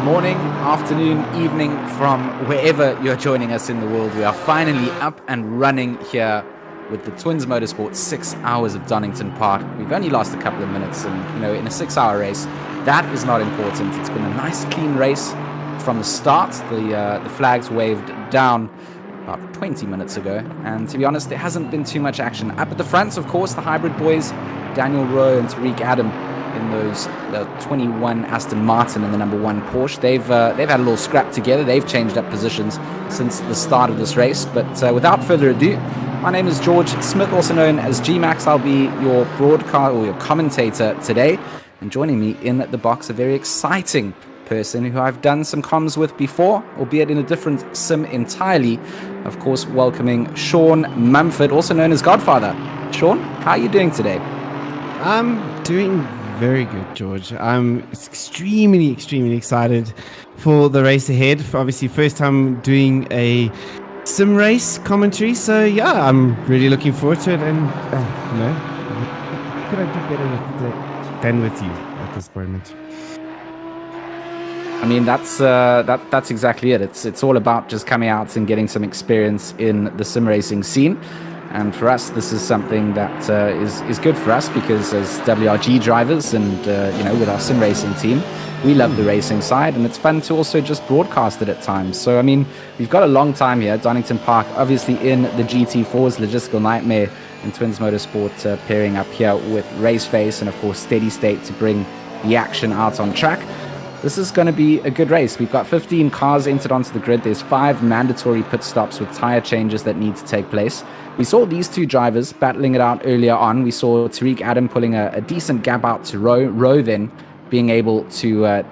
morning, afternoon, evening, from wherever you're joining us in the world. We are finally up and running here with the TwinZ Motorsport 6 hours of Donington Park. We've only lost a couple of minutes, and in a 6-hour race, that is not important. It's been a nice, clean race from the start. The flags waved down about 20 minutes ago, and to be honest, there hasn't been too much action. Up at the front, of course, the hybrid boys, Daniel Rowe and Tariq Adam, in the 21 Aston Martin and the number 1 Porsche. They've had a little scrap together. They've changed up positions since the start of this race. But without further ado, my name is George Smith, also known as G-Max. I'll be your broadcast or your commentator today. And joining me in the box, a very exciting person who I've done some comms with before, albeit in a different sim entirely. Of course, welcoming Sean Mumford, also known as Godfather. Sean, how are you doing today? I'm doing very good, George. I'm extremely excited for the race ahead. Obviously, first time doing a sim race commentary, so yeah, I'm really looking forward to it. And could I do better than with you at this moment? I mean, that's exactly it. It's all about just coming out and getting some experience in the sim racing scene. And for us, this is something that is good for us because as WRG drivers and, with our sim racing team, we love the racing side, and it's fun to also just broadcast it at times. So, I mean, we've got a long time here. Donington Park, obviously in the GT4's logistical nightmare, and TwinZ Motorsport pairing up here with Raceface and, of course, Steady State to bring the action out on track. This is going to be a good race. We've got 15 cars entered onto the grid. There's 5 mandatory pit stops with tyre changes that need to take place. We saw these 2 drivers battling it out earlier on. We saw Tariq Adam pulling a decent gap out to Rowe then being able to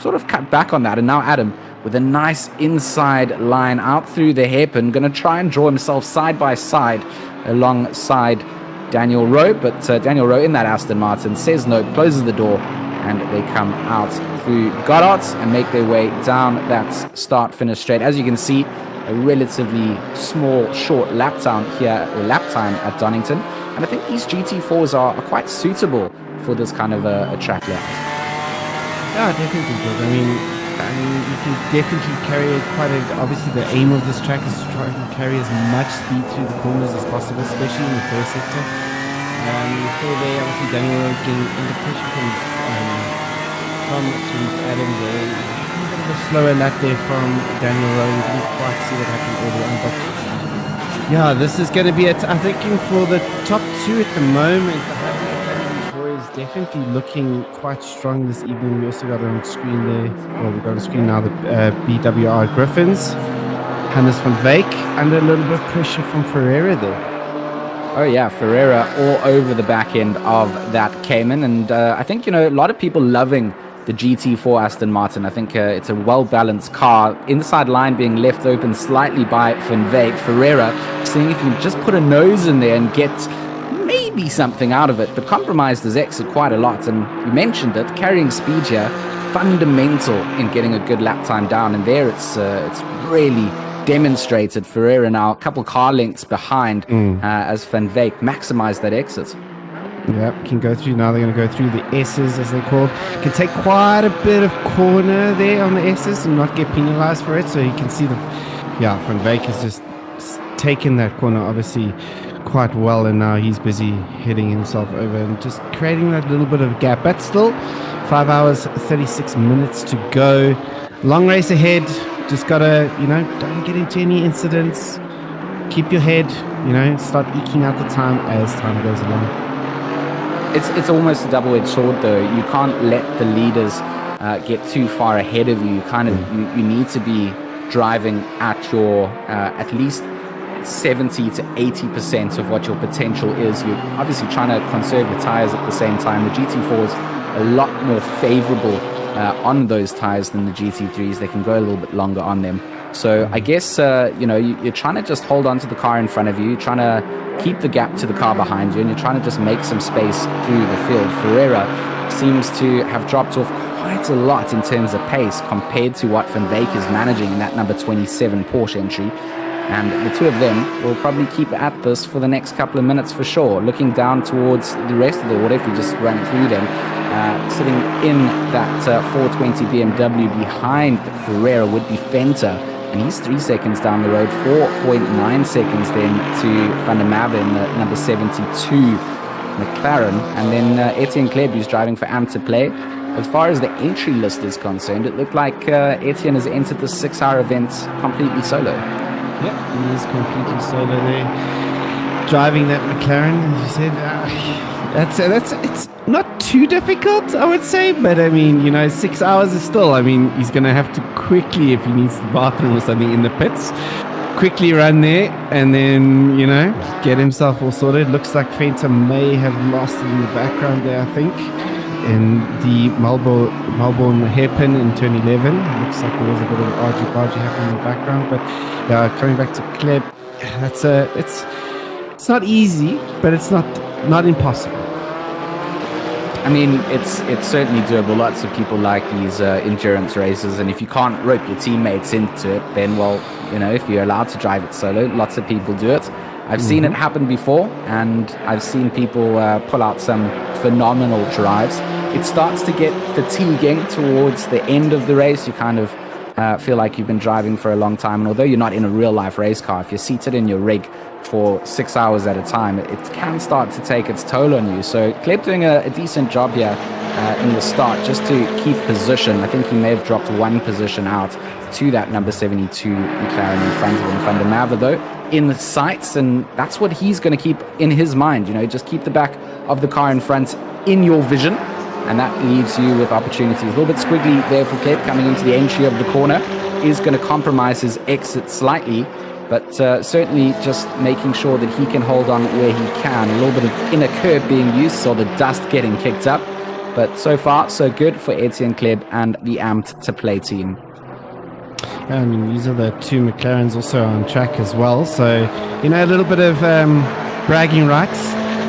sort of cut back on that. And now Adam with a nice inside line out through the hairpin, going to try and draw himself side by side alongside Daniel Rowe. But Daniel Rowe in that Aston Martin says no, closes the door, and they come out through Goddard and make their way down that start-finish straight. As you can see, a relatively small, short lap time at Donington. And I think these GT4s are quite suitable for this kind of a track layout. Yeah, definitely, George. I mean, you can definitely carry obviously the aim of this track is to try and carry as much speed through the corners as possible, especially in the first sector. Before there, obviously Daniel getting under pressure from Adam there. A bit of a slower lap there from Daniel Rowe. We didn't quite see what happened earlier on, but yeah, this is going to be I think for the top 2 at the moment. The Hybrid Academy boys definitely looking quite strong this evening. We also got on screen there. Well, we've got on screen now the BWR Griffins. Hannes van Wyk under a little bit of pressure from Ferreira there. Oh yeah, Ferreira all over the back end of that Cayman, and I think a lot of people loving the GT4 Aston Martin. I think it's a well-balanced car. Inside line being left open slightly by Van Wyk. Ferreira seeing if you just put a nose in there and get maybe something out of it, but compromised his exit quite a lot. And you mentioned it, carrying speed here, fundamental in getting a good lap time down. And there it's really demonstrated. Ferreira now a couple car lengths behind as Van Wyk maximized that exit. Yep, can go through now. They're going to go through the S's, as they're called. Can take quite a bit of corner there on the S's and not get penalized for it. So you can see Van Wyk has just taken that corner obviously quite well, and now he's busy hitting himself over and just creating that little bit of gap. But still, 5 hours, 36 minutes to go. Long race ahead. Just gotta, don't get into any incidents. Keep your head, start eking out the time as time goes along. It's almost a double-edged sword, though. You can't let the leaders get too far ahead of you. You need to be driving at your at least 70 to 80% of what your potential is. You're obviously trying to conserve your tires at the same time. The GT4 is a lot more favorable on those tires than the GT3s. They can go a little bit longer on them. So I guess, you're trying to just hold on to the car in front of you. You're trying to keep the gap to the car behind you, and you're trying to just make some space through the field. Ferreira seems to have dropped off quite a lot in terms of pace compared to what Van Wyk is managing in that number 27 Porsche entry. And the two of them will probably keep at this for the next couple of minutes for sure. Looking down towards the rest of the order, if we just run through them, sitting in that 420 BMW behind Ferreira would be Fenter, and he's 3 seconds down the road, 4.9 seconds then to Van der Merwe in the number 72 McLaren, and then Etienne Kleb, who's driving for Am to play. As far as the entry list is concerned, it looked like Etienne has entered the 6-hour event completely solo. Yep, he is completely solo there, driving that McLaren. As you said, it's not too difficult, I would say, but I mean, 6 hours is still. I mean, he's going to have to quickly, if he needs the bathroom or something in the pits, quickly run there and then, get himself all sorted. Looks like Fenta may have lost it in the background there, I think, in the Melbourne hairpin in turn 11. Looks like there was a bit of argy-bargy happening in the background, but coming back to Kleb, it's not easy, but it's not impossible. I mean, it's certainly doable. Lots of people like these endurance races, and if you can't rope your teammates into it, then, well, if you're allowed to drive it solo, lots of people do it. I've seen it happen before, and I've seen people pull out some phenomenal drives. It starts to get fatiguing towards the end of the race. You kind of feel like you've been driving for a long time, and although you're not in a real-life race car, if you're seated in your rig for 6 hours at a time, it can start to take its toll on you. So Kleb doing a decent job here in the start just to keep position. I think he may have dropped one position out to that number 72 McLaren in front of him. Van der Merwe, though, in the sights, and that's what he's going to keep in his mind. Just keep the back of the car in front in your vision, and that leaves you with opportunities. A little bit squiggly there for Kleb coming into the entry of the corner. Is going to compromise his exit slightly, but certainly just making sure that he can hold on where he can. A little bit of inner curb being used, so the dust getting kicked up. But so far, so good for Etienne Kleb and the Amped to play team. I mean, these are the two McLarens also on track as well. So, a little bit of bragging rights,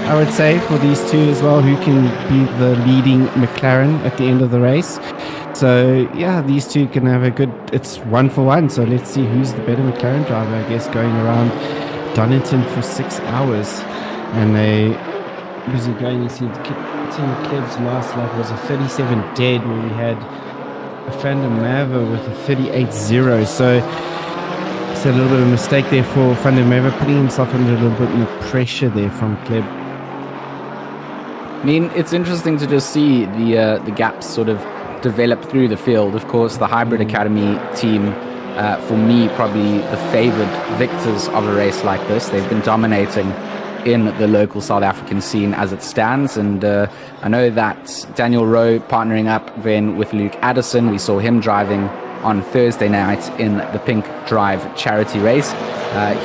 I would say, for these two as well, who can be the leading McLaren at the end of the race. So, yeah, these two can have it's 1-for-1. So let's see who's the better McLaren driver, I guess, going around Donington for 6 hours. And busy going, you see, Tim Kleb's last lap was a 37 dead, where we had Van der Merwe with a 38.0. So it's a little bit of a mistake there for Van der Merwe, putting himself under a little bit more pressure there from Kleb. I mean, it's interesting to just see the gaps sort of develop through the field. Of course, the Hybrid Academy team, for me, probably the favored victors of a race like this. They've been dominating in the local South African scene as it stands, and I know that Daniel Rowe partnering up then with Luke Addison. We saw him driving on Thursday night in the Pink Drive charity race.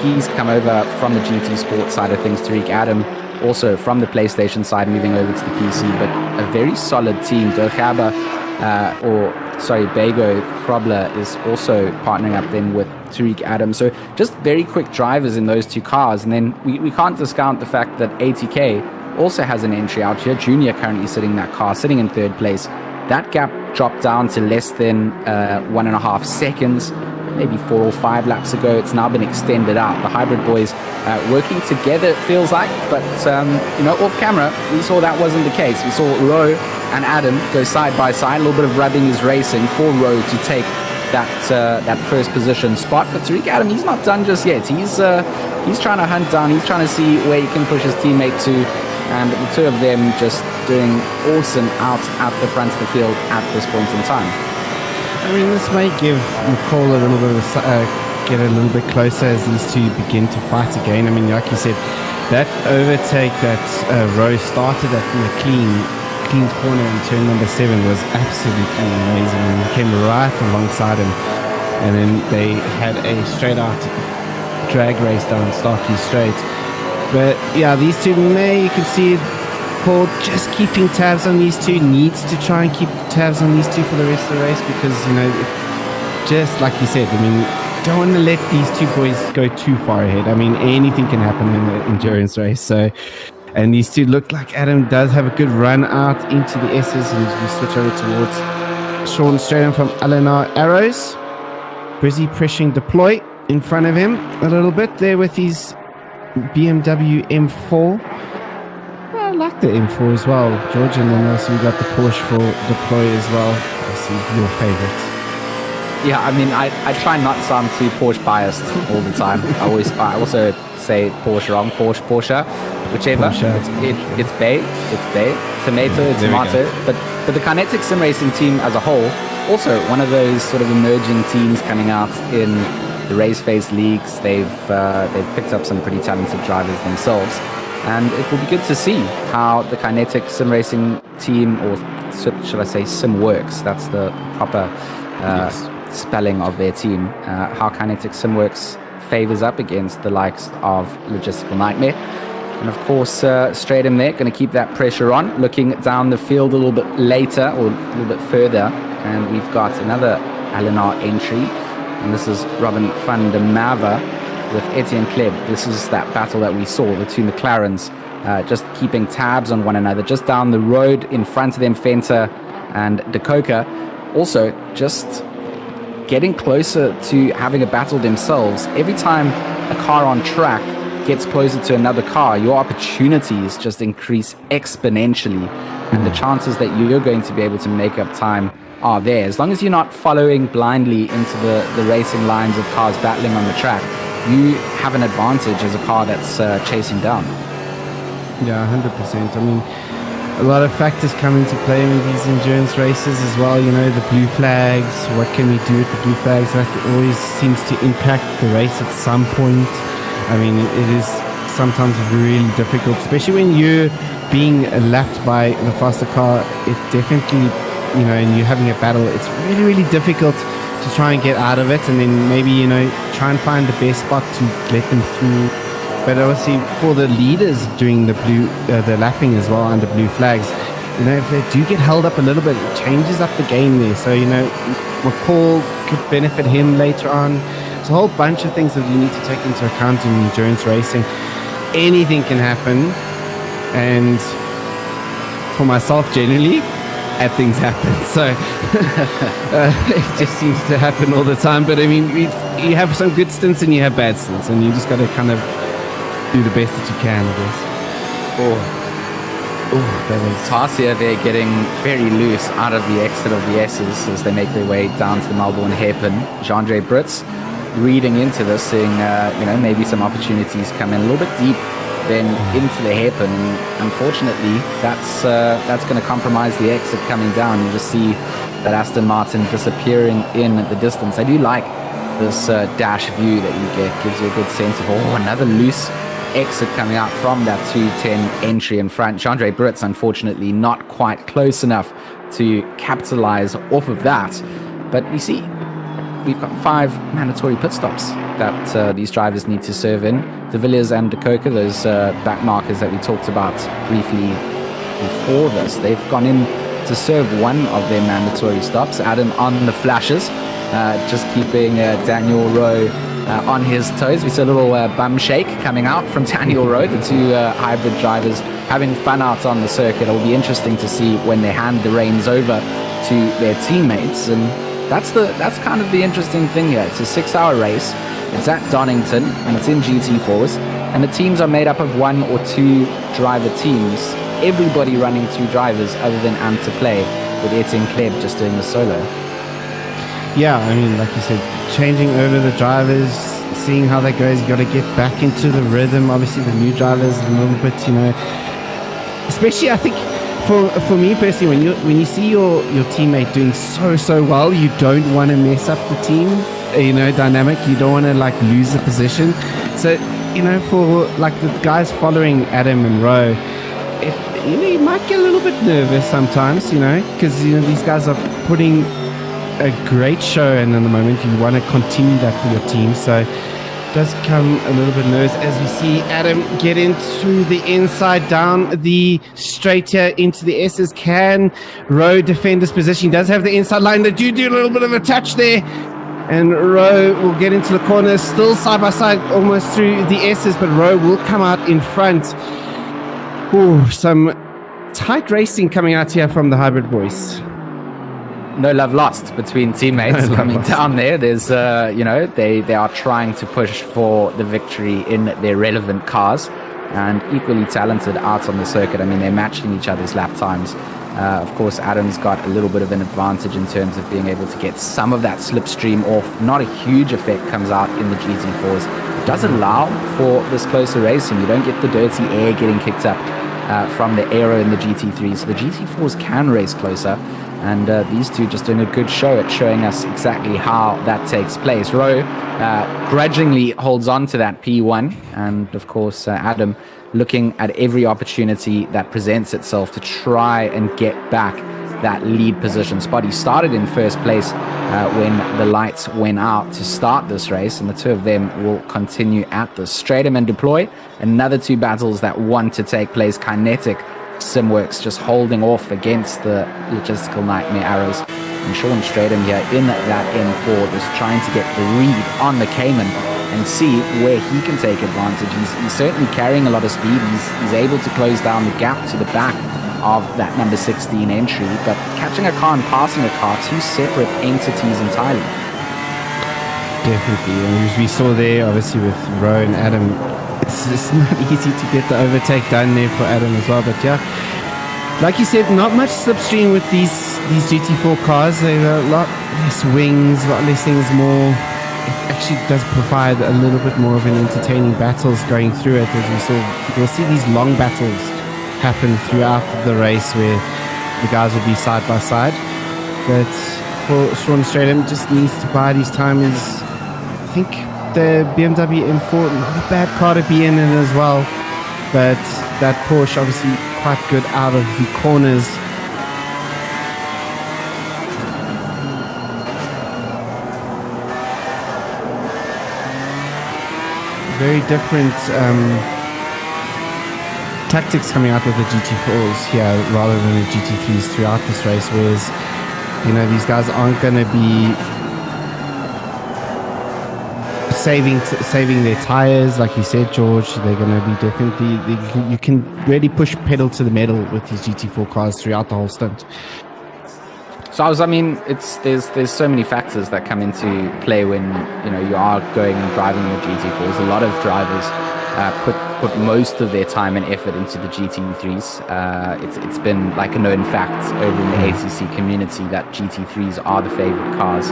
He's come over from the GT Sport side of things. Tariq Adam also from the PlayStation side, moving over to the PC, but a very solid team. Bego Krobler is also partnering up then with Tariq Adam. So just very quick drivers in those two cars. And then we can't discount the fact that ATK also has an entry out here. Junior currently sitting in that car, sitting in third place. That gap dropped down to less than 1.5 seconds, maybe 4 or 5 laps ago. It's now been extended out. The Hybrid boys working together, it feels like, but off camera we saw that wasn't the case. We saw Rowe and Adam go side by side. A little bit of rubbing is racing for Rowe to take that first position spot, but Tariq Adam, he's not done just yet. He's trying to hunt down, he's trying to see where he can push his teammate to, and the two of them just doing awesome out at the front of the field at this point in time. I mean, this may give McCall a little bit of get a little bit closer as these two begin to fight again. I mean, like you said, that overtake that Rowe started at the clean corner in turn number 7 was absolutely amazing. And he came right alongside him, and then they had a straight out drag race down Starkey Straight. But yeah, these two, you can see Paul just keeping tabs on these two, needs to try and keep tabs on these two for the rest of the race, because just like you said, I mean, don't want to let these two boys go too far ahead. I mean, anything can happen in the endurance race. So, and these two look like Adam does have a good run out into the S's, and we switch over towards Sean Strahan from Eleanor Arrows. Busy pressuring deploy. in front of him a little bit there with his BMW M4. I like the M4 as well, George, and then also we got the Porsche for Deploy as well. I see your favorite. Yeah, I mean, I try not to sound too Porsche biased all the time. I also say Porsche wrong, Porsche, whichever. Porsche. It's Bay, tomato, it's tomato. But the Kinetic Sim Racing team as a whole, also one of those sort of emerging teams coming out in the Raceface leagues. They've picked up some pretty talented drivers themselves, and it will be good to see how the Kinetic Sim Racing team, or should I say SimWorks, that's the proper spelling of their team, how Kinetic SimWorks favors up against the likes of Logistical Nightmare. And of course, straight in there, going to keep that pressure on, looking down the field a little bit later, or a little bit further, and we've got another LNR entry, and this is Robin van der Merwe with Etienne Kleb. This is that battle that we saw, the two McLarens just keeping tabs on one another, just down the road in front of them, Fenter and Dakoka. Also, just getting closer to having a battle themselves. Every time a car on track gets closer to another car, your opportunities just increase exponentially, and the chances that you're going to be able to make up time are there. As long as you're not following blindly into the racing lines of cars battling on the track, you have an advantage as a car that's chasing down. Yeah, 100%. I mean, a lot of factors come into play in these endurance races as well. You know, the blue flags, what can we do with the blue flags? That always seems to impact the race at some point. I mean, it is sometimes really difficult, especially when you're being lapped by the faster car. It definitely, you know, and you're having a battle, it's really, really difficult to try and get out of it, and then maybe, you know, try and find the best spot to let them through. But obviously for the leaders doing the lapping as well under blue flags, you know, if they do get held up a little bit, it changes up the game there. So, you know, McCall could benefit him later on. There's a whole bunch of things that you need to take into account in endurance racing. Anything can happen, and for myself generally, bad things happen. So it just seems to happen all the time. But I mean, you have some good stints and you have bad stints, and you just got to kind of do the best that you can, I guess. That was Tarsia. They're getting very loose out of the exit of the S's as they make their way down to the Melbourne hairpin. Jean-Andre Brits reading into this, seeing you know, maybe some opportunities come in a little bit deep, then into the hairpin. And unfortunately, that's going to compromise the exit coming down. You just see that Aston Martin disappearing in the distance. I do like this dash view that you get. Gives you a good sense of another loose exit coming out from that 210 entry in front. Jean-Andre Brits, unfortunately, not quite close enough to capitalize off of that. But you see, we've got 5 mandatory pit stops that these drivers need to serve in. De Villiers and Dakoka, those back markers that we talked about briefly before this, they've gone in to serve one of their mandatory stops. Adam on the flashes, just keeping Daniel Rowe on his toes. We saw a little bum shake coming out from Daniel Rowe, the two hybrid drivers having fun out on the circuit. It'll be interesting to see when they hand the reins over to their teammates, and that's kind of the interesting thing here. It's a 6-hour race. It's at Donington, and it's in GT4s, and the teams are made up of 1 or 2 driver teams. Everybody running 2 drivers other than Ant to play, with Etienne Kleb just doing the solo. Yeah, I mean, like you said, changing over the drivers, seeing how that goes. You got to get back into the rhythm. Obviously, the new drivers a little bit, you know. Especially, I think, for me personally, when you see your teammate doing so well, you don't want to mess up the team, you know, dynamic. You don't want to like lose the position. So, you know, for like the guys following Adam and Rowe, you know, you might get a little bit nervous sometimes, you know, because, you know, these guys are putting a great show, and in the moment you want to continue that for your team. So it does come a little bit nervous as we see Adam get into the inside down the straight here into the S's. Can Rowe defend this position? He does have the inside line. They do a little bit of a touch there, and Rowe will get into the corner, still side by side almost through the S's, but Rowe will come out in front. Ooh, some tight racing coming out here from the hybrid boys. no love lost between teammates. I mean, down there's they are trying to push for the victory in their relevant cars, and equally talented out on the circuit. I mean, they're matching each other's lap times. Of course, Adam's got a little bit of an advantage in terms of being able to get some of that slipstream off. Not a huge effect comes out in the GT4s. It does allow for this closer racing. You don't get the dirty air getting kicked up from the aero in the GT3s. So the GT4s can race closer. And these two just doing a good show at showing us exactly how that takes place. Rowe grudgingly holds on to that P1. And, of course, Adam looking at every opportunity that presents itself to try and get back that lead position spot. He started in first place when the lights went out to start this race, and the two of them will continue at this. Stratum and Deploy, another two battles that want to take place. Kinetic Simworks just holding off against the logistical nightmare arrows. And Sean Stratum here in that M4 just trying to get the read on the Cayman and see where he can take advantage. He's certainly carrying a lot of speed. He's able to close down the gap to the back of that number 16 entry, but catching a car and passing a car, two separate entities entirely. Definitely, and as we saw there, obviously with Rowe and Adam, it's not easy to get the overtake done there for Adam as well. But yeah, like you said, not much slipstream with these GT4 cars. They've got a lot less wings, a lot less things, more. It actually does provide a little bit more of an entertaining battles going through it, as we saw. We'll see these long battles happen throughout the race where the guys will be side by side. But for Sean Stratum, just needs to bide his time. I think the BMW M4, not a bad car to be in it as well, but that Porsche obviously quite good out of the corners. Very different tactics coming out of the GT4s here rather than the GT3s throughout this race, whereas these guys aren't going to be saving their tires, like you said, George. They're going to be definitely, you can really push pedal to the metal with these GT4 cars throughout the whole stint. So there's so many factors that come into play when you are going and driving the GT4s. A lot of drivers put most of their time and effort into the GT3s. It's been like a known fact over in the ACC community that GT3s are the favorite cars.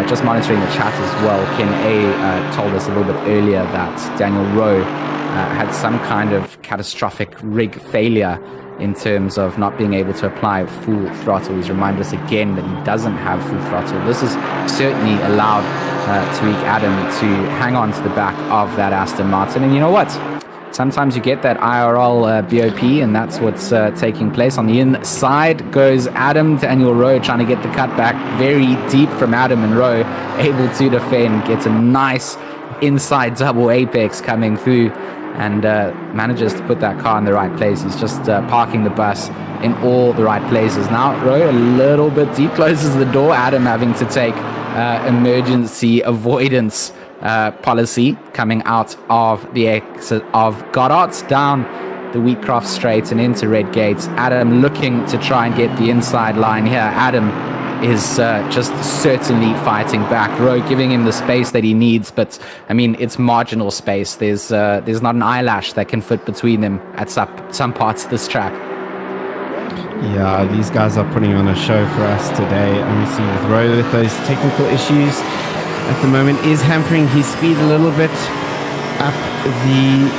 Just monitoring the chat as well, Ken A told us a little bit earlier that Daniel Rowe had some kind of catastrophic rig failure in terms of not being able to apply full throttle. He's reminded us again that he doesn't have full throttle. This has certainly allowed Tariq Adam to hang on to the back of that Aston Martin. And you know what? Sometimes you get that IRL BOP, and that's what's taking place. On the inside goes Adam. Daniel Rowe trying to get the cutback very deep from Adam, and Rowe able to defend, gets a nice inside double apex coming through, and manages to put that car in the right place. He's just parking the bus in all the right places. Now Rowe a little bit deep, closes the door. Adam having to take emergency avoidance policy coming out of the exit of Goddard down the Wheatcroft Straight and into Red Gates. Adam looking to try and get the inside line here. Adam is just certainly fighting back. Rowe giving him the space that he needs, but I mean, it's marginal space. There's not an eyelash that can fit between them at some parts of this track. Yeah, these guys are putting on a show for us today. Obviously with Rowe, with those technical issues at the moment, is hampering his speed a little bit up the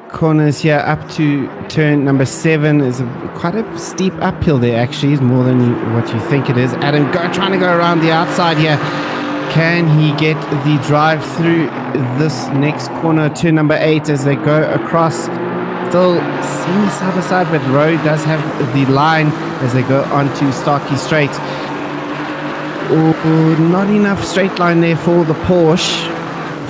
corners here, up to turn number 7 is quite a steep uphill there. Actually, is more than what you think it is. Adam trying to go around the outside here. Can he get the drive through this next corner, turn number 8, as they go across? Still semi side by side, but Rowe does have the line as they go onto Starkey Straight. Not enough straight line there for the Porsche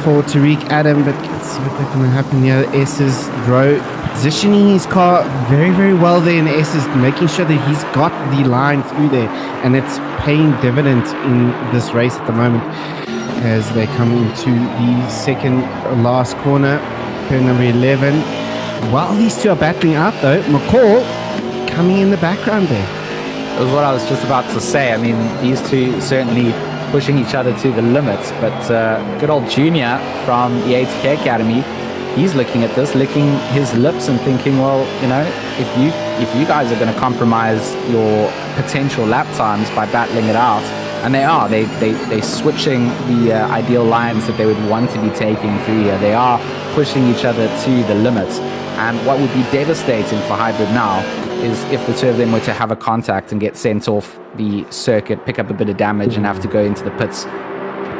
for Tariq Adam, but let's see what's going to happen here. S is Rowe positioning his car very, very well there, and S is making sure that he's got the line through there, and it's paying dividends in this race at the moment as they come into the second last corner, turn number 11. While these two are battling out though, McCall coming in the background there. That was what I was just about to say. I mean, these two certainly pushing each other to the limits, but good old Junior from the ATK Academy, he's looking at this, licking his lips and thinking, well, you know, if you guys are going to compromise your potential lap times by battling it out, and they're switching the ideal lines that they would want to be taking through here. They are pushing each other to the limits. And what would be devastating for Hybrid now is if the two of them were to have a contact and get sent off the circuit, pick up a bit of damage, and have to go into the pits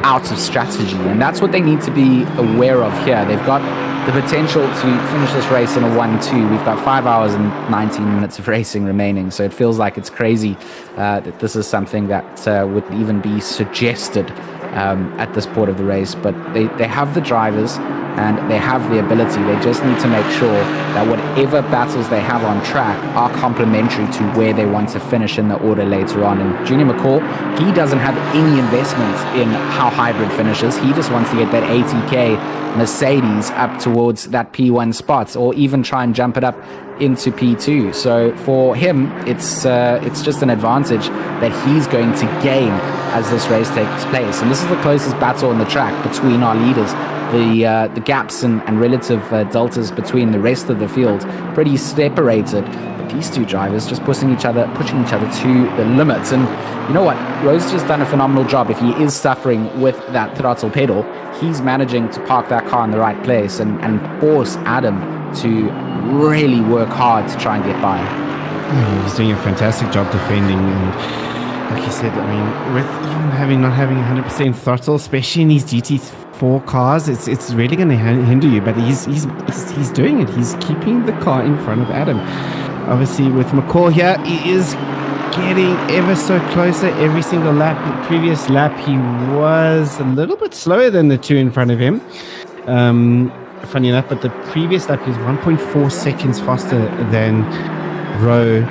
out of strategy. And that's what they need to be aware of here. They've got the potential to finish this race in a 1-2. We've got 5 hours and 19 minutes of racing remaining, so it feels like it's crazy that this is something that would even be suggested at this point of the race. But they have the drivers and they have the ability. They just need to make sure that whatever battles they have on track are complementary to where they want to finish in the order later on. And Junior McCall, he doesn't have any investment in how Hybrid finishes. He just wants to get that ATK Mercedes up towards that P1 spot, or even try and jump it up into P2. So for him, it's just an advantage that he's going to gain as this race takes place. And this is the closest battle on the track between our leaders. The gaps and relative deltas between the rest of the field pretty separated. But these two drivers just pushing each other to the limits. And you know what? Rowe's just done a phenomenal job. If he is suffering with that throttle pedal, he's managing to park that car in the right place and force Adam to really work hard to try and get by. Yeah, he's doing a fantastic job defending, and like you said, I mean, with even not having 100% throttle, especially in these GT4 cars, it's really going to hinder you. But he's doing it. He's keeping the car in front of Adam. Obviously, with McCall here, he is getting ever so closer every single lap. The previous lap, he was a little bit slower than the two in front of him. Funny enough, but the previous lap he was 1.4 seconds faster than Rowe.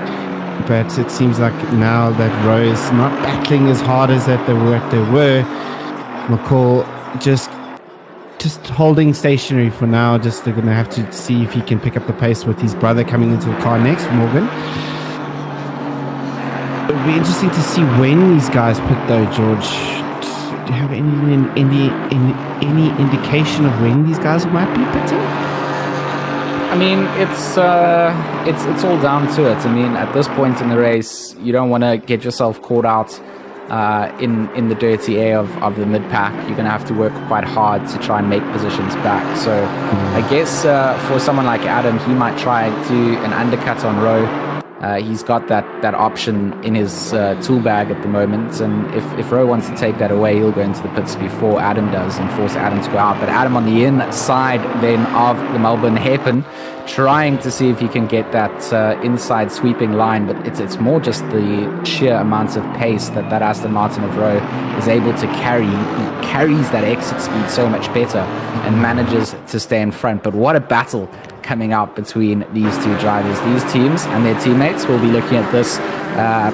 But it seems like now that Rowe is not battling as hard as that they were. McCall just holding stationary for now. Just they're going to have to see if he can pick up the pace with his brother coming into the car next, Morgan. It'll be interesting to see when these guys pit though, George. Do you have any indication of when these guys might be pitting? I mean, it's all down to it. I mean, at this point in the race, you don't want to get yourself caught out in the dirty air of the mid-pack. You're going to have to work quite hard to try and make positions back. So I guess for someone like Adam, he might try to do an undercut on Rowe. He's got that option in his tool bag at the moment, and if Rowe wants to take that away, he'll go into the pits before Adam does and force Adam to go out. But Adam on the inside then of the Melbourne hairpin, trying to see if he can get that inside sweeping line, but it's more just the sheer amounts of pace that Aston Martin of Rowe is able to carry. He carries that exit speed so much better and manages to stay in front. But what a battle coming out between these two drivers. These teams and their teammates will be looking at this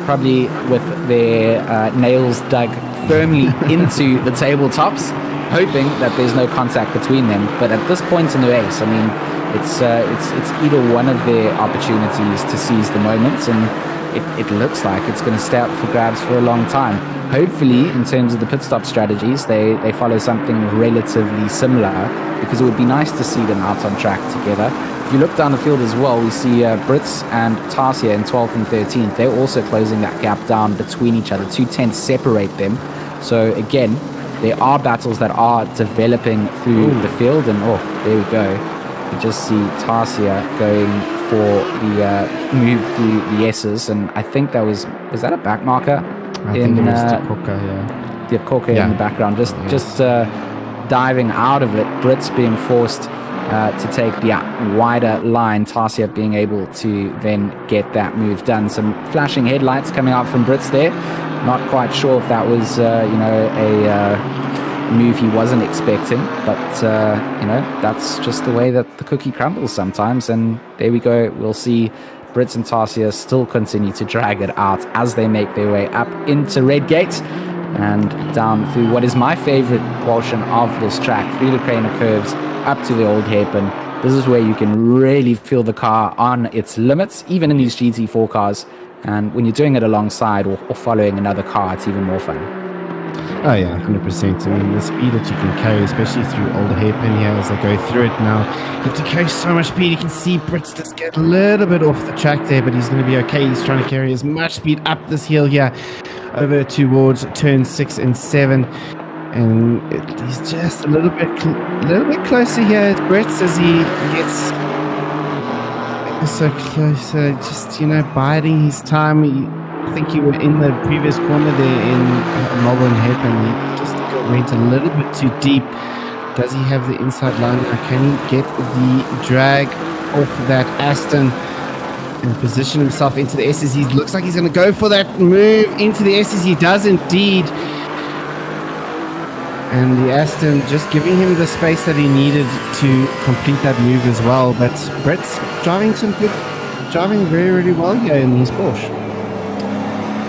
probably with their nails dug firmly into the tabletops, hoping that there's no contact between them. But at this point in the race, I mean, it's either one of their opportunities to seize the moments, and it looks like it's going to stay up for grabs for a long time. Hopefully, in terms of the pit stop strategies, they follow something relatively similar, because it would be nice to see them out on track together. If you look down the field as well, we see Brits and Tarsier in 12th and 13th. They're also closing that gap down between each other. 2 tenths separate them. So again, there are battles that are developing through the field, and there we go. You just see Tarsier going for the move through the S's, and I think was that a back marker? I think it was Diakoka in the background, just diving out of it. Brits being forced to take the wider line, Tarsier being able to then get that move done. Some flashing headlights coming out from Brits there. Not quite sure if that was a move he wasn't expecting, but that's just the way that the cookie crumbles sometimes. And there we go. We'll see Brits and Tarsier still continue to drag it out as they make their way up into Redgate and down through what is my favorite portion of this track, through the Craner curves, up to the old hairpin, this is where you can really feel the car on its limits, even in these GT4 cars. And when you're doing it alongside or following another car, it's even more fun. Oh yeah, 100%. I mean, the speed that you can carry, especially through older hairpin here as they go through it now, you have to carry so much speed. You can see Brits just get a little bit off the track there, but he's going to be okay. He's trying to carry as much speed up this hill here over towards turn 6 and 7. And he's just a little bit closer here. Brits as he gets so close, just, you know, biding his time. I think you were in the previous corner there in Melbourne Hairpin. He just went a little bit too deep. Does he have the inside line? Can he get the drag off that Aston and position himself into the S's? He looks like he's going to go for that move into the S's. He does indeed. And the Aston just giving him the space that he needed to complete that move as well. But Brett's driving very, really well here in his Porsche.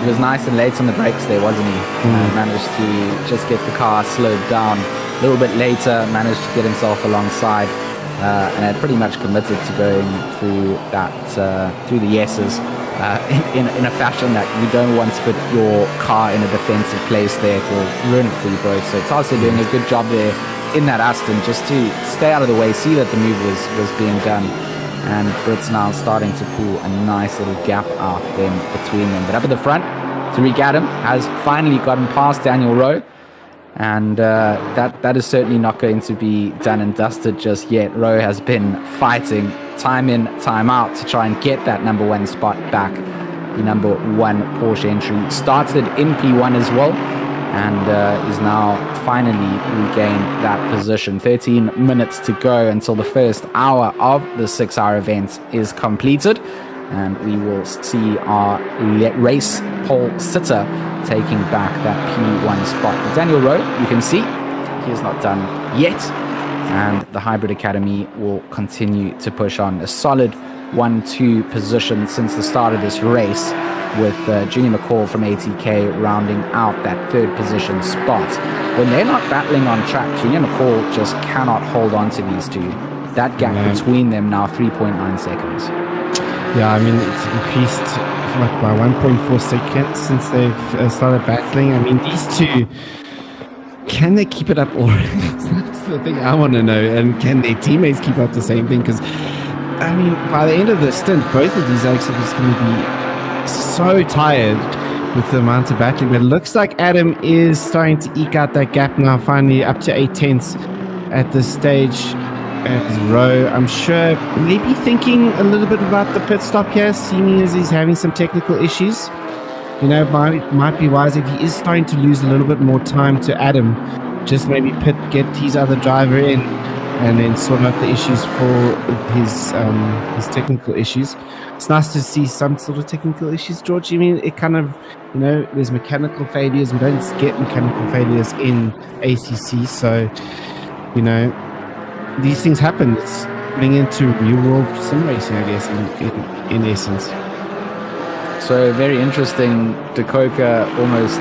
He was nice and late on the brakes there, wasn't he? Managed to just get the car slowed down a little bit later, managed to get himself alongside, and had pretty much committed to going through that, through the yeses, in a fashion that you don't want to put your car in a defensive place there. It will ruin it for you both. So it's also doing a good job there in that Aston just to stay out of the way, see that the move was being done. And Brit's now starting to pull a nice little gap out then between them. But up at the front, Tariq Adam has finally gotten past Daniel Rowe. And that is certainly not going to be done and dusted just yet. Rowe has been fighting time in, time out to try and get that number 1 spot back. The number 1 Porsche entry started in P1 as well, and is now finally regained that position. 13 minutes to go until the first hour of the 6-hour event is completed, and we will see our race pole sitter taking back that P1 spot. But Daniel Rowe, you can see, he is not done yet, and the Hybrid Academy will continue to push on. A solid 1-2 position since the start of this race, with Junior McCall from ATK rounding out that 3rd position spot. When they're not battling on track, Junior McCall just cannot hold on to these two. That gap between them now 3.9 seconds. Yeah, I mean, it's increased like by 1.4 seconds since they've started battling. I mean, these two, can they keep it up already? That's the thing I want to know. And can their teammates keep up the same thing? Because, I mean, by the end of the stint, both of these actually is going to be so tired with the amount of battling. But it looks like Adam is starting to eke out that gap now, finally up to 8/10 at this stage. As Rowe, I'm sure, maybe thinking a little bit about the pit stop here, seeming as he's having some technical issues. You know, might be wise if he is starting to lose a little bit more time to Adam. Just maybe get his other driver in and then sort out the issues for his technical issues. It's nice to see some sort of technical issues, George. I mean, it kind of, you know, there's mechanical failures. We don't get mechanical failures in ACC, so, you know, these things happen. It's getting into real world sim racing, I guess, in essence. So very interesting, Dakota almost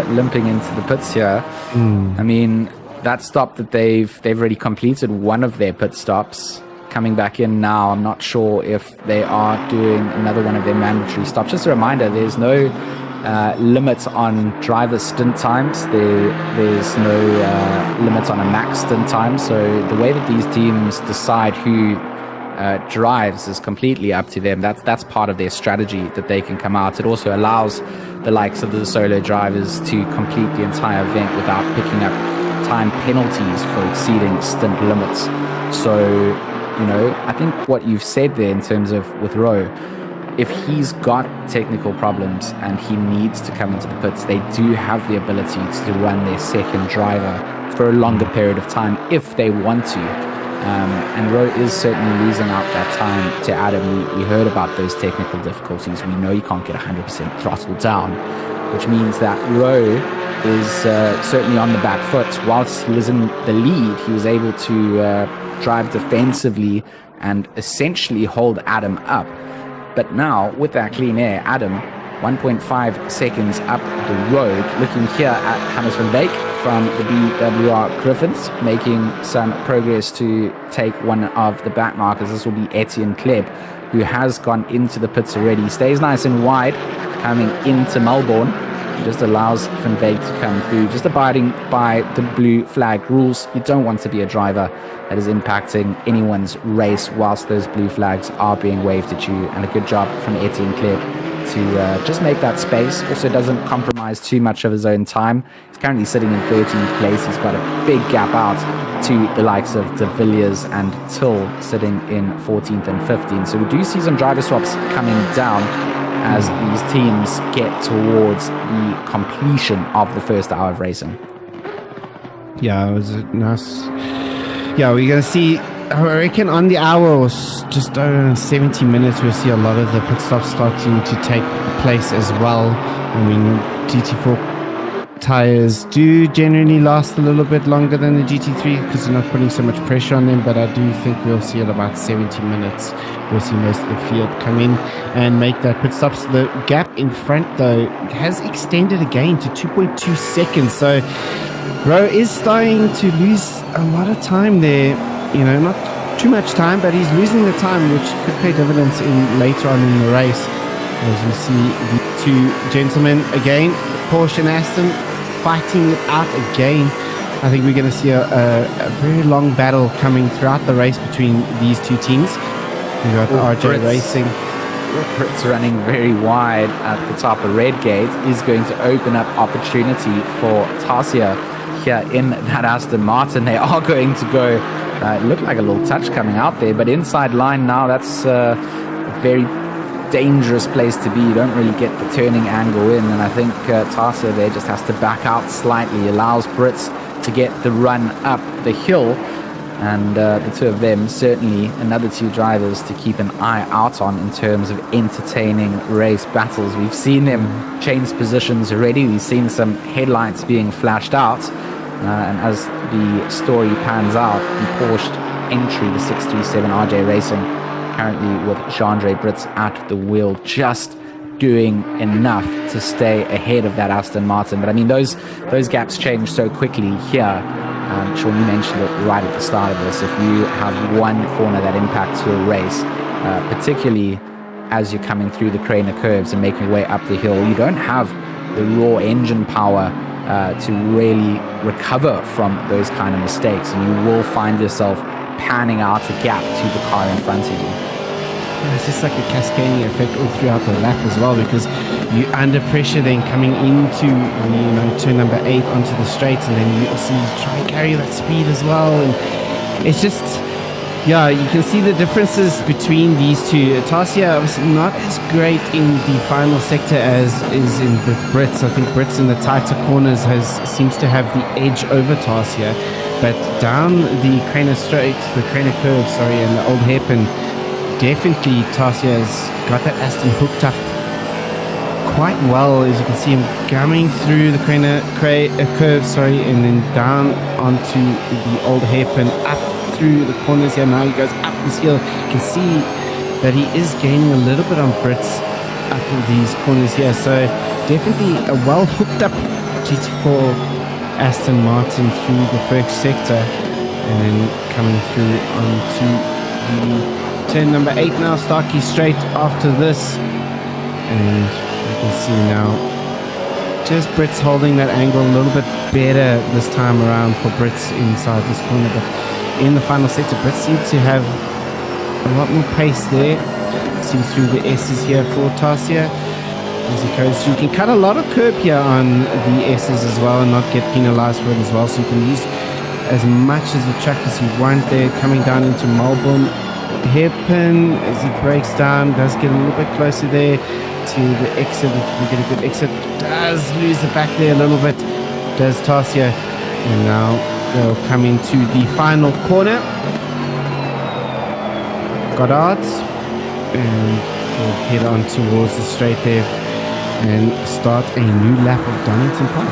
limping into the pits here. I mean, that stop that they've already completed one of their pit stops. Coming back in now, I'm not sure if they are doing another one of their mandatory stops. Just a reminder, there's no limit on driver stint times. There's no limit on a max stint time. So the way that these teams decide who drives is completely up to them. That's part of their strategy that they can come out. It also allows the likes of the solo drivers to complete the entire event without picking up time penalties for exceeding stint limits. So, you know, I think what you've said there in terms of with Rowe, if he's got technical problems and he needs to come into the pits, they do have the ability to run their second driver for a longer period of time if they want to. And Rowe is certainly losing out that time to Adam. We heard about those technical difficulties. We know you can't get 100% throttle down, which means that Rowe is certainly on the back foot. Whilst he was in the lead, he was able to drive defensively and essentially hold Adam up. But now, with that clean air, Adam, 1.5 seconds up the road. Looking here at Hannes van Beek, from the BWR Griffins, making some progress to take one of the back markers. This will be Etienne Kleb, who has gone into the pits already. Stays nice and wide, coming into Melbourne. Just allows Van Veek to come through, just abiding by the blue flag rules. You don't want to be a driver that is impacting anyone's race whilst those blue flags are being waved at you. And a good job from Etienne Kleb to just make that space. Also doesn't compromise too much of his own time. He's currently sitting in 13th place. He's got a big gap out to the likes of De Villiers and Till sitting in 14th and 15th. So we do see some driver swaps coming down as these teams get towards the completion of the first hour of racing. Yeah, it was a nice. Yeah, we're going to see, I reckon on the hour or just over 70 minutes, we'll see a lot of the pit stops starting to take place as well. I mean, GT4 tires do generally last a little bit longer than the GT3 because they're not putting so much pressure on them, but I do think we'll see at about 70 minutes we'll see most of the field come in and make that pit stops. The gap in front though has extended again to 2.2 seconds, so Rowe is starting to lose a lot of time there, you know, not too much time, but he's losing the time, which could pay dividends in later on in the race, as we see the two gentlemen again, Porsche and Aston, fighting it out again. I think we're going to see a very long battle coming throughout the race between these two teams. We've got RJ Racing. Brits running very wide at the top of Redgate is going to open up opportunity for Tarsia here in that Aston Martin. They are going to go, it looked like a little touch coming out there, but inside line now, that's a very dangerous place to be. You don't really get the turning angle in, and I think Tarsia there just has to back out slightly, allows Brits to get the run up the hill, and the two of them certainly another two drivers to keep an eye out on in terms of entertaining race battles. We've seen them change positions already. We've seen some headlights being flashed out, and as the story pans out, the Porsche entry, the 637 RJ Racing, currently with Jean-Andre Brits at the wheel, just doing enough to stay ahead of that Aston Martin. But I mean, those gaps change so quickly here. Sean, you mentioned it right at the start of this. If you have one corner that impacts your race, particularly as you're coming through the Craner curves and making your way up the hill, you don't have the raw engine power to really recover from those kind of mistakes, and you will find yourself panning out a gap to the car in front of you. It's just like a cascading effect all throughout the lap as well, because you're under pressure then coming into turn number 8 onto the straights, and then you also try and carry that speed as well, and it's just, yeah, you can see the differences between these two. Tarsia obviously not as great in the final sector as is in with Brits. I think Brits in the tighter corners seems to have the edge over Tarsia, but down the Craner curve, and the old hairpin, definitely Tarsia has got that Aston hooked up quite well, as you can see him coming through the Craner curve, and then down onto the old hairpin, up through the corners here. Now he goes up this hill. You can see that he is gaining a little bit on Brits up in these corners here. So definitely a well hooked up GT4 Aston Martin through the first sector, and then coming through onto the turn number 8 now, Starkey straight after this, and you can see now just Brits holding that angle a little bit better this time around for Brits inside this corner. But in the final sector, Brits seem to have a lot more pace there. See through the S's here for Tarsia as he goes through. You can cut a lot of curb here on the S's as well and not get penalized for it as well, so you can use as much as the track as you want there. Coming down into Melbourne, hairpin as he breaks down, does get a little bit closer there to the exit. If we get a good exit, does lose the back there a little bit, does Tarsia, and now they'll come into the final corner, Goddard, and we'll head on towards the straight there and start a new lap of Donington Park.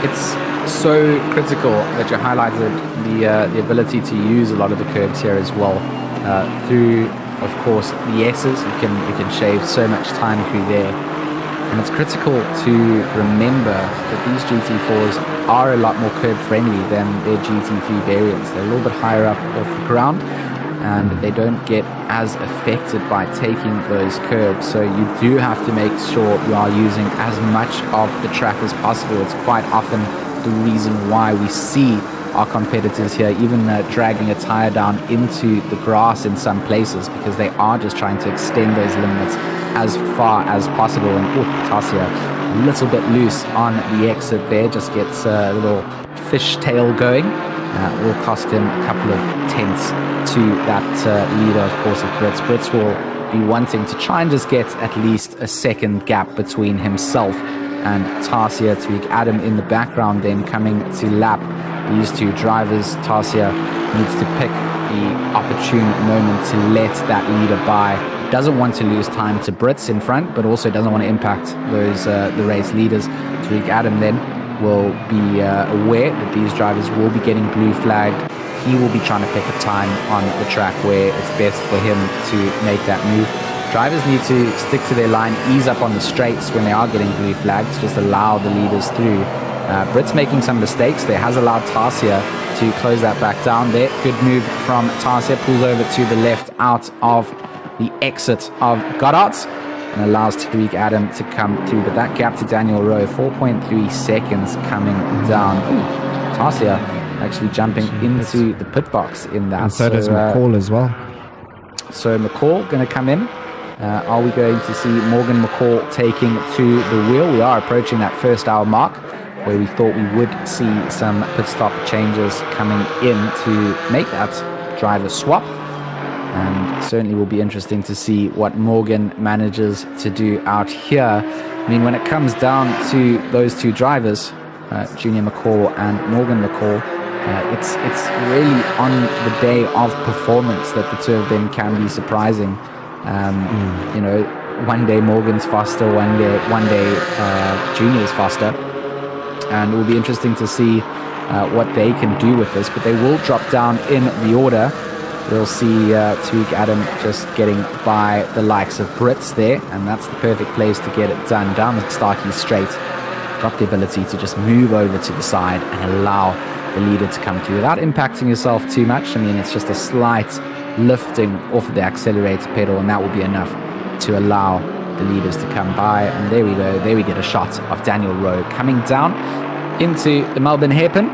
It's so critical that you highlighted the ability to use a lot of the curbs here as well. Through, of course, the S's, you can shave so much time through there. And it's critical to remember that these GT4s are a lot more curb friendly than their GT3 variants. They're a little bit higher up off the ground, and they don't get as affected by taking those curbs. So you do have to make sure you are using as much of the track as possible. It's quite often the reason why we see our competitors here even dragging a tire down into the grass in some places, because they are just trying to extend those limits as far as possible. And Tasia a little bit loose on the exit there, just gets a little fishtail going. Will cost him a couple of tenths to that leader, of course, of Brits. Brits will be wanting to try and just get at least a second gap between himself and Tasia. Tweak Adam in the background then coming to lap these two drivers. Tasia needs to pick the opportune moment to let that leader by. Doesn't want to lose time to Brits in front, but also doesn't want to impact those the race leaders. Tweak Adam then will be aware that these drivers will be getting blue flagged. He will be trying to pick a time on the track where it's best for him to make that move. Drivers need to stick to their line, ease up on the straights when they are getting blue flags, just allow the leaders through. Brit's making some mistakes there, has allowed Tasia to close that back down there. Good move from Tasia, pulls over to the left out of the exit of Goddard's and allows Tariq Adam to come through. But that gap to Daniel Rowe, 4.3 seconds coming down. Tasia actually jumping into the pit box in that. And so does McCall as well. So McCall going to come in. Are we going to see Morgan McCall taking to the wheel? We are approaching that first hour mark, where we thought we would see some pit stop changes coming in to make that driver swap. And certainly will be interesting to see what Morgan manages to do out here. I mean, when it comes down to those two drivers, Junior McCall and Morgan McCall, it's really on the day of performance that the two of them can be surprising. You know, one day Morgan's faster, one day Junior's faster. And it will be interesting to see what they can do with this, but they will drop down in the order. We'll see Tweak Adam just getting by the likes of Brits there, and that's the perfect place to get it done. Down the Starkey straight, got the ability to just move over to the side and allow the leader to come through without impacting yourself too much. I mean, it's just a slight lifting off of the accelerator pedal, and that will be enough to allow the leaders to come by. And there we go. There we get a shot of Daniel Rowe coming down into the Melbourne hairpin.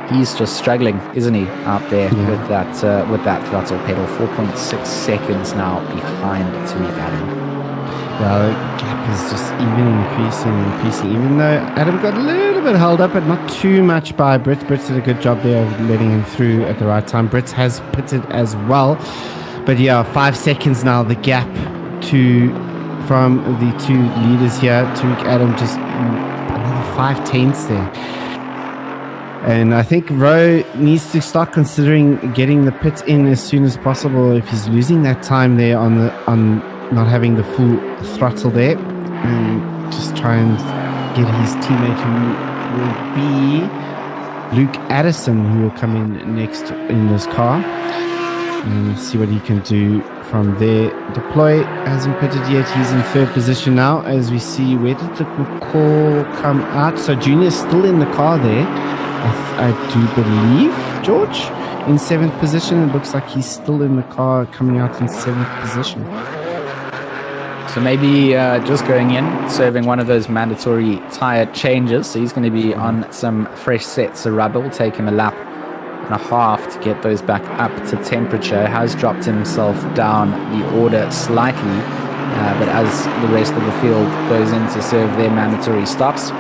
He's just struggling, isn't he, out there with that throttle pedal. 4.6 seconds now behind Tariq Adam. Well, the gap is just increasing. Even though Adam got a little bit held up, but not too much by Brits. Brits did a good job there of letting him through at the right time. Brits has pitted as well. But yeah, 5 seconds now, the gap from the two leaders here. Tariq Adam just another 5 tenths there. And I think Rowe needs to start considering getting the pit in as soon as possible if he's losing that time there on not having the full throttle there, and just try and get his teammate, who will be Luke Addison, who will come in next in this car, and see what he can do from there. Deploy hasn't pitted yet. He's in third position now, as we see. Where did the McCall come out? So Junior's still in the car there. I do believe, George, in 7th position. It looks like he's still in the car, coming out in 7th position. So maybe just going in, serving one of those mandatory tyre changes. So he's going to be on some fresh sets of rubber. Will take him a lap and a half to get those back up to temperature. Has dropped himself down the order slightly, but as the rest of the field goes in to serve their mandatory stops,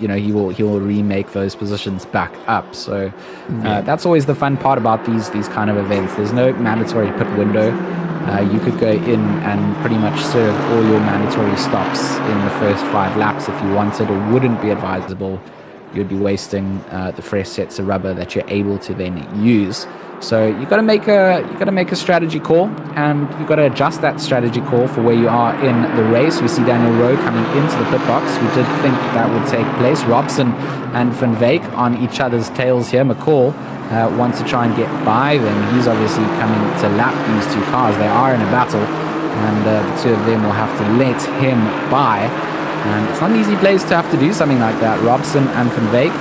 you know, he will remake those positions back up. So that's always the fun part about these kind of events. There's no mandatory pit window. You could go in and pretty much serve all your mandatory stops in the first 5 laps if you wanted. It wouldn't be advisable. You'd be wasting the fresh sets of rubber that you're able to then use. So you got to make a strategy call, and you got to adjust that strategy call for where you are in the race. We see Daniel Rowe coming into the pit box. We did think that would take place. Robson and Van Veek on each other's tails here. McCall wants to try and get by them. He's obviously coming to lap these two cars. They are in a battle. and the two of them will have to let him by. And it's not an easy place to have to do something like that. Robson and Van Wyk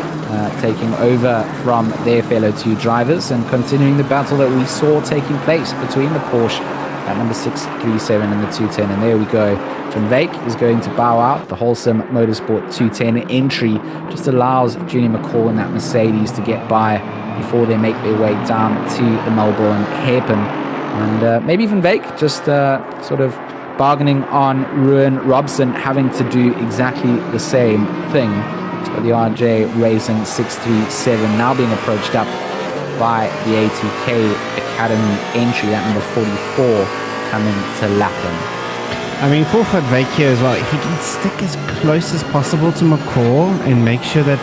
taking over from their fellow two drivers and continuing the battle that we saw taking place between the Porsche at number 637 and the 210. And there we go. Van Wyk is going to bow out. The Wholesome Motorsport 210 entry just allows Junior McCall and that Mercedes to get by before they make their way down to the Melbourne hairpin. And maybe Van Wyk just sort of bargaining on Ruan Robson having to do exactly the same thing. So the RJ Racing 637 now being approached up by the ATK Academy entry, that number 44 coming to lap him. I mean, for Van Wyk here as well, he can stick as close as possible to McCall and make sure that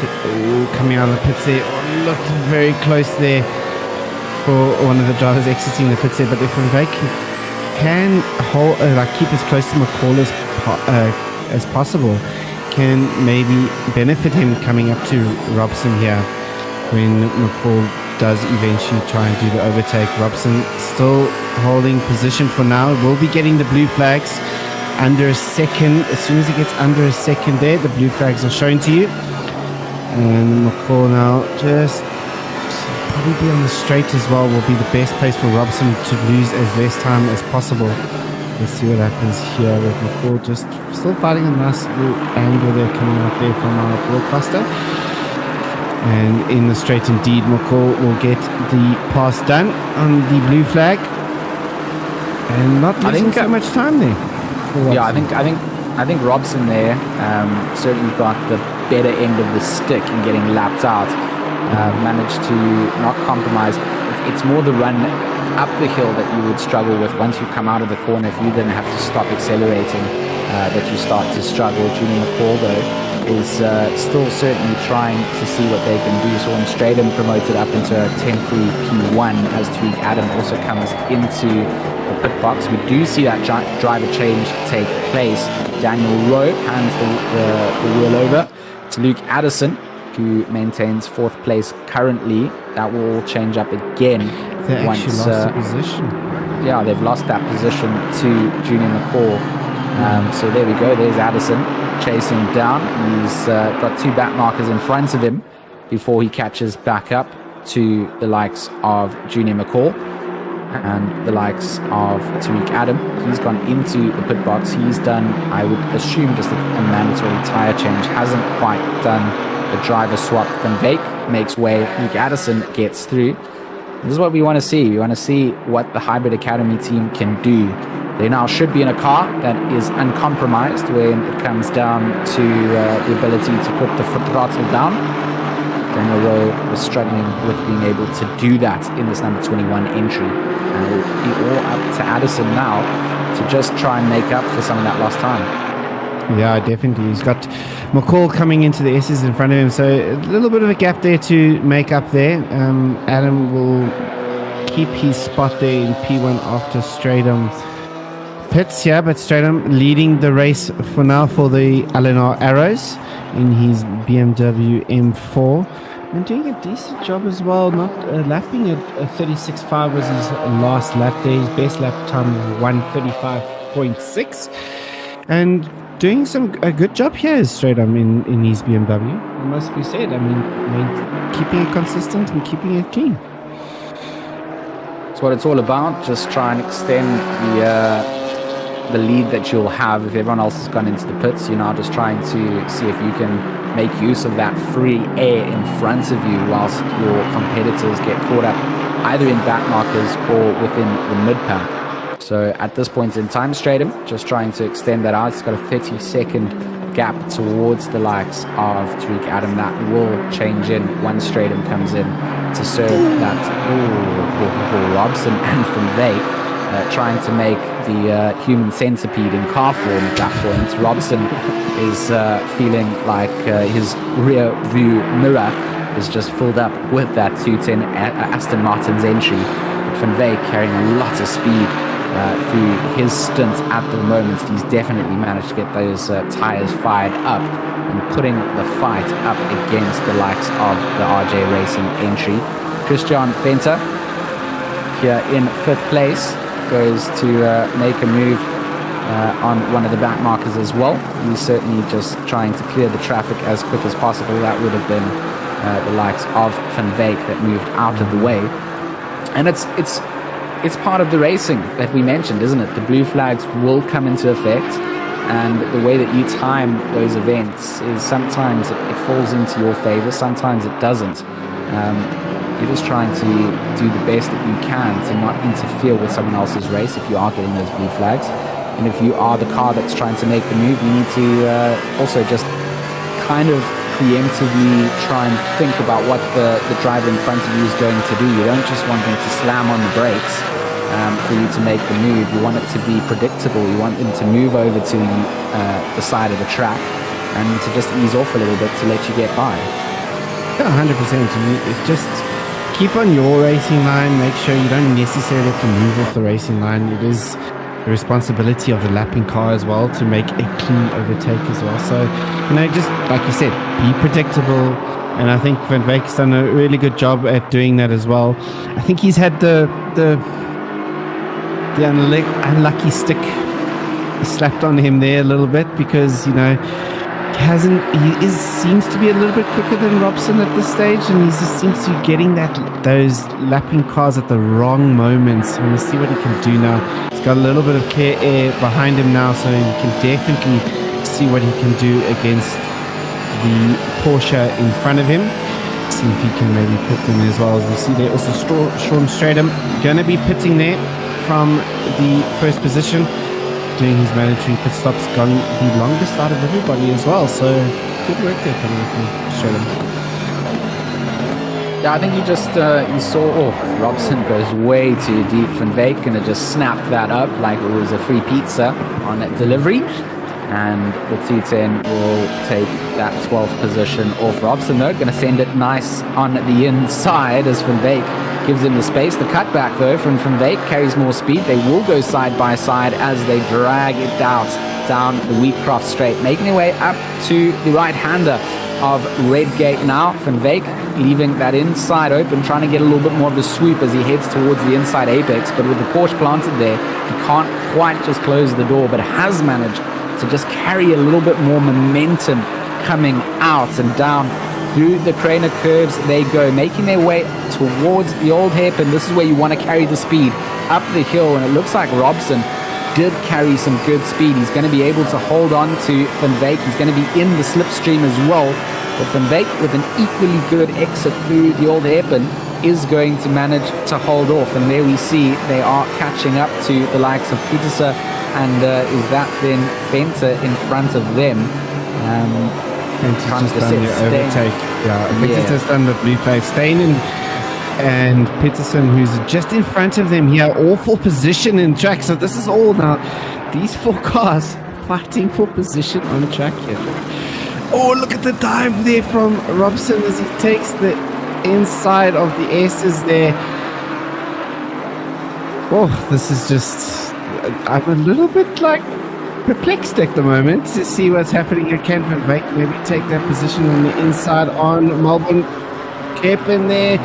coming out of the pits there, looked very close there for one of the drivers exiting the pits there. But if Van Wyk can hold, keep as close to McCall as possible, can maybe benefit him coming up to Robson here when McCall does eventually try and do the overtake. Robson still holding position for now. Will be getting the blue flags under a second. As soon as he gets under a second there, the blue flags are shown to you. And McCall now just probably on the straight as well will be the best place for Robson to lose as less time as possible. Let's see what happens here with McCall. Just still fighting a nice little angle there coming out there from our broadcaster. And in the straight indeed, McCall will get the pass done on the blue flag. And not losing so much time there. Yeah, I think Robson there certainly got the better end of the stick in getting lapped out. Managed to not compromise. It's more the run up the hill that you would struggle with once you come out of the corner. If you then have to stop accelerating, that you start to struggle. Junior McCall though is still certainly trying to see what they can do. So when Stratham promoted up into a temporary P1 as Tariq Adam also comes into the pit box, we do see that driver change take place. Daniel Rowe hands the wheel over to Luke Addison, who maintains fourth place currently. That will change up again. They actually lost the position. Yeah, they've lost that position to Junior McCall. So there we go. There's Addison chasing down. He's got two back markers in front of him before he catches back up to the likes of Junior McCall and the likes of Tariq Adam. He's gone into the pit box. He's done, I would assume, just a mandatory tyre change. Hasn't quite done the driver swap. Van Wyk makes way. Luke Addison gets through. This is what we want to see. We want to see what the Hybrid Academy team can do. They now should be in a car that is uncompromised when it comes down to the ability to put the foot throttle down. Daniel Rowe was struggling with being able to do that in this number 21 entry. And it will be all up to Addison now to just try and make up for some of that lost time. Yeah, definitely. He's got McCall coming into the S's in front of him, so a little bit of a gap there to make up there. Adam will keep his spot there in P1 after Stratham pits here, but Stratham leading the race for now for the Eleanor Arrows in his BMW M4 and doing a decent job as well. Not lapping at 36.5 was his last lap there. His best lap time was 1:35.6 and doing a good job here Stratham in his BMW, it must be said. I mean, keeping it consistent and keeping it clean. That's what it's all about. Just try and extend the lead that you'll have. If everyone else has gone into the pits, you're now just trying to see if you can make use of that free air in front of you whilst your competitors get caught up either in back markers or within the mid pack. So at this point in time, Stratham just trying to extend that out. It's got a 30-second gap towards the likes of Tariq Adam. That will change in once Stratham comes in to serve that. Robson and Van Wyk trying to make the human centipede in car form at that point. Robson is feeling like his rear view mirror is just filled up with that 210 Aston Martin's entry. But Van Wyk carrying a lot of speed through his stint at the moment. He's definitely managed to get those tyres fired up and putting the fight up against the likes of the RJ Racing entry. Christian Venter here in fifth place goes to make a move on one of the back markers as well. He's certainly just trying to clear the traffic as quick as possible. That would have been the likes of Van Wyk that moved out of the way. And it's part of the racing that we mentioned, isn't it? The blue flags will come into effect, and the way that you time those events is sometimes it falls into your favor, sometimes it doesn't. You're just trying to do the best that you can to not interfere with someone else's race if you are getting those blue flags. And if you are the car that's trying to make the move, you need to also just kind of preemptively try and think about what the driver in front of you is going to do. You don't just want them to slam on the brakes for you to make the move. You want it to be predictable. You want them to move over to the side of the track and to just ease off a little bit to let you get by. Yeah, 100%. Just keep on your racing line. Make sure you don't necessarily have to move off the racing line. It is the responsibility of the lapping car as well to make a clean overtake as well. So, just like you said, be predictable. And I think Van Wyk's done a really good job at doing that as well. I think he's had the unlucky stick slapped on him there a little bit because, he seems to be a little bit quicker than Robson at this stage, and he just seems to be getting those lapping cars at the wrong moments. We'll see what he can do now. He's got a little bit of clear air behind him now, so he can definitely see what he can do against the Porsche in front of him. See if he can maybe pit them as well. As we see there, also Sean Stratham going to be pitting there from the first position, doing his mandatory pit stops, gone the longest out of everybody as well. So good work there coming from Stratham. Yeah, I think you saw Robson goes way too deep. Van Wyk gonna just snap that up like it was a free pizza on that delivery, and the 210 will take that 12th position off Robson. Though gonna send it nice on the inside as Van Wyk gives him the space. The cutback though from Van Wyk carries more speed. They will go side by side as they drag it down the Wheatcroft straight, making their way up to the right-hander of Redgate now. Van Wyk leaving that inside open, trying to get a little bit more of a swoop as he heads towards the inside apex, but with the Porsche planted there, he can't quite just close the door, but has managed to just carry a little bit more momentum coming out and down through the Craner curves. They go, making their way towards the old hairpin. This is where you want to carry the speed up the hill, and it looks like Robson did carry some good speed. He's going to be able to hold on to Van Wyk. He's going to be in the slipstream as well, but Van Wyk with an equally good exit through the old hairpin is going to manage to hold off. And there we see they are catching up to the likes of Peterson, and is that then Venter in front of them? Venter's just done the overtake. Venter's just done the blue flag. Steyn and Peterson, who's just in front of them here, all for position in track. So this is all now these four cars fighting for position on track here. Oh, look at the dive there from Robson as he takes the inside of the S's there. Oh, this is just, I'm a little bit perplexed at the moment to see what's happening here. Can Van Wyk maybe take that position on the inside on Melbourne? Kep in there.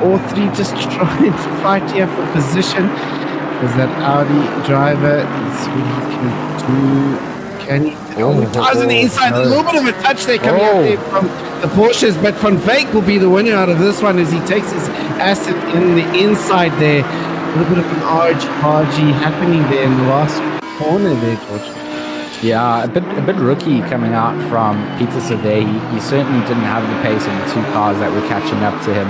All three just trying to fight here for position. There's that Audi driver. Let's see what he can do. Can he? Cars on the inside. No. A little bit of a touch there coming out there from the Porsches, but Van Wyk will be the winner out of this one as he takes his asset in the inside there. A little bit of an RG happening there in the last corner there, George. Yeah, a bit rookie coming out from Peterson there. He certainly didn't have the pace of the two cars that were catching up to him.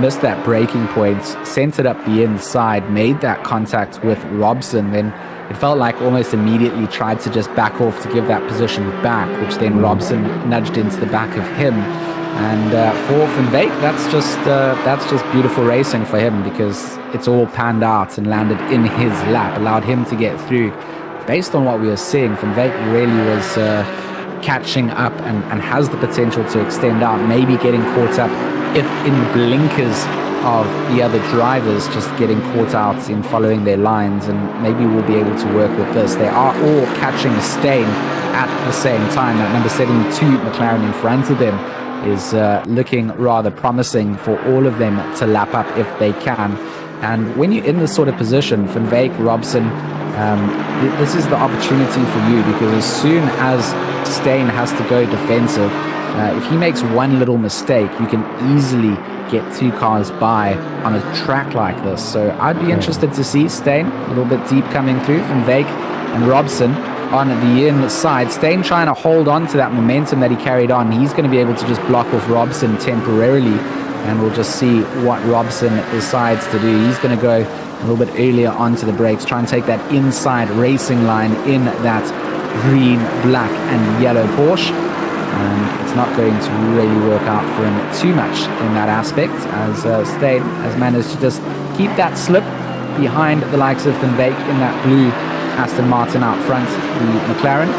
Missed that braking point, sent it up the inside, made that contact with Robson, then it felt like almost immediately tried to just back off to give that position back, which then Robson nudged into the back of him. And for Van Wyk, that's just beautiful racing for him, because it's all panned out and landed in his lap, allowed him to get through. Based on what we were seeing, Van Wyk really was catching up and has the potential to extend out, maybe getting caught up if in the blinkers of the other drivers, just getting caught out in following their lines, and maybe we'll be able to work with this. They are all catching Steyn at the same time. That number 72 McLaren in front of them is looking rather promising for all of them to lap up if they can. And when you're in this sort of position, Van Wyk, Robson, This is the opportunity for you, because as soon as Steyn has to go defensive, if he makes one little mistake, you can easily get 2 cars by on a track like this. So I'd be interested to see Steyn a little bit deep coming through from Veek and Robson on the inside. Steyn trying to hold on to that momentum that he carried on. He's going to be able to just block off Robson temporarily, and we'll just see what Robson decides to do. He's going to go a little bit earlier onto the brakes, try and take that inside racing line in that green, black and yellow Porsche. And it's not going to really work out for him too much in that aspect, as Steyn has managed to just keep that slip behind the likes of Van Veek in that blue Aston Martin out front. The McLaren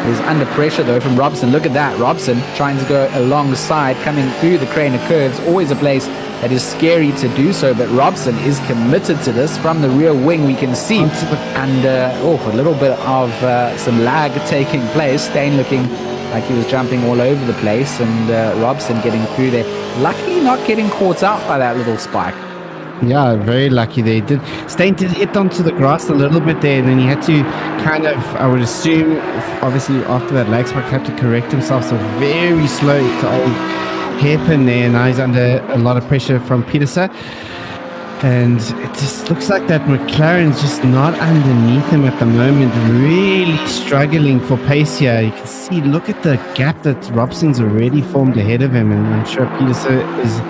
is under pressure though from Robson. Look at that, Robson trying to go alongside, coming through the Craner curves, always a place that is scary to do so, but Robson is committed to this. From the rear wing we can see, and a little bit of some lag taking place. Steyn looking like he was jumping all over the place, and Robson getting through there, luckily not getting caught out by that little spike. Yeah, very lucky they did. Steyn did hit onto the grass a little bit there, and then he had to kind of, I would assume, obviously after that lag spike, had to correct himself, so very slow to old hairpin there. Now he's under a lot of pressure from Peterson, and it just looks like that McLaren's just not underneath him at the moment, really struggling for pace here. You can see, look at the gap that Robson's already formed ahead of him, and I'm sure Peterson is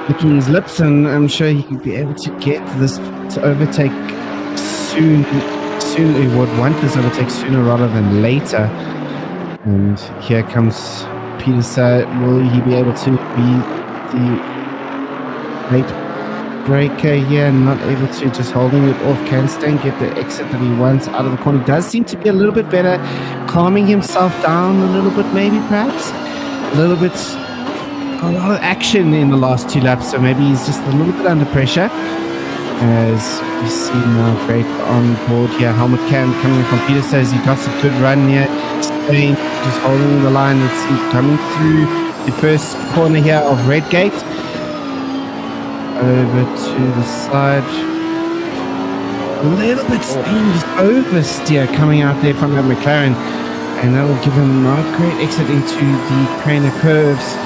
licking his lips, and I'm sure he could be able to get this to overtake soon. He would want this overtake sooner rather than later. And here comes Peterson. Will he be able to be the late breaker here? Not able to, just holding it off. Can Steyn get the exit that he wants out of the corner? Does seem to be a little bit better, calming himself down a little bit, maybe, perhaps a little bit. A lot of action in the last 2 laps, so maybe he's just a little bit under pressure. As you see now, great on board here. Helmet cam coming from Peter, says he got a good run here. Steyn just holding the line. Let's see, coming through the first corner here of Redgate. Over to the side. A little bit Steyn just oversteer coming out there from that McLaren, and that will give him a great exit into the Craner curves.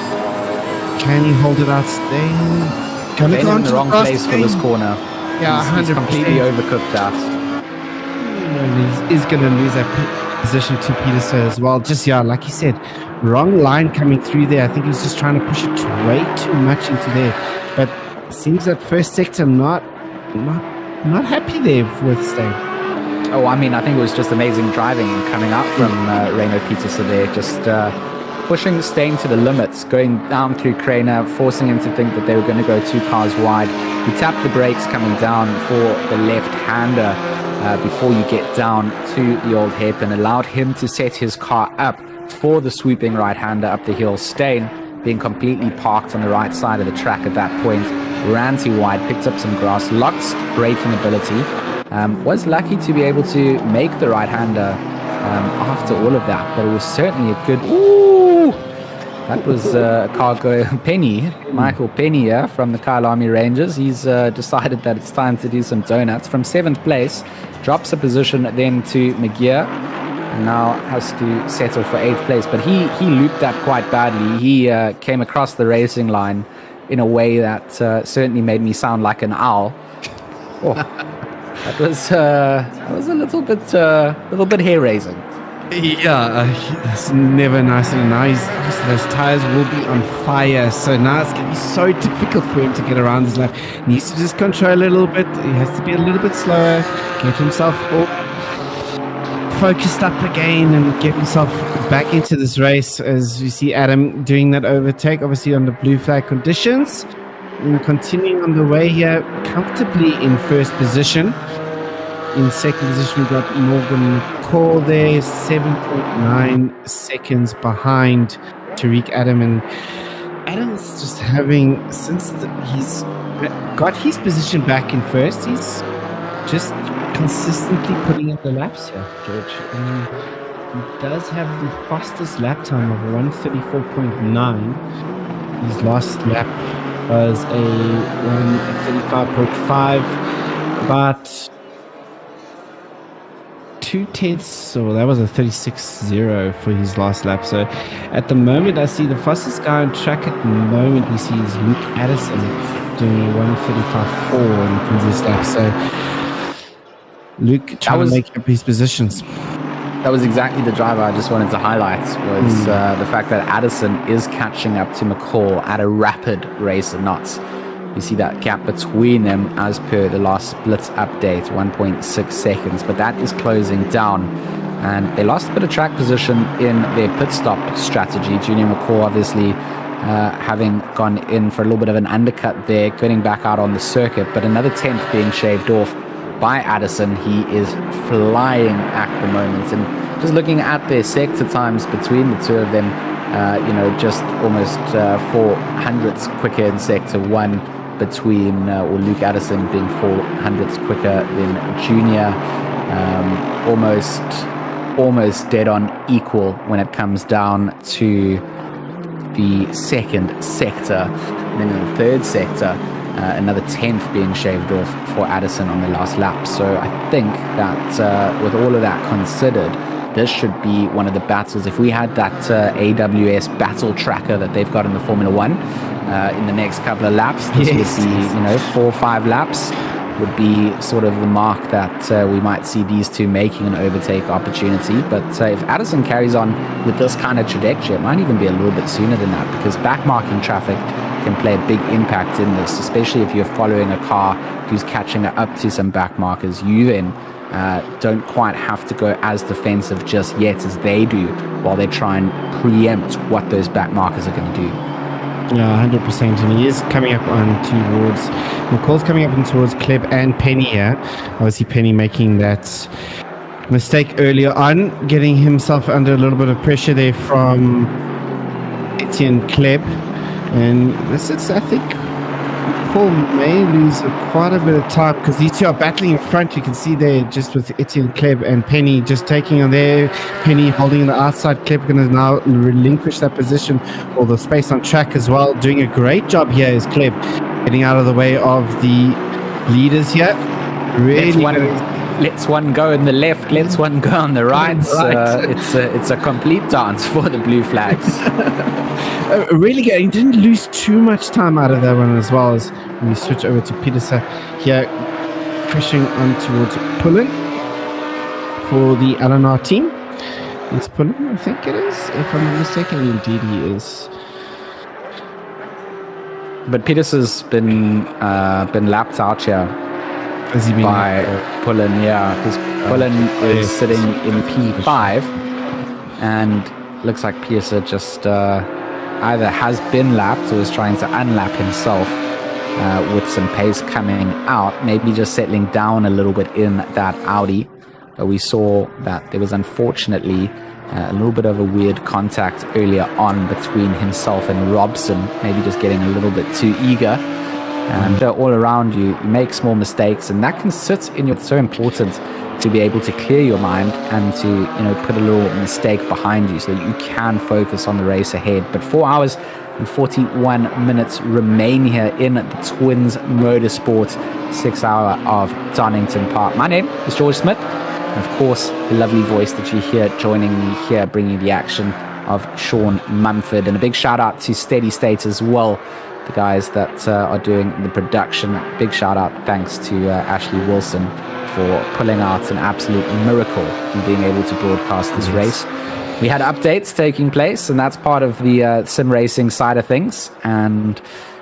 Can he hold it out? Steyn Gonna go in the wrong place for this corner. Yeah, he's completely overcooked that. He's going to lose that position to Peterson as well. Just, yeah, like you said, wrong line coming through there. I think he was just trying to push it way too much into there. But it seems that first sector not happy there with Steyn. Oh, I mean, I think it was just amazing driving coming up from Reino Peterson there. Just pushing Steyn to the limits, going down through Craner, forcing him to think that they were going to go 2 cars wide. He tapped the brakes coming down for the left-hander before you get down to the old hairpin, allowed him to set his car up for the swooping right-hander up the hill. Steyn being completely parked on the right side of the track at that point, ran too wide, picked up some grass, lost braking ability, was lucky to be able to make the right-hander after all of that, but it was certainly a good... Ooh! That was Cargo Penny, Michael Penny here from the Kyle Army Rangers. He's decided that it's time to do some donuts. From 7th place, drops a position then to McGear, and now has to settle for 8th place. But he looped that quite badly. He came across the racing line in a way that certainly made me sound like an owl. Oh, that was a little bit hair-raising. Yeah, it's never nice. And now those tires will be on fire. So now it's going to be so difficult for him to get around this lap. He needs to just control a little bit. He has to be a little bit slower, get himself all focused up again, and get himself back into this race. As you see Adam doing that overtake, obviously under blue flag conditions. And continuing on the way here, comfortably in first position. In second position, we've got Morgan McCall there, 7.9 seconds behind Tariq Adam. And Adam's just having, since he's got his position back in first, he's just consistently putting up the laps here, George. He does have the fastest lap time of 134.9. His last lap was a 135.5, but 2/10, so that was a 36.0 for his last lap. So at the moment, I see the fastest guy on track at the moment we see is Luke Addison doing a 1:35.4 in the previous lap. So Luke trying to make up his positions. That was exactly the driver I just wanted to highlight, was the fact that Addison is catching up to McCall at a rapid race of knots. You see that gap between them as per the last Blitz update, 1.6 seconds, but that is closing down. And they lost a bit of track position in their pit stop strategy. Junior McCall obviously having gone in for a little bit of an undercut there, getting back out on the circuit, but another 10th being shaved off by Addison. He is flying at the moment, and just looking at their sector times between the two of them, just almost 400ths quicker in sector 1 between or Luke Addison being 400ths quicker than Junior, almost dead on equal when it comes down to the second sector. And then in the third sector, another 10th being shaved off for Addison on the last lap. So I think that with all of that considered, this should be one of the battles. If we had that AWS battle tracker that they've got in the Formula 1 in the next couple of laps, this would be, 4 or 5 laps would be sort of the mark that we might see these two making an overtake opportunity. But if Addison carries on with this kind of trajectory, it might even be a little bit sooner than that, because backmarking traffic can play a big impact in this, especially if you're following a car who's catching up to some backmarkers. You then don't quite have to go as defensive just yet as they do, while they try and preempt what those backmarkers are going to do. Yeah, 100%. And he is coming up McCall's coming up towards Kleb and Penny here. Obviously, Penny making that mistake earlier on, getting himself under a little bit of pressure there from Etienne Kleb. And this is, I think, McCall may lose quite a bit of time, because these two are battling in front. You can see there just with Etienne Kleb and Penny just taking on there. Penny holding on the outside. Kleb going to now relinquish that position, or the space on track as well. Doing a great job here is Kleb, getting out of the way of the leaders here. Really Let's one go in the left, let's one go on the right. It's a complete dance for the blue flags. Really good. He didn't lose too much time out of that one as well, as we switch over to Peterson here, pushing on towards Pullen for the LNR team. It's Pullen, I think it is, if I'm not mistaken. Indeed he is. But Peterson's been lapped out here by Pullen, because Pullen is sitting in P5, and looks like Peterson just either has been lapped or is trying to unlap himself with some pace coming out, maybe just settling down a little bit in that Audi. But we saw that there was unfortunately a little bit of a weird contact earlier on between himself and Robson, maybe just getting a little bit too eager. And all around you make small mistakes, and that can sit in your. It's so important to be able to clear your mind and to put a little mistake behind you so that you can focus on the race ahead. But 4 hours and 41 minutes remain here in the TwinZ Motorsport 6 hour of Donington Park. My name is George Smith, and of course the lovely voice that you hear joining me here, bringing the action, of Sean Mumford. And a big shout out to Steady State as well, the guys that are doing the production. Big shout out, thanks to Ashley Wilson for pulling out an absolute miracle in being able to broadcast this race. We had updates taking place, and that's part of the sim racing side of things. And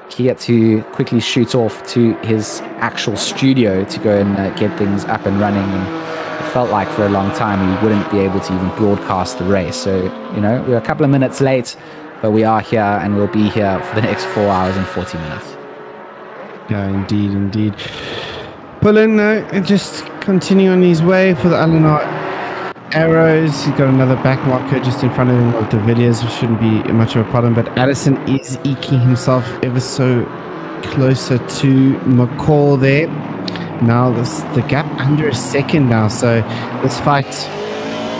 he had to quickly shoot off to his actual studio to go and get things up and running. And it felt like for a long time he wouldn't be able to even broadcast the race. So, we're a couple of minutes late, but we are here, and we'll be here for the next 4 hours and 40 minutes. Yeah, indeed. Pullen just continuing on his way for the LNR Arrows. He's got another back marker just in front of him with the videos, which shouldn't be much of a problem. But Addison is eking himself ever so closer to McCall there. Now the gap under a second now, so this fight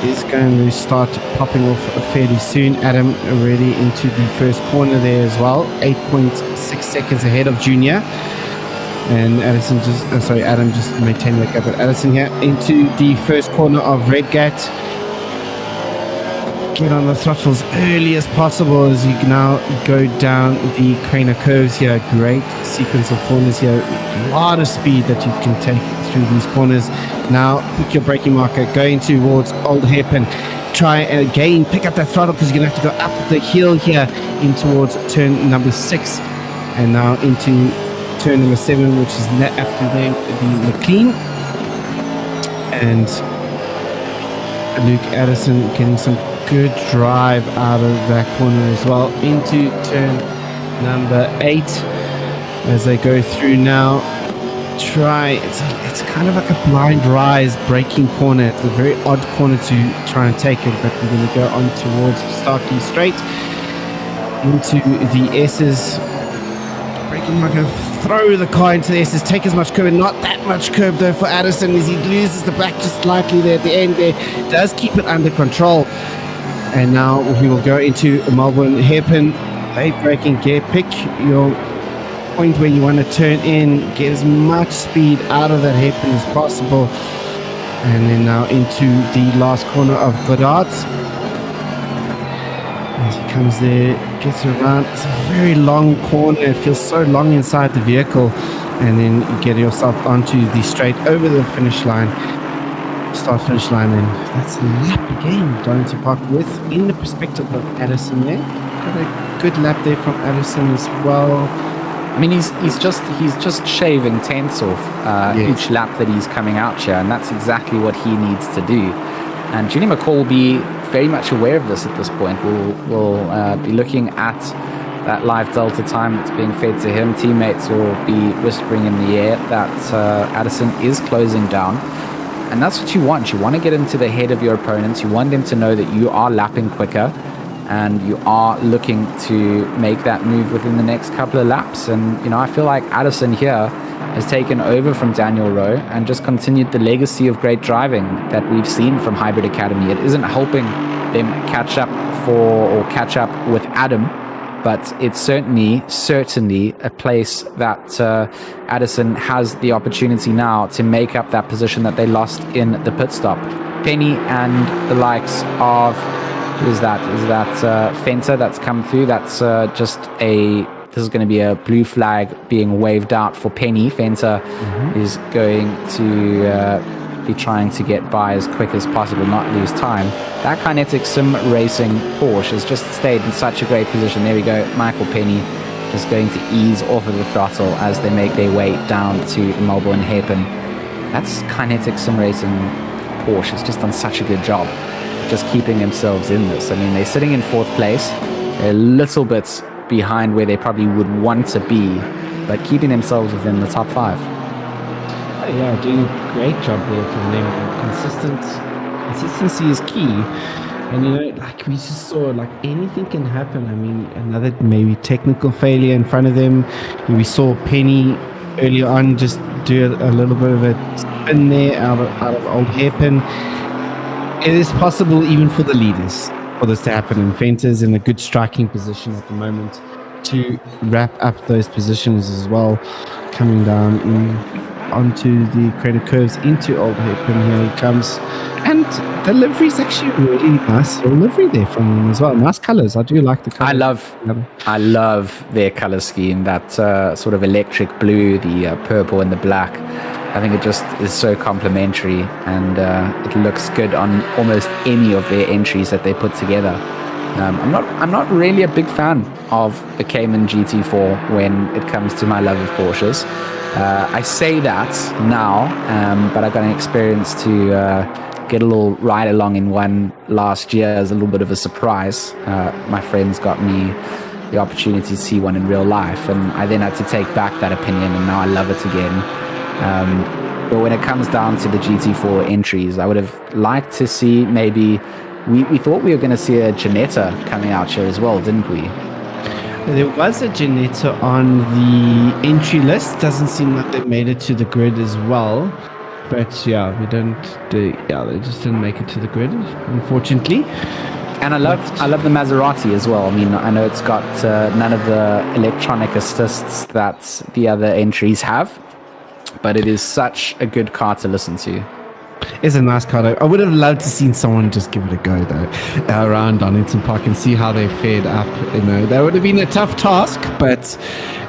is going to start popping off fairly soon. Adam already into the first corner there as well, 8.6 seconds ahead of Junior. And Adam just maintained the gap. But Addison here into the first corner of Redgate. Get on the throttle as early as possible as you now go down the Craner curves here. Great sequence of corners here. A lot of speed that you can take through these corners. Now pick your braking marker, going towards Old Hairpin. Try and again pick up that throttle because you're going to have to go up the hill here in towards turn number 6 and now into turn number 7, which is after the McLean. And Luke Addison getting some good drive out of that corner as well into turn number 8 as they go through now. It's kind of like a blind rise braking corner. It's a very odd corner to try and take it, but we're going to go on towards Starkey Straight into the S's. Braking marker, throw the car into the S's, take as much curb, and not that much curb though for Addison as he loses the back just slightly there at the end there. Does keep it under control. And now we will go into Melbourne Hairpin. Late braking gear, pick your point where you want to turn in, get as much speed out of that hairpin as possible. And then now into the last corner of Goddard. As he comes there, gets around. It's a very long corner. It feels so long inside the vehicle. And then you get yourself onto the straight over the finish line. Start-finish line, and that's a lap again. Donington Park in the perspective of Addison there. Got a good lap there from Addison as well. I mean, he's just shaving tenths off each lap that he's coming out here, and that's exactly what he needs to do. And Ginny McCall will be very much aware of this at this point. We'll be looking at that live delta time that's being fed to him. Teammates will be whispering in the air that Addison is closing down. And that's what you want. You want to get into the head of your opponents. You want them to know that you are lapping quicker and you are looking to make that move within the next couple of laps. And, you know, I feel like Addison here has taken over from Daniel Rowe and just continued the legacy of great driving that we've seen from Hybrid Academy. It isn't helping them catch up with Adam, but it's certainly a place that Addison has the opportunity now to make up that position that they lost in the pit stop. Penny and the likes of, who's that? Is that Fenter that's come through? That's this is going to be a blue flag being waved out for Penny. Fenter is going to be trying to get by as quick as possible, not lose time. That Kinetic Sim Racing Porsche has just stayed in such a great position. There we go. Michael Penny just going to ease off of the throttle as they make their way down to the Melbourne Hairpin. That's Kinetic Sim Racing Porsche has just done such a good job just keeping themselves in this. I mean, they're sitting in 4th place. They're a little bit behind where they probably would want to be, but keeping themselves within the top 5. Yeah, doing a great job there from them. Consistency is key. And, you know, like we just saw, like anything can happen. I mean, another maybe technical failure in front of them. We saw Penny earlier on just do a little bit of a spin there out of Old Hairpin. It is possible even for the leaders for this to happen. And Fenter's in a good striking position at the moment to wrap up those positions as well. Coming down onto the credit curves into Old Hairpin. Here he comes. And the livery is actually really nice livery there from them as well. Nice colors. I do like the colors. I love their color scheme. That sort of electric blue, the purple and the black. I think it just is so complimentary, and it looks good on almost any of their entries that they put together. I'm not really a big fan of the Cayman GT4 when it comes to my love of Porsches. I say that now, but I got an experience to get a little ride along in one last year as a little bit of a surprise. My friends got me the opportunity to see one in real life, and I then had to take back that opinion, and now I love it again. But when it comes down to the GT4 entries, I would have liked to see maybe, we thought we were going to see a Ginetta coming out here as well, didn't we? There was a Ginetta on the entry list. Doesn't seem like they made it to the grid as well. But yeah, they just didn't make it to the grid, unfortunately. And I love the Maserati as well. I mean, I know it's got none of the electronic assists that the other entries have, but it is such a good car to listen to. It's a nice car though. I would have loved to seen someone just give it a go though, around Donington Park and see how they fared up. That would have been a tough task, but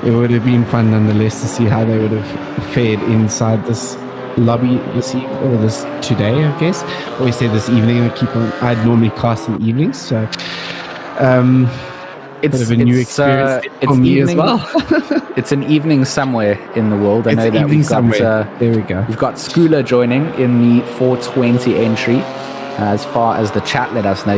it would have been fun nonetheless to see how they would have fared inside this lobby this today, I guess. Always say this evening. I'd normally cast in evenings, so it's a bit of a new experience for me as well. It's an evening somewhere in the world. I know that we've got there we go. We've got Schooler joining in the 420 entry. As far as the chat let us know,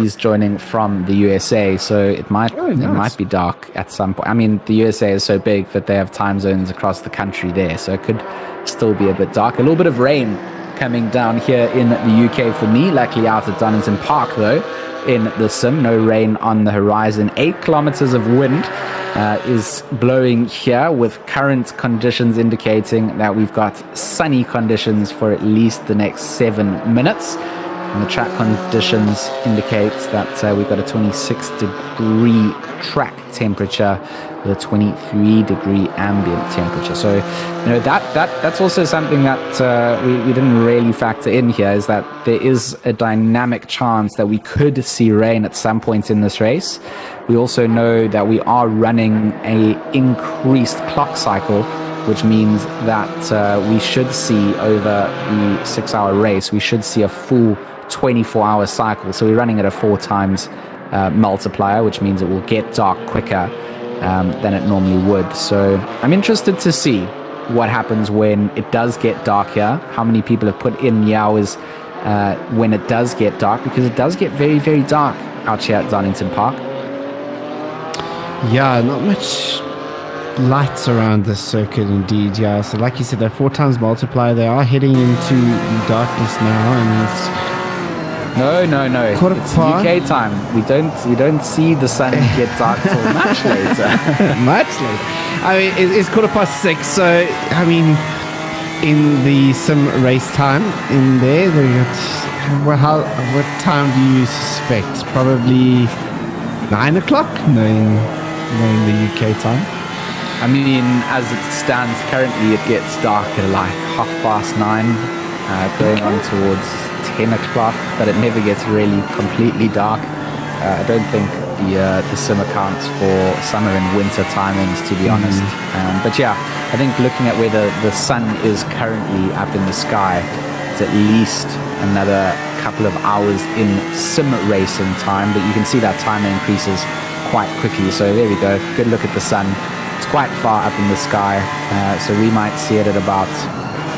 he's joining from the USA, so it might be dark at some point. I mean, the USA is so big that they have time zones across the country there, so it could still be a bit dark. A little bit of rain coming down here in the UK for me, luckily out at Donington Park though. In the sim, no rain on the horizon. 8 kilometers of wind is blowing here, with current conditions indicating that we've got sunny conditions for at least the next 7 minutes. And the track conditions indicate that we've got a 26 degree track temperature with a 23 degree ambient temperature. So, that's also something that we didn't really factor in here, is that there is a dynamic chance that we could see rain at some point in this race. We also know that we are running a increased clock cycle, which means that we should see over the 6-hour race, we should see a full 24-hour cycle. So we're running at a 4 times multiplier, which means it will get dark quicker than it normally would. So I'm interested to see what happens when it does get dark here. How many people have put in the hours when it does get dark, because it does get very, very dark out here at Donington Park. Yeah, not much lights around this circuit indeed. Yeah, so like you said, that 4 times multiplier, they are heading into the darkness now, and it's No. It's UK time. We don't see the sun get dark till much later. Much later. I mean, it's 6:15. So I mean, in the sim race time in there, what time do you suspect? Probably 9 o'clock, knowing the UK time. I mean, as it stands currently, it gets dark at like 9:30, going on towards 10 o'clock, but it never gets really completely dark. I don't think the sim accounts for summer and winter timings, to be honest. But yeah, I think looking at where the sun is currently up in the sky, it's at least another couple of hours in sim racing time, but you can see that timer increases quite quickly. So there we go. Good look at the sun. It's quite far up in the sky, so we might see it at about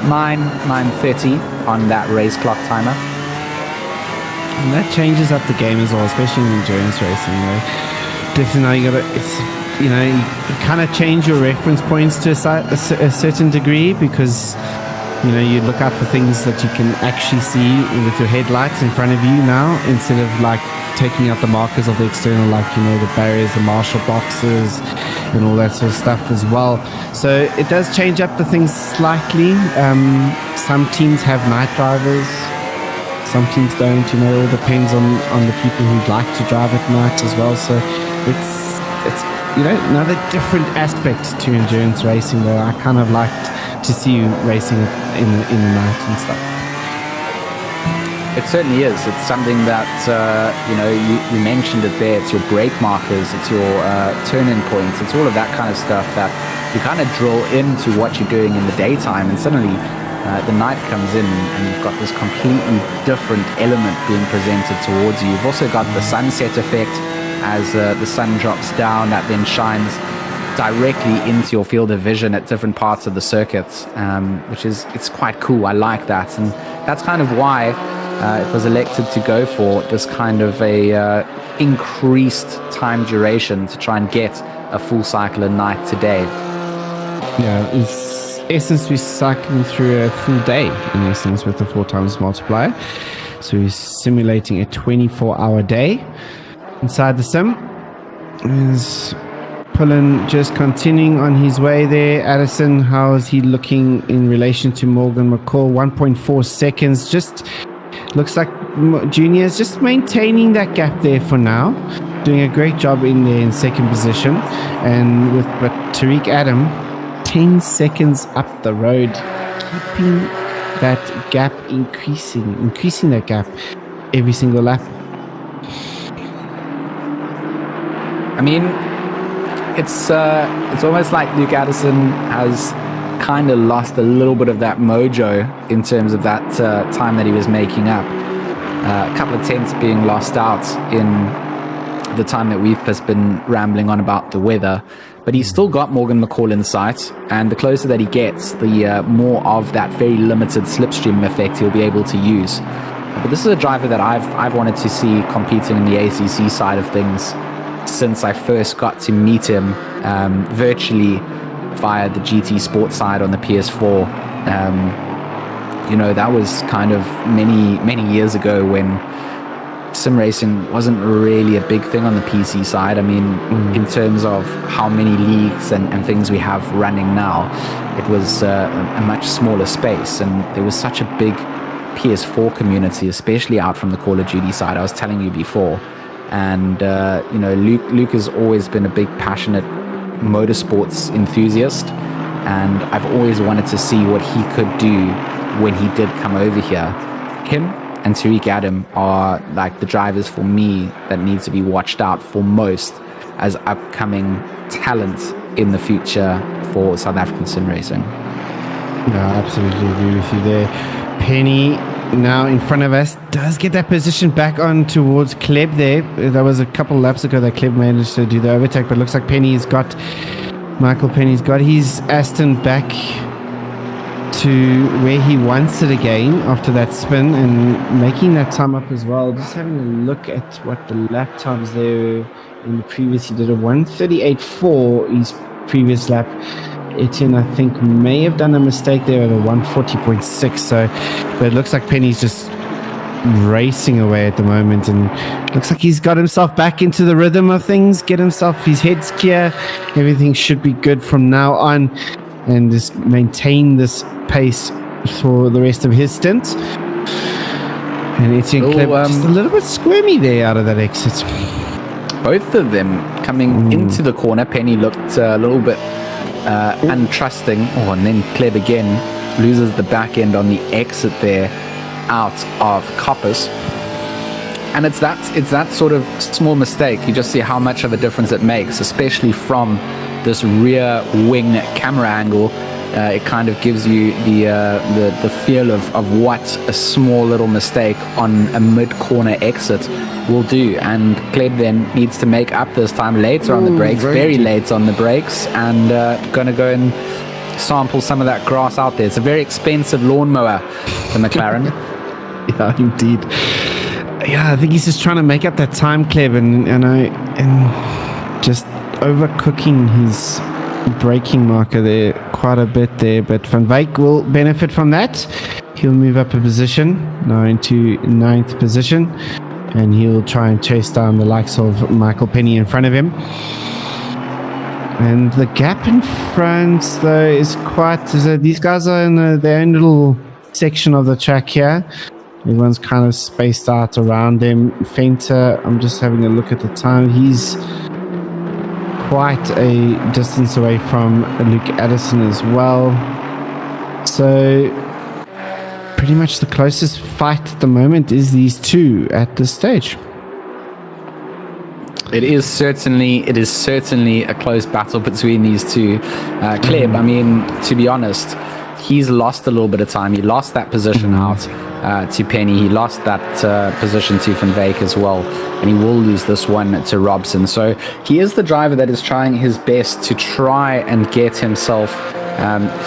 9:30 on that race clock timer. And that changes up the game as well, especially in endurance racing. Definitely now you kind of change your reference points to a certain degree, because you look out for things that you can actually see with your headlights in front of you now, instead of like taking out the markers of the external, like the barriers, the marshal boxes, and all that sort of stuff as well. So it does change up the things slightly. Some teams have night drivers, some teams don't. It all depends on the people who'd like to drive at night as well. So it's another different aspect to endurance racing, though I kind of liked to see you racing in the night and stuff. It certainly is. It's something that, you mentioned it there. It's your brake markers, it's your turn-in points, it's all of that kind of stuff that you kind of drill into what you're doing in the daytime, and suddenly the night comes in and you've got this completely different element being presented towards you. You've also got the sunset effect as the sun drops down, that then shines directly into your field of vision at different parts of the circuits, it's quite cool. I like that, and that's kind of why it was elected to go for this kind of a increased time duration to try and get a full cycle a night today. Yeah, in essence, we're cycling through a full day, in essence, with the 4 times multiplier. So we're simulating a 24-hour day inside the sim. Is Pullen just continuing on his way there. Addison, how is he looking in relation to Morgan McCall? 1.4 seconds. Just looks like Junior is just maintaining that gap there for now. Doing a great job in there in second position. And with Tariq Adam 10 seconds up the road, keeping that gap increasing that gap every single lap. I mean, it's almost like Luke Addison has kind of lost a little bit of that mojo in terms of that time that he was making up. A couple of tenths being lost out in the time that we've just been rambling on about the weather, but he's still got Morgan McCall in sight, and the closer that he gets, the more of that very limited slipstream effect he'll be able to use. But this is a driver that I've wanted to see competing in the ACC side of things since I first got to meet him virtually via the GT Sport side on the PS4. That was kind of many years ago when sim racing wasn't really a big thing on the PC side. I mean, in terms of how many leagues and things we have running now, it was a much smaller space, and there was such a big PS4 community, especially out from the Call of Duty side, I was telling you before. And Luke has always been a big passionate motorsports enthusiast, and I've always wanted to see what he could do when he did come over here. Him and Tariq Adam are like the drivers for me that need to be watched out for most as upcoming talent in the future for South African sim racing. No, I absolutely agree with you there. Penny, now in front of us, does get that position back on towards Kleb there. That was a couple laps ago that Kleb managed to do the overtake, but it looks like Michael Penny's got his Aston back to where he wants it again after that spin and making that time up as well. Just having a look at what the lap times there in the previous, he did a 1:38.4 his previous lap. Etienne, I think, may have done a mistake there at a 1:40.6. But it looks like Penny's just racing away at the moment, and looks like he's got himself back into the rhythm of things. His head's clear. Everything should be good from now on, and just maintain this pace for the rest of his stint. And Etienne Kleb just a little bit squirmy there out of that exit. Both of them coming into the corner. Penny looked a little bit untrusting. And then Kleb again loses the back end on the exit there out of Coppice. And it's that sort of small mistake. You just see how much of a difference it makes, especially from this rear wing camera angle. It kind of gives you the feel of what a small little mistake on a mid-corner exit will do. And Kleb then needs to make up this time later on the brakes, very late on the brakes, and going to go and sample some of that grass out there. It's a very expensive lawnmower, the McLaren. Yeah, indeed. Yeah, I think he's just trying to make up that time, Kleb, and just overcooking his braking marker there quite a bit there, but Van Wyk will benefit from that. He'll move up a position now into 9th position, and he'll try and chase down the likes of Michael Penny in front of him. And the gap in front though is quite, these guys are in their own little section of the track here. Everyone's kind of spaced out around them. Fenter, I'm just having a look at the time, he's quite a distance away from Luke Addison as well. So pretty much the closest fight at the moment is these two at this stage. It is certainly a close battle between these two. Kleb, I mean, to be honest, he's lost a little bit of time. He lost that position out to Penny. He lost that position to Van Wyk as well, and he will lose this one to Robson. So he is the driver that is trying his best to try and get himself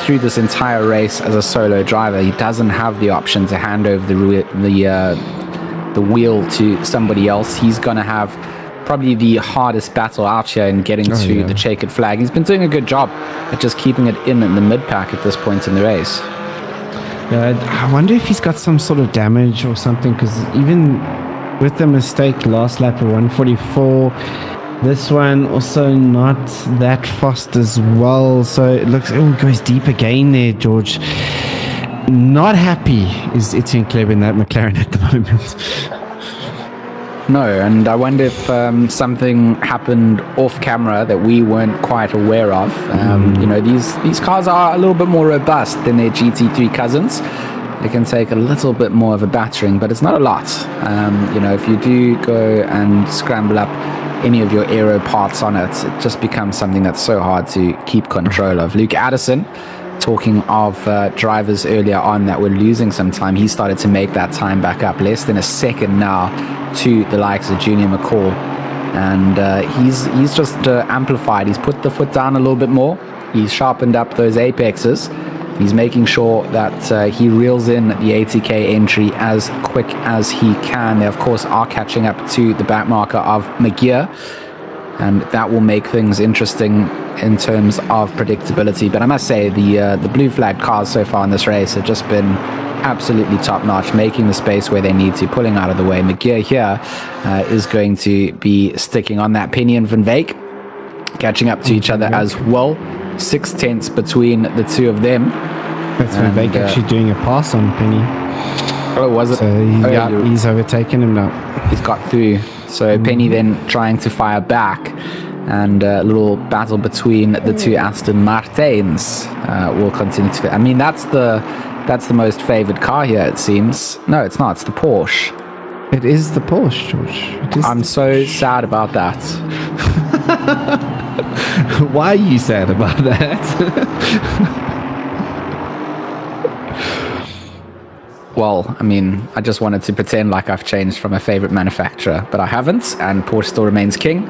through this entire race as a solo driver. He doesn't have the option to hand over the wheel to somebody else. He's going to have probably the hardest battle out here in getting to the checkered flag. He's been doing a good job at just keeping it in the mid-pack at this point in the race. I wonder if he's got some sort of damage or something, because even with the mistake last lap of 1:44, this one also not that fast as well. So it looks, it goes deep again there, George. Not happy is Etienne Kleb in that McLaren at the moment. No, and I wonder if something happened off camera that we weren't quite aware of. You know, these cars are a little bit more robust than their GT3 cousins. They can take a little bit more of a battering, but it's not a lot. You know, if you do go and scramble up any of your aero parts on it, it just becomes something that's so hard to keep control of. Luke Addison, talking of drivers earlier on that were losing some time, he started to make that time back up, less than a second now to the likes of Junior McCall, and he's just amplified. He's put the foot down a little bit more. He's sharpened up those apexes. He's making sure that he reels in the 80k entry as quick as he can. They of course are catching up to the back marker of McGear, and that will make things interesting in terms of predictability. But I must say the blue flag cars so far in this race have just been absolutely top notch, making the space where they need to, pulling out of the way. McGear here is going to be sticking on that. Penny and Van Veek catching up to each other as well. 6/10 between the two of them. That's Van Veek actually doing a pass on Penny. Oh, was it? So he's overtaken him now. He's got through. So Penny then trying to fire back, and a little battle between the two Aston Martins will continue to. I mean, that's the most favored car here, it seems. No, it's not. It's the Porsche. It is the Porsche, George. I'm so sad about that. Why are you sad about that? Well, I mean, I just wanted to pretend like I've changed from a favorite manufacturer, but I haven't, and Porsche still remains king.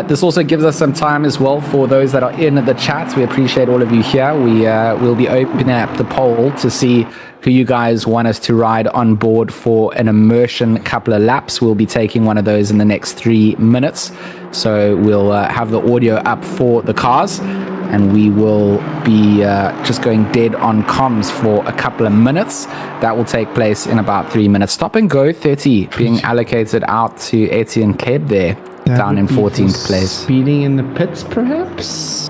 This also gives us some time as well for those that are in the chat. We appreciate all of you here. We'll be opening up the poll to see who you guys want us to ride on board for an immersion couple of laps. We'll be taking one of those in the next 3 minutes. So we'll have the audio up for the cars, and we will be just going dead on comms for a couple of minutes. That will take place in about 3 minutes. Stop and go 30 being allocated out to Etienne Keb there, down in 14th place. Speeding in the pits, perhaps?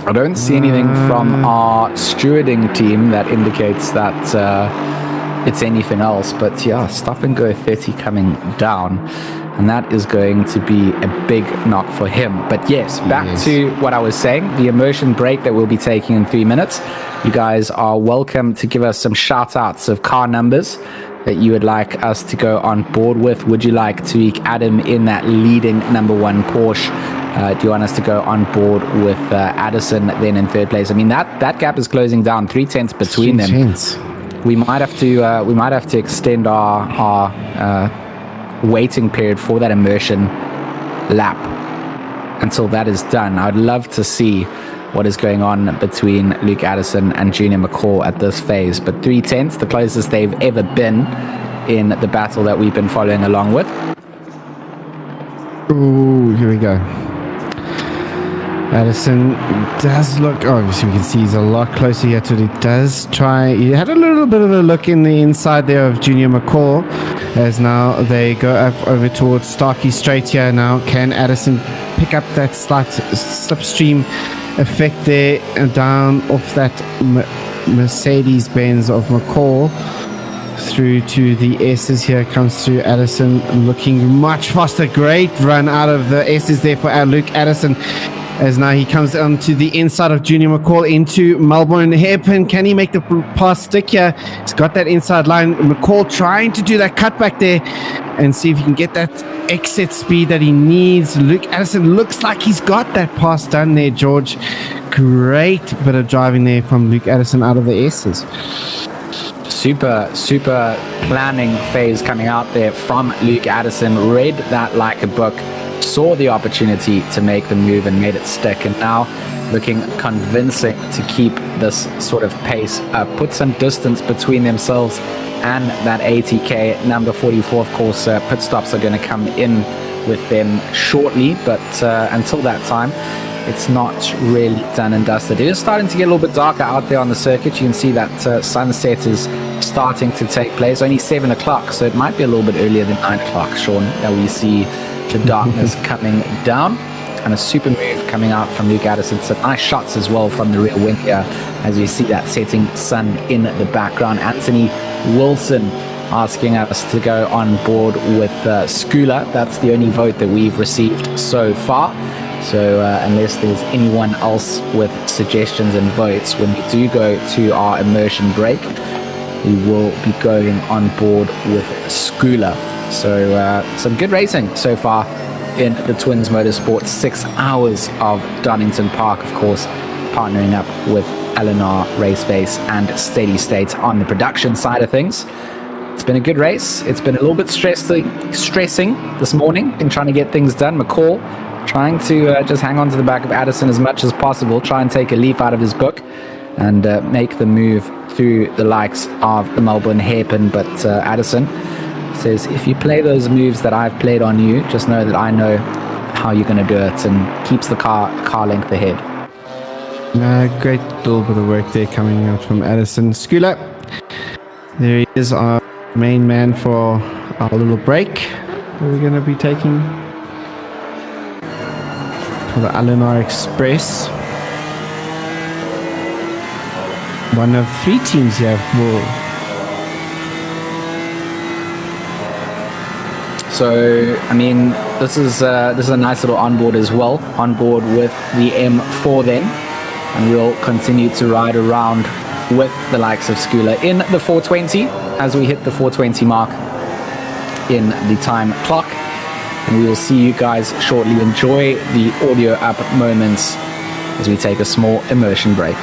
I don't see anything from our stewarding team that indicates that it's anything else. But yeah, stop and go 30 coming down. And that is going to be a big knock for him. But yes, back to what I was saying, the immersion break that we'll be taking in 3 minutes. You guys are welcome to give us some shout outs of car numbers that you would like us to go on board with. Would you like to add him in that leading number one Porsche? Do you want us to go on board with Addison then in third place? I mean, that gap is closing down, 3/10 between them. We might have to extend our waiting period for that immersion lap until that is done. I'd love to see what is going on between Luke Addison and Junior McCall at this phase, but 3/10, the closest they've ever been in the battle that we've been following along with. Ooh, here we go. Addison does look, obviously we can see he's a lot closer here to it. He does try, he had a little bit of a look in the inside there of Junior McCall, as now they go up over towards Starkey straight here. Now can Addison pick up that slight slipstream effect there down off that Mercedes-Benz of McCall through to the S's? Here comes through Addison, looking much faster. Great run out of the S's there for Luke Addison, as now he comes onto the inside of Junior McCall into Melbourne hairpin. Can he make the pass stick here? He's got that inside line. McCall trying to do that cutback there and see if he can get that exit speed that he needs. Luke Addison looks like he's got that pass done there, George. Great bit of driving there from Luke Addison out of the S's. Super planning phase coming out there from Luke Addison. Read that like a book, saw the opportunity to make the move and made it stick, and now looking convincing to keep this sort of pace up, put some distance between themselves and that 80k number 44. Of course, pit stops are going to come in with them shortly, but until that time, it's not really done and dusted. It is starting to get a little bit darker out there on the circuit. You can see that sunset is starting to take place. Only 7 o'clock, so it might be a little bit earlier than 9 o'clock, Sean, that we see the darkness coming down. And a super move coming out from Luke Addison. Some nice shots as well from the rear wing here, as you see that setting sun in the background. Anthony Wilson asking us to go on board with Skula. That's the only vote that we've received so far. So unless there's anyone else with suggestions and votes, when we do go to our immersion break, we will be going on board with Skula. So some good racing so far in the TwinZ Motorsport. 6 hours of Donington Park, of course, partnering up with L&R, Raceface and Steady State on the production side of things. It's been a good race. It's been a little bit stressing this morning in trying to get things done. McCall trying to just hang on to the back of Addison as much as possible, try and take a leaf out of his book and make the move through the likes of the Melbourne hairpin. But Addison says, if you play those moves that I've played on you, just know that I know how you're going to do it, and keeps the car length ahead. Great little bit of work there coming out from Addison. Skula, there he is, our main man for our little break that we're going to be taking for the L&R Express. One of 3 teams here for. So, I mean, this is a nice little onboard as well. Onboard with the M4 then. And we'll continue to ride around with the likes of Skula in the 420 as we hit the 420 mark in the time clock. And we will see you guys shortly. Enjoy the audio up moments as we take a small immersion break.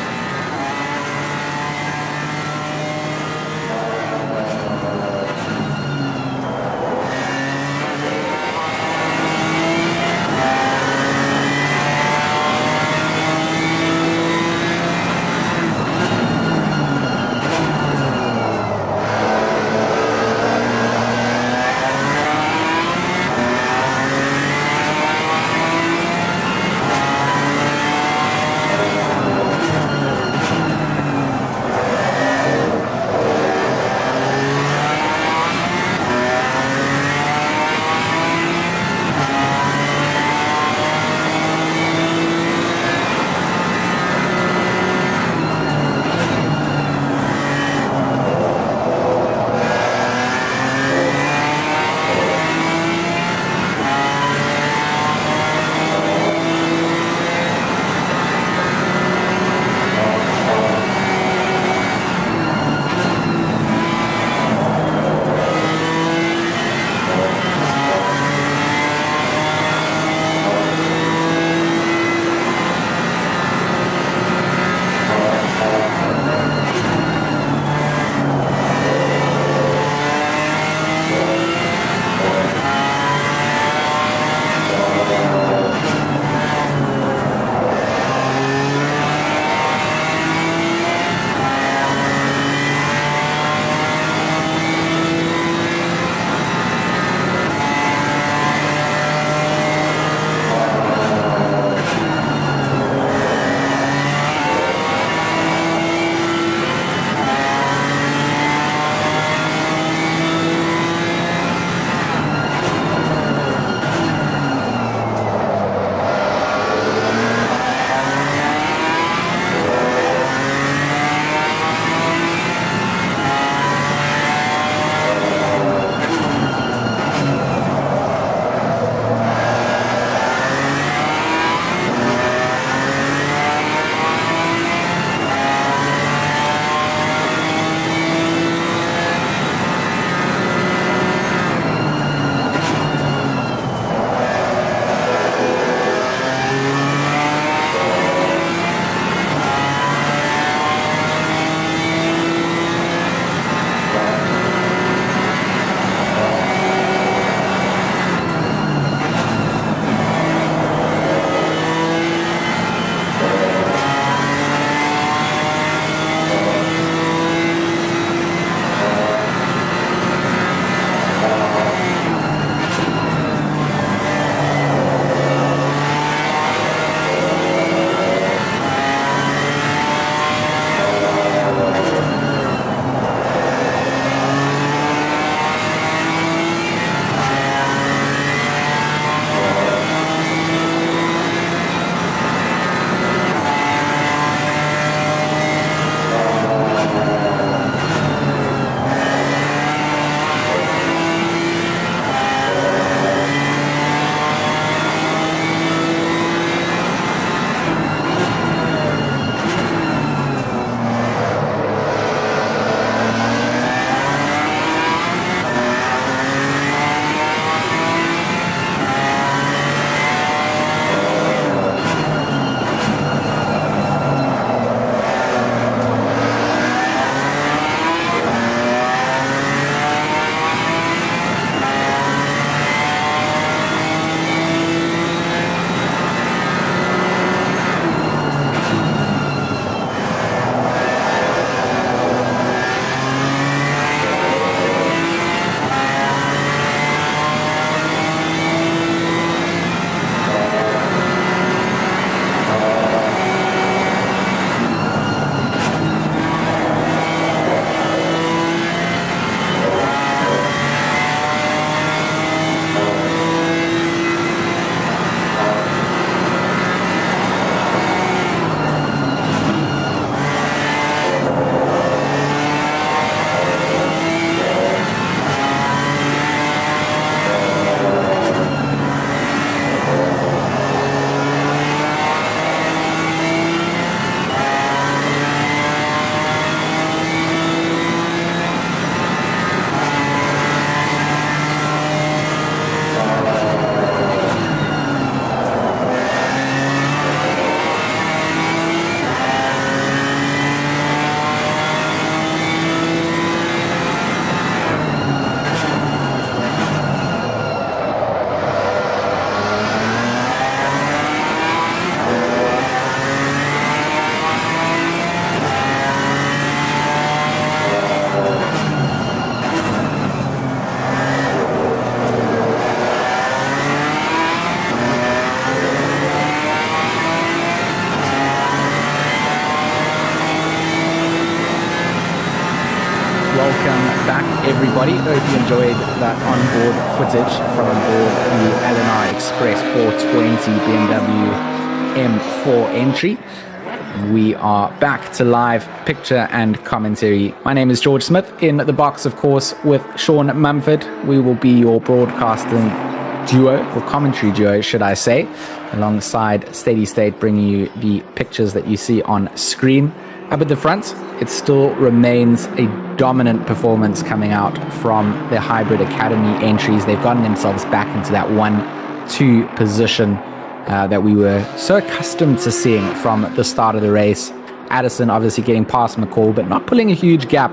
everybody. Hope you enjoyed that onboard footage from onboard the LNR Express 420 BMW M4 entry. We are back to live picture and commentary. My name is George Smith, in the box, of course, with Sean Mumford. We will be your broadcasting duo, or commentary duo, should I say, alongside Steady State, bringing you the pictures that you see on screen. Up at the front, it still remains a dominant performance coming out from the Hybrid Academy entries. They've gotten themselves back into that 1-2 position that we were so accustomed to seeing from the start of the race. Addison obviously getting past McCall, but not pulling a huge gap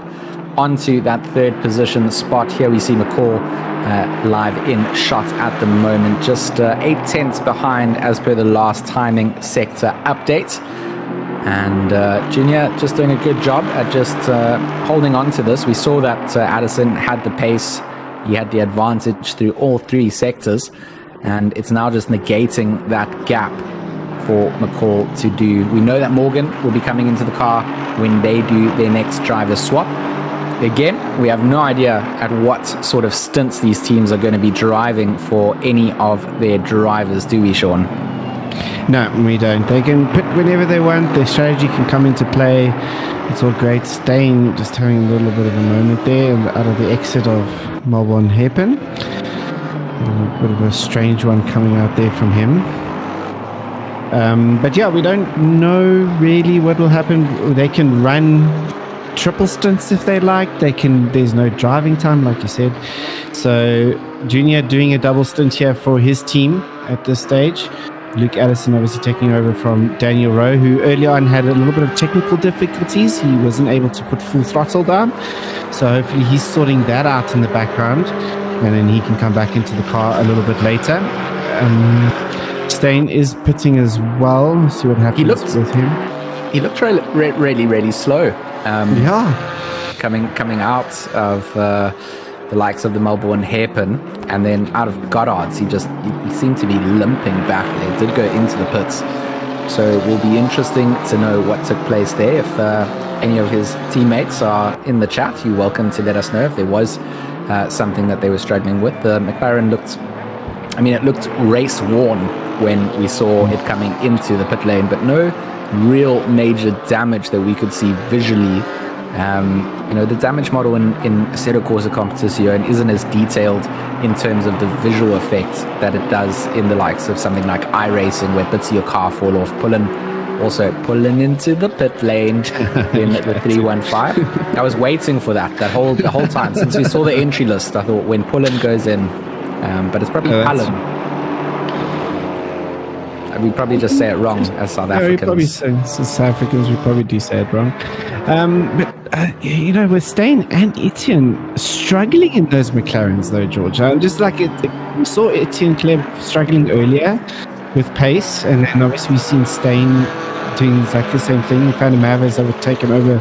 onto that third position spot. Here we see McCall live in shot at the moment, just 8/10 behind as per the last timing sector update. And Junior just doing a good job at just holding on to this. We saw that Addison had the pace. He had the advantage through all three sectors. And it's now just negating that gap for McCall to do. We know that Morgan will be coming into the car when they do their next driver swap. Again, we have no idea at what sort of stints these teams are going to be driving for any of their drivers, do we, Sean? No, we don't. They can pit whenever they want. Their strategy can come into play. It's all great. Stain just having a little bit of a moment there out of the exit of Melbourne Hairpin. A bit of a strange one coming out there from him. But yeah, we don't know really what will happen. They can run triple stints if they like. There's no driving time, like you said. So Junior doing a double stint here for his team at this stage. Luke Addison obviously taking over from Daniel Rowe, who earlier on had a little bit of technical difficulties. He wasn't able to put full throttle down. So hopefully he's sorting that out in the background. And then he can come back into the car a little bit later. Stain is pitting as well. Let's see what happens with him. He looked really, really slow. Yeah. Coming out of the likes of the Melbourne Hairpin, and then out of Goddard's, he seemed to be limping back there. He did go into the pits. So it will be interesting to know what took place there. If any of his teammates are in the chat, you're welcome to let us know if there was something that they were struggling with. The McLaren looked race worn when we saw it coming into the pit lane, but no real major damage that we could see visually. The damage model in Assetto Corsa Competizione isn't as detailed in terms of the visual effect that it does in the likes of something like iRacing, where bits of your car fall off, pulling into the pit lane in the 315. I was waiting for the whole time since we saw the entry list. I thought when Pullen goes in, but it's probably Pullen. We probably just say it wrong as South Africans. We probably South Africans, we probably do say it wrong. But with Stain and Etienne struggling in those McLarens, though, George. Just like we saw Etienne Kleb struggling earlier with pace, and then obviously we've seen Stain doing exactly the same thing. Van der Merwe's have taken over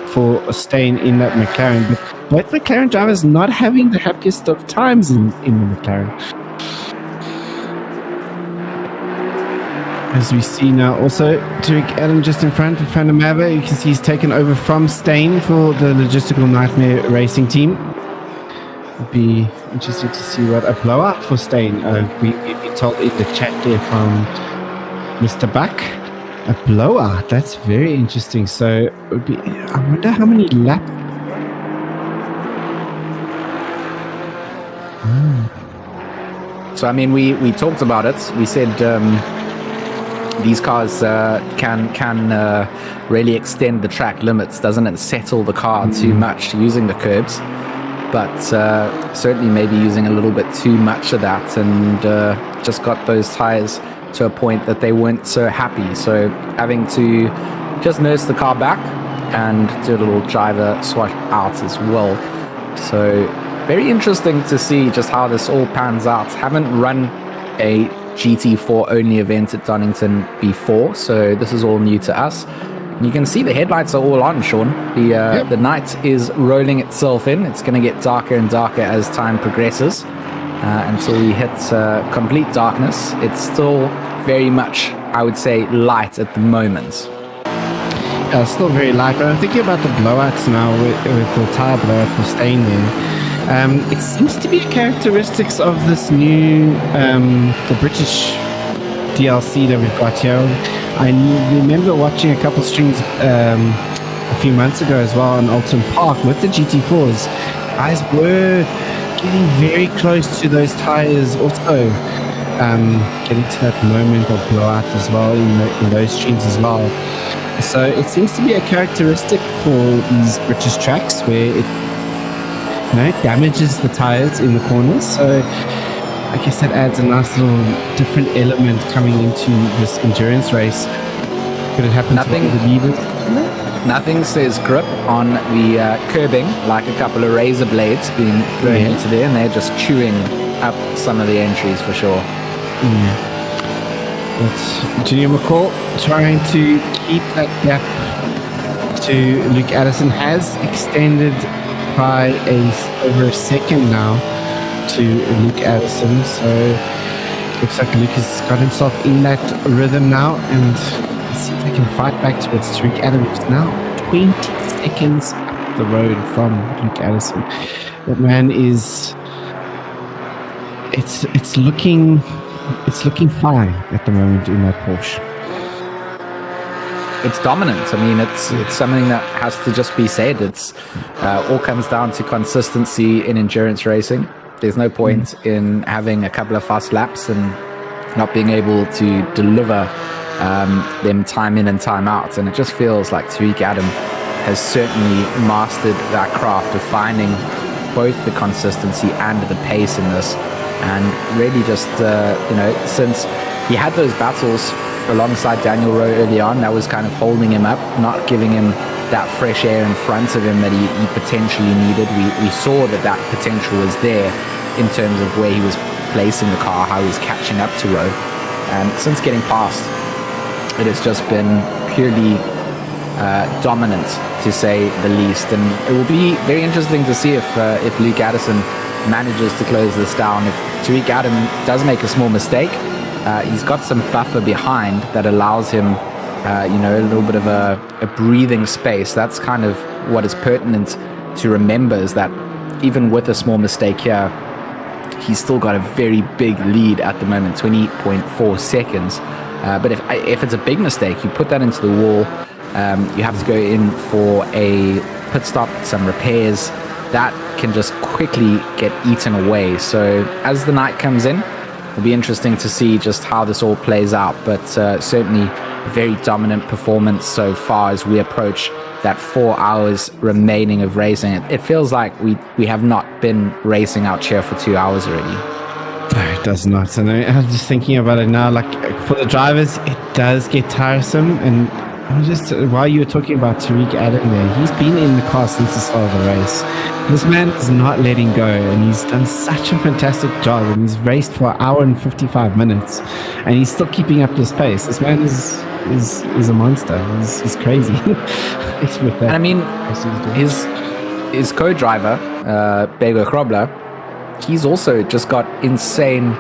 for Stain in that McLaren, but both McLaren drivers not having the happiest of times in the McLaren. As we see now, also Tariq Adam just in front of Van der Merwe. You can see he's taken over from Stain for the Logistical Nightmare Racing team. It'll be interesting to see what a blowout for Stain. We've been told in the chat there from Mr. Buck. A blowout. That's very interesting. So it would be. I wonder how many laps. So we talked about it. We said these cars can really extend the track limits, doesn't it? Settle the car too much using the curbs, but certainly maybe using a little bit too much of that, and just got those tires to a point that they weren't so happy. So having to just nurse the car back and do a little driver swap out as well. So very interesting to see just how this all pans out. Haven't run a GT4 only event at Donington before, so this is all new to us. And you can see the headlights are all on, Sean. The night is rolling itself in. It's going to get darker and darker as time progresses until we hit complete darkness. It's still very much, I would say, light at the moment. Yeah, it's still very light, but I'm thinking about the blowouts now with the tyre blowout for Stain there. It seems to be characteristics of this new the British DLC that we've got here. I remember watching a couple streams a few months ago as well on Alton Park with the GT4s. Guys were getting very close to those tires also, getting to that moment of blowout as well in those streams as well. So it seems to be a characteristic for these British tracks where it damages the tires in the corners. So I guess that adds a nice little different element coming into this endurance race. Could it happen to the leaders? Nothing says grip on the curbing like a couple of razor blades being thrown into there, and they're just chewing up some of the entries for sure. It's Junior McCall trying to keep that gap to Luke Addison. Has extended by over a second now to Luke Addison, so looks like Luke has got himself in that rhythm now, and let's see if they can fight back towards Tariq Adams, who's now 20 seconds up the road from Luke Addison. That man is it's looking fine at the moment in that Porsche. It's dominant. I mean, it's something that has to just be said. It's all comes down to consistency in endurance racing. There's no point in having a couple of fast laps and not being able to deliver them time in and time out. And it just feels like Tariq Adam has certainly mastered that craft of finding both the consistency and the pace in this. And really just, since he had those battles alongside Daniel Rowe early on, that was kind of holding him up, not giving him that fresh air in front of him that he potentially needed. We saw that potential was there in terms of where he was placing the car, how he was catching up to Rowe. And since getting past, it has just been purely dominant, to say the least. And it will be very interesting to see if Luke Addison manages to close this down. If Tariq Adam does make a small mistake, he's got some buffer behind that allows him a little bit of a breathing space. That's kind of what is pertinent to remember, is that even with a small mistake here, he's still got a very big lead at the moment, 20.4 seconds. But if it's a big mistake, you put that into the wall, you have to go in for a pit stop, some repairs. That can just quickly get eaten away. So as the night comes in, it'll be interesting to see just how this all plays out. But certainly a very dominant performance so far as we approach that 4 hours remaining of racing. It feels like we have not been racing out here for 2 hours already. No, it does not. And I'm just thinking about it now, like for the drivers, it does get tiresome. And just while you were talking about Tariq Adam there, he's been in the car since the start of the race. This man is not letting go, and he's done such a fantastic job, and he's raced for an hour and 55 minutes, and he's still keeping up this pace. This man is a monster. He's crazy. And I mean, his co-driver, Bego Krobler, he's also just got insane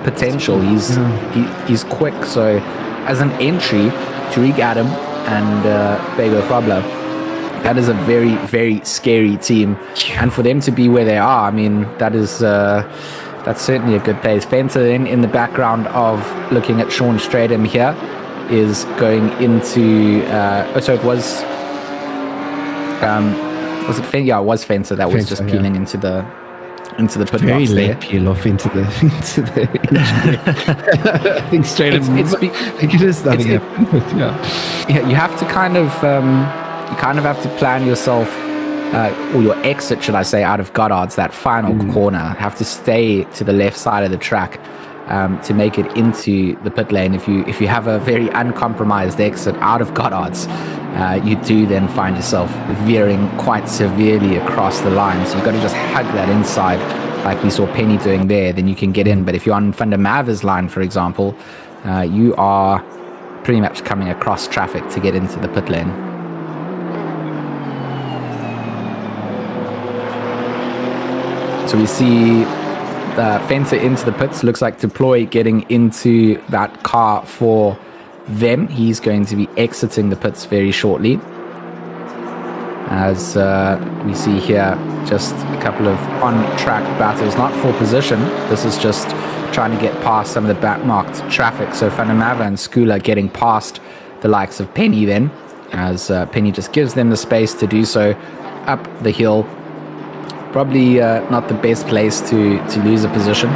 potential. He's quick. So as an entry, Tariq Adam and Bego Krobler, that is a very, very scary team. And for them to be where they are, I mean, that's certainly a good place. Fenter in the background of looking at Sean Stratham here is going into so it was it Fenter? Yeah, it was Fenter that was just peeling into the pit very box late there. peel off into the I think Stratham it is nothing. You have to kind of have to plan yourself, or your exit, should I say, out of Goddard's, that final corner. Have to stay to the left side of the track to make it into the pit lane. If you have a very uncompromised exit out of Goddard's, you do then find yourself veering quite severely across the line. So you've got to just hug that inside, like we saw Penny doing there. Then you can get in. But if you're on Van der Merwe's line, for example, you are pretty much coming across traffic to get into the pit lane. So we see Fenter into the pits. Looks like Deploy getting into that car for them. He's going to be exiting the pits very shortly. as we see here just a couple of on-track battles, not for position. This is just trying to get past some of the back-marked traffic. So Van der Merwe and Skula getting past the likes of Penny then, as Penny just gives them the space to do so up the hill. Probably not the best place to lose a position,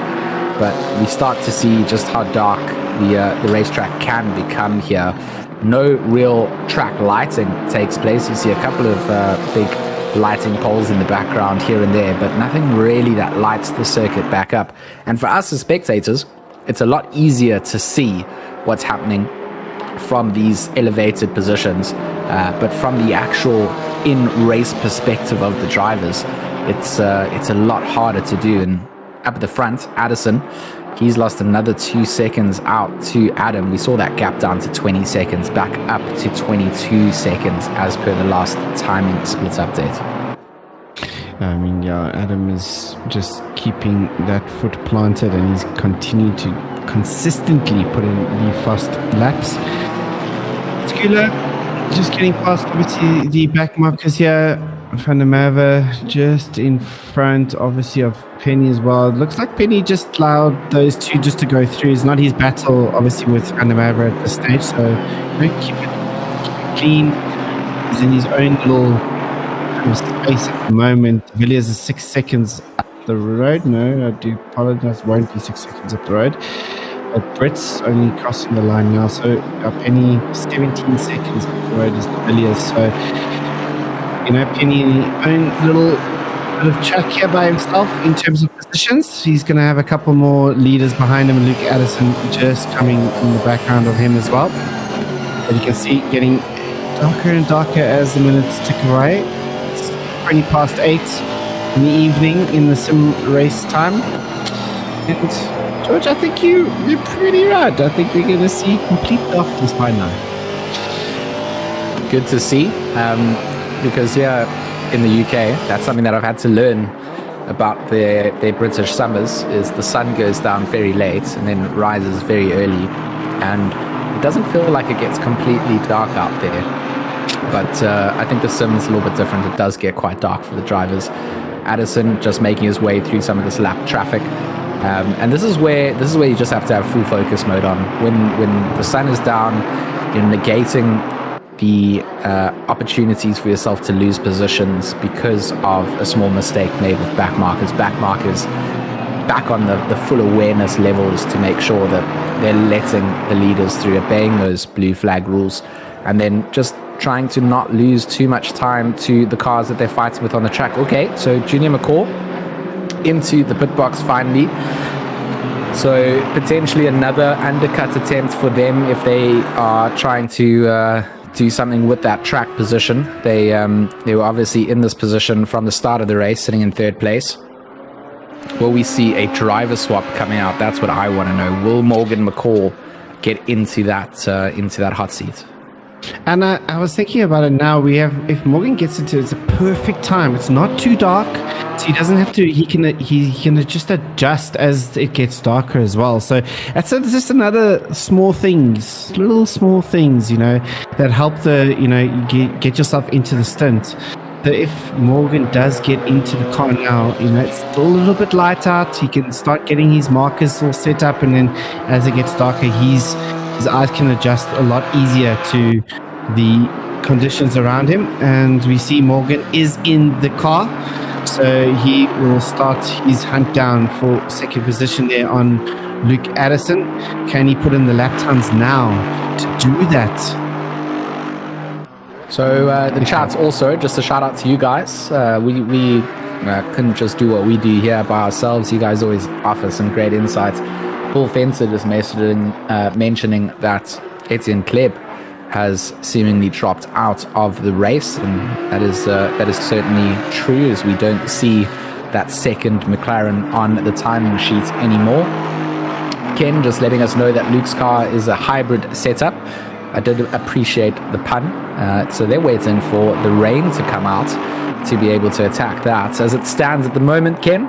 but we start to see just how dark the racetrack can become here. No real track lighting takes place. You see a couple of big lighting poles in the background here and there, but nothing really that lights the circuit back up. And for us as spectators, it's a lot easier to see what's happening from these elevated positions, but from the actual in-race perspective of the drivers, it's a lot harder to do. And up at the front, Addison, he's lost another 2 seconds out to Adam. We saw that gap down to 20 seconds, back up to 22 seconds as per the last timing split update. I mean, yeah, Adam is just keeping that foot planted, and he's continued to consistently put in the fast laps. Skula just getting past obviously the back markers here. Van der Merwe just in front, obviously, of Penny as well. It looks like Penny just allowed those two just to go through. It's not his battle, obviously, with Van der Merwe at this stage, so keep it clean. He's in his own little space at the moment. Villiers is 6 seconds up the road. No, I do apologize. Won't be 6 seconds up the road. But Britt's only crossing the line now, so Penny 17 seconds up the road is the Villiers. So, you know, Penny own little bit of track here by himself in terms of positions. He's going to have a couple more leaders behind him. Luke Addison just coming in the background of him as well. But you can see getting darker and darker as the minutes tick away. It's 20 past 8 in the evening in the sim race time. And George, I think you're pretty right. I think we're going to see complete darkness by now. Good to see. Because in the UK, that's something that I've had to learn about their British summers, is the sun goes down very late and then rises very early, and it doesn't feel like it gets completely dark out there. But I think the sim's a little bit different. It does get quite dark for the drivers. Addison just making his way through some of this lap traffic, and this is where you just have to have full focus mode on. When the sun is down, you're negating the opportunities for yourself to lose positions because of a small mistake made with back markers. Back markers back on the full awareness levels to make sure that they're letting the leaders through, obeying those blue flag rules, and then just trying to not lose too much time to the cars that they're fighting with on the track. Okay, so Junior McCall into the pit box finally. So potentially another undercut attempt for them if they are trying to do something with that track position. They were obviously in this position from the start of the race, sitting in third place. Will we see a driver swap coming out? That's what I want to know. Will Morgan McCall get into that hot seat? And I was thinking about it now. If Morgan gets into it, it's a perfect time. It's not too dark, so he doesn't have to. He can just adjust as it gets darker as well. So that's just another little small things, that help get yourself into the stint. So if Morgan does get into the car now, it's still a little bit light out. He can start getting his markers all set up, and then as it gets darker, his eyes can adjust a lot easier to the conditions around him. And we see Morgan is in the car, so he will start his hunt down for second position there on Luke Addison. Can he put in the lap times now to do that? So the chat's also, just a shout out to you guys. We couldn't just do what we do here by ourselves. You guys always offer some great insights. Paul Fencer just mentioning that Etienne Kleb has seemingly dropped out of the race, and that is certainly true, as we don't see that second McLaren on the timing sheet anymore. Ken just letting us know that Luke's car is a hybrid setup. I did appreciate the pun. So they're waiting for the rain to come out to be able to attack that. As it stands at the moment, Ken,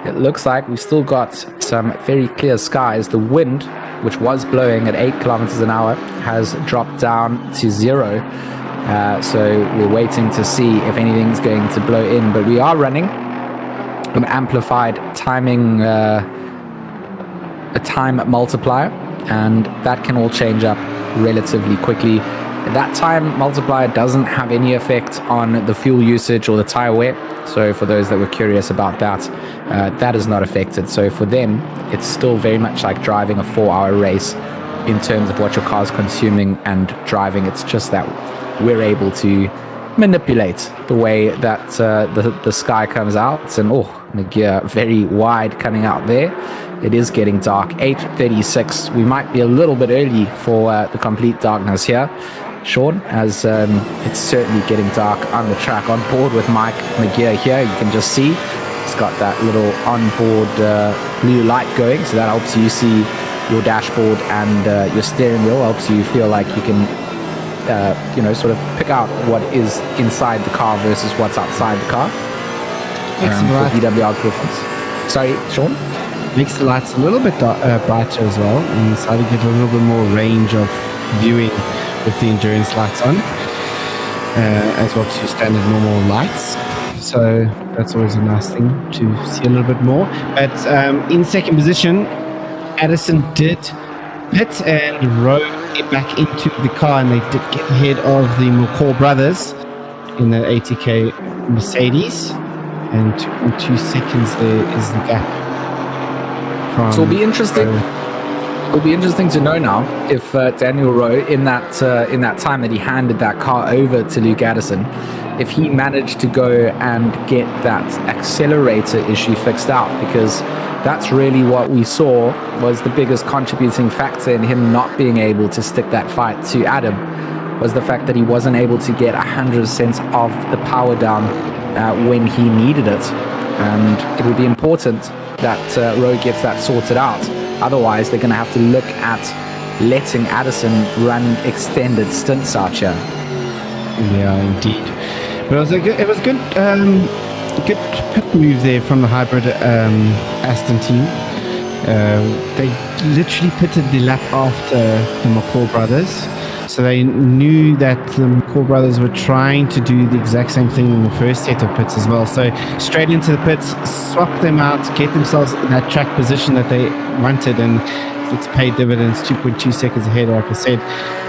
it looks like we've still got some very clear skies. The wind, which was blowing at 8 kilometers an hour, has dropped down to 0. So we're waiting to see if anything's going to blow in. But we are running an amplified timing, a time multiplier, and that can all change up relatively quickly. That time multiplier doesn't have any effect on the fuel usage or the tire wear. So for those that were curious about that, that is not affected. So for them, it's still very much like driving a 4-hour race in terms of what your car's consuming and driving. It's just that we're able to manipulate the way that the sky comes out. And the gear very wide coming out there. It is getting dark, 8:36. We might be a little bit early for the complete darkness here, Sean, as it's certainly getting dark on the track. On board with Mike McGear here, you can just see it's got that little onboard blue light going, so that helps you see your dashboard, and your steering wheel helps you feel like you can sort of pick out what is inside the car versus what's outside the car. For VWR preference. Sorry, Sean? Makes the lights a little bit brighter as well, and so you get a little bit more range of viewing with the endurance lights on, as well to standard normal lights. So that's always a nice thing to see a little bit more. But in second position, Addison did pit and rode back into the car, and they did get ahead of the McCall brothers in the 80k Mercedes, and 2.2 seconds there is the gap. So it'll be interesting. It'll be interesting to know now if Daniel Rowe, in that time that he handed that car over to Luke Addison, if he managed to go and get that accelerator issue fixed out, because that's really what we saw was the biggest contributing factor in him not being able to stick that fight to Adam, was the fact that he wasn't able to get 100% of the power down when he needed it. And it will be important that Rowe gets that sorted out. Otherwise, they're going to have to look at letting Addison run extended stints out here. Yeah, indeed. But it was a good pit move there from the hybrid Aston team. They literally pitted the lap after the McCall brothers. So they knew that the McCall brothers were trying to do the exact same thing in the first set of pits as well. So straight into the pits, swap them out, get themselves in that track position that they wanted, and it's paid dividends. 2.2 seconds ahead, like I said.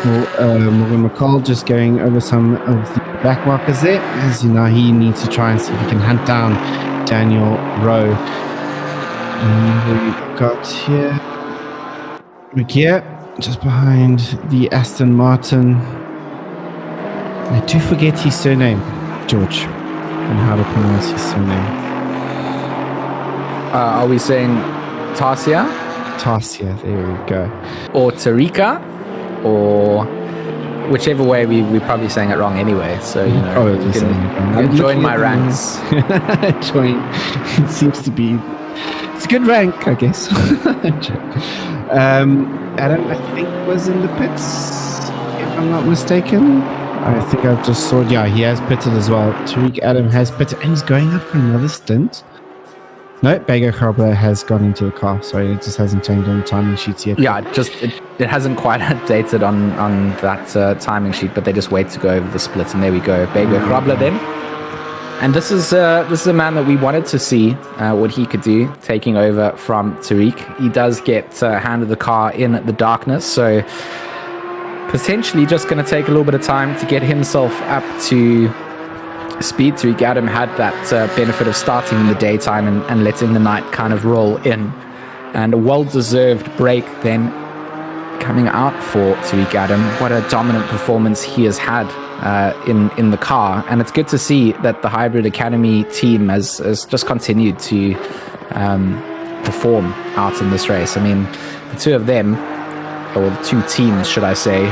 Morgan McCall just going over some of the back markers there, as you know, he needs to try and see if he can hunt down Daniel Rowe. And we got here McGear just behind the Aston Martin. I do forget his surname, George, and how to pronounce his surname. Are we saying Tarsia? Tarsia, there we go. Or Tarika? Or whichever way, we're probably saying it wrong anyway. So, you know, you can join my ranks. Join. It seems to be... It's a good rank, I guess. Adam, I think, was in the pits, if I'm not mistaken. I think I just saw, yeah, he has pitted as well. Tariq Adam has pitted, and he's going out for another stint. No, Bego Carbler has gone into the car. Sorry, it just hasn't changed on the timing sheets yet. Yeah, it hasn't quite updated on that timing sheet, but they just wait to go over the split, and there we go. Bego Carbler then. And this is a man that we wanted to see what he could do, taking over from Tariq. He does get handed the car in the darkness, so potentially just going to take a little bit of time to get himself up to speed. Tariq Adam had that benefit of starting in the daytime and letting the night kind of roll in. And a well-deserved break then coming out for Tariq Adam. What a dominant performance he has had in the car, and it's good to see that the Hybrid Academy team has just continued to perform out in this race. I mean, the two of them, or the two teams should I say,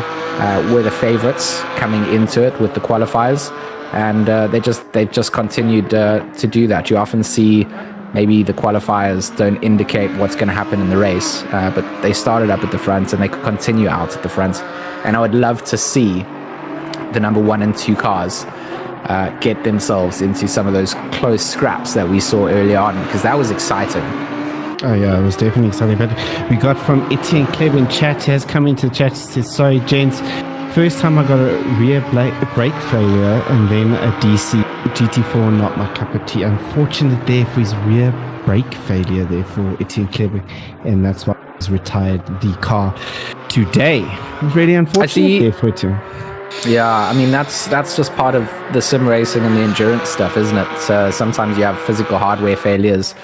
were the favorites coming into it with the qualifiers, and they've just continued to do that. You often see maybe the qualifiers don't indicate what's going to happen in the race, but they started up at the front and they could continue out at the front. And I would love to see the number 1 and 2 cars get themselves into some of those close scraps that we saw early on, because that was exciting. Oh yeah, it was definitely exciting. But we got from Etienne Kleb in chat. He has come into the chat. He says, sorry gents, First time I got a rear brake failure and then a DC GT4, not my cup of tea. Unfortunate there for his rear brake failure there for Etienne Kleber, and that's why he's retired the car today. It was really unfortunate there for Etienne. Yeah, I mean, that's just part of the sim racing and the endurance stuff, isn't it? Sometimes you have physical hardware failures.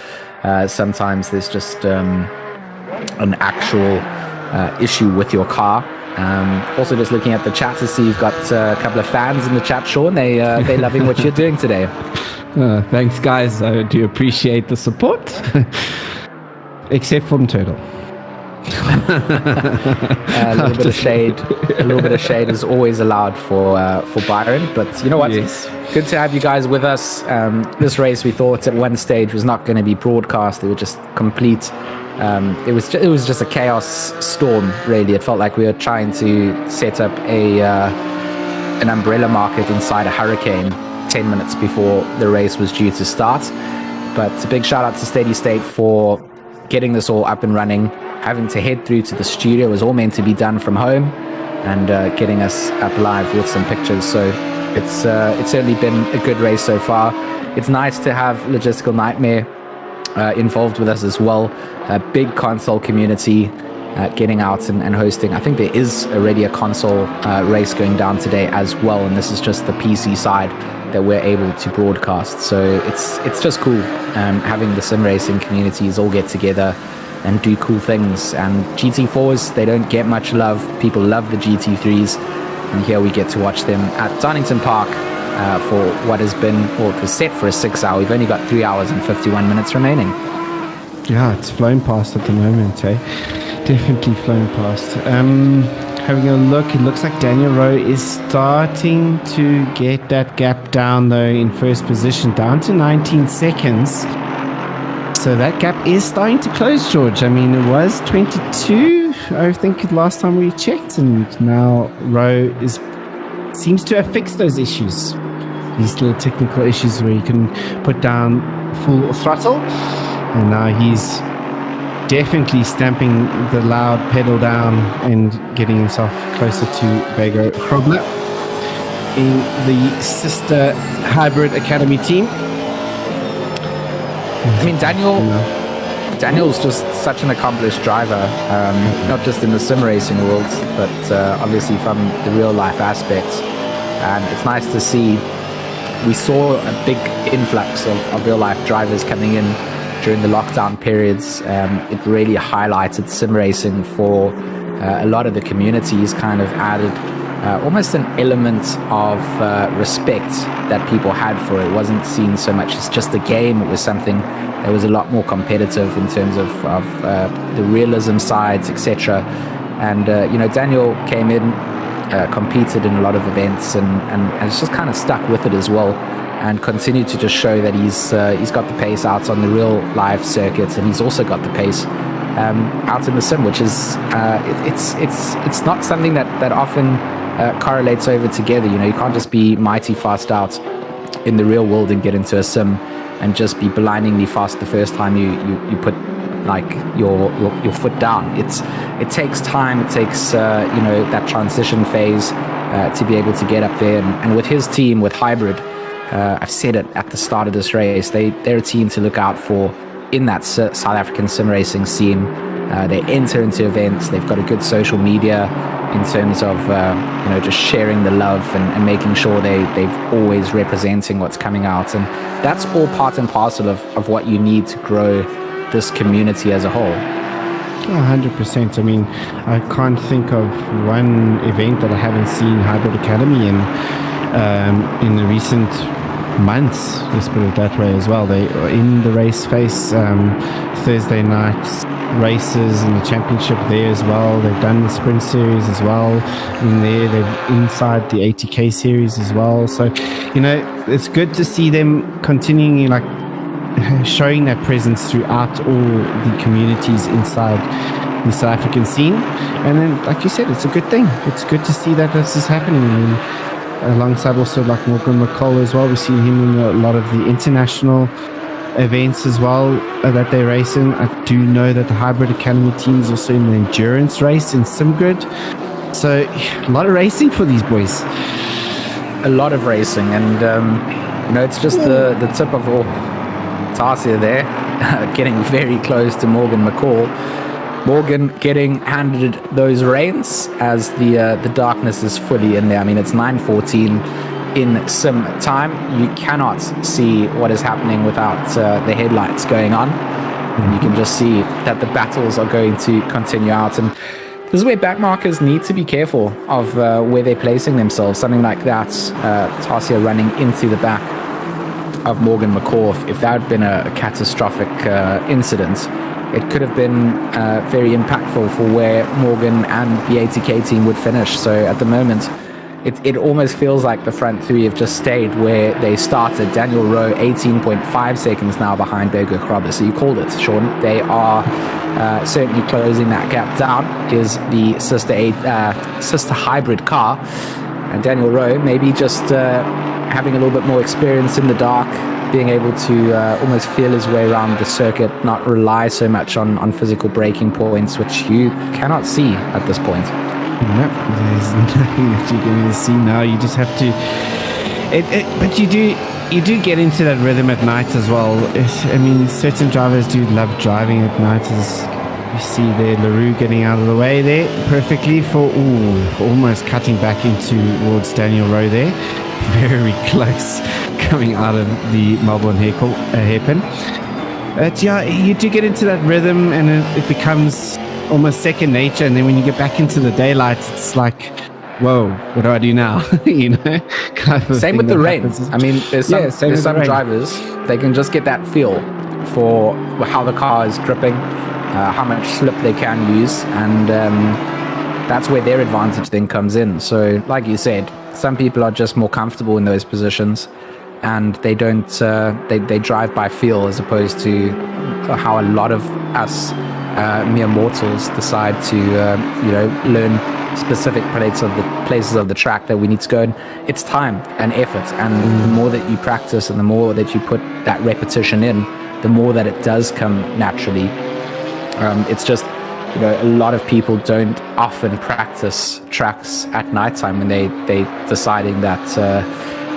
Sometimes there's just an actual issue with your car. Also, just looking at the chat to see you've got a couple of fans in the chat, Sean. They're loving what you're doing today. Thanks, guys. I do appreciate the support. Except from Turtle. A little bit of shade. A little bit of shade is always allowed for Byron. But you know what? Yes. Good to have you guys with us. This race, we thought at one stage was not going to be broadcast. It would just complete. It was just a chaos storm. Really, it felt like we were trying to set up an umbrella market inside a hurricane 10 minutes before the race was due to start. But a big shout out to Steady State for getting this all up and running. Having to head through to the studio, was all meant to be done from home, and getting us up live with some pictures. So it's certainly been a good race so far. It's nice to have Logistical Nightmare involved with us as well. A big console community getting out and hosting. I think there is already a console race going down today as well, and this is just the PC side that we're able to broadcast. So it's just cool having the sim racing communities all get together and do cool things. And GT4s, they don't get much love. People love the GT3s, and here we get to watch them at Donington Park for what has been, well, it was set for a 6 hour. We've only got 3 hours and 51 minutes remaining. Yeah, it's flown past at the moment, eh? Definitely flown past. Having a look, it looks like Daniel Rowe is starting to get that gap down, though, in first position, down to 19 seconds. So that gap is starting to close, George. I mean, it was 22, I think, last time we checked, and now Rowe seems to have fixed those issues. These little technical issues where you can put down full throttle, and now he's definitely stamping the loud pedal down and getting himself closer to Vego Hrobler in the sister Hybrid Academy team. I mean, Daniel's just such an accomplished driver, not just in the sim racing world, but obviously from the real life aspects. And it's nice to see. We saw a big influx of real life drivers coming in during the lockdown periods. It really highlighted sim racing for a lot of the communities, kind of added almost an element of respect that people had for it. It wasn't seen so much as just a game. It was something that was a lot more competitive in terms of the realism sides, etc. And Daniel came in, competed in a lot of events, and has just kind of stuck with it as well, and continued to just show that he's got the pace out on the real live circuits, and he's also got the pace out in the sim, which is it's not something that often correlates over together. You can't just be mighty fast out in the real world and get into a sim and just be blindingly fast the first time you put like your foot down. It takes time. It takes that transition phase to be able to get up there. And with his team, with Hybrid, I've said it at the start of this race, they're a team to look out for in that South African sim racing scene. They enter into events. They've got a good social media in terms of just sharing the love and making sure they've always representing what's coming out. And that's all part and parcel of what you need to grow this community as a whole. 100%. I mean, I can't think of one event that I haven't seen Hybrid Academy in the recent months, let's put it that way as well. They are in the Raceface Thursday night races in the championship there as well. They've done the sprint series as well in there. They're inside the 80k series as well. So it's good to see them continuing showing that presence throughout all the communities inside the South African scene. And then, like you said, it's a good thing. It's good to see that this is happening. Alongside also like Morgan McCall as well. We've seen him in a lot of the international events as well that they race in. I do know that the Hybrid Academy team is also in the endurance race in SimGrid. So a lot of racing for these boys. A lot of racing, and it's just the tip of all. Tarsia there, getting very close to Morgan McCall. Morgan getting handed those reins as the darkness is fully in there. I mean, it's 9:14 in sim time. You cannot see what is happening without the headlights going on. And you can just see that the battles are going to continue out. And this is where backmarkers need to be careful of where they're placing themselves. Something like that, Tarsia running into the back of Morgan McCall. If that had been a catastrophic incident, it could have been very impactful for where Morgan and the ATK team would finish. So at the moment, it almost feels like the front three have just stayed where they started. Daniel Rowe, 18.5 seconds now behind Berger Krabbe. So you called it, Sean. They are certainly closing that gap down. Is the sister hybrid car. And Daniel Rowe maybe just having a little bit more experience in the dark, being able to almost feel his way around the circuit, not rely so much on physical braking points, which you cannot see at this point. No, there's nothing that you're going to see now. You just have to. But you do get into that rhythm at night as well. I mean, certain drivers do love driving at night. As you see there, LaRue getting out of the way there perfectly for almost cutting back into towards Daniel Rowe there. Very close coming out of the Melbourne hairpin. But yeah, you do get into that rhythm, and it becomes almost second nature. And then when you get back into the daylight, it's like, whoa, what do I do now? Kind of same with the rain. I mean, there's some drivers, they can just get that feel for how the car is gripping, how much slip they can use, and that's where their advantage then comes in. So like you said, some people are just more comfortable in those positions, and they don't they drive by feel, as opposed to how a lot of us mere mortals decide to learn specific places of the track that we need to go. And it's time and effort, and the more that you practice and the more that you put that repetition in, the more that it does come naturally. It's just, a lot of people don't often practice tracks at nighttime when they deciding that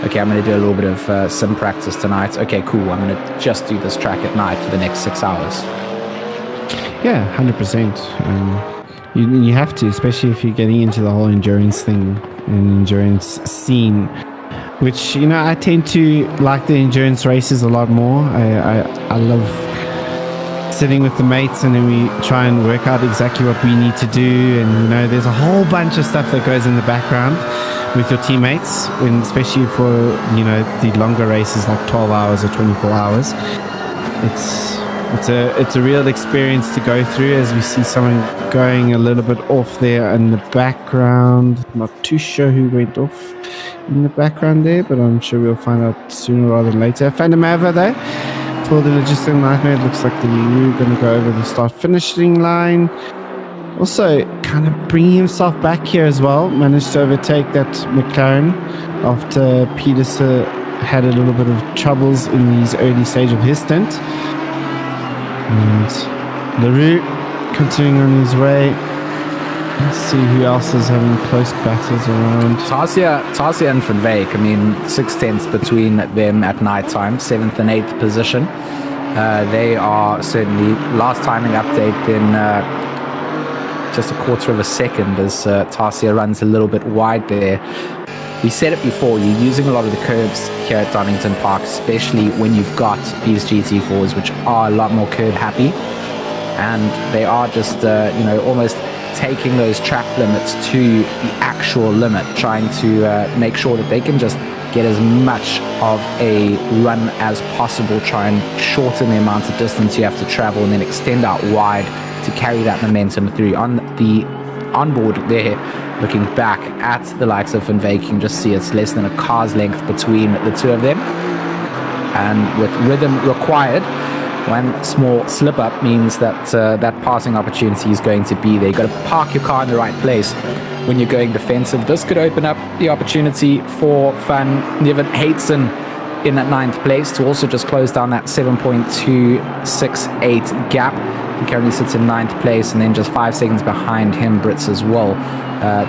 okay, I'm going to do a little bit of sim practice tonight. Okay, cool, I'm going to just do this track at night for the next 6 hours. Yeah, 100%. You have to, especially if you're getting into the whole endurance thing and endurance scene, which, I tend to like the endurance races a lot more. I love sitting with the mates, and then we try and work out exactly what we need to do. And, there's a whole bunch of stuff that goes in the background with your teammates, and especially for, the longer races like 12 hours or 24 hours. It's a real experience to go through, as we see someone going a little bit off there in the background. Not too sure who went off in the background there, but I'm sure we'll find out sooner rather than later. Phantom Ava though, for the logistical nightmare, it looks like we're going to go over the start-finishing line. Also, kind of bringing himself back here as well. Managed to overtake that McLaren after Peterson had a little bit of troubles in his early stage of his stint. And LaRue continuing on his way. Let's see who else is having close battles around. Tarsia and Van Wyk, 6/10 between them at night time, 7th and 8th position. They are certainly, last timing update, then just a quarter of a second as Tarsia runs a little bit wide there. We said it before, you're using a lot of the curbs here at Donington Park, especially when you've got these GT4s, which are a lot more curb happy, and they are just almost taking those track limits to the actual limit, trying to make sure that they can just get as much of a run as possible, try and shorten the amount of distance you have to travel, and then extend out wide to carry that momentum through. On the onboard there, looking back at the likes of Van Wyk, you can just see it's less than a car's length between the two of them, and with rhythm required, one small slip up means that that passing opportunity is going to be there. You've got to park your car in the right place when you're going defensive. This could open up the opportunity for Van Nieuwenhuizen in at 9th place to also just close down that 7.268 gap. He currently sits in 9th place, and then just 5 seconds behind him, Brits as well.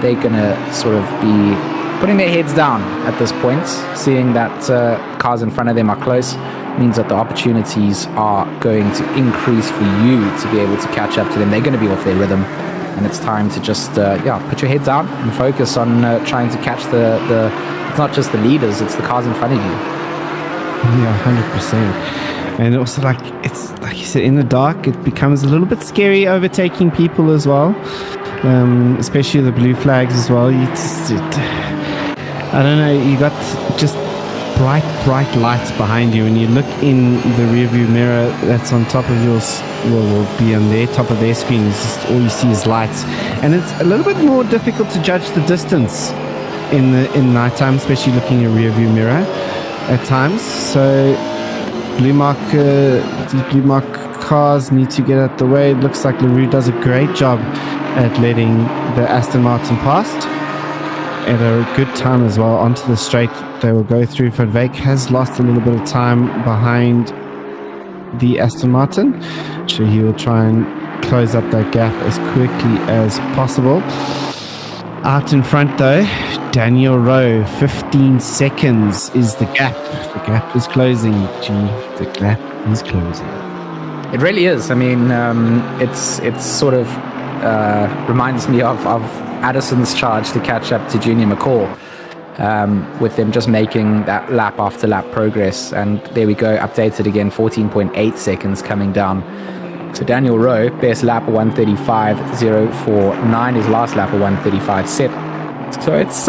They're going to sort of be putting their heads down at this point, seeing that cars in front of them are close. Means that the opportunities are going to increase for you to be able to catch up to them. They're going to be off their rhythm, and it's time to just put your head down and focus on trying to catch the it's not just the leaders, it's the cars in front of you. Yeah, 100%. And also, like, it's like you said, in the dark it becomes a little bit scary overtaking people as well, especially the blue flags as well. I don't know, you got just bright lights behind you, and you look in the rearview mirror that's on top of yours, will be on their top of their screen. It's just all you see is lights, and it's a little bit more difficult to judge the distance in nighttime, especially looking in a rearview mirror at times. So these blue mark cars need to get out the way. It looks like LaRue does a great job at letting the Aston Martin past at a good time as well onto the straight they will go through. Van Wyk has lost a little bit of time behind the Aston Martin, so he will try and close up that gap as quickly as possible. Out in front though, Daniel Rowe, 15 seconds is the gap. The gap is closing. The gap is closing. It really is. I mean, it's sort of reminds me of Addison's charge to catch up to Junior McCall, with them just making that lap after lap progress. And there we go, updated again, 14.8 seconds coming down. So Daniel Rowe, best lap 1:35.049, his last lap 1:35.7. So it's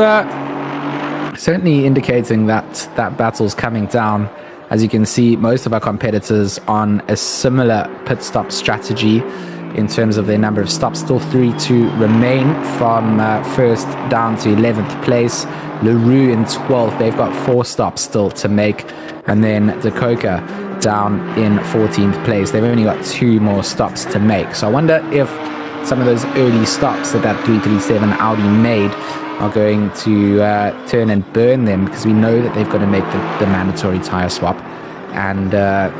certainly indicating that battle's coming down. As you can see, most of our competitors on a similar pit stop strategy in terms of their number of stops. Still 3 to remain from first down to 11th place. LaRue in 12th. They've got 4 stops still to make. And then Dakoka down in 14th place. They've only got 2 more stops to make. So I wonder if some of those early stops that 337 Audi made are going to turn and burn them, because we know that they've got to make the mandatory tyre swap. And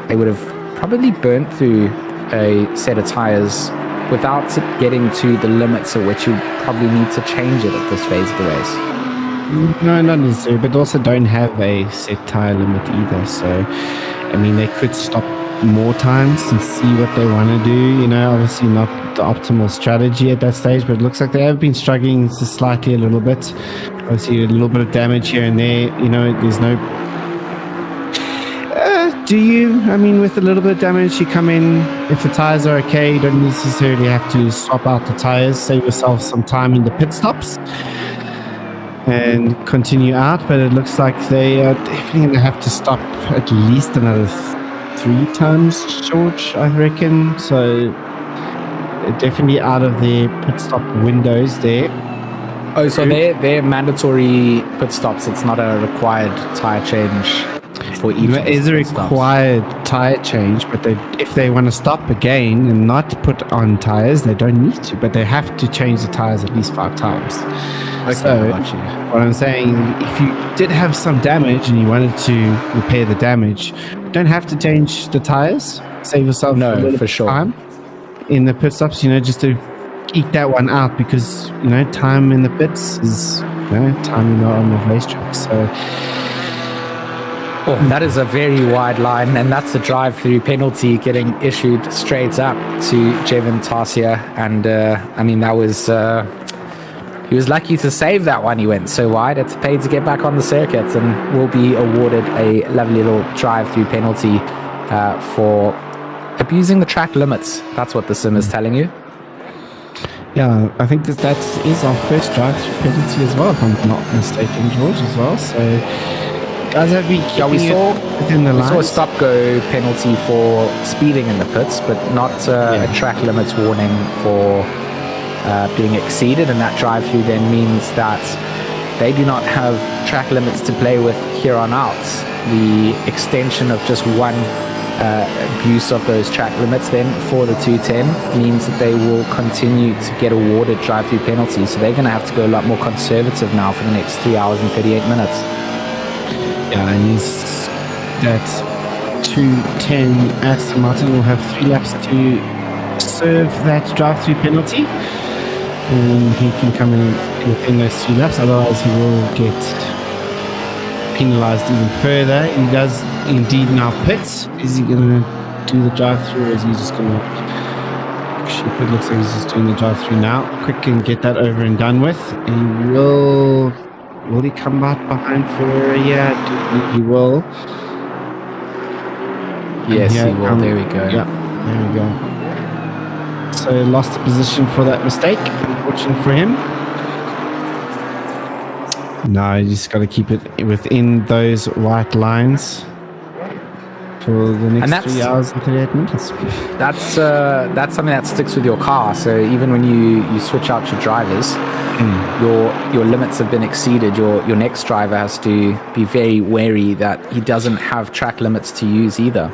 they would have probably burnt through a set of tyres without getting to the limits at which you probably need to change it at this phase of the race. No, not necessarily, but also don't have a set tyre limit either. So, I mean, they could stop more times and see what they want to do. You know, obviously not the optimal strategy at that stage, but it looks like they have been struggling just slightly a little bit. Obviously, a little bit of damage here and there. You know, there's no... I mean, with a little bit of damage, you come in. If the tires are okay, you don't necessarily have to swap out the tires. Save yourself some time in the pit stops and continue out. But it looks like they are definitely going to have to stop at least another 3 times, George, I reckon. So definitely out of their pit stop windows there. Oh, so they're mandatory pit stops. It's not a required tire change. For each there is a required tyre change, but if they want to stop again and not put on tyres, they don't need to, but they have to change the tyres at least 5 times. Okay, so what I'm saying, if you did have some damage and you wanted to repair the damage, you don't have to change the tyres. Save yourself a little bit of time in the pit stops, you know, just to eke that one out, because, you know, time in the pits is, you know, time on the racetrack. So that is a very wide line, and that's a drive-through penalty getting issued straight up to Jevon Tarsia. And I mean, that was he was lucky to save that one. He went so wide, it's paid to get back on the circuit, and will be awarded a lovely little drive-through penalty for abusing the track limits. That's what the sim is telling you. Yeah, I think that is our first drive-through penalty as well, if I'm not mistaken, George, as well. So guys have been keeping within the lines. We saw a stop-go penalty for speeding in the pits, but not a track limits warning for being exceeded. And that drive-through then means that they do not have track limits to play with here on out. The extension of just one abuse of those track limits then for the 210 means that they will continue to get awarded drive-through penalties. So they're going to have to go a lot more conservative now for the next 3 hours and 38 minutes. Yeah, and he's that 210 Aston Martin will have 3 laps to serve that drive-through penalty. And he can come in within those 3 laps, otherwise he will get penalised even further. He does indeed now pit. Is he going to do the drive-through, or is he just going to... Actually, it looks like he's just doing the drive-through now. Quick and get that over and done with. He will... Will he come out behind for... Yeah, he will. Yes, he will. There we go. Yeah, there we go. So lost the position for that mistake, unfortunate for him. No, you just got to keep it within those white lines for the next 3 hours and 38 minutes. That's something that sticks with your car. So even when you switch out your drivers, your limits have been exceeded. Your next driver has to be very wary that he doesn't have track limits to use either.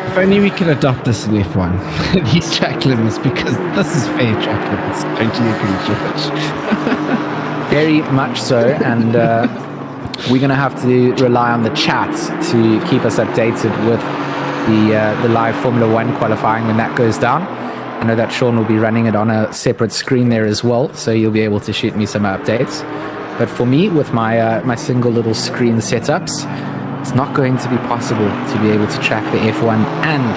If only we could adopt this in F1, these track limits, because this is fair track limits. Don't you agree, George? Very much so, and we're going to have to rely on the chat to keep us updated with the live Formula 1 qualifying when that goes down. I know that Sean will be running it on a separate screen there as well, so you'll be able to shoot me some updates. But for me, with my single little screen setups, it's not going to be possible to be able to track the F1 and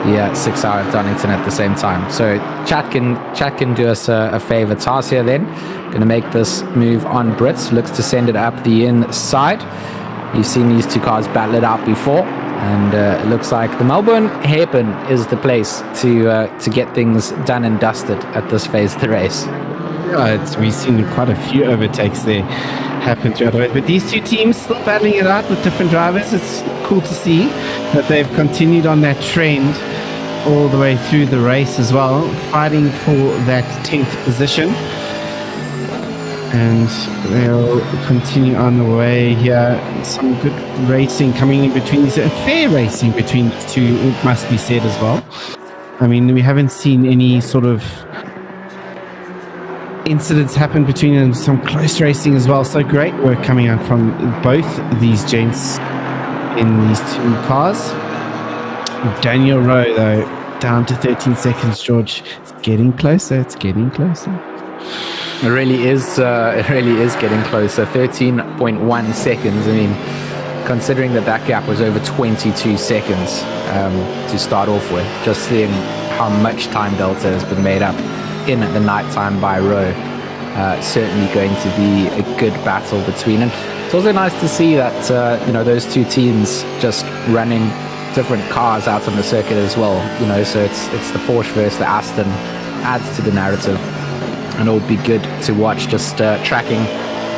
the 6 hour of Donington at the same time. So chat can do us a favor. Tarsia then going to make this move on Brits, looks to send it up the inside. You've seen these two cars battle it out before, and it looks like the Melbourne hairpin is the place to get things done and dusted at this phase of the race. Yeah, we've seen quite a few overtakes there happen throughout the race, but these two teams still battling it out with different drivers. It's cool to see that they've continued on that trend all the way through the race as well, fighting for that 10th position, and they'll continue on the way here. Some good racing coming in between these, fair racing between the two, it must be said as well. I mean, we haven't seen any sort of incidents happen between them, some close racing as well. So great work coming out from both these gents in these two cars. Daniel Rowe, though, down to 13 seconds, George. It's getting closer. It really is getting closer. 13.1 seconds. I mean, considering that gap was over 22 seconds to start off with, just seeing how much time delta has been made up in the night time by Rowe. Certainly going to be a good battle between them. It's also nice to see that those two teams just running different cars out on the circuit as well. So it's the Porsche versus the Aston, adds to the narrative, and it'll be good to watch. Just tracking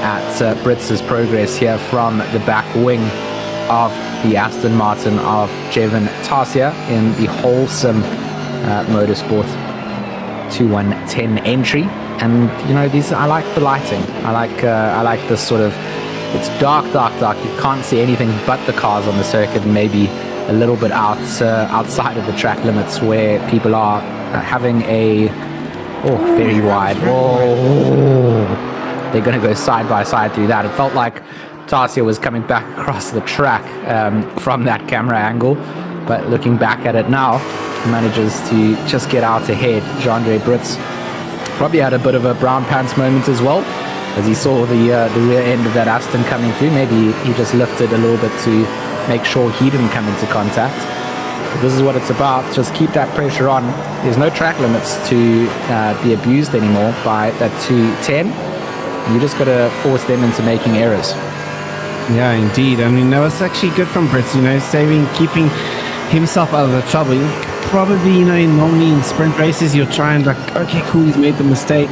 at Brits' progress here from the back wing of the Aston Martin of Jevon Tarsia in the Wholesome Motorsport 2110 entry. And these, I like the lighting. I like this sort of, it's dark. You can't see anything but the cars on the circuit, and maybe a little bit outside of the track limits where people are having a very wide. They're going to go side by side through that. It felt like Tarsia was coming back across the track from that camera angle, but looking back at it now, he manages to just get out ahead. Jean-Andre Brits probably had a bit of a brown pants moment as well, as he saw the rear end of that Aston coming through. Maybe he just lifted a little bit to make sure he didn't come into contact. But this is what it's about. Just keep that pressure on. There's no track limits to be abused anymore by that 210. You just got to force them into making errors. Yeah, indeed. I mean, that was actually good from Brits, keeping himself out of the trouble. Probably, normally in sprint races, you'll try and okay, cool, he's made the mistake,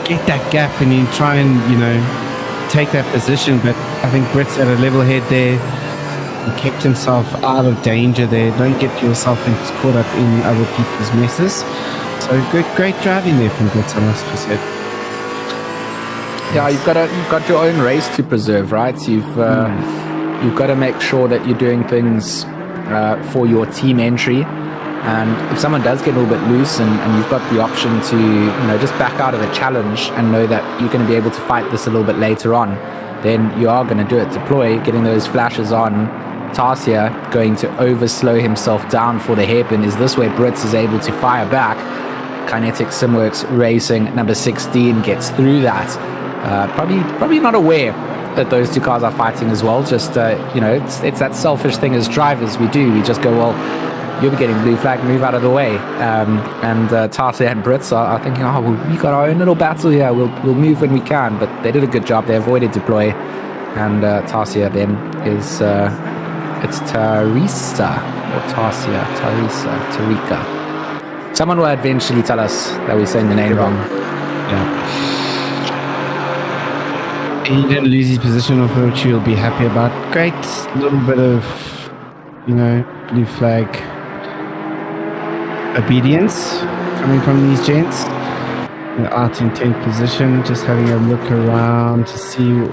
get that gap, and you try and, take that position. But I think Brits had a level head there and kept himself out of danger there. Don't get yourself caught up in other people's messes. So great driving there from Brits, I must be said. Yeah, you've got your own race to preserve, right? You've got to make sure that you're doing things for your team entry And if someone does get a little bit loose and you've got the option to, just back out of a challenge and know that you're going to be able to fight this a little bit later on, then you are going to do it. Deploy, getting those flashes on. Tarsia going to overslow himself down for the hairpin. Is this where Brits is able to fire back? Kinetic Simworks Racing number 16 gets through that. Probably not aware that those two cars are fighting as well. Just, it's that selfish thing as drivers we do. We just go, well, you'll be getting blue flag, move out of the way. And Tarsia and Brits are thinking, oh, well, we got our own little battle here. We'll move when we can. But they did a good job. They avoided deploy. And Tarsia then is... it's Tarika. Someone will eventually tell us that we're saying the name wrong. Yeah. He didn't lose his position, of which you'll be happy about. Great little bit of, blue flag obedience coming from these gents. They're out in 10th position, just having a look around to see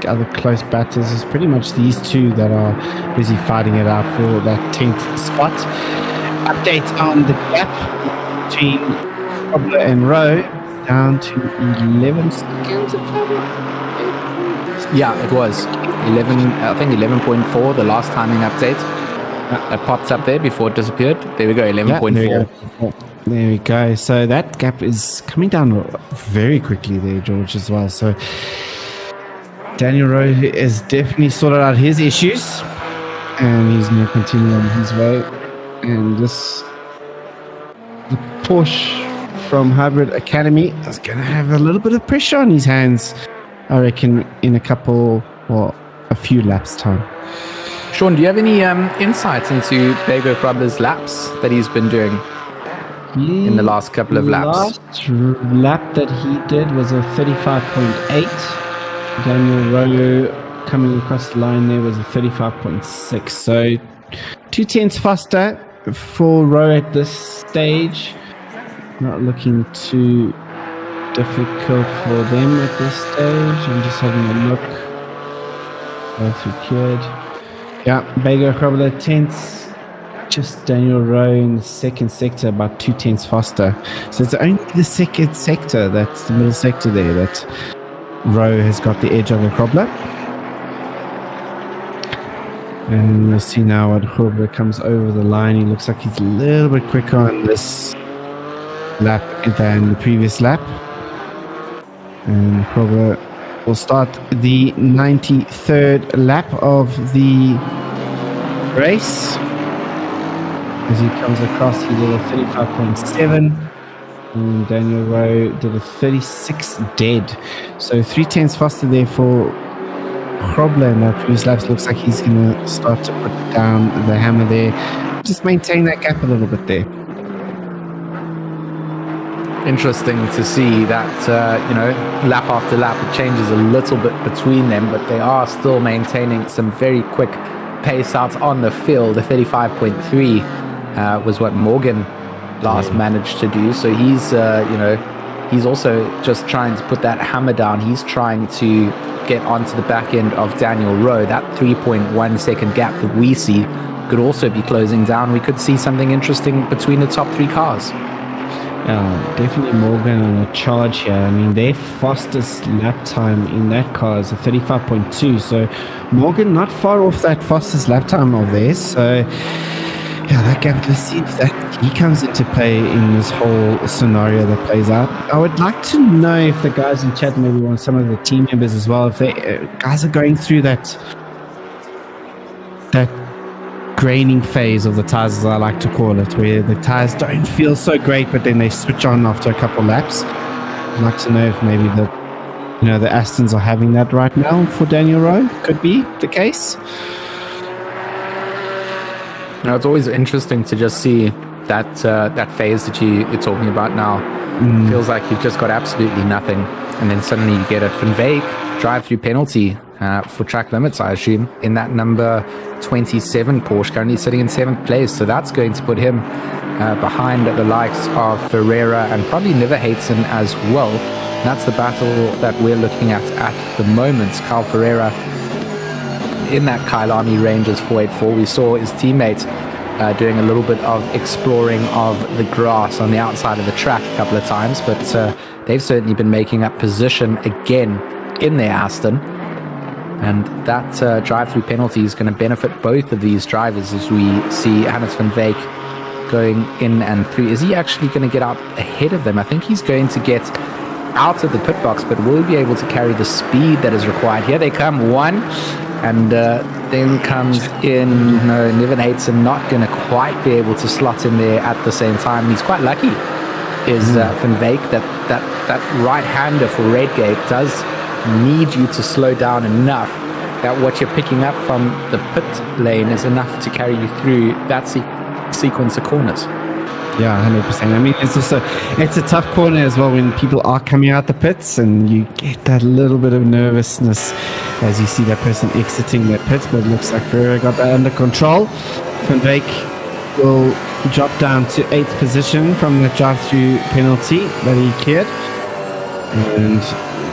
other close battles. Is pretty much these two that are busy fighting it out for that 10th spot. Update on the gap between Cobbler and Rowe down to 11 seconds. Yeah, it was 11. I think 11.4 the last timing update. It popped up there before it disappeared. There we go, 11.4. There we go. So that gap is coming down very quickly there, George, as well. So Daniel Rowe has definitely sorted out his issues, and he's going to continue on his way. And the Porsche from Hybrid Academy is going to have a little bit of pressure on his hands, I reckon, in a few laps' time. Sean, do you have any insights into Bego Grubler's laps that he's been doing in the last couple of laps? Last lap that he did was a 35.8. Daniel Rowe coming across the line there was a 35.6. So 2/10 faster for Rowe at this stage. Not looking too difficult for them at this stage. I'm just having a look. Both secured. Yeah, Bego Grubler 10th. Just Daniel Rowe in the second sector, about 2/10 faster. So it's only the second sector, that's the middle sector there, that Rowe has got the edge on the Grubler. And we'll see now when Grubler comes over the line. He looks like he's a little bit quicker on this lap than the previous lap. And Grubler will start the 93rd lap of the race. As he comes across, he did a 35.7. And Daniel Rowe did a 36 dead. So 3/10 faster there for Grubler in that previous laps. Looks like he's going to start to put down the hammer there. Just maintain that gap a little bit there. Interesting to see that, lap after lap, it changes a little bit between them, but they are still maintaining some very quick pace out on the field. The 35.3 was what Morgan last managed to do. So he's also just trying to put that hammer down. He's trying to get onto the back end of Daniel Rowe. That 3.1 second gap that we see could also be closing down. We could see something interesting between the top three cars. Definitely Morgan on a charge here. I mean, their fastest lap time in that car is a 35.2. So Morgan not far off that fastest lap time of theirs. So yeah, that gap, let's see if that he comes into play in this whole scenario that plays out. I would like to know if the guys in chat, maybe want some of the team members as well, if they guys are going through that graining phase of the tires, as I like to call it, where the tires don't feel so great, but then they switch on after a couple laps. I'd like to know if maybe the Astons are having that right now for Daniel Rowe. Could be the case. Now, it's always interesting to just see that phase that you're talking about now. Feels like you've just got absolutely nothing, and then suddenly you get a Van Wyk drive-through penalty for track limits, I assume, in that number 27 Porsche, currently sitting in 7th place. So that's going to put him behind the likes of Ferreira and probably Niverhaten as well. And that's the battle that we're looking at the moment. Kyle Ferreira in that Kyalami Rangers 484. We saw his teammate doing a little bit of exploring of the grass on the outside of the track a couple of times, but they've certainly been making up position again in their Aston. And that drive-through penalty is going to benefit both of these drivers as we see Hannes van Wyk going in and through. Is he actually going to get out ahead of them? I think he's going to get out of the pit box, but will he be able to carry the speed that is required? Here they come, one, and then comes in, no, Niven Hateson not going to quite be able to slot in there at the same time. He's quite lucky, is Van Wyk, that right-hander for Redgate does need you to slow down enough that what you're picking up from the pit lane is enough to carry you through that sequence of corners. Yeah, 100%. I mean, it's a tough corner as well when people are coming out the pits, and you get that little bit of nervousness as you see that person exiting that pit. But it looks like Ferreira got that under control. Van Wyk will drop down to 8th position from the drive-through penalty that he cleared. And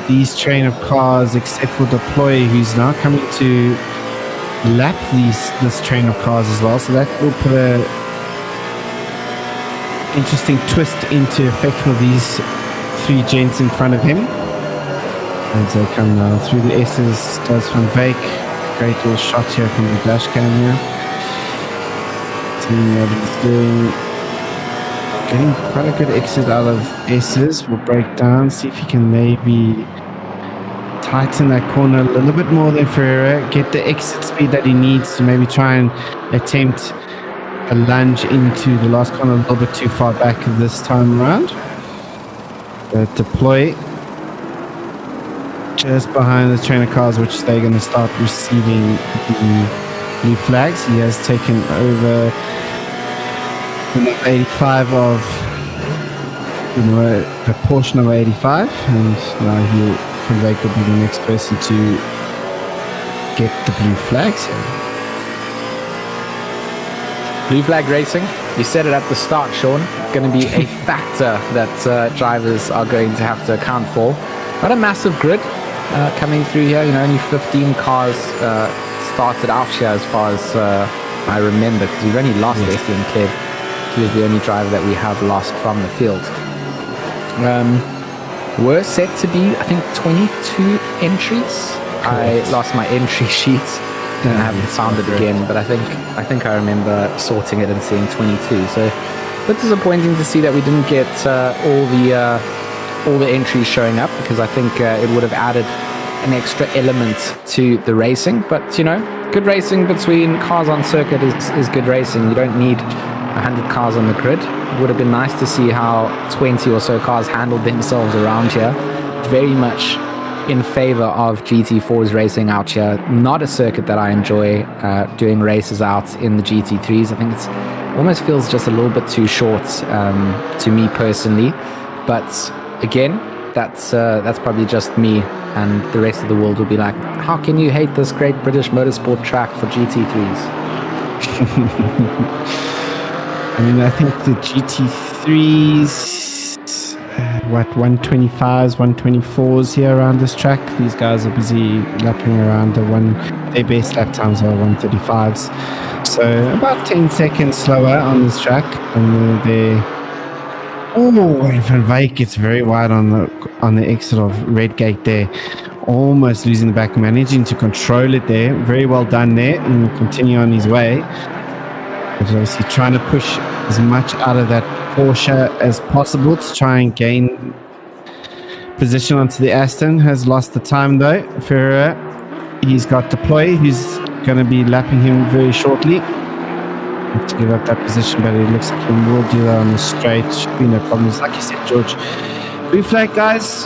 these train of cars, except for Deploy, who's now coming to lap this train of cars as well. So that will put a interesting twist into effect for these 3 gents in front of him. And they come now through the S's, does Van Wyk. Great little shot here from the dash cam here. Seeing what he's doing. Getting quite a good exit out of S's. We'll break down, see if he can maybe tighten that corner a little bit more than Ferreira, get the exit speed that he needs to maybe try and attempt a lunge into the last corner a little bit too far back this time around. But Deploy just behind the train of cars, which they're going to start receiving the blue flags. He has taken over the 85 of, a portion of 85, and now Van Wyk will be the next person to get the blue flags here. Blue flag racing, you said it at the start, Sean, going to be a factor that drivers are going to have to account for. Not a massive grid coming through here, only 15 cars started out here as far as I remember, because we've only lost Etienne Kev. He was the only driver that we have lost from the field. We're set to be, I think, 22 entries. Correct. I lost my entry sheets. And I haven't found it again, but I think I remember sorting it and seeing 22. So, a bit disappointing to see that we didn't get all the entries showing up, because I think it would have added an extra element to the racing. But good racing between cars on circuit is good racing. You don't need 100 cars on the grid. It would have been nice to see how 20 or so cars handled themselves around here. Very much in favor of GT4s racing out here. Not a circuit that I enjoy doing races out in the GT3s. I think it almost feels just a little bit too short to me personally. But again, that's probably just me, and the rest of the world will be like, how can you hate this great British motorsport track for GT3s? I mean, I think the GT3s, 125s, 124s here around this track. These guys are busy lapping around their best lap times are 135s. So about 10 seconds slower on this track. And Van Wyk gets very wide on the exit of Redgate there. Almost losing the back, managing to control it there. Very well done there, and continue on his way. But obviously trying to push as much out of that Porsche as possible to try and gain position onto the Aston. Has lost the time though. Ferreira, he's got Deploy, who's going to be lapping him very shortly. Have to give up that position, but it looks like he will do that on the straight. Should be no problems. Like you said, George, blue flag guys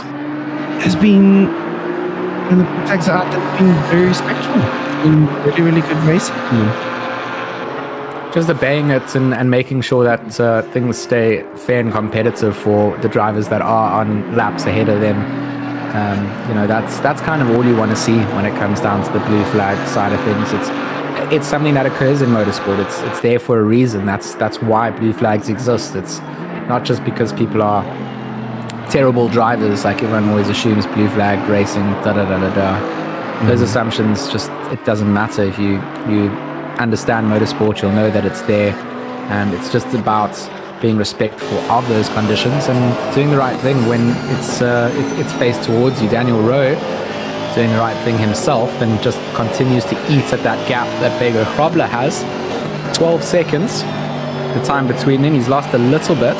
has been, and the blue flags are out there, have been very respectful. It's been really, really good racing for them. Just obeying it and making sure that things stay fair and competitive for the drivers that are on laps ahead of them. That's kind of all you want to see when it comes down to the blue flag side of things. It's something that occurs in motorsport. It's there for a reason. That's why blue flags exist. It's not just because people are terrible drivers, like everyone always assumes blue flag racing, Those assumptions, just, it doesn't matter. If you understand motorsport, you'll know that it's there and it's just about being respectful of those conditions and doing the right thing when it's faced towards you. Daniel Rowe doing the right thing himself and just continues to eat at that gap that Bego Grobler has. 12 seconds, the time between them. He's lost a little bit,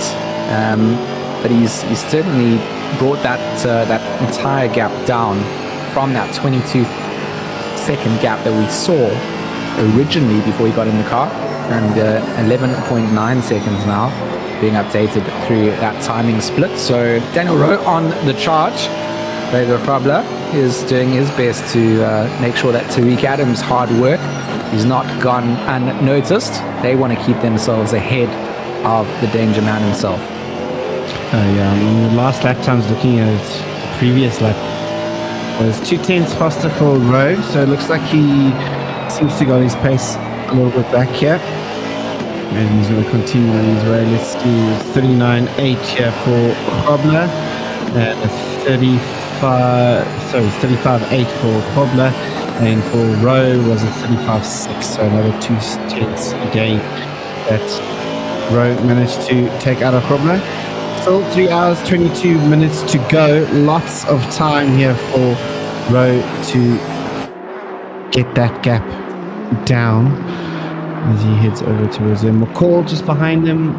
but he's certainly brought that entire gap down from that 22-second gap that we saw originally before he got in the car, and 11.9 seconds now being updated through that timing split. So Daniel Rowe on the charge. Bego Grobler is doing his best to make sure that Tariq Adams' hard work is not gone unnoticed. They want to keep themselves ahead of the danger man himself. Yeah, I mean, the last lap times looking at the previous lap was 2/10 faster for Rowe, so it looks like he seems to got his pace a little bit back here. And he's going to continue on his way. Let's do 39.8 here for Grobler and 35.8 for Grobler, and for Rowe was a 35.6, so another 2/10 again that Rowe managed to take out of Grobler. Still 3 hours 22 minutes to go. Lots of time here for Rowe to get that gap down as he heads over towards him. McCall just behind him,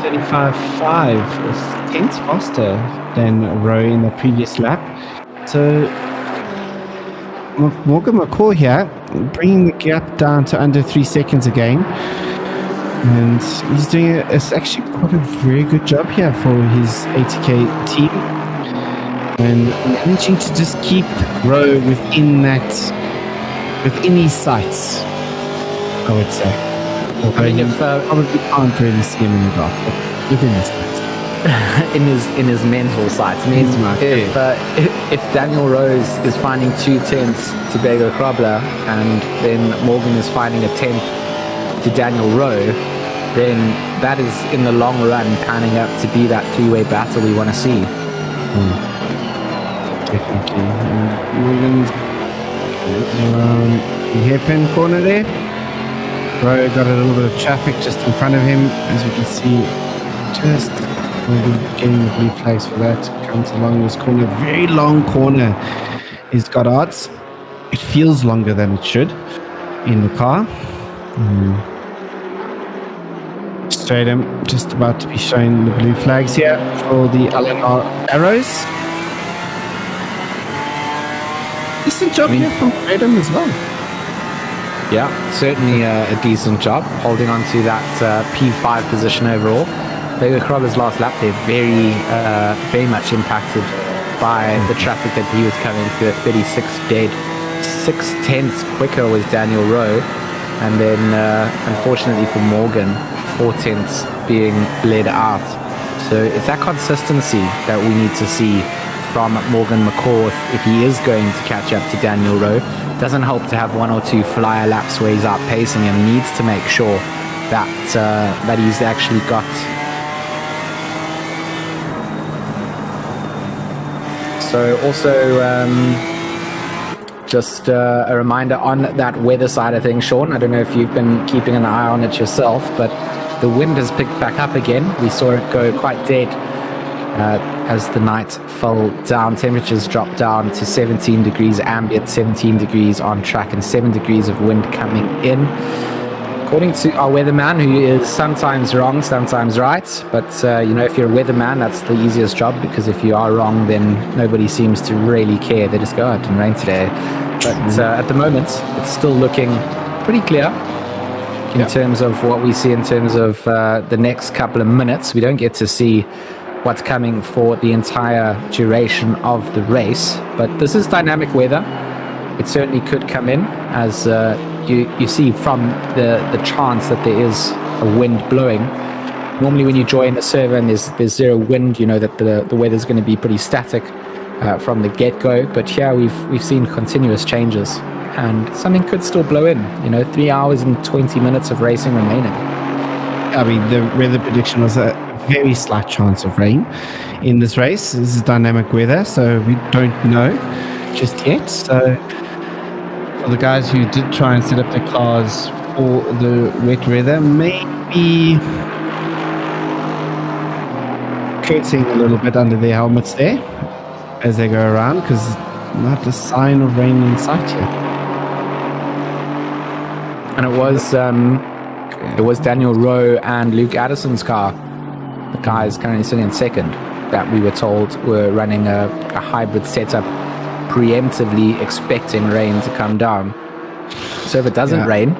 35.5, tenths faster than Rowe in the previous lap. So Morgan McCall here, bringing the gap down to under 3 seconds again. And he's doing it's actually quite a very good job here for his ATK team. And managing to just keep Rowe within his sights, I would say. I mean, if probably can't really see him in the dark, but within his sights. in his mental sights. I mean, if Daniel Rose is finding 2/10 to Bego Grobler and then Morgan is finding a 10th to Daniel Rowe, then that is in the long run panning up to be that three-way battle we want to see. Definitely. Morgan's the hairpin corner there. Rowe got a little bit of traffic just in front of him, as we can see. Just maybe getting the blue flags for that. Comes along this corner, very long corner. He's got odds. It feels longer than it should in the car. Straight him, just about to be showing the blue flags here for the LNR arrows. Decent job here from Adam as well. Yeah, certainly a decent job holding on to that P5 position overall. Bego Grobler's last lap, they're very much impacted by the traffic that he was coming through at 36 dead. 6/10 quicker was Daniel Rowe, and then unfortunately for Morgan, 4/10 being led out. So it's that consistency that we need to see from Morgan McCall if he is going to catch up to Daniel Rowe. Doesn't help to have 1 or 2 flyer laps where he's outpacing him. Needs to make sure that he's actually got. So also just a reminder on that weather side of things, Sean. I don't know if you've been keeping an eye on it yourself, but the wind has picked back up again. We saw it go quite dead as the night fell down. Temperatures dropped down to 17 degrees ambient, 17 degrees on track, and 7 degrees of wind coming in. According to our weatherman, who is sometimes wrong, sometimes right, but if you're a weatherman, that's the easiest job, because if you are wrong, then nobody seems to really care. They just go, "Oh, it didn't rain today." But at the moment, it's still looking pretty clear in terms of what we see in terms of the next couple of minutes. We don't get to see what's coming for the entire duration of the race, but this is dynamic weather. It certainly could come in, as you see from the chance that there is a wind blowing. Normally when you join a server and there's zero wind, you know that the weather's going to be pretty static from the get-go, but here we've seen continuous changes, and something could still blow in. 3 hours and 20 minutes of racing remaining. I mean, the weather prediction was a very slight chance of rain in this race. This is dynamic weather, so we don't know just yet. So the guys who did try and set up their cars for the wet weather, maybe curtsing a little bit under their helmets there as they go around, because not a sign of rain in sight here. And it was Daniel Rowe and Luke Addison's car, the guys currently sitting in second, that we were told were running a hybrid setup, preemptively expecting rain to come down. So if it doesn't rain,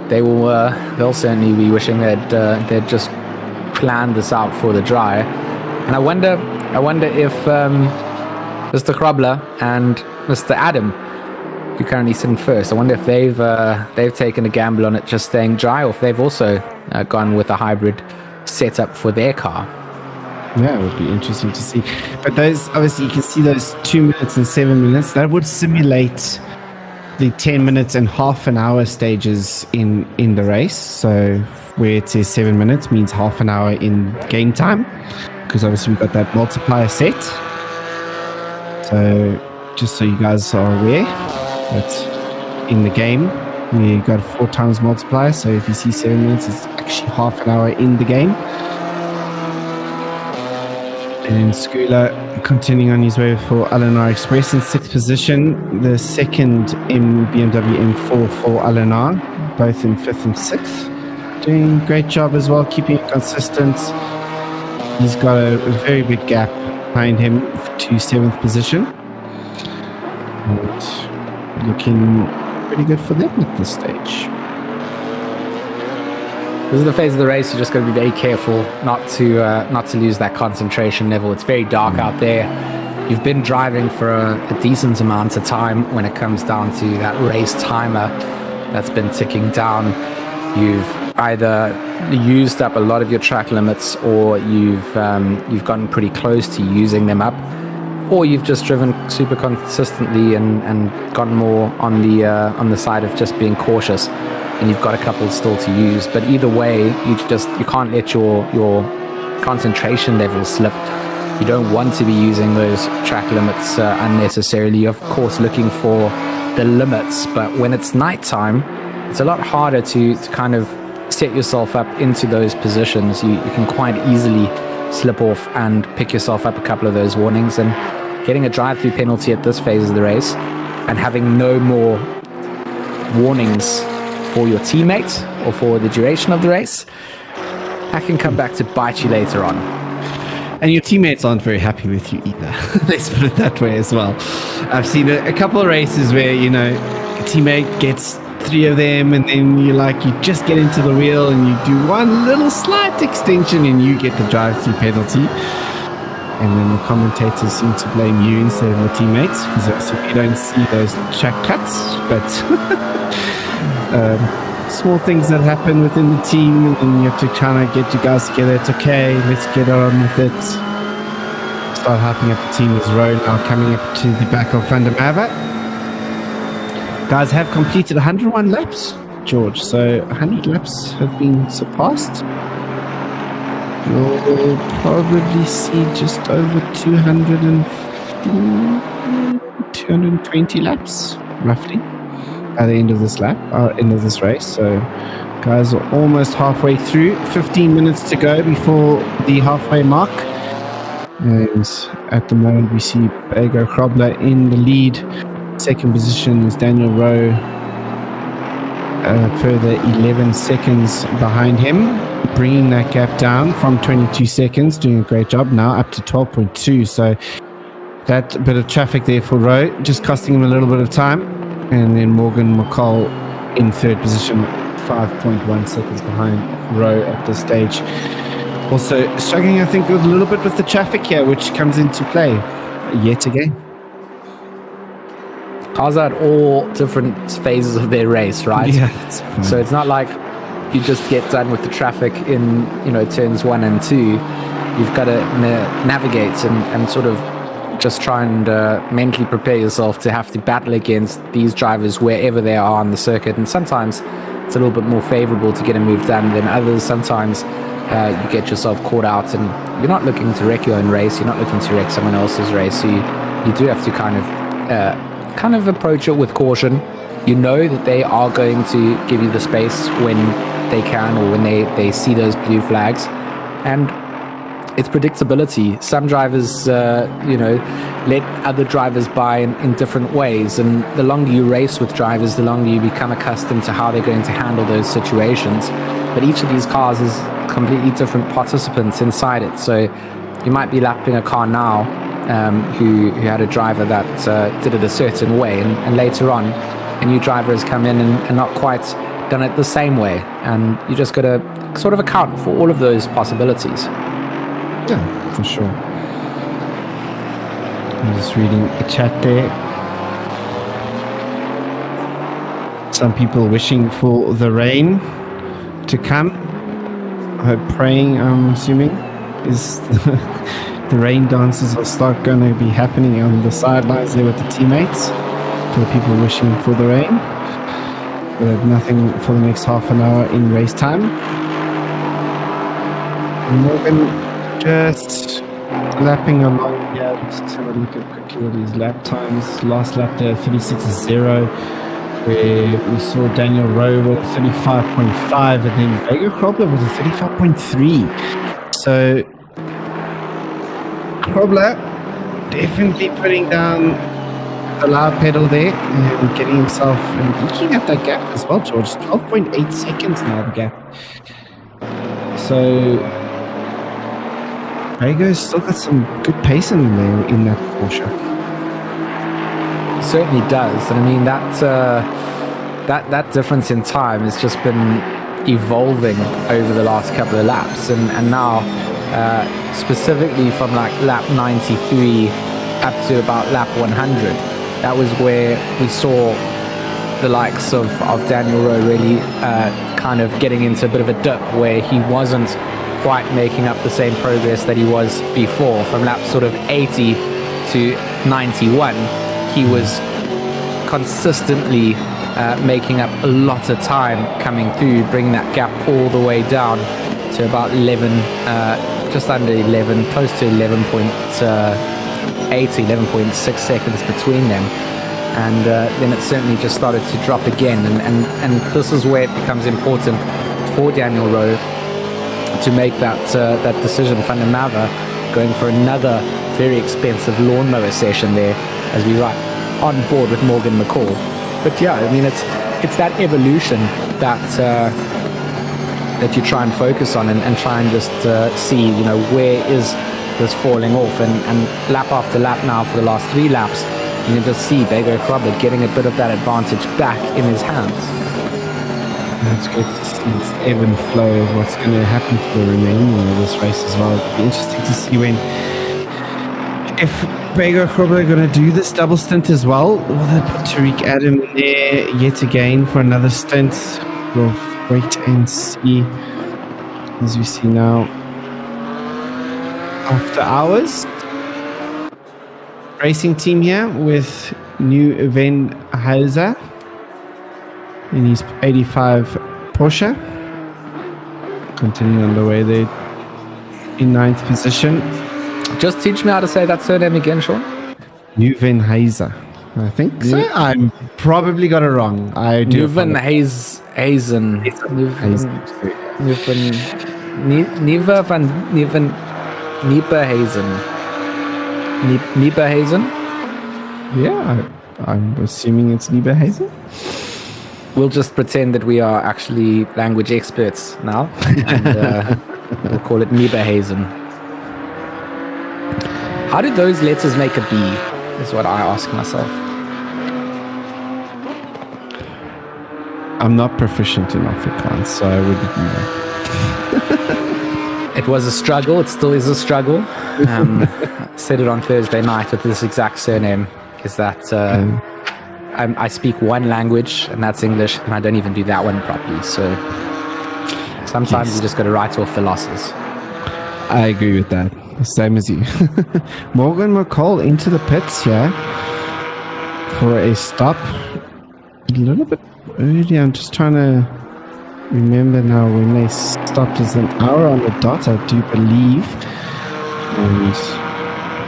they'll certainly be wishing they'd just planned this out for the dry. And I wonder if Mr. Krobler and Mr. Adam, who currently sit in first, I wonder if they've taken a gamble on it just staying dry, or if they've also gone with a hybrid setup for their car. Yeah, it would be interesting to see. But those, obviously, you can see those 2 minutes and 7 minutes. That would simulate the 10 minutes and half an hour stages in the race. So where it says 7 minutes means half an hour in game time, because obviously we've got that multiplier set. So just so you guys are aware, that in the game we got 4 times multiplier. So if you see 7 minutes, it's actually half an hour in the game. And then Skula continuing on his way for Alanar Express in 6th position. The second BMW M4 for Alanar, both in 5th and 6th. Doing a great job as well, keeping it consistent. He's got a very big gap behind him to 7th position. And looking pretty good for them at this stage. This is the phase of the race. You're just going to be very careful not to lose that concentration level. It's very dark out there. You've been driving for a decent amount of time when it comes down to that race timer that's been ticking down. You've either used up a lot of your track limits, or you've gotten pretty close to using them up, or you've just driven super consistently and gotten more on the side of just being cautious, and you've got a couple still to use. But either way, you can't let your concentration level slip. You don't want to be using those track limits unnecessarily. Of course, looking for the limits, but when it's nighttime, it's a lot harder to kind of set yourself up into those positions. You can quite easily slip off and pick yourself up a couple of those warnings, and getting a drive-through penalty at this phase of the race and having no more warnings for your teammates or for the duration of the race, that can come back to bite you later on. And your teammates aren't very happy with you either. Let's put it that way as well. I've seen a couple of races where, a teammate gets 3 of them, and then you just get into the wheel and you do one little slight extension and you get the drive-through penalty. And then the commentators seem to blame you instead of your teammates, because obviously you don't see those track cuts. But small things that happen within the team, and you have to try to get you guys together. It's okay, let's get on with it. Start helping up the team as Road now coming up to the back of Van der Merwe. Guys have completed 101 laps, George, so 100 laps have been surpassed. You'll probably see just over 220 laps, roughly, by the end of this race. So guys are almost halfway through. 15 minutes to go before the halfway mark. And at the moment we see Bago Krobler in the lead. Second position is Daniel Rowe, further 11 seconds behind him, bringing that gap down from 22 seconds, doing a great job now up to 12.2. So that bit of traffic there for Rowe, just costing him a little bit of time. And then Morgan McCall in third position, 5.1 seconds behind Rowe at this stage. Also struggling, I think, with a little bit with the traffic here, which comes into play yet again. Cars are at all different phases of their race, right? Yeah. So it's not like you just get done with the traffic in, turns 1 and 2. You've got to navigate and sort of just try and mentally prepare yourself to have to battle against these drivers wherever they are on the circuit. And sometimes it's a little bit more favorable to get a move done than others. Sometimes you get yourself caught out and you're not looking to wreck your own race. You're not looking to wreck someone else's race. So you do have to kind of approach it with caution you know that they are going to give you the space when they can, or when they see those blue flags. And it's predictability. Some drivers, let other drivers by in different ways. And the longer you race with drivers, the longer you become accustomed to how they're going to handle those situations. But each of these cars is completely different participants inside it. So you might be lapping a car now who had a driver that did it a certain way. And later on, a new driver has come in and not quite done it the same way. And you just got to sort of account for all of those possibilities. Yeah, for sure. I'm just reading a chat there. Some people wishing for the rain to come. Praying, I'm assuming, is the rain dances will start going to be happening on the sidelines there with the teammates. For the people wishing for the rain. But nothing for the next half an hour in race time. And Morgan just lapping along here. Let's just have a look at quickly at his lap times. Last lap there, 36.0, where we saw Daniel Rowe with 35.5, and then Gregor Krobler with a 35.3. So Krobler definitely putting down the loud pedal there and getting himself and eking at that gap as well, George. 12.8 seconds now, the gap. So Gregor's still got some good pace in there in that Porsche. He certainly does. And I mean, that difference in time has just been evolving over the last couple of laps. And now, specifically from like lap 93 up to about lap 100, that was where we saw the likes of Daniel Rowe really kind of getting into a bit of a dip where he wasn't quite making up the same progress that he was before. From lap sort of 80 to 91, he was consistently making up a lot of time coming through, bringing that gap all the way down to about 11, just under 11, close to 11.8, 11.6 seconds between them. And then it certainly just started to drop again. And this is where it becomes important for Daniel Rowe to make that decision. Van der Merwe going for another very expensive lawnmower session there as we ride on board with Morgan McCall. But yeah, I mean, it's that evolution that you try and focus on and try and just see, where is this falling off, and lap after lap now for the last 3 laps, you can just see Gregor Krobler getting a bit of that advantage back in his hands. That's good to see this ebb and flow of what's going to happen for the remaining of this race as well. It'll be interesting to see if Gregor Krobler are going to do this double stint as well. Will they put Tariq Adam in there yet again for another stint? We'll wait and see. As we see now, after hours, racing team here with new Van Hauser in his 85 Porsche. Continuing on the way there in 9th position. Just teach me how to say that surname again, Sean. Nieuwenhuizen, I think. So I probably got it wrong. I do. Nieuwenhuizen. Nieberhazen? Yeah, I'm assuming it's Nieberhazen. We'll just pretend that we are actually language experts now, and we'll call it Nieberhazen. How did those letters make a B, is what I ask myself. I'm not proficient in Afrikaans, so I wouldn't know. It was a struggle. It still is a struggle. I said it on Thursday night with this exact surname, is that I speak one language, and that's English, and I don't even do that one properly. So sometimes you just got to write off the losses. I agree with that. Same as you. Morgan McCall into the pits here for a stop. A little bit early. I'm just trying to remember now when they stopped. Is an hour on the dot, I do believe. And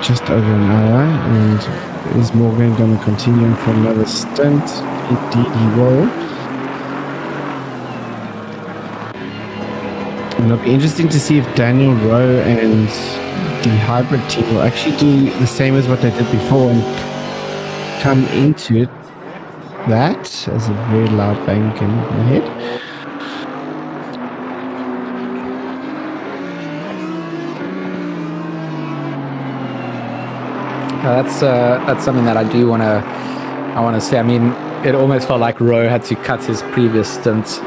just over an hour. And is Morgan going to continue for another stint? indeed he will. And it'll be interesting to see if Daniel Rowe and the hybrid team will actually do the same as what they did before and come into it. That as a very loud bang in my head. That's something that I want to say. I mean, it almost felt like Rowe had to cut his previous stint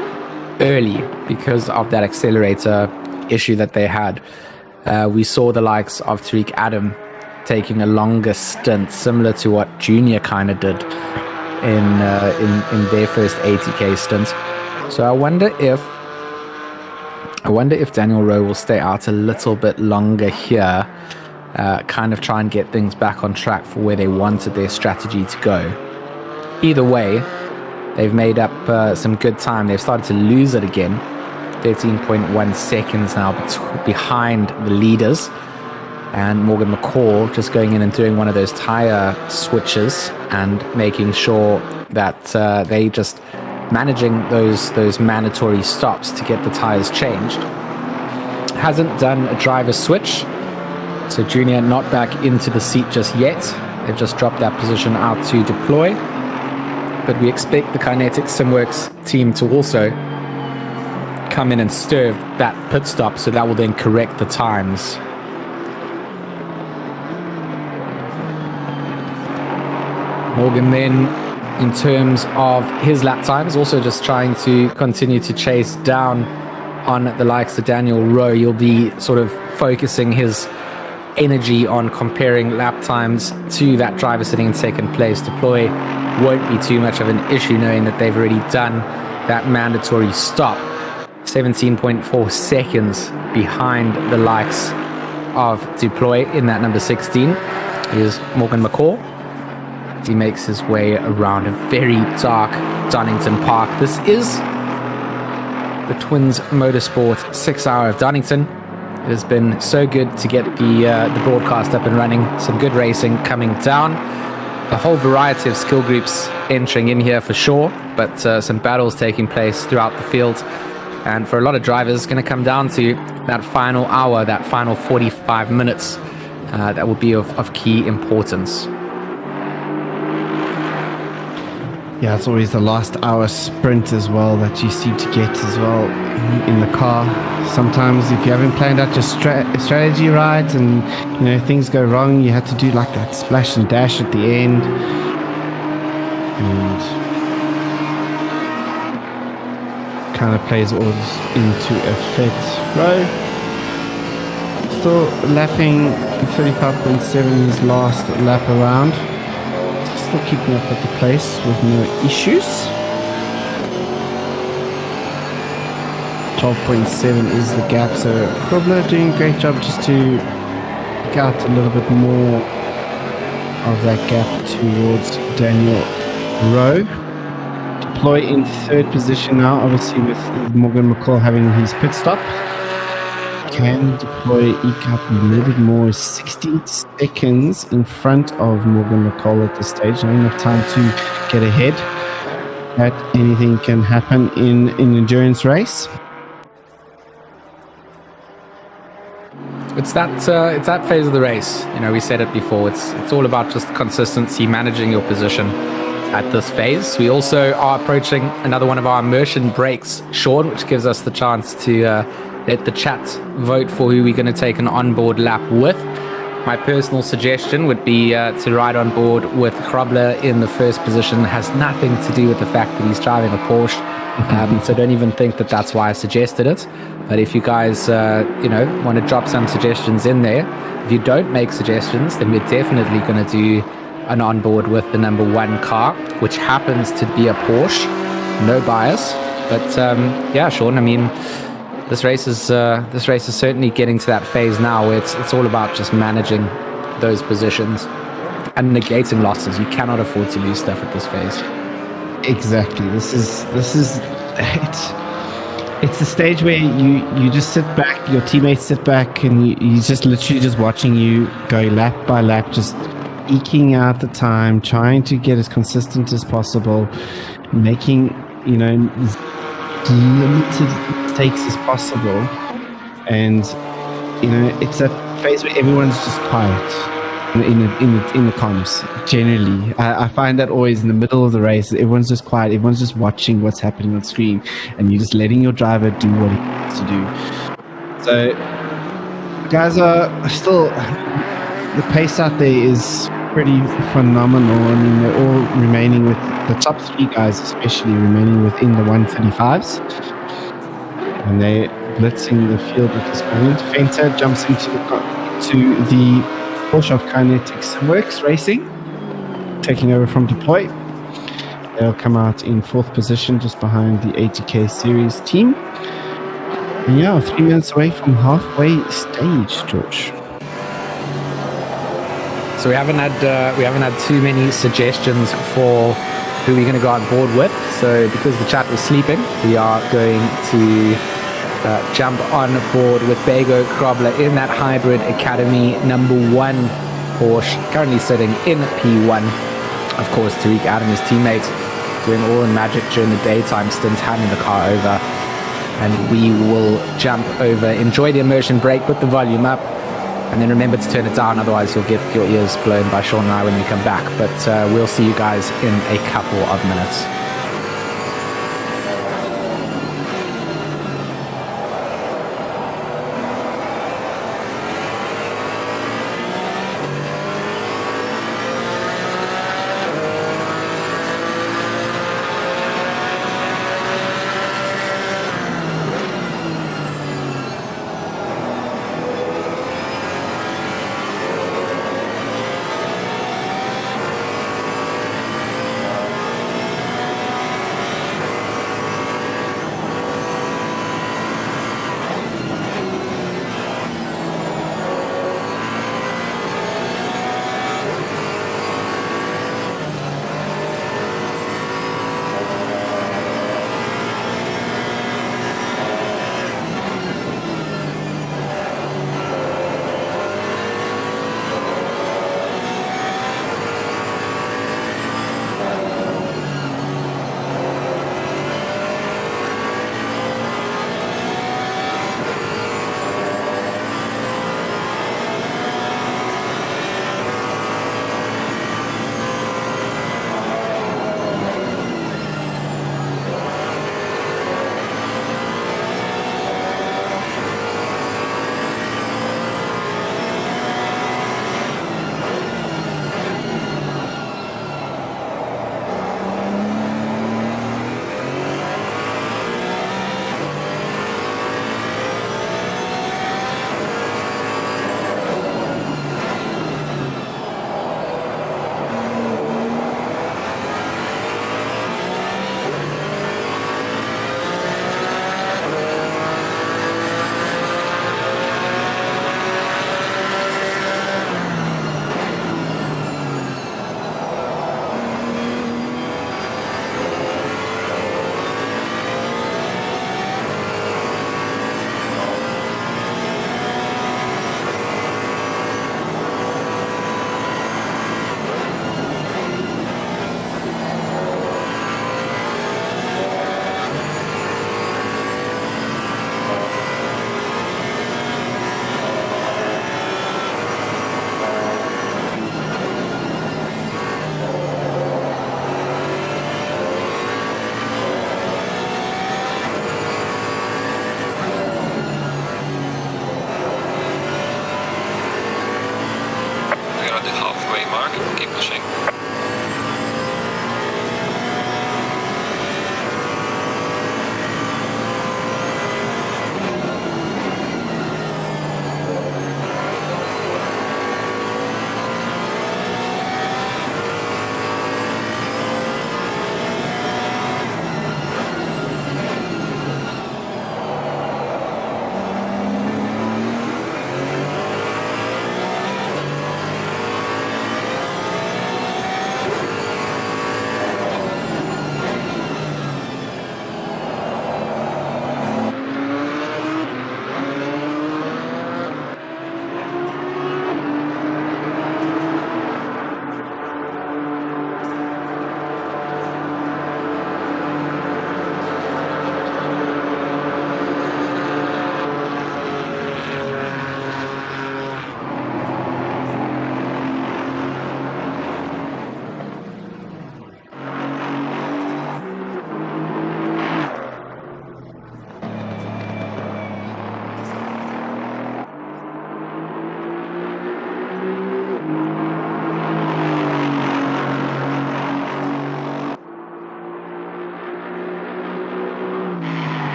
early because of that accelerator issue that they had. We saw the likes of Tariq Adam taking a longer stint, similar to what Junior kind of did in their first 80k stint. So I wonder if Daniel Rowe will stay out a little bit longer here, kind of try and get things back on track for where they wanted their strategy to go. Either way, they've made up some good time. They've started to lose it again. 13.1 seconds now behind the leaders. And Morgan McCall just going in and doing one of those tyre switches and making sure that they just managing those mandatory stops to get the tyres changed. Hasn't done a driver switch, so Junior not back into the seat just yet. They've just dropped that position out to deploy. But we expect the Kinetic Simworks team to also come in and stir that pit stop, so that will then correct the times. Morgan then, in terms of his lap times, also just trying to continue to chase down on the likes of Daniel Rowe. He'll be sort of focusing his energy on comparing lap times to that driver sitting in second place. Deploy won't be too much of an issue, knowing that they've already done that mandatory stop. 17.4 seconds behind the likes of Deploy in that number 16 is Morgan McCall. He makes his way around a very dark Donington Park. This is the TwinZ Motorsport 6 Hour of Donington. It has been so good to get the broadcast up and running. Some good racing coming down. A whole variety of skill groups entering in here for sure, but some battles taking place throughout the field. And for a lot of drivers, it's going to come down to that final hour, that final 45 minutes. That will be of key importance. Yeah, it's always the last hour sprint as well that you seem to get as well in the car. Sometimes if you haven't planned out your strategy right and things go wrong, you have to do like that splash and dash at the end. And kind of plays all into effect. Rowe still lapping 35.7 his last lap around. Still keeping up at the place with no issues. 12.7 is the gap, so Frobler doing a great job just to pick out a little bit more of that gap towards Daniel Rowe. Deploy in third position now, obviously with Morgan McCall having his pit stop. Can Deploy eke up a little bit more? 16 seconds in front of Morgan McCall at this stage. Not enough time to get ahead. But anything can happen in an endurance race. It's that phase of the race. We said it before. It's all about just consistency, managing your position at this phase. We also are approaching another one of our immersion breaks, Sean, which gives us the chance to let the chat vote for who we're going to take an onboard lap with. My personal suggestion would be to ride on board with Grobler in the first position. Has nothing to do with the fact that he's driving a Porsche. So don't even think that that's why I suggested it. But if you guys, want to drop some suggestions in there, if you don't make suggestions, then we're definitely going to do an onboard with the number 1 car, which happens to be a Porsche. No bias. But yeah, Sean, I mean, this race is certainly getting to that phase now where it's all about just managing those positions and negating losses. You cannot afford to lose stuff at this phase. Exactly. This is it's the stage where you just sit back, your teammates sit back, and you just literally just watching you go lap by lap, just eking out the time, trying to get as consistent as possible, making, as limited mistakes as possible. And, it's that phase where everyone's just quiet in the comms. Generally, I find that always in the middle of the race, everyone's just quiet. Everyone's just watching what's happening on screen, and you're just letting your driver do what he needs to do. So, guys are still, the pace out there is pretty phenomenal. I mean, they're all remaining with the top 3 guys, especially remaining within the 135s, and they blitzing the field at this moment. Fenter jumps into the Porsche of Kinetics Works Racing, taking over from Deploy. They'll come out in 4th position, just behind the 80K Series team. And yeah, 3 minutes away from halfway stage, George. So we haven't had too many suggestions for who we're going to go on board with. So because the chat was sleeping, we are going to jump on board with Bego Krobler in that Hybrid Academy number 1 Porsche, currently sitting in P1. Of course, Tariq Adam, his teammate, doing all the magic during the daytime stints, handing the car over. And we will jump over, enjoy the immersion break, put the volume up, and then remember to turn it down, otherwise you'll get your ears blown by Sean and I when we come back. But we'll see you guys in a couple of minutes.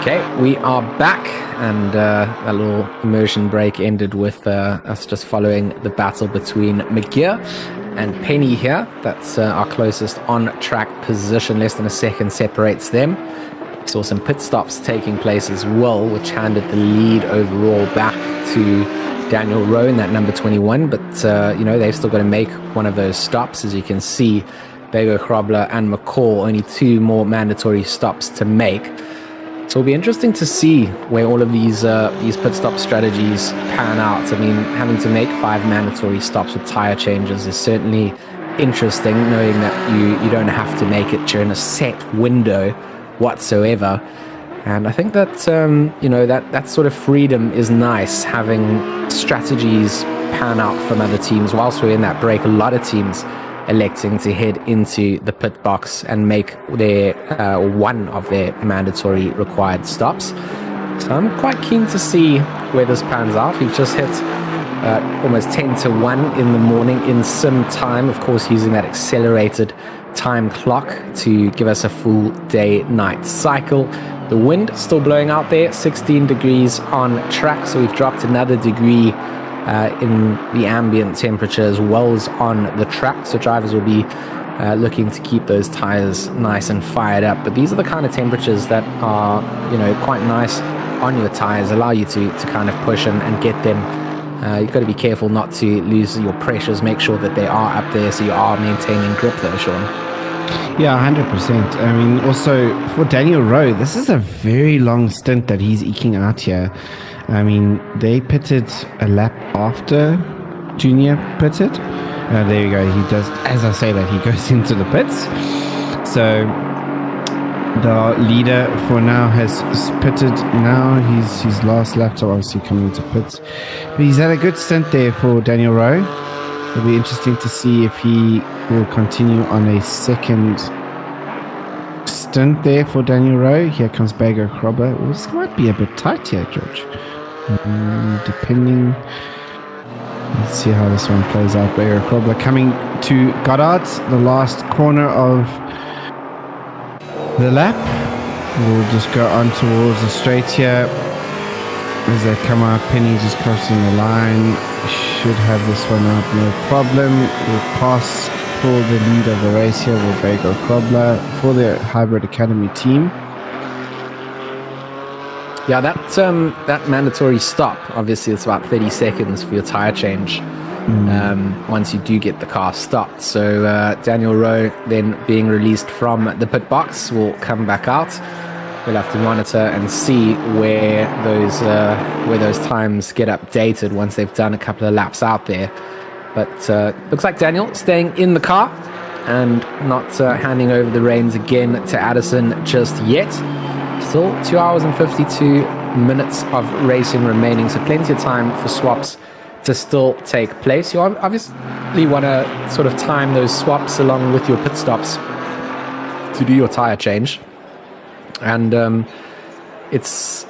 Okay, we are back, and that little immersion break ended with us just following the battle between McGear and Penny here. That's our closest on-track position. Less than a second separates them. We saw some pit stops taking place as well, which handed the lead overall back to Daniel Rowe in that number 21. But, they've still got to make one of those stops. As you can see, Bego, Krobler and McCall, only 2 more mandatory stops to make. So it'll be interesting to see where all of these pit stop strategies pan out. I mean, having to make 5 mandatory stops with tire changes is certainly interesting, knowing that you don't have to make it during a set window whatsoever. And I think that that sort of freedom is nice, having strategies pan out from other teams. Whilst we're in that break, a lot of teams electing to head into the pit box and make their one of their mandatory required stops. So I'm quite keen to see where this pans out. We've just hit almost 10 to 1 in the morning in sim time, of course using that accelerated time clock to give us a full day-night cycle. The wind still blowing out there, 16 degrees on track, so we've dropped another degree in the ambient temperature as well as on the track, so drivers will be looking to keep those tires nice and fired up. But these are the kind of temperatures that are quite nice on your tires, allow you to kind of push and get them. You've got to be careful not to lose your pressures, make sure that they are up there so you are maintaining grip though, Sean. Yeah, 100%. I mean, also for Daniel Rowe, this is a very long stint that he's eking out here. I mean, they pitted a lap after Junior pitted. There you go. He does, as I say that, he goes into the pits. So the leader for now has pitted now. His last lap, so obviously coming into pits. But he's had a good stint there for Daniel Rowe. It'll be interesting to see if he will continue on a second stint there for Daniel Rowe. Here comes Bago Krobber. Well, this might be a bit tight here, George. Depending. Let's see how this one plays out. Bago Krobber coming to Goddard, the last corner of the lap. We'll just go on towards the straight here. As they come out, Penny just crossing the line. Should have this one out, no problem. We'll pass for the lead of the race here with Bago Krobler for the Hybrid Academy team. Yeah, that mandatory stop, obviously it's about 30 seconds for your tire change once you do get the car stopped. So Daniel Rowe then being released from the pit box will come back out. We'll have to monitor and see where those times get updated once they've done a couple of laps out there. But looks like Daniel staying in the car and not handing over the reins again to Addison just yet. Still 2 hours and 52 minutes of racing remaining, so plenty of time for swaps to still take place. You obviously want to sort of time those swaps along with your pit stops to do your tire change. And it's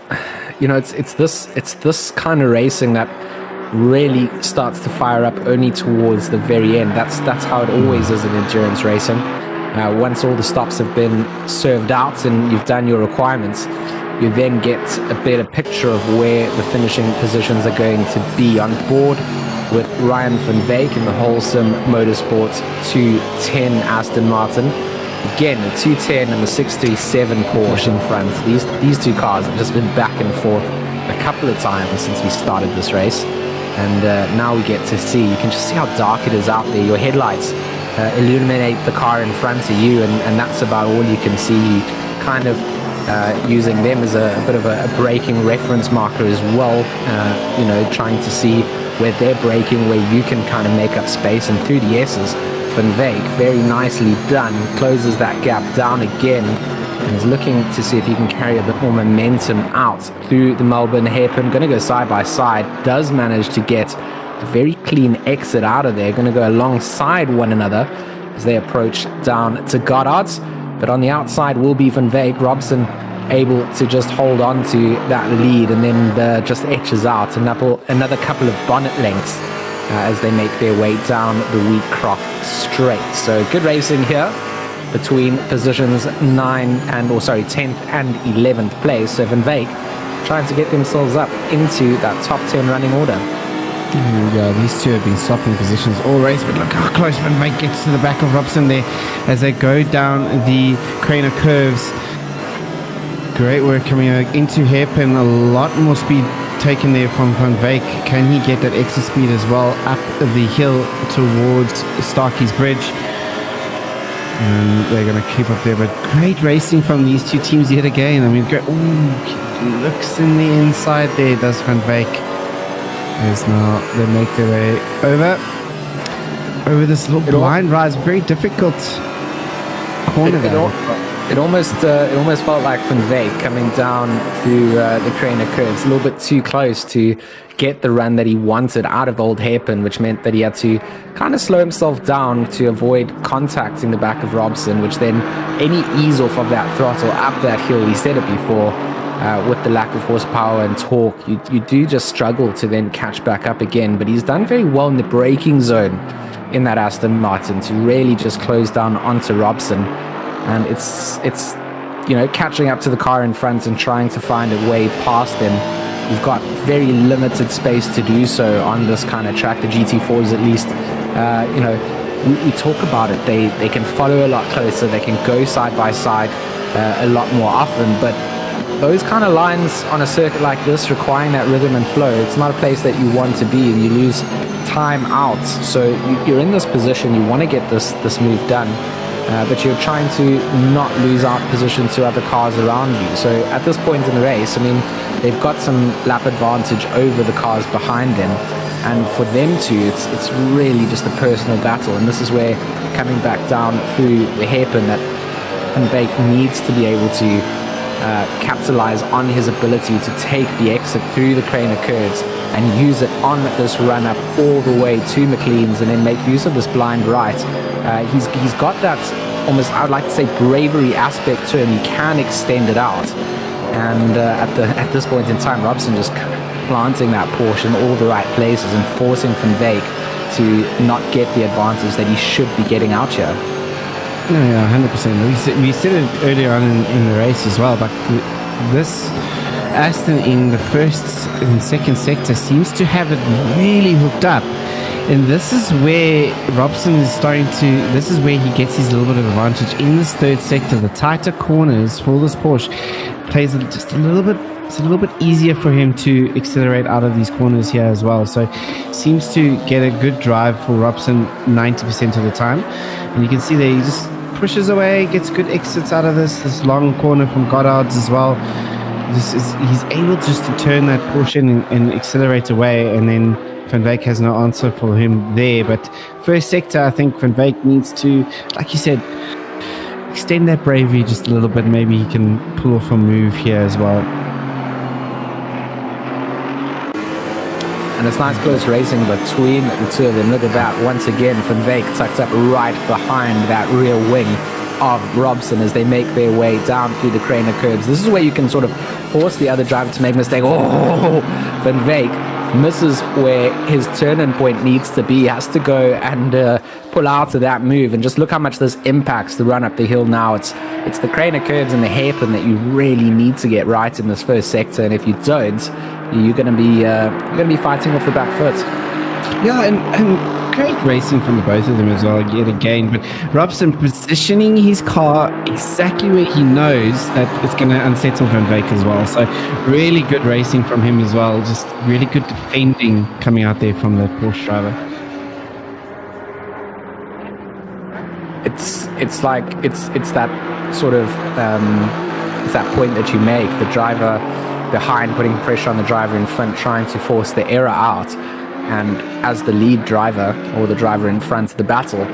this kind of racing that really starts to fire up only towards the very end. That's how it always is in endurance racing. Once all the stops have been served out and you've done your requirements, you then get a better picture of where the finishing positions are going to be. On board with Ryan van Veek in the Wholesome Motorsport 210 Aston Martin. Again, the 210 and the 637 Porsche in front. These two cars have just been back and forth a couple of times since we started this race. And now we get to see, you can just see how dark it is out there. Your headlights illuminate the car in front of you, and that's about all you can see. Kind of using them as a bit of a braking reference marker as well, trying to see where they're braking, where you can kind of make up space. And through the S's, Van Veek, very nicely done, closes that gap down again and is looking to see if he can carry a bit more momentum out through the Melbourne hairpin. Going to go side by side, does manage to get a very clean exit out of there. Going to go alongside one another as they approach down to Goddard's. But on the outside will be Van Veek. Robson able to just hold on to that lead and then just etches out another couple of bonnet lengths as they make their way down the Wheatcroft straight. So good racing here between positions 10th and 11th place. So Van Veek trying to get themselves up into that top 10 running order. Yeah, these two have been swapping positions all race, but look how close Van Veek gets to the back of Robson there as they go down the Craner curves. Great work coming out into hairpin, a lot more speed taken there from Van Veek. Can he get that extra speed as well up the hill towards Starkey's Bridge? And they're going to keep up there, but great racing from these two teams yet again. I mean, great. Ooh, looks in the inside there, does Van Veek. As now they make their way over this little blind rise, very difficult corner there. It almost felt like Van Veek coming down through the Craner curves a little bit too close to get the run that he wanted out of Old Hairpin, which meant that he had to kind of slow himself down to avoid contacting the back of Robson, which then any ease off of that throttle up that hill, we said it before, with the lack of horsepower and torque, you do just struggle to then catch back up again. But he's done very well in the braking zone in that Aston Martin to really just close down onto Robson. And it's catching up to the car in front and trying to find a way past them. You've got very limited space to do so on this kind of track. The GT4s, at least, we talk about it. They can follow a lot closer. They can go side by side a lot more often. But those kind of lines on a circuit like this, requiring that rhythm and flow, it's not a place that you want to be, and you lose time out. So you're in this position. You want to get this move done. But you're trying to not lose out position to other cars around you. So at this point in the race, I mean, they've got some lap advantage over the cars behind them. And for them to, it's really just a personal battle. And this is where, coming back down through the hairpin, that Van Veek needs to be able to capitalize on his ability to take the exit through the Craner curves and use it on this run up all the way to McLean's, and then make use of this blind right. He's got that almost, I would like to say, bravery aspect to him. He can extend it out, and at this point in time, Robson just planting that Porsche in all the right places and forcing Van Veek to not get the advantage that he should be getting out here. No, yeah, 100%. We said it earlier on in the race as well, but this Aston in the first and second sector seems to have it really hooked up. And this is where Robson is this is where he gets his little bit of advantage in this third sector. The tighter corners for this Porsche plays just a little bit. It's a little bit easier for him to accelerate out of these corners here as well. So seems to get a good drive for Robson 90% of the time. And you can see there he just pushes away, gets good exits out of this long corner from Goddard's as well. He's able just to turn that Porsche and accelerate away, and then Van Veek has no answer for him there. But first sector, I think Van Veek needs to, like you said, extend that bravery just a little bit. Maybe he can pull off a move here as well. And it's nice close racing between the two of them. Look at that. Once again, Van Veek tucked up right behind that rear wing of Robson as they make their way down through the Craner curves. This is where you can sort of force the other driver to make a mistake. Oh, Van Veek misses where his turn-in point needs to be, has to go and pull out of that move. And just look how much this impacts the run up the hill now. It's the Craner curves and the hairpin that you really need to get right in this first sector. And if you don't, you're going to be fighting off the back foot. Yeah, and great racing from the both of them as well, yet again. But Robson positioning his car exactly where he knows that it's going to unsettle Van Veek as well. So really good racing from him as well. Just really good defending coming out there from the Porsche driver. It's that sort of it's that point that you make. The driver behind putting pressure on the driver in front, trying to force the error out. And as the lead driver, or the driver in front of the battle,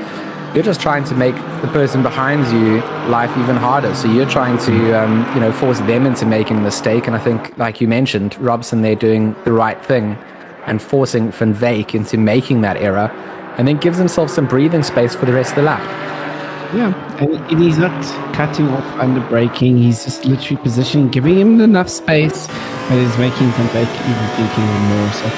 you're just trying to make the person behind you life even harder. So you're trying to force them into making a mistake. And I think, like you mentioned, Robson there doing the right thing and forcing Van Veek into making that error, and then gives himself some breathing space for the rest of the lap. Yeah, and he's not cutting off under braking. He's just literally positioning, giving him enough space, but is making Van Veek even think even more. So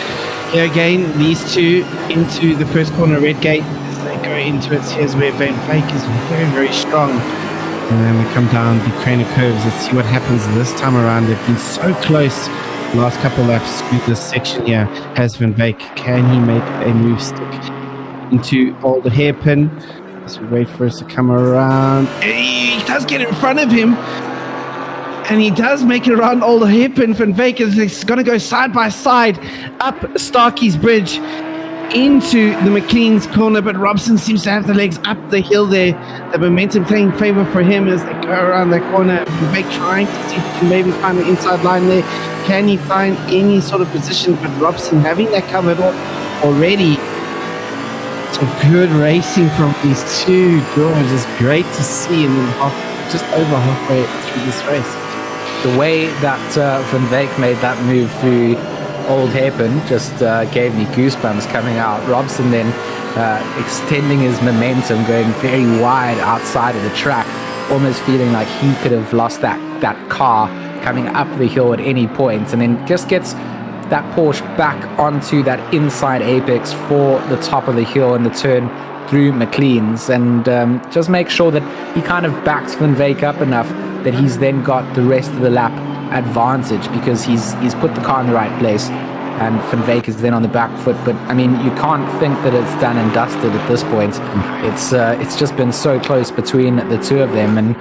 here again, these two into the first corner red gate. They go into it. Here's where Van Veek is very, very strong. And then we come down the Craner curves. Let's see what happens this time around. They've been so close the last couple of laps through this section here. Has Van Veek, can he make a move stick into all the hairpin? As we wait for us to come around. He does get in front of him. And he does make it around all the hairpin. Van Veek is going to go side by side up Starkey's bridge into the McLean's corner, but Robson seems to have the legs up the hill there. The momentum playing favor for him as they go around that corner. Van Veek trying to see if he can maybe find the inside line there. Can he find any sort of position? But Robson having that covered off already. So good racing from these two drivers is great to see, and then just over halfway through this race. The way that Van Veek made that move through Old Hairpin just gave me goosebumps coming out. Robson then extending his momentum, going very wide outside of the track, almost feeling like he could have lost that car coming up the hill at any point, and then just gets that Porsche back onto that inside apex for the top of the hill and the turn through McLean's, and just make sure that he kind of backs Van Veek up enough that he's then got the rest of the lap advantage, because he's put the car in the right place, and Van Veek is then on the back foot. But I mean, you can't think that it's done and dusted at this point. It's just been so close between the two of them, and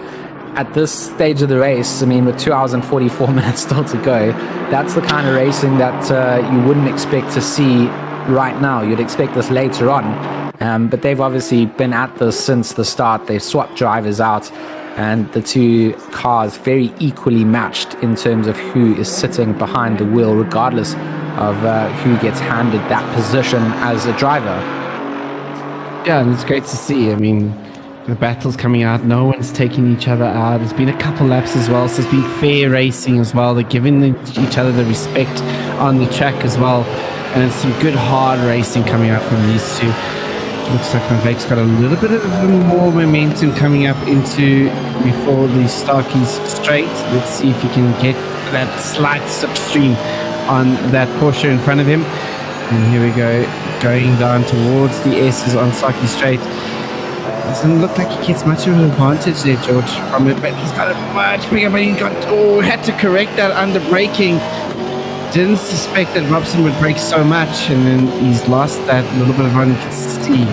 at this stage of the race, I mean, with 2 hours and 44 minutes still to go, that's the kind of racing that you wouldn't expect to see right now. You'd expect this later on, but they've obviously been at this since the start. They've swapped drivers out, and the two cars very equally matched in terms of who is sitting behind the wheel, regardless of who gets handed that position as a driver. Yeah, and it's great to see. I mean, the battle's coming out. No one's taking each other out. There's been a couple laps as well, so it's been fair racing as well. They're giving each other the respect on the track as well, and it's some good hard racing coming out from these two. Looks like Van Veek's got a little bit of more momentum coming up into before the Starkey's straight. Let's see if he can get that slight slipstream on that Porsche in front of him. And here we go, going down towards the S's on Starkey straight. Doesn't look like he gets much of an advantage there, George, from it, but he's got a much bigger, but he had to correct that under braking. Didn't suspect that Robson would brake so much, and then he's lost that little bit of run. You can see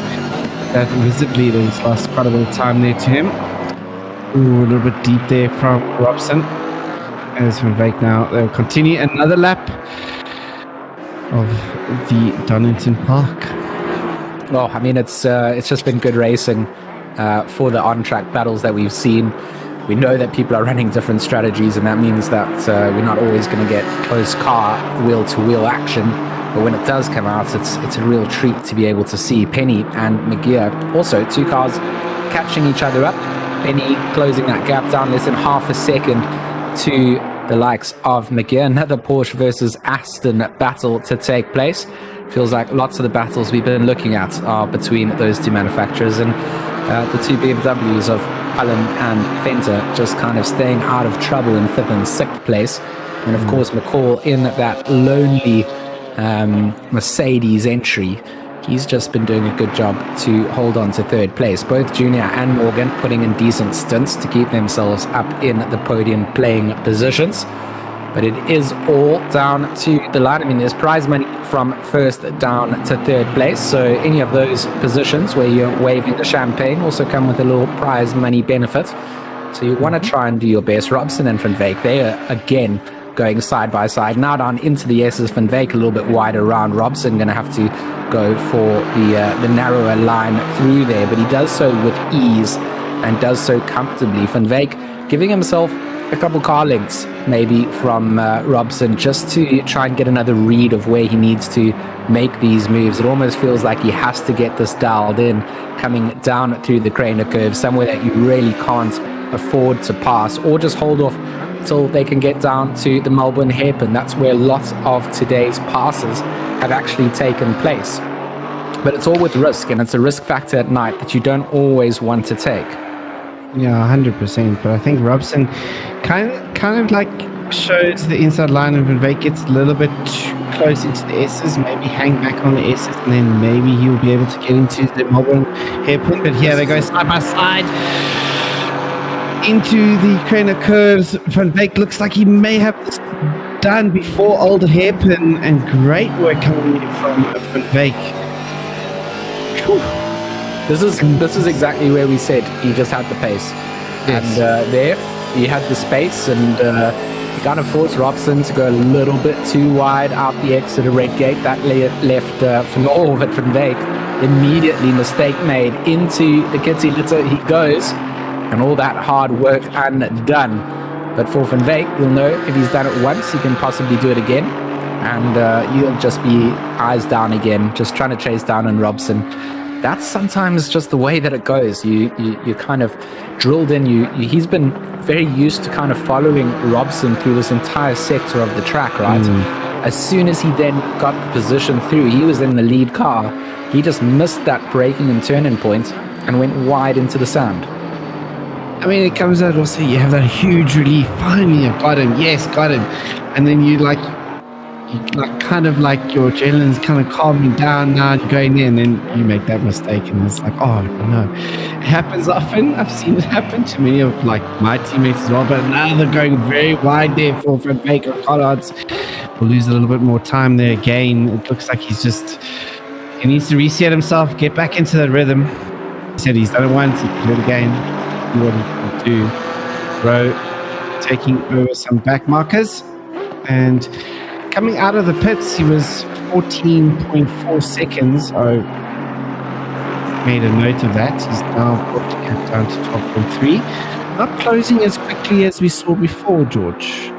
that visibly that he's lost quite a bit of time there to him. Ooh, a little bit deep there from Robson. As Van Veek now, they'll continue another lap of the Donington Park. Well, I mean, it's just been good racing for the on-track battles that we've seen. We know that people are running different strategies, and that means that we're not always going to get close car wheel-to-wheel action. But when it does come out, it's a real treat to be able to see Penny and McGear. Also, two cars catching each other up. Penny closing that gap down less than half a second to the likes of McGear. Another Porsche versus Aston battle to take place. Feels like lots of the battles we've been looking at are between those two manufacturers, and the two BMWs of Cullen and Fenter just kind of staying out of trouble in 5th and 6th place. And of course, McCall in that lonely Mercedes entry. He's just been doing a good job to hold on to 3rd place. Both Junior and Morgan putting in decent stints to keep themselves up in the podium playing positions. But it is all down to the line. I mean, there's prize money from 1st down to 3rd place. So any of those positions where you're waving the champagne also come with a little prize money benefit. So you want to try and do your best. Robson and Van Veek, they are again going side by side. Now down into the S's, Van Veek a little bit wider around. Robson going to have to go for the narrower line through there. But he does so with ease and does so comfortably. Van Veek giving himself a couple car lengths maybe from Robson, just to try and get another read of where he needs to make these moves. It almost feels like he has to get this dialed in coming down through the Craner curve, somewhere that you really can't afford to pass, or just hold off till they can get down to the Melbourne hairpin. That's where lots of today's passes have actually taken place. But it's all with risk, and it's a risk factor at night that you don't always want to take. Yeah, 100%. But I think Robson kind of like shows the inside line, and Van Veek gets a little bit too close into the S's, maybe hang back on the S's, and then maybe he'll be able to get into the Melbourne hairpin. But here they go side by side into the Krenner curves. Van Beek looks like he may have this done before Old Hairpin, and great work coming in from Van Beek. This is exactly where we said he just had the pace. Yes. And there he had the space, and he kind of forced Robson to go a little bit too wide out the exit of Red Gate. That left Van Beek immediately mistake made into the Kitty Litter. He goes, and all that hard work undone. But for Van Beek, we'll know if he's done it once, he can possibly do it again. And he'll just be eyes down again, just trying to chase down on Robson. That's sometimes just the way that it goes. You kind of drilled in. He's been very used to kind of following Robson through this entire sector of the track, right? As soon as he then got the position through, he was in the lead car. He just missed that braking and turning point and went wide into the sand. I mean, it comes out also, you have that huge relief. Finally, I've got him. Yes, got him. And then you kind of like your adrenaline's kind of calming down now, you're going in, and then you make that mistake, and it's like, oh no. It happens often. I've seen it happen to many of like my teammates as well, but now they're going very wide there for Van Beek or Collards. We'll lose a little bit more time there again. It looks like he needs to reset himself, get back into that rhythm. He said he's done it once, he can do it again. What he can do. Rowe taking over some back markers, and coming out of the pits he was 14.4 seconds. I made a note of that. He's now brought the gap down to 12.3, not closing as quickly as we saw before, George.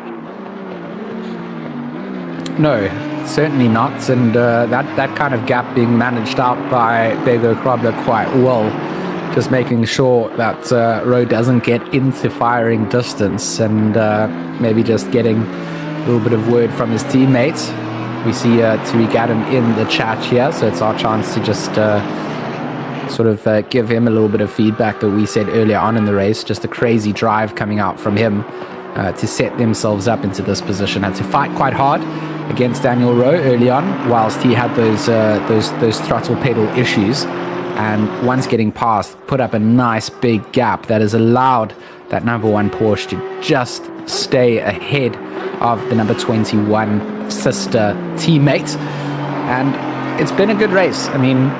No, certainly not. And that kind of gap being managed out by Bego Krobler quite well. Just making sure that Rowe doesn't get into firing distance, and maybe just getting a little bit of word from his teammates. We see Tui Gadden in the chat here, so it's our chance to just sort of give him a little bit of feedback that we said earlier on in the race. Just a crazy drive coming out from him to set themselves up into this position, and to fight quite hard against Daniel Rowe early on, whilst he had those throttle pedal issues. And once getting past, put up a nice big gap that has allowed that number 1 Porsche to just stay ahead of the number 21 sister teammate. And it's been a good race. I mean,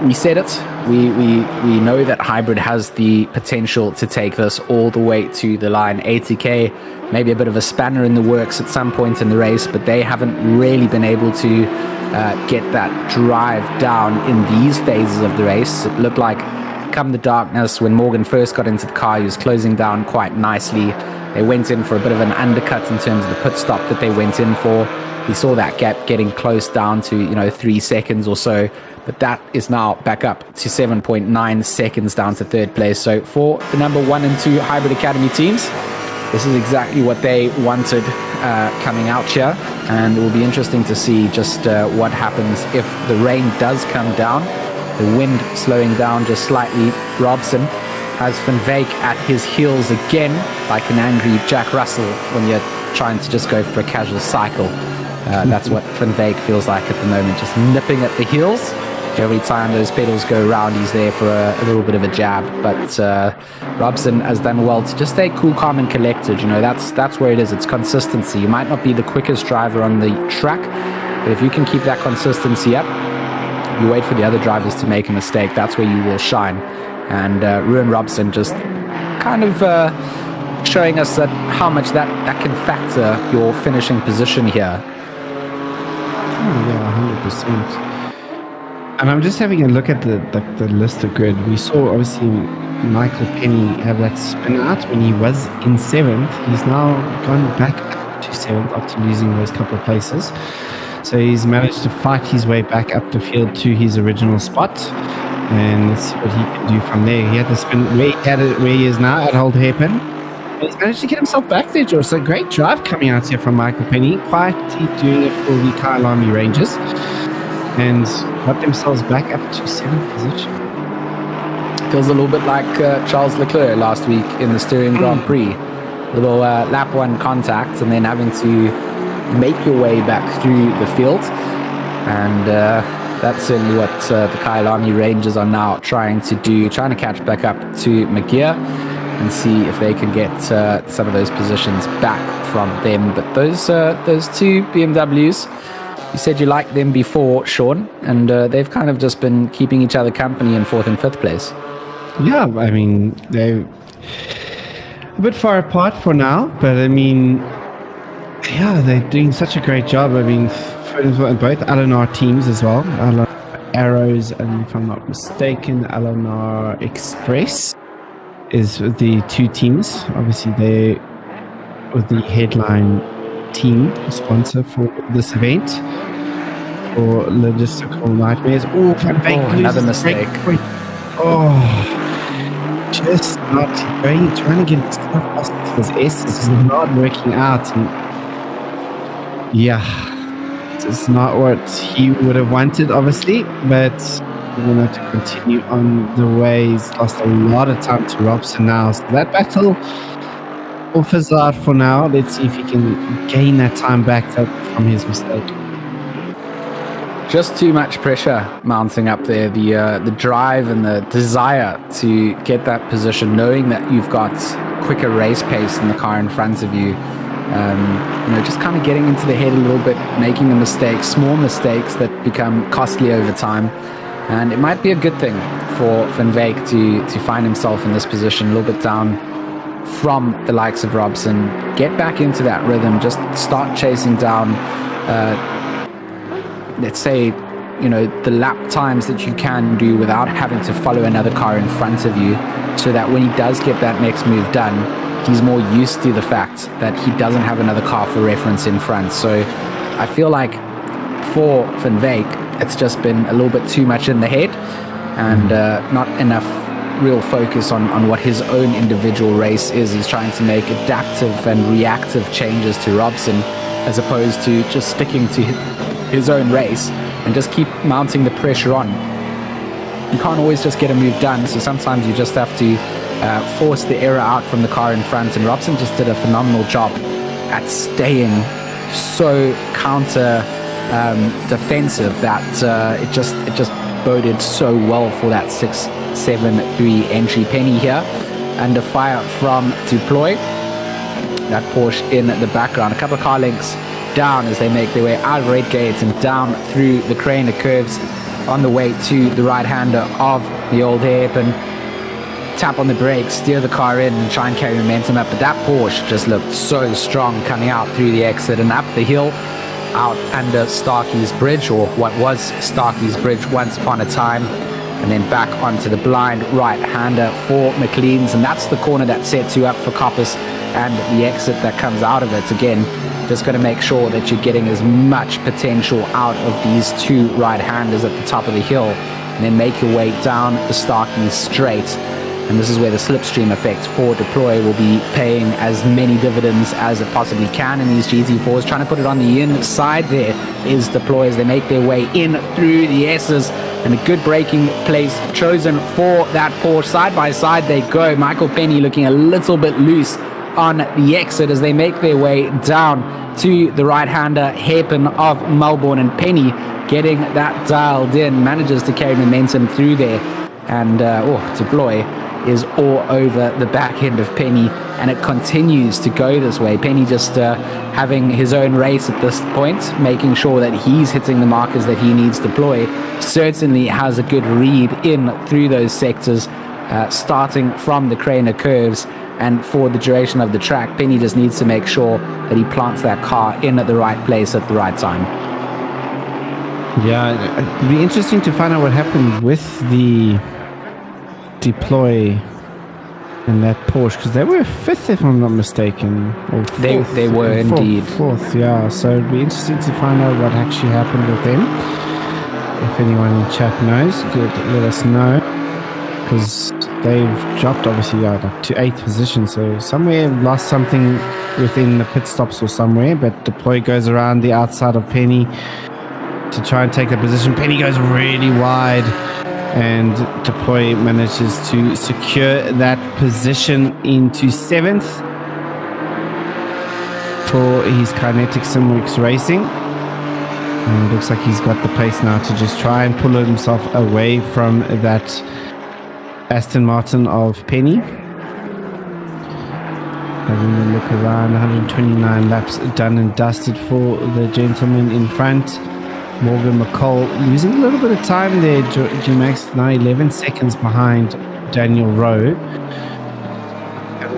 we said it. We know that hybrid has the potential to take this all the way to the line. ATK, maybe a bit of a spanner in the works at some point in the race, but they haven't really been able to get that drive down in these phases of the race. It looked like come the darkness, when Morgan first got into the car, he was closing down quite nicely. They went in for a bit of an undercut in terms of the pit stop that they went in for. We saw that gap getting close down to 3 seconds or so, but that is now back up to 7.9 seconds down to third place. So for the number 1 and 2 Hybrid Academy teams, this is exactly what they wanted coming out here, and it will be interesting to see just what happens if the rain does come down, the wind slowing down just slightly. Robson has Van Beek at his heels again, like an angry Jack Russell when you're trying to just go for a casual cycle. That's what Van Beek feels like at the moment, just nipping at the heels. Every time those pedals go around, he's there for a little bit of a jab. But Robson has done well to just stay cool, calm, and collected. That's where it is. It's consistency. You might not be the quickest driver on the track, but if you can keep that consistency up, you wait for the other drivers to make a mistake, that's where you will shine. And Ruan Robson just kind of showing us that how much that can factor your finishing position here. Yeah, 100%. And I'm just having a look at the list of grid. We saw obviously Michael Penny have that spin out when he was in 7th. He's now gone back up to 7th after losing those couple of places. So he's managed to fight his way back up the field to his original spot. And let's see what he can do from there. He had to spin where he is now at Old Hairpin. And he's managed to get himself back there, George. So great drive coming out here from Michael Penny. Quietly doing it for the Kyle Army Rangers. And got themselves back up to 7th position. Feels a little bit like Charles Leclerc last week in the Styrian Grand Prix. Little lap 1 contact, and then having to make your way back through the field. And that's certainly what the Kyalami Rangers are now trying to do, trying to catch back up to McGear and see if they can get some of those positions back from them. But those two BMWs, you said you liked them before, Sean, and they've kind of just been keeping each other company in 4th and 5th place. Yeah, I mean, they're a bit far apart for now, but I mean, yeah, they're doing such a great job. I mean, both LNR teams as well, LNR Arrows, and if I'm not mistaken, LNR Express is the two teams. Obviously, they with the headline team sponsor for this event for logistical nightmares. Oh, another mistake. Just not trying to get stuff past his S. This is not working out. And yeah, it's not what he would have wanted, obviously, but we're going to have to continue on the way. He's lost a lot of time to Robson now. So that battle will fizzle out for now. Let's see if he can gain that time back from his mistake. Just too much pressure mounting up there. The drive and the desire to get that position, knowing that you've got quicker race pace in the car in front of you. Just kind of getting into the head a little bit, making the mistakes, small mistakes that become costly over time. And it might be a good thing for Van Wyk to find himself in this position, a little bit down from the likes of Robson. Get back into that rhythm, just start chasing down let's say, the lap times that you can do without having to follow another car in front of you, so that when he does get that next move done, he's more used to the fact that he doesn't have another car for reference in front. So I feel like for Van Wyk, it's just been a little bit too much in the head and not enough real focus on what his own individual race is. He's trying to make adaptive and reactive changes to Robson, as opposed to just sticking to his own race and just keep mounting the pressure on. You can't always just get a move done, so sometimes you just have to force the error out from the car in front, and Robson just did a phenomenal job at staying so counter defensive that it just boded so well for that 6-7-3 entry. Penny here under fire from Deploy. That Porsche in the background, a couple of car lengths down as they make their way out of red gates and down through the Craner curves on the way to the right-hander of the old hairpin. Tap on the brakes, steer the car in and try and carry momentum up, but that Porsche just looked so strong coming out through the exit and up the hill, out under Starkey's Bridge, or what was Starkey's Bridge once upon a time, and then back onto the blind right-hander for McLean's, and that's the corner that sets you up for Coppice and the exit that comes out of it. Again, just got to make sure that you're getting as much potential out of these two right-handers at the top of the hill, and then make your way down the Starkey straight. And this is where the slipstream effect for Deploy will be paying as many dividends as it possibly can in these GT4s. Trying to put it on the inside there is Deploy as they make their way in through the S's, and a good braking place chosen for that Porsche. Side by side they go. Michael Penny looking a little bit loose on the exit as they make their way down to the right-hander hairpin of Melbourne, and Penny getting that dialed in, manages to carry momentum through there, and Deploy is all over the back end of Penny, and it continues to go this way. Penny just having his own race at this point, making sure that he's hitting the markers that he needs. Deploy certainly has a good read in through those sectors, starting from the Craner curves. And for the duration of the track, Penny just needs to make sure that he plants that car in at the right place at the right time. Yeah, it'd be interesting to find out what happened with the Deploy and that Porsche, because they were fifth, if I'm not mistaken. Or fourth, they were indeed. Fourth, yeah. So it'd be interesting to find out what actually happened with them. If anyone in chat knows, let us know. Because they've dropped, obviously, like to 8th position. So somewhere lost something within the pit stops or somewhere. But Deploy goes around the outside of Penny to try and take the position. Penny goes really wide, and Deploy manages to secure that position into 7th. for his Kinetic Simworks Racing. And it looks like he's got the pace now to just try and pull himself away from that Aston Martin of Penny. Having a look around, 129 laps done and dusted for the gentleman in front. Morgan McCall losing a little bit of time there. G-Max now 11 seconds behind Daniel Rowe.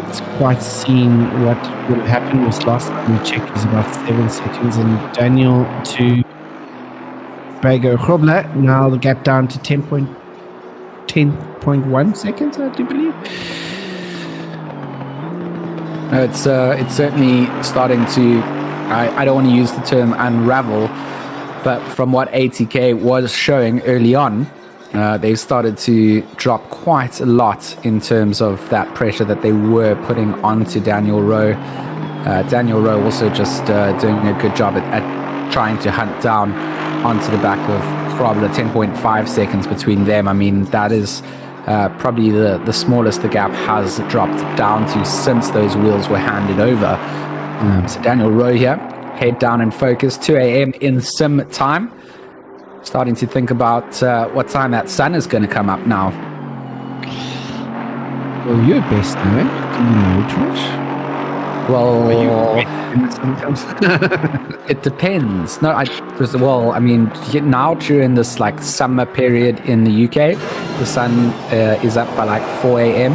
It's quite seen what would have happened was last time we checked was about 7 seconds, and Daniel to Bago Grobler. Now the gap down to 10.1 seconds, I do believe. No, it's certainly starting to, I don't want to use the term unravel, but from what ATK was showing early on, they've started to drop quite a lot in terms of that pressure that they were putting onto Daniel Rowe. Daniel Rowe also just doing a good job at trying to hunt down onto the back of Grobler. 10.5 seconds between them. I mean, that is probably the smallest the gap has dropped down to since those wheels were handed over. So Daniel Rowe here, head down and focus, 2 a.m. in sim time. Starting to think about what time that sun is going to come up now. Well, you're best know. Do you know, Josh? Well, sometimes. It depends. No, I mean, now during this like summer period in the UK, the sun is up by like 4 a.m.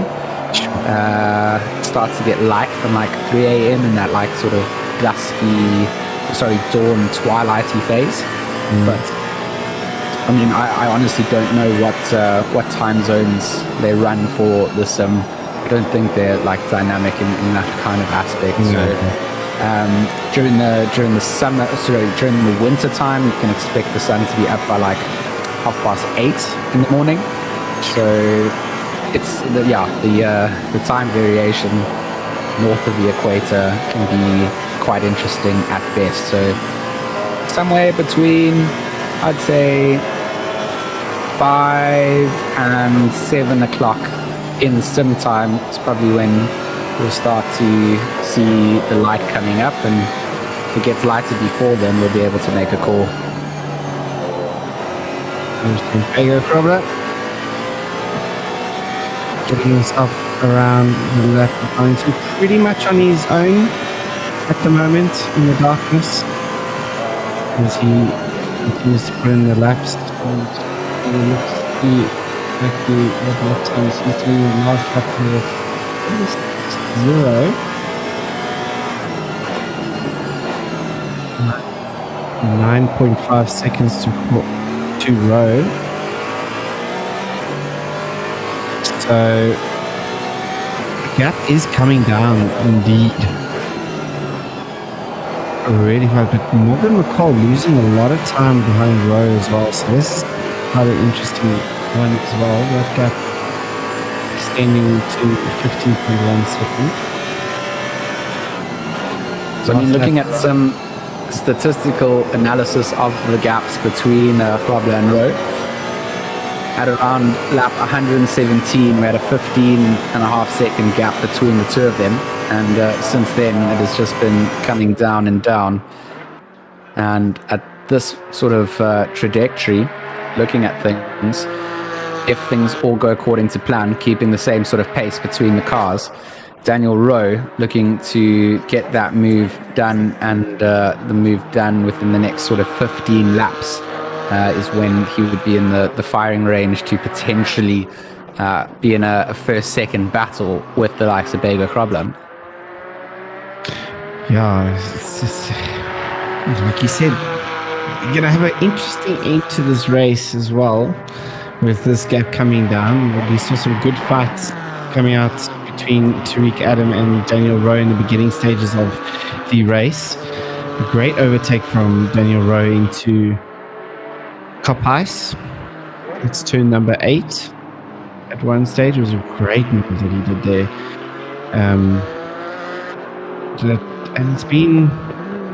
It starts to get light from like 3 a.m. in that like sort of dawn twilighty phase. But I mean, I honestly don't know what time zones they run for the sim. I don't think they're like dynamic in that kind of aspect. So during the winter time, you can expect the sun to be up by like 8:30 in the morning. So it's the time variation north of the equator can be quite interesting at best. So somewhere between, I'd say, 5 and 7 o'clock in sim time is probably when we'll start to see the light coming up, and if it gets lighter before then, we'll be able to make a call. Bago Grobler getting himself around the lap of Donington, pretty much on his own at the moment in the darkness as he continues to put in the laps. And let's see exactly what lap times he's doing. The last lap with 0. 9.5 seconds to Rowe. So the gap is coming down indeed. Really fast, but Morgan McCall losing a lot of time behind Rowe as well. So this is quite an interesting one as well. That gap extending to 15.1 seconds. So I mean, looking at some statistical analysis of the gaps between Grobler and Rowe, at around lap 117, we had a 15.5 second gap between the two of them. And since then, it has just been coming down and down. And at this sort of trajectory, looking at things, if things all go according to plan, keeping the same sort of pace between the cars, Daniel Rowe looking to get that move done, and the move done within the next sort of 15 laps is when he would be in the firing range to potentially be in a first-second battle with the likes of Bago Grobler. Yeah, it's just, like you said, you're going to have an interesting end to this race as well, with this gap coming down. We saw some good fights coming out between Tariq Adam and Daniel Rowe in the beginning stages of the race. A great overtake from Daniel Rowe into Cop Ice. It's turn number 8 at one stage. It was a great move that he did there. And it's been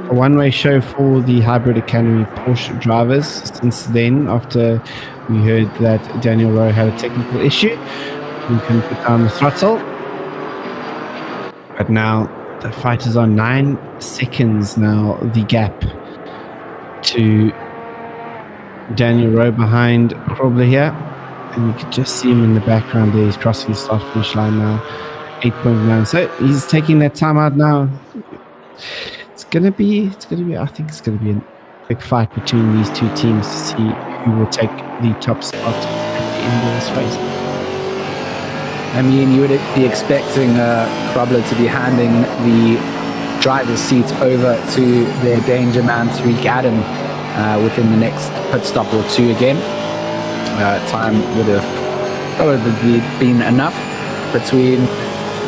a one-way show for the Hybrid Academy Porsche drivers since then, after we heard that Daniel Rowe had a technical issue. We can put down the throttle. But now the fight is on 9 seconds now, the gap to Daniel Rowe behind Krobler here. And you can just see him in the background there. He's crossing the start finish line now. 8.9. So he's taking that time out now. It's gonna be I think it's gonna be a big fight between these two teams to see who will take the top spot at the end of this race. I mean, you would be expecting Krobler to be handing the driver's seat over to their danger man, Tariq Adam, within the next pit stop or two again. Time would have probably been enough between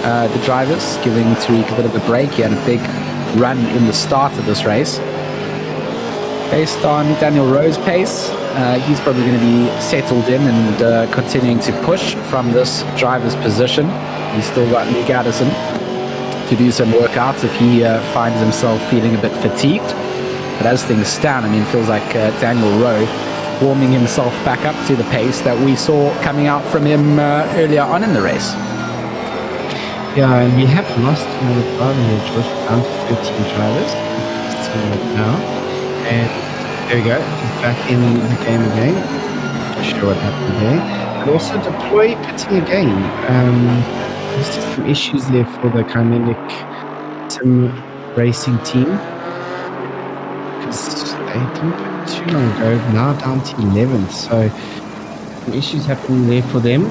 the drivers, giving Tariq a bit of a break. He had a big run in the start of this race. Based on Daniel Rowe's pace, he's probably going to be settled in and continuing to push from this driver's position. He's still got Luke Addison to do some workouts if he finds himself feeling a bit fatigued. But as things stand, I mean, it feels like Daniel Rowe warming himself back up to the pace that we saw coming out from him earlier on in the race. Yeah, and we have lost another driver here, George, down to 13 drivers. So now, and there we go, he's back in the game again. Not sure what happened there. And also deploy pitting again. There's just some issues there for the Kinetic Sim Racing team. Because they didn't put too long ago, now down to 11th. So some issues happening there for them.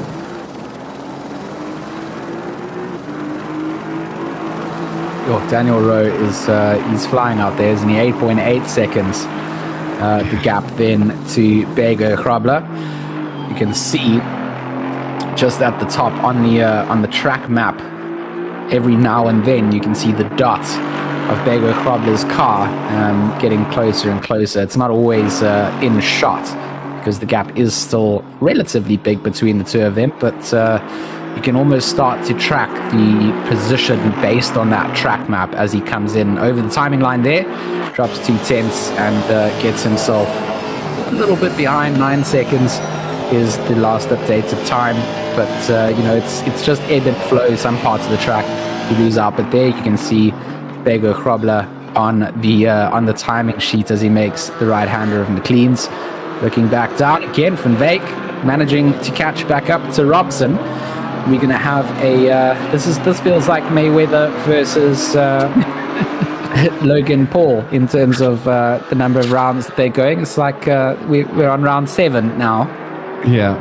Daniel Rowe is he's flying out there, isn't he? 8.8 seconds. The gap then to Bego Krobler. You can see just at the top on the track map, every now and then you can see the dots of Bego Krobler's car getting closer and closer. It's not always in shot because the gap is still relatively big between the two of them, but you can almost start to track the position based on that track map as he comes in over the timing line there, drops 2 tenths and gets himself a little bit behind. 9 seconds is the last updated time, but it's just ebb and flow. Some parts of the track you lose out, but there you can see Bego Krobler on the timing sheet as he makes the right-hander of McLean's. Looking back down again from Veek, managing to catch back up to Robson. We're going to have this feels like Mayweather versus Logan Paul in terms of the number of rounds that they're going. It's like we're on round 7 now. Yeah.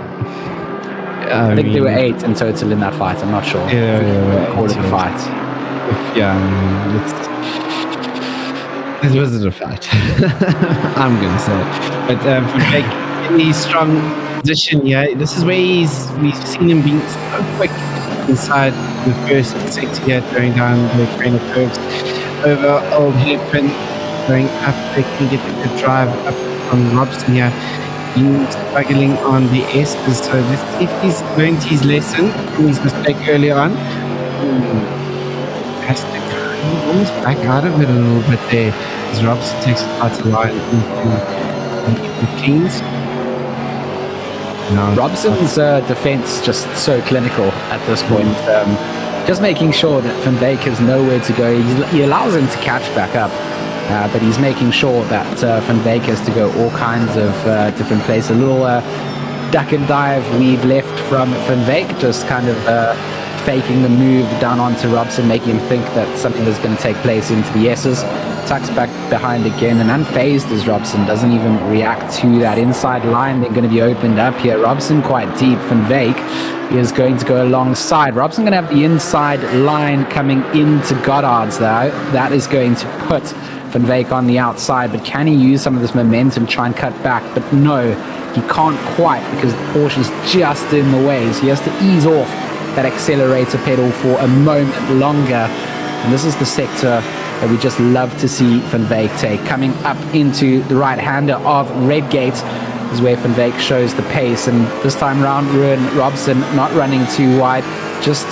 I think there were 8 in total in that fight. I'm not sure. Yeah. Call it a fight. Yeah, it wasn't a fight. I'm going to say. But for Jake, in the strong position, yeah, this is where we've seen him being so quick inside the first sector here, going down the trainer curves over Old Hairpin, going up. They can get a good drive up on Robson here. He's struggling on the S's, so let's see if he's learned his lesson from his mistake earlier on. Has to almost back out of it a little bit there as Robson takes a tighter line into the Kings. Robson's defense just so clinical at this point. Just making sure that Van Veek has nowhere to go. He allows him to catch back up, but he's making sure that Van Veek has to go all kinds of different places. A little duck and dive weave left from Van Veek, just kind of faking the move down onto Robson, making him think that something is going to take place into the S's. Tucks back behind again, and unfazed as Robson, doesn't even react to that inside line. They're going to be opened up here. Robson quite deep. Van Veek is going to go alongside. Robson going to have the inside line coming into Goddard's though. That is going to put Van Veek on the outside, but can he use some of this momentum, try and cut back? But no, he can't quite, because the Porsche's just in the way, so he has to ease off that accelerator pedal for a moment longer. And this is the sector that we just love to see Van Veek take. Coming up into the right-hander of Redgate is where Van Veek shows the pace, and this time round Ruan Robson not running too wide, just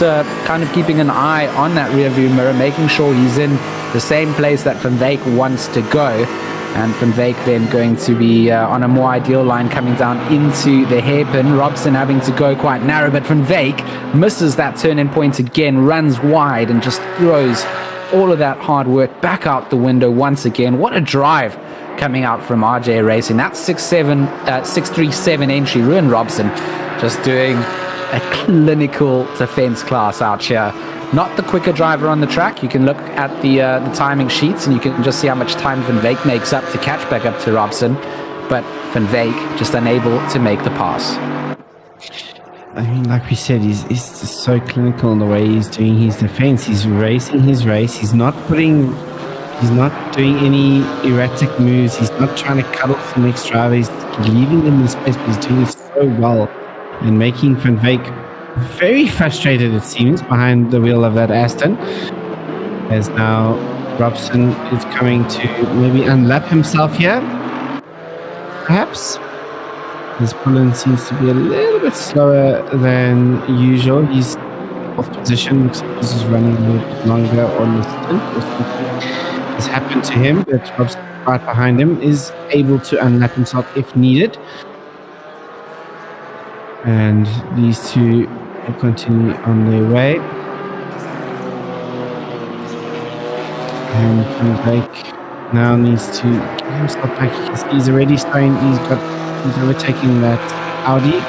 kind of keeping an eye on that rear view mirror, making sure he's in the same place that Van Veek wants to go. And Van Veek then going to be on a more ideal line coming down into the hairpin. Robson having to go quite narrow, but Van Veek misses that turn-in point again, runs wide and just throws all of that hard work back out the window once again. What a drive coming out from RJ Racing. That 637 entry. Ruin Robson just doing a clinical defense class out here. Not the quicker driver on the track. You can look at the timing sheets and you can just see how much time Van Veek makes up to catch back up to Robson. But Van Veek just unable to make the pass. I mean, like we said, he's so clinical in the way he's doing his defense. He's racing his race. He's not doing any erratic moves. He's not trying to cut off the next driver. He's leaving them in space, but he's doing it so well and making Van Veek very frustrated, it seems, behind the wheel of that Aston. As now Robson is coming to maybe unlap himself here. Perhaps. His pulling seems to be a little bit slower than usual. He's off position. Looks like this is running a little bit longer on the stint or something has happened to him, but Robson right behind him is able to unlap himself if needed. And these two will continue on their way. And Van Veek now needs to get himself back. He's already starting. He's overtaking that Audi.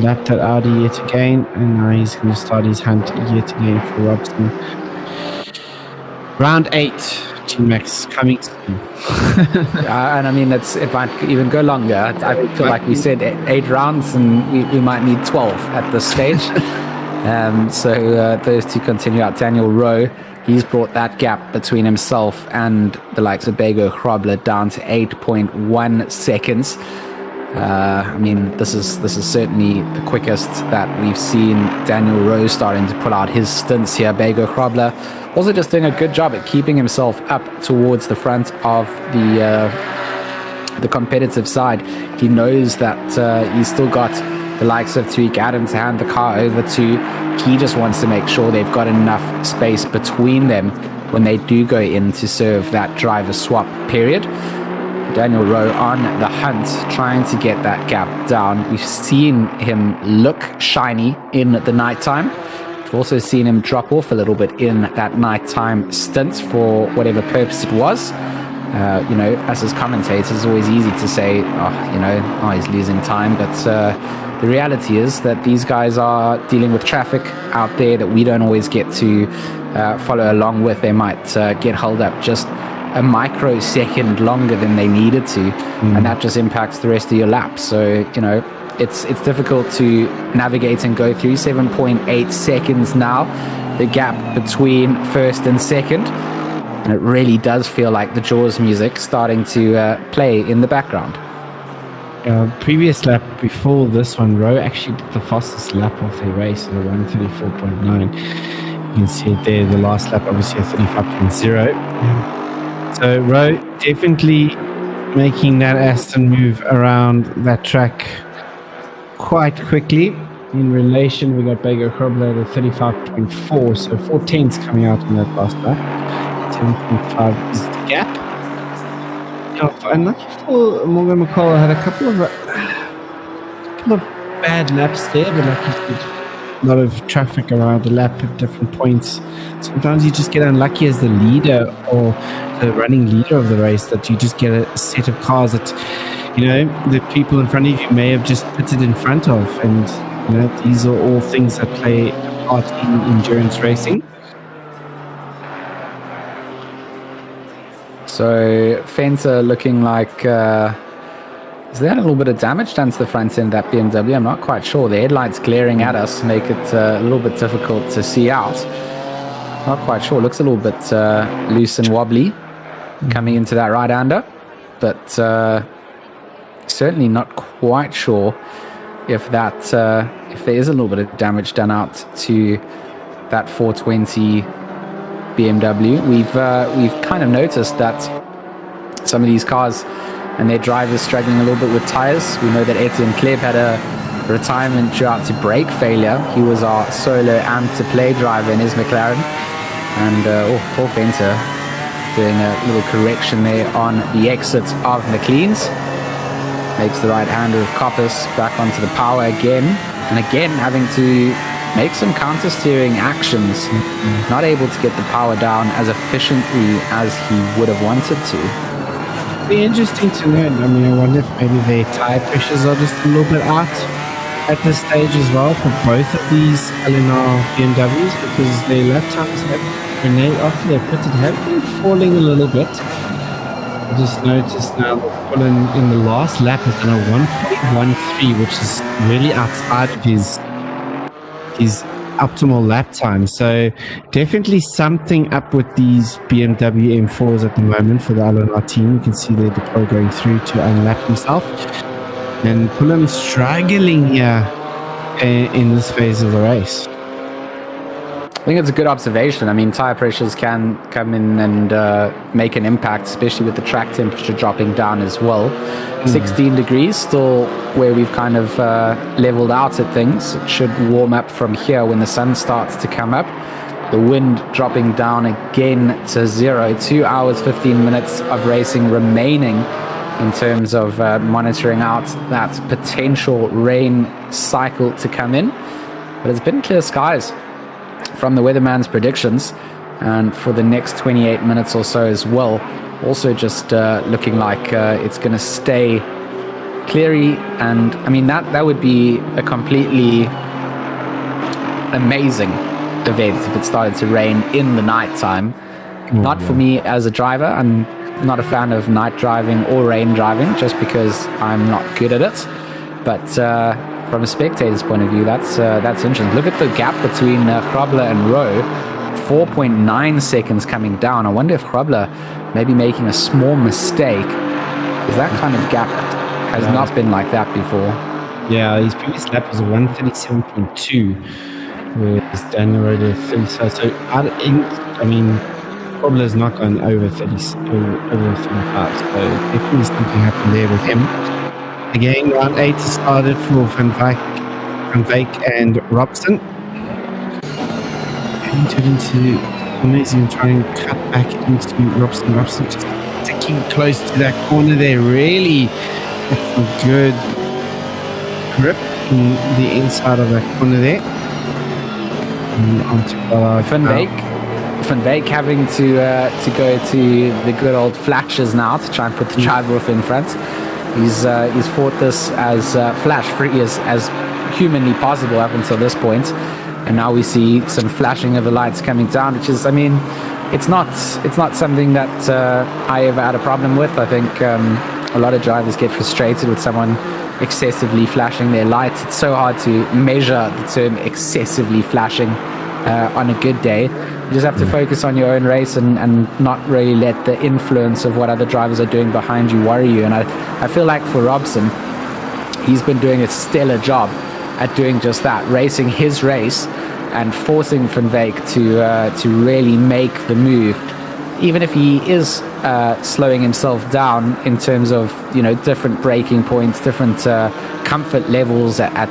Lapped that Audi yet again, and now he's going to start his hunt yet again for Robson. Round 8, G-Max coming soon. And I mean, it might even go longer. I feel like we said 8 rounds, and we might need 12 at this stage. So those two continue out. Daniel Rowe, he's brought that gap between himself and the likes of Bego Grobler down to 8.1 seconds. I mean, this is certainly the quickest that we've seen Daniel Rowe starting to pull out his stints here. Bego Grobler also just doing a good job at keeping himself up towards the front of the competitive side. He knows that he's still got the likes of Tariq Adam to hand the car over to. He just wants to make sure they've got enough space between them when they do go in to serve that driver swap period. Daniel Rowe on the hunt, trying to get that gap down. We've seen him look shiny in the nighttime. We've also seen him drop off a little bit in that nighttime stint for whatever purpose it was. As his commentators, it's always easy to say, he's losing time. But the reality is that these guys are dealing with traffic out there that we don't always get to follow along with. They might get held up just a microsecond longer than they needed to, and that just impacts the rest of your lap. So, it's difficult to navigate and go through. 7.8 seconds now, the gap between first and second. And it really does feel like the Jaws music starting to play in the background. Previous lap before this one, Rowe actually did the fastest lap of the race at 1:34.9. You can see it there, the last lap obviously at 35.0. So Rowe definitely making that Aston move around that track quite quickly. In relation, we got Bego Grobler at 35.4, so 4 tenths coming out in that last lap. 10.5 is the gap. Unlucky for Morgan McCall, had a couple of bad laps there, but like you said, a lot of traffic around the lap at different points. Sometimes you just get unlucky as the leader or the running leader of the race, that you just get a set of cars that, the people in front of you may have just pitted in front of. And, these are all things that play a part in endurance racing. So Fenter looking like is there a little bit of damage done to the front end of that BMW? I'm not quite sure. The headlights glaring at us make it a little bit difficult to see out. Not quite sure. Looks a little bit loose and wobbly coming into that right-hander, but certainly not quite sure if there is a little bit of damage done out to that 420 BMW. We've kind of noticed that some of these cars and their drivers struggling a little bit with tires. We know that Etienne Kleb had a retirement due out to brake failure. He was our solo and to play driver in his McLaren. And Paul Fenter doing a little correction there on the exit of McLean's. Makes the right-hander of Coppice back onto the power again. And again having to make some counter-steering actions not able to get the power down as efficiently as he would have wanted to. Be interesting to note. I mean, I wonder if maybe their tire pressures are just a little bit out at this stage as well for both of these LNR BMWs, because their lap times have, after they pitted, have been falling a little bit. I just noticed now that Cullen in the last lap has done a 1:41.3, which is really outside of his optimal lap time. So definitely something up with these BMW M4s at the moment for the LNR team. You can see there the pro going through to unlap himself. And Cullen struggling here in this phase of the race. I think it's a good observation. I mean, tire pressures can come in and make an impact, especially with the track temperature dropping down as well. 16 degrees, still where we've kind of leveled out at things. It should warm up from here when the sun starts to come up. The wind dropping down again to 0. 2 hours, 15 minutes of racing remaining in terms of monitoring out that potential rain cycle to come in. But it's been clear skies from the weatherman's predictions, and for the next 28 minutes or so as well. Also just looking like it's going to stay cleary, and I mean that would be a completely amazing event if it started to rain in the nighttime. Not for me as a driver. I'm not a fan of night driving or rain driving, just because I'm not good at it. But from a spectator's point of view, that's interesting. Look at the gap between Grobler and Rowe, 4.9 seconds coming down. I wonder if Grobler may be making a small mistake, because that kind of gap has not been like that before. Yeah, his previous lap was a 1:37.2, whereas Daniel rode a 35. So I mean, Grobler's not gone over 30, over 35. So definitely something happened there with him. Again, round 8 started for Van Wyk and Robson. Entered into amazing, trying to cut back into Robson. Robson just sticking close to that corner there. Really some good grip in the inside of that corner there. And onto Van Wyk having to go to the good old flashes now to try and put the driver off in front. He's fought this as flash-free as humanly possible up until this point, and now we see some flashing of the lights coming down, which is, I mean, it's not something that I ever had a problem with. I think a lot of drivers get frustrated with someone excessively flashing their lights. It's so hard to measure the term excessively flashing on a good day. You just have to focus on your own race and not really let the influence of what other drivers are doing behind you worry you. And I feel like for Robson, he's been doing a stellar job at doing just that, racing his race and forcing Van Wyk to really make the move, even if he is slowing himself down in terms of, you know, different braking points, different comfort levels at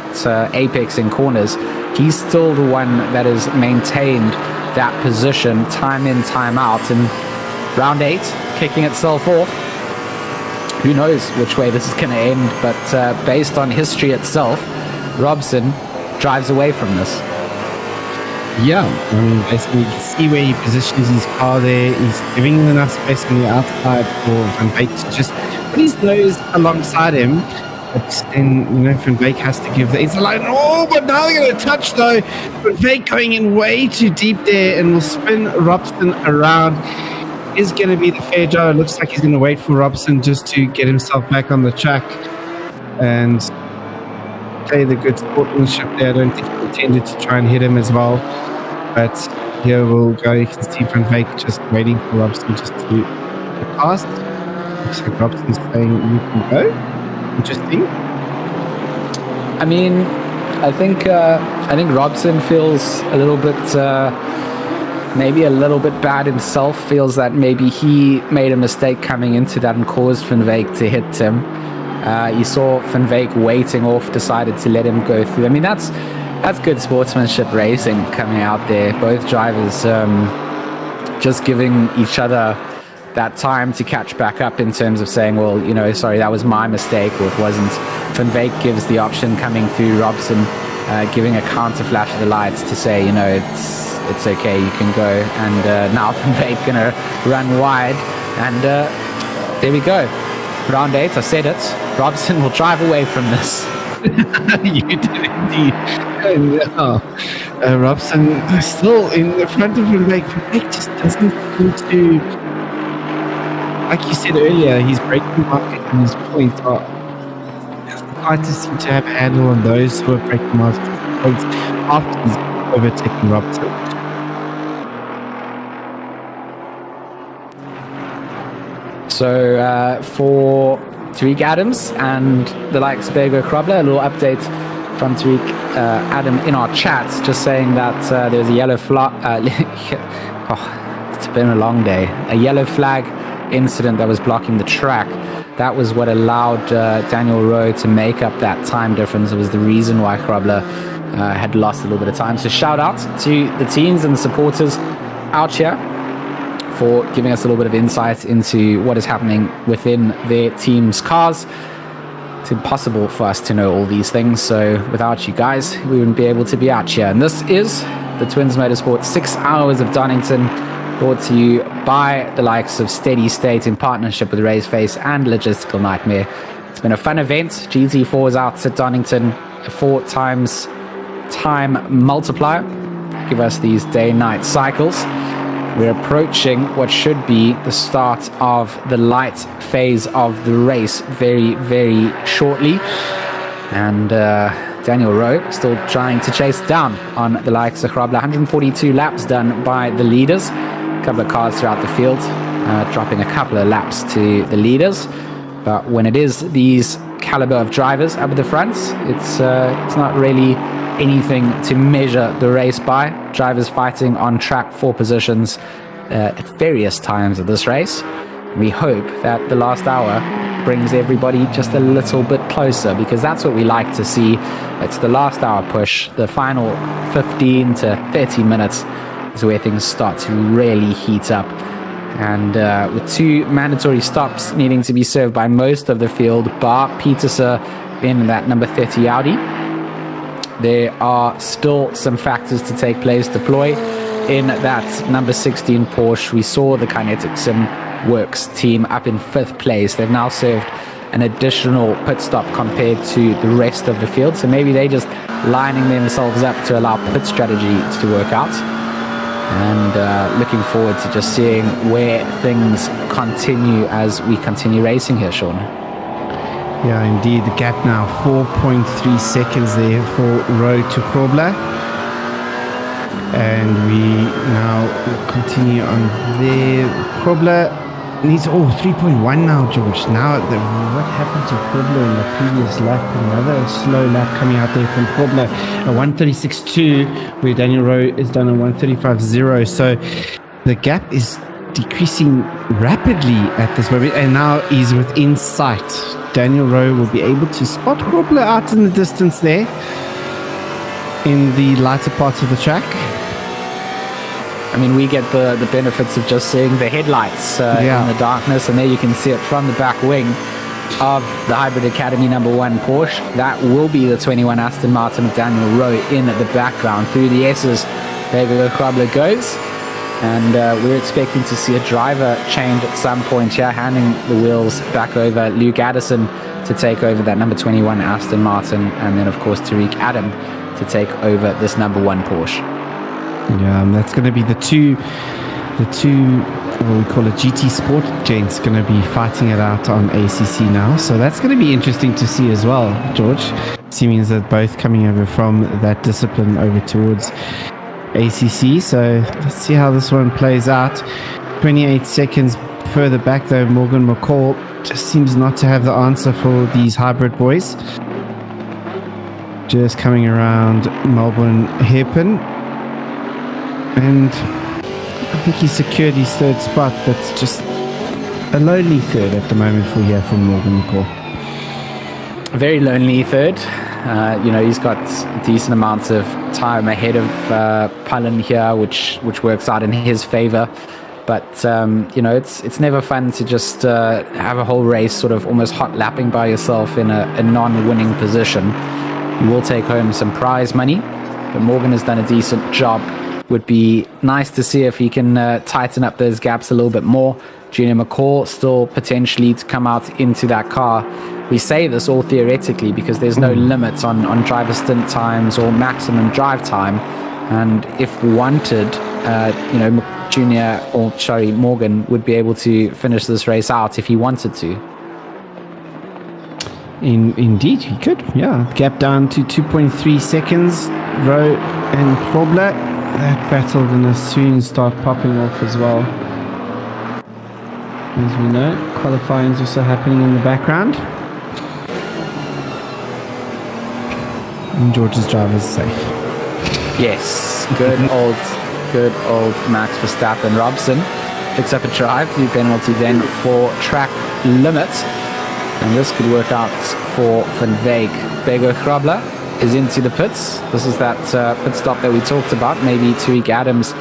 apex and corners. He's still the one that has maintained that position time in, time out. And round 8 kicking itself off. Who knows which way this is going to end, but based on history itself, Robson drives away from this. Yeah, I mean, basically you can see where he positions his car there. He's giving him enough space on the outside for Van Wyk to just put his nose alongside him. But then, you know, Van Wyk has to give the inside line. Oh, but now they're going to touch, though. Van Wyk going in way too deep there and will spin Robson around. Is going to be the fair job. It looks like he's going to wait for Robson just to get himself back on the track and play the good sportsmanship there. I don't think he intended to try and hit him as well. But here we'll go. You can see Van Wyk just waiting for Robson just to get past. Looks like Robson's saying you can go. Interesting. I mean, I think Robson feels a little bit, maybe a little bit bad himself. Feels that maybe he made a mistake coming into that and caused Van Wyk to hit him. You saw Van Wyk waiting off, decided to let him go through. I mean, that's good sportsmanship racing coming out there. Both drivers just giving each other that time to catch back up in terms of saying, well, you know, sorry, that was my mistake, or it wasn't. Van Wyk gives the option coming through Robson giving a counter flash of the lights to say, you know, it's okay, you can go. And now they're going to run wide. And there we go. Round 8, I said it. Robson will drive away from this. You did indeed. Robson is still in the front of Verbeek. Verbeek just doesn't seem to, like you said earlier, his braking market and his points are hard to seem to have a handle on those who are braking market points after he's overtaking Robson. So for Tariq Adams and the likes of Bego Krobler, a little update from Tariq Adam in our chat, just saying that there's a yellow flag. It's been a long day. A yellow flag incident that was blocking the track. That was what allowed Daniel Rowe to make up that time difference. It was the reason why Krobler had lost a little bit of time. So shout out to the teams and the supporters out here for giving us a little bit of insight into what is happening within their team's cars. It's impossible for us to know all these things, so without you guys, we wouldn't be able to be out here. And this is the TwinZ Motorsport 6 hours of Donington, brought to you by the likes of Steady State in partnership with Raceface and Logistical Nightmare. It's been a fun event. GT4 is out at Donington, a 4 times time multiplier. Give us these day-night cycles. We're approaching what should be the start of the light phase of the race very, very shortly. And Daniel Rowe still trying to chase down on the likes of Krobler. 142 laps done by the leaders. A couple of cars throughout the field, dropping a couple of laps to the leaders. But when it is these caliber of drivers up at the front, it's not really anything to measure the race by. Drivers fighting on track for positions at various times of this race. We hope that the last hour brings everybody just a little bit closer, because that's what we like to see. It's the last hour push. The final 15 to 30 minutes is where things start to really heat up. And with 2 mandatory stops needing to be served by most of the field, bar Peterson in that number 30 Audi, there are still some factors to take place. Deploy in that number 16 Porsche. We saw the Kinetic Sim Works team up in 5th place. They've now served an additional pit stop compared to the rest of the field. So maybe they're just lining themselves up to allow pit strategy to work out. And looking forward to just seeing where things continue as we continue racing here, Sean. Yeah, indeed. The gap now 4.3 seconds there for Rowe to Krobler. And we now continue on there. Krobler needs 3.1 now, George. Now, what happened to Krobler in the previous lap? Another slow lap coming out there from Krobler. A 136.2, where Daniel Rowe is done a 135.0. So the gap is decreasing rapidly at this moment, and now he's within sight. Daniel Rowe will be able to spot Krobler out in the distance there in the lighter parts of the track. I mean, we get the benefits of just seeing the headlights in the darkness, and there you can see it from the back wing of the Hybrid Academy number 1 Porsche. That will be the 21 Aston Martin of Daniel Rowe in the background. Through the S's, Bego Krobler goes. And we're expecting to see a driver change at some point here, handing the wheels back over Luke Addison to take over that number 21 Aston Martin, and then of course Tariq Adam to take over this number 1 Porsche. Yeah, and that's going to be the two what we call a GT Sport gents going to be fighting it out on ACC now. So that's going to be interesting to see as well, George. Seeming that both coming over from that discipline over towards ACC. So let's see how this one plays out. 28 seconds further back though, Morgan McCall just seems not to have the answer for these hybrid boys. Just coming around Melbourne hairpin, and I think he secured his 3rd spot. That's just a lonely 3rd at the moment for Morgan McCall. A very lonely 3rd. He's got decent amounts of time ahead of Pullen here, which works out in his favor. But it's never fun to just have a whole race sort of almost hot lapping by yourself in a non-winning position. you will take home some prize money. But Morgan has done a decent job. Would be nice to see if he can tighten up those gaps a little bit more. Junior McCall still potentially to come out into that car. We say this all theoretically because there's no limits on driver stint times or maximum drive time. And if wanted, Morgan would be able to finish this race out if he wanted to. Indeed, he could. Yeah, gap down to 2.3 seconds. Rowe and Krobler, that battle gonna soon start popping off as well. As we know, qualifying is also happening in the background. And George's driver is safe. Yes, good old Max Verstappen. Robson picks up a drive, the penalty then for track limits. And this could work out for Van Veek. Bego Krabler is into the pits. This is that pit stop that we talked about. Maybe Tariq Adams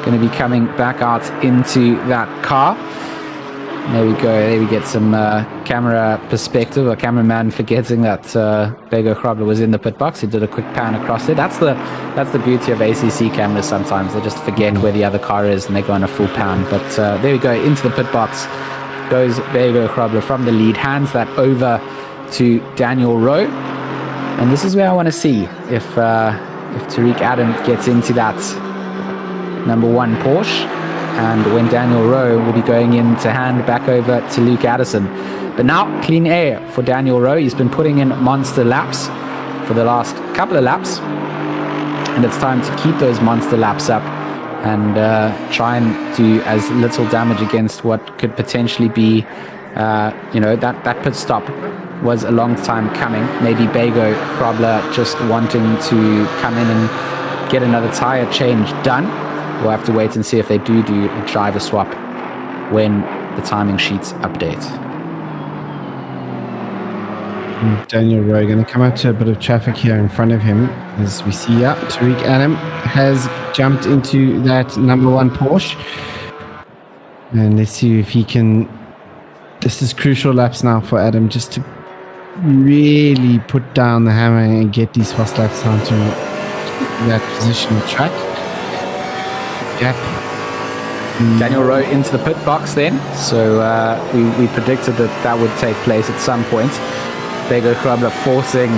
going to be coming back out into that car. There we go. There we get some camera perspective. A cameraman forgetting that Bego Krabler was in the pit box. He did a quick pan across it. That's the beauty of ACC cameras sometimes. They just forget where the other car is and they go on a full pan. But there we go. Into the pit box goes Bego Krabler from the lead. Hands that over to Daniel Rowe. And this is where I want to see if Tariq Adam gets into that number 1 Porsche. And when Daniel Rowe will be going in to hand back over to Luke Addison. But now, clean air for Daniel Rowe. He's been putting in monster laps for the last couple of laps. And it's time to keep those monster laps up and try and do as little damage against what could potentially be, that pit stop was a long time coming. Maybe Bego Krabler just wanting to come in and get another tire change done. We'll have to wait and see if they do a driver swap when the timing sheets update. Daniel Rowe going to come out to a bit of traffic here in front of him. As we see, Tariq Adam has jumped into that number 1 Porsche. And let's see if he can... This is crucial laps now for Adam, just to really put down the hammer and get these fast laps down to that position of track. Yep. Daniel Rowe into the pit box then. So we predicted that would take place at some point. Bego Krabler forcing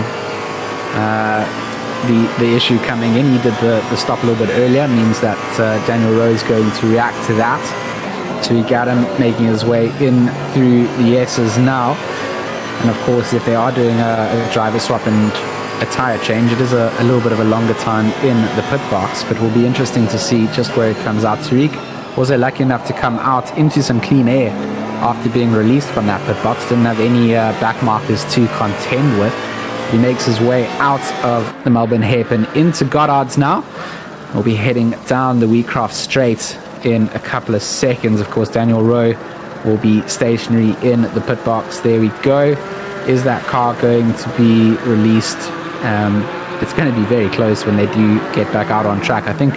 the issue coming in. He did the stop a little bit earlier. Means that Daniel Rowe is going to react to that. Tariq Adam making his way in through the S's now. And of course, if they are doing a driver swap and a tire change, it is a little bit of a longer time in the pit box, but will be interesting to see just where it comes out. Tariq was lucky enough to come out into some clean air after being released from that pit box. Didn't have any back markers to contend with. He makes his way out of the Melbourne hairpin into Goddard's now. We'll be heading down the Wheatcroft straight in a couple of seconds. Of course, Daniel Rowe will be stationary in the pit box. There we go. Is that car going to be released? It's going to be very close when they do get back out on track. I think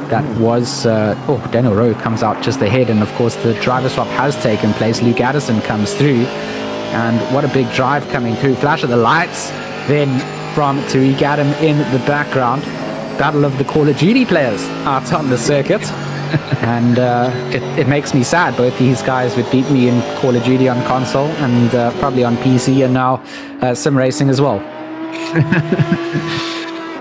that was Daniel Rowe comes out just ahead, and of course the driver swap has taken place. Luke Addison comes through, and what a big drive coming through. Flash of the lights then from Tariq Adam in the background. Battle of the Call of Duty players out on the circuit. And it makes me sad. Both these guys would beat me in Call of Duty on console and probably on PC, and now sim racing as well.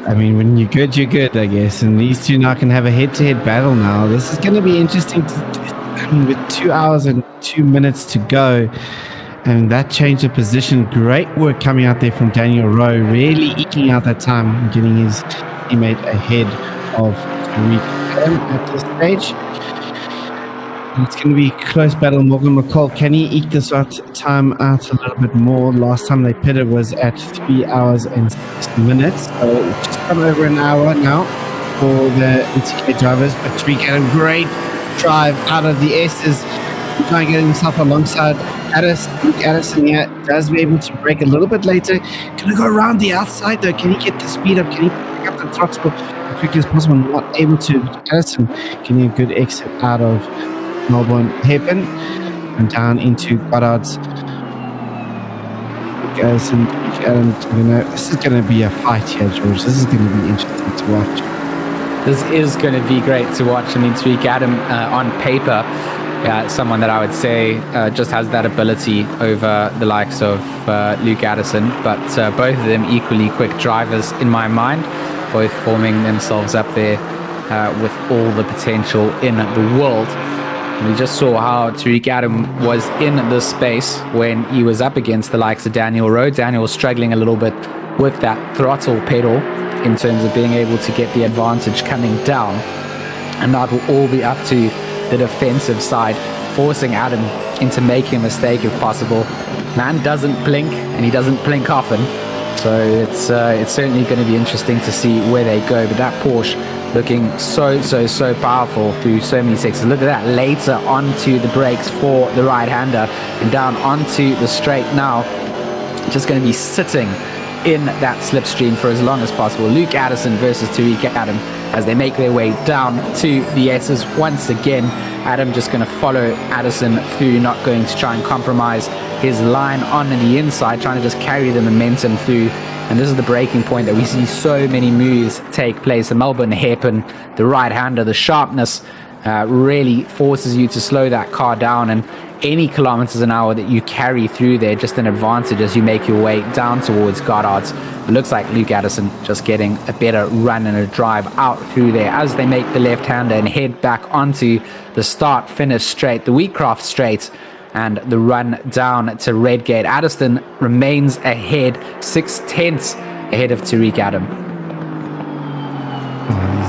I mean, when you're good, I guess. And these two now can have a head-to-head battle now. This is going to be interesting. With 2 hours and 2 minutes to go, and that change of position, great work coming out there from Daniel Rowe, really eking out that time and getting his teammate ahead of Tariq Adam at this stage. And it's going to be a close battle. Morgan McCall, can he eke this time out a little bit more? Last time they pitted was at 3 hours and 6 minutes. So just come over an hour now for the NTK drivers. But Tariq Adam, great drive out of the S's. Trying to get himself alongside Addison here. Does be able to brake a little bit later. Can he go around the outside though? Can he get the speed up? Can he pick up the throttle as quickly as possible? Not able to. Addison getting a good exit out of Melbourne hairpin and down into Goddard's Addison, this is going to be a fight here, George. This is going to be interesting to watch. This is going to be great to watch. I mean, Tariq Adam on paper, someone that I would say just has that ability over the likes of Luke Addison, but both of them equally quick drivers in my mind, both forming themselves up there with all the potential in the world. We just saw how Tariq Adam was in this space when he was up against the likes of Daniel Rowe. Daniel was struggling a little bit with that throttle pedal in terms of being able to get the advantage coming down. And that will all be up to the defensive side, forcing Adam into making a mistake if possible. Man doesn't blink, and he doesn't blink often. So it's certainly going to be interesting to see where they go. But that Porsche looking so powerful through so many sectors. Look at that, later onto the brakes for the right-hander and down onto the straight now. Just going to be sitting in that slipstream for as long as possible. Luke Addison versus Tariq Adam as they make their way down to the S's once again. Adam just going to follow Addison through, not going to try and compromise his line on the inside, trying to just carry the momentum through. And this is the breaking point that we see so many moves take place. The Melbourne hairpin, the right-hander, the sharpness really forces you to slow that car down, and any kilometers an hour that you carry through there, just an advantage as you make your way down towards Goddard's. It looks like Luke Addison just getting a better run and a drive out through there as they make the left-hander and head back onto the start-finish straight, the Wheatcroft straight, and the run down to Redgate. Addison remains ahead, 6/10 ahead of Tariq Adam.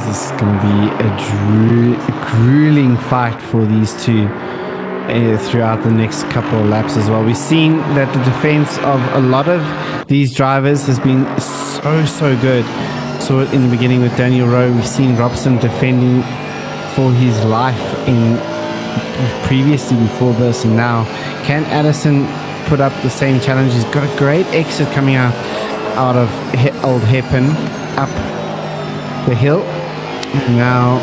This is going to be a grueling fight for these two throughout the next couple of laps as well. We've seen that the defense of a lot of these drivers has been so good. So in the beginning with Daniel Rowe, we've seen Robson defending for his life previously before this, and now can Addison put up the same challenge? He's got a great exit coming out of old hairpin up the hill. And now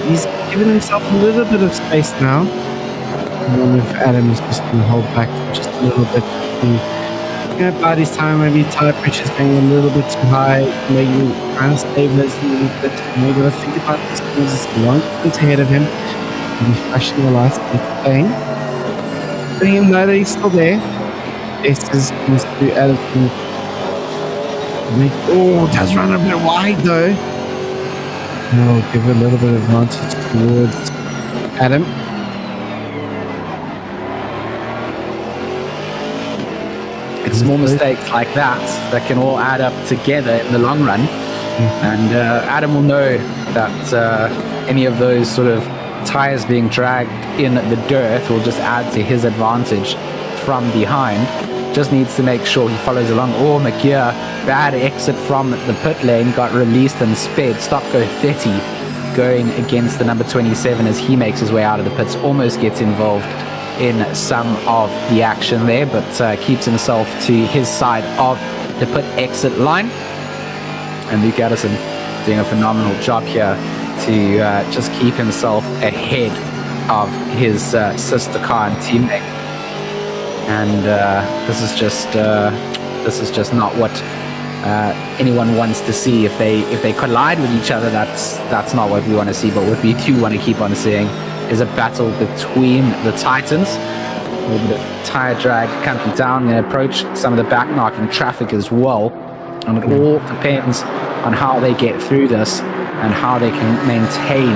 he's given himself a little bit of space now. I wonder if Adam is just going to hold back just a little bit. By this time, maybe tire pressure's going a little bit too high, maybe trying to stabilize a little bit. Maybe let's think about this because it's a long distance ahead of him. Maybe flashing the lights, playing. Letting him know that he's still there. This is Mr. Addison. Oh, does run a bit wide though. No, give a little bit of advantage towards Adam. It's small mistakes like that can all add up together in the long run. And Adam will know that any of those sort of tires being dragged in the dirt will just add to his advantage from behind. Just needs to make sure he follows along. Oh, McGear, bad exit from the pit lane, got released and sped. Stop go 30 going against the number 27 as he makes his way out of the pits. Almost gets involved in some of the action there, but keeps himself to his side of the pit exit line. And Luke Addison doing a phenomenal job here to just keep himself ahead of his sister car and teammate. And this is just not what anyone wants to see. If they collide with each other, that's not what we want to see. But what we do want to keep on seeing is a battle between the Titans. A little bit of tire drag coming down and approach some of the back knocking traffic as well. And it all depends on how they get through this and how they can maintain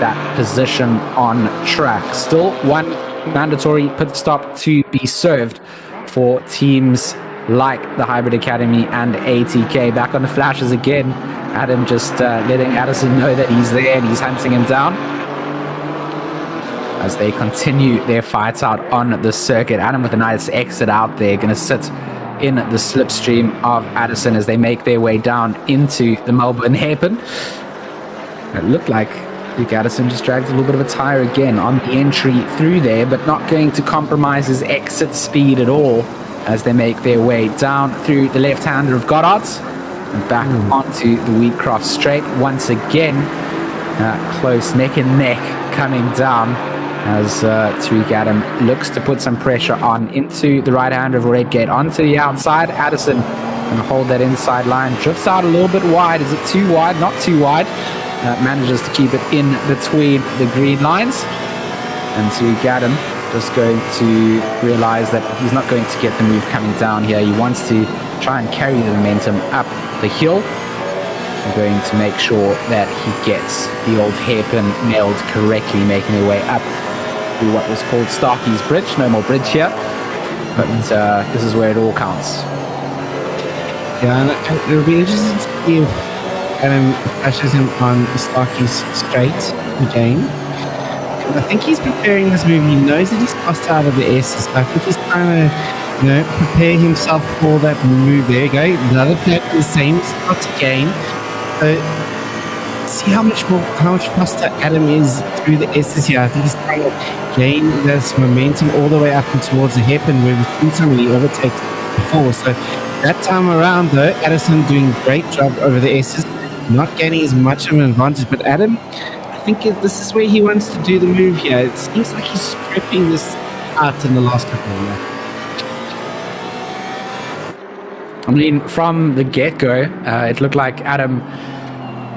that position on track. Still one mandatory pit stop to be served for teams like the Hybrid Academy and ATK. Back on the flashes again. Adam just letting Addison know that he's there and he's hunting him down as they continue their fights out on the circuit. Adam with a nice exit out there, going to sit in the slipstream of Addison as they make their way down into the Melbourne hairpin. It looked like Luke Addison just dragged a little bit of a tire again on the entry through there, but not going to compromise his exit speed at all as they make their way down through the left-hander of Goddard's and back onto the Wheatcroft straight once again. Close neck and neck coming down as Tariq Adam looks to put some pressure on into the right hand of Redgate onto the outside. Addison can hold that inside line, drifts out a little bit wide. Is it too wide? Not too wide. Manages to keep it in between the green lines, and Tariq Adam just going to realize that he's not going to get the move coming down here. He wants to try and carry the momentum up the hill. I'm going to make sure that he gets the old hairpin nailed correctly, making their way up to what was called Starkey's Bridge. No more bridge here, but this is where it all counts. Yeah, and it'll be interesting to see if Adam flashes him on Starkey's straight again. I think he's preparing this move. He knows that he's passed out of the S's. I think he's trying to, prepare himself for that move. There you go. Another flat in the same spot again. See how much faster Adam is through the S's here. I think he's trying to gain this momentum all the way up and towards the hairpin where we've seen somebody overtake before. So that time around, though, Addison doing a great job over the S's, not gaining as much of an advantage. But Adam, I think this is where he wants to do the move here. It seems like he's stripping this out in the last couple of years. I mean, from the get-go, it looked like Adam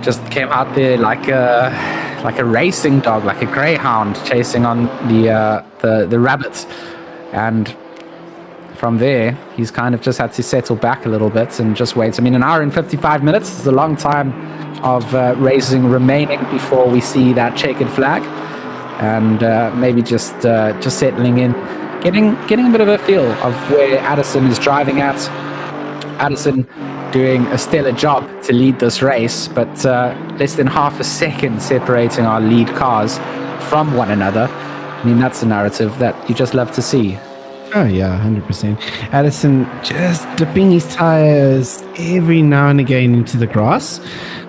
just came out there like a racing dog, like a greyhound chasing on the rabbits. And from there, he's kind of just had to settle back a little bit and just wait. I mean, an hour and 55 minutes is a long time of racing remaining before we see that checkered flag. And maybe just settling in, getting a bit of a feel of where Addison is driving at. Addison doing a stellar job to lead this race, but less than half a second separating our lead cars from one another. I mean, that's a narrative that you just love to see. Oh yeah, 100%. Addison just dipping his tires every now and again into the grass.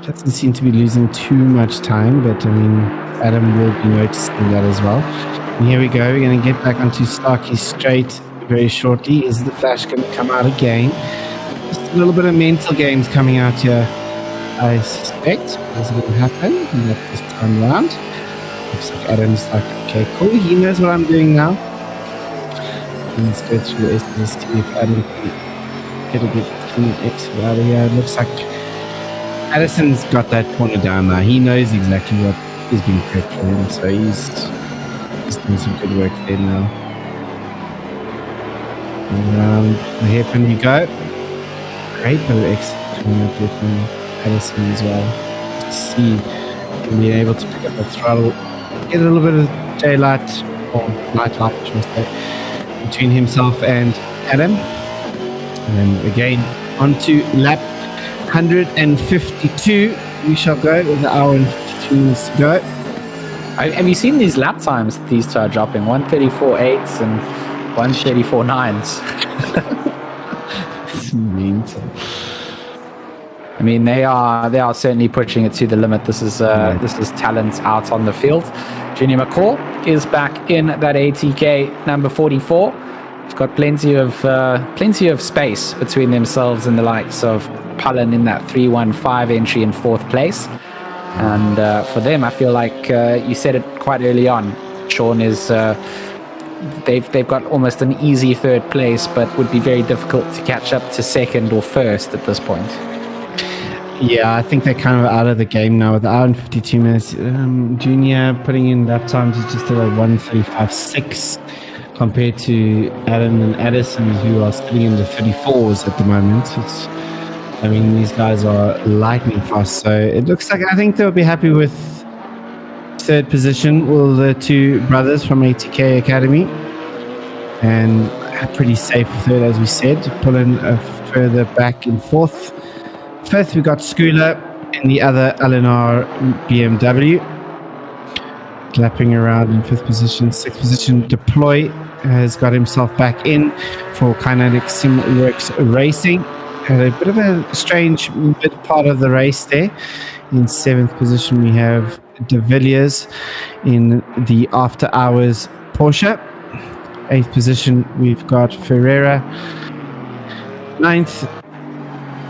Doesn't seem to be losing too much time, but I mean, Adam will be noticing that as well. And here we go. We're going to get back onto Starkey straight very shortly. Is the flash going to come out again? Just a little bit of mental games coming out here, I suspect. Is going to happen? Not this time around. Looks like Adam's like, okay, cool. He knows what I'm doing now. Let's go through this to see if Adam can get a bit clean exit out of here. It looks like Addison's got that corner down now. He knows exactly what is being prepped for him, so he's doing some good work there now. And around the hairpin we go. Great bit of exit coming up with Addison as well. To see being able to pick up the throttle, get a little bit of daylight or night light, should I say, between himself and Adam. And then again onto lap 152 we shall go with the hour and 52 minutes to go. Have you seen these lap times these two are dropping? 134.8s and 134.9s. It's mental. I mean, they are certainly pushing it to the limit. This is talent out on the field. Junior McCall is back in that ATK number 44. He's got plenty of space between themselves and the likes of Cullen in that 315 entry in fourth place. And for them, I feel like you said it quite early on. Sean is they've got almost an easy third place, but would be very difficult to catch up to second or first at this point. Yeah, I think they're kind of out of the game now with the hour and 52 minutes. Junior putting in lap times is just about 1:35.6 compared to Adam and Addison, who are sitting in the 34s at the moment. I mean, these guys are lightning fast, so it looks like I think they'll be happy with third position. Well, the two brothers from ATK Academy, and a pretty safe third, as we said. Pulling further back in fourth. Fifth, we got Schooler and the other LNR BMW. Clapping around in fifth position. Sixth position, Deploy has got himself back in for Kinetic Simworks Racing. Had a bit of a strange mid part of the race there. In seventh position, we have De Villiers in the After Hours Porsche. Eighth position, we've got Ferreira. Ninth,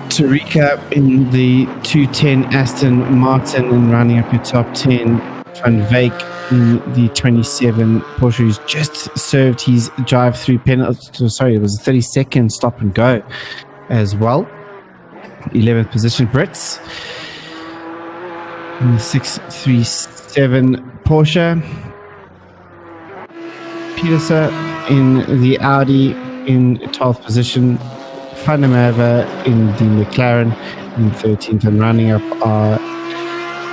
Tarika in the 210 Aston Martin, and rounding up your top 10, Van Veek in the 27 Porsche, who's just served his drive-through penalty. Sorry, it was a 30-second stop and go as well. 11th position, Brits. In the 637 Porsche. Peterson in the Audi in 12th position. Van der Merwe in the McLaren in 13th, and running up our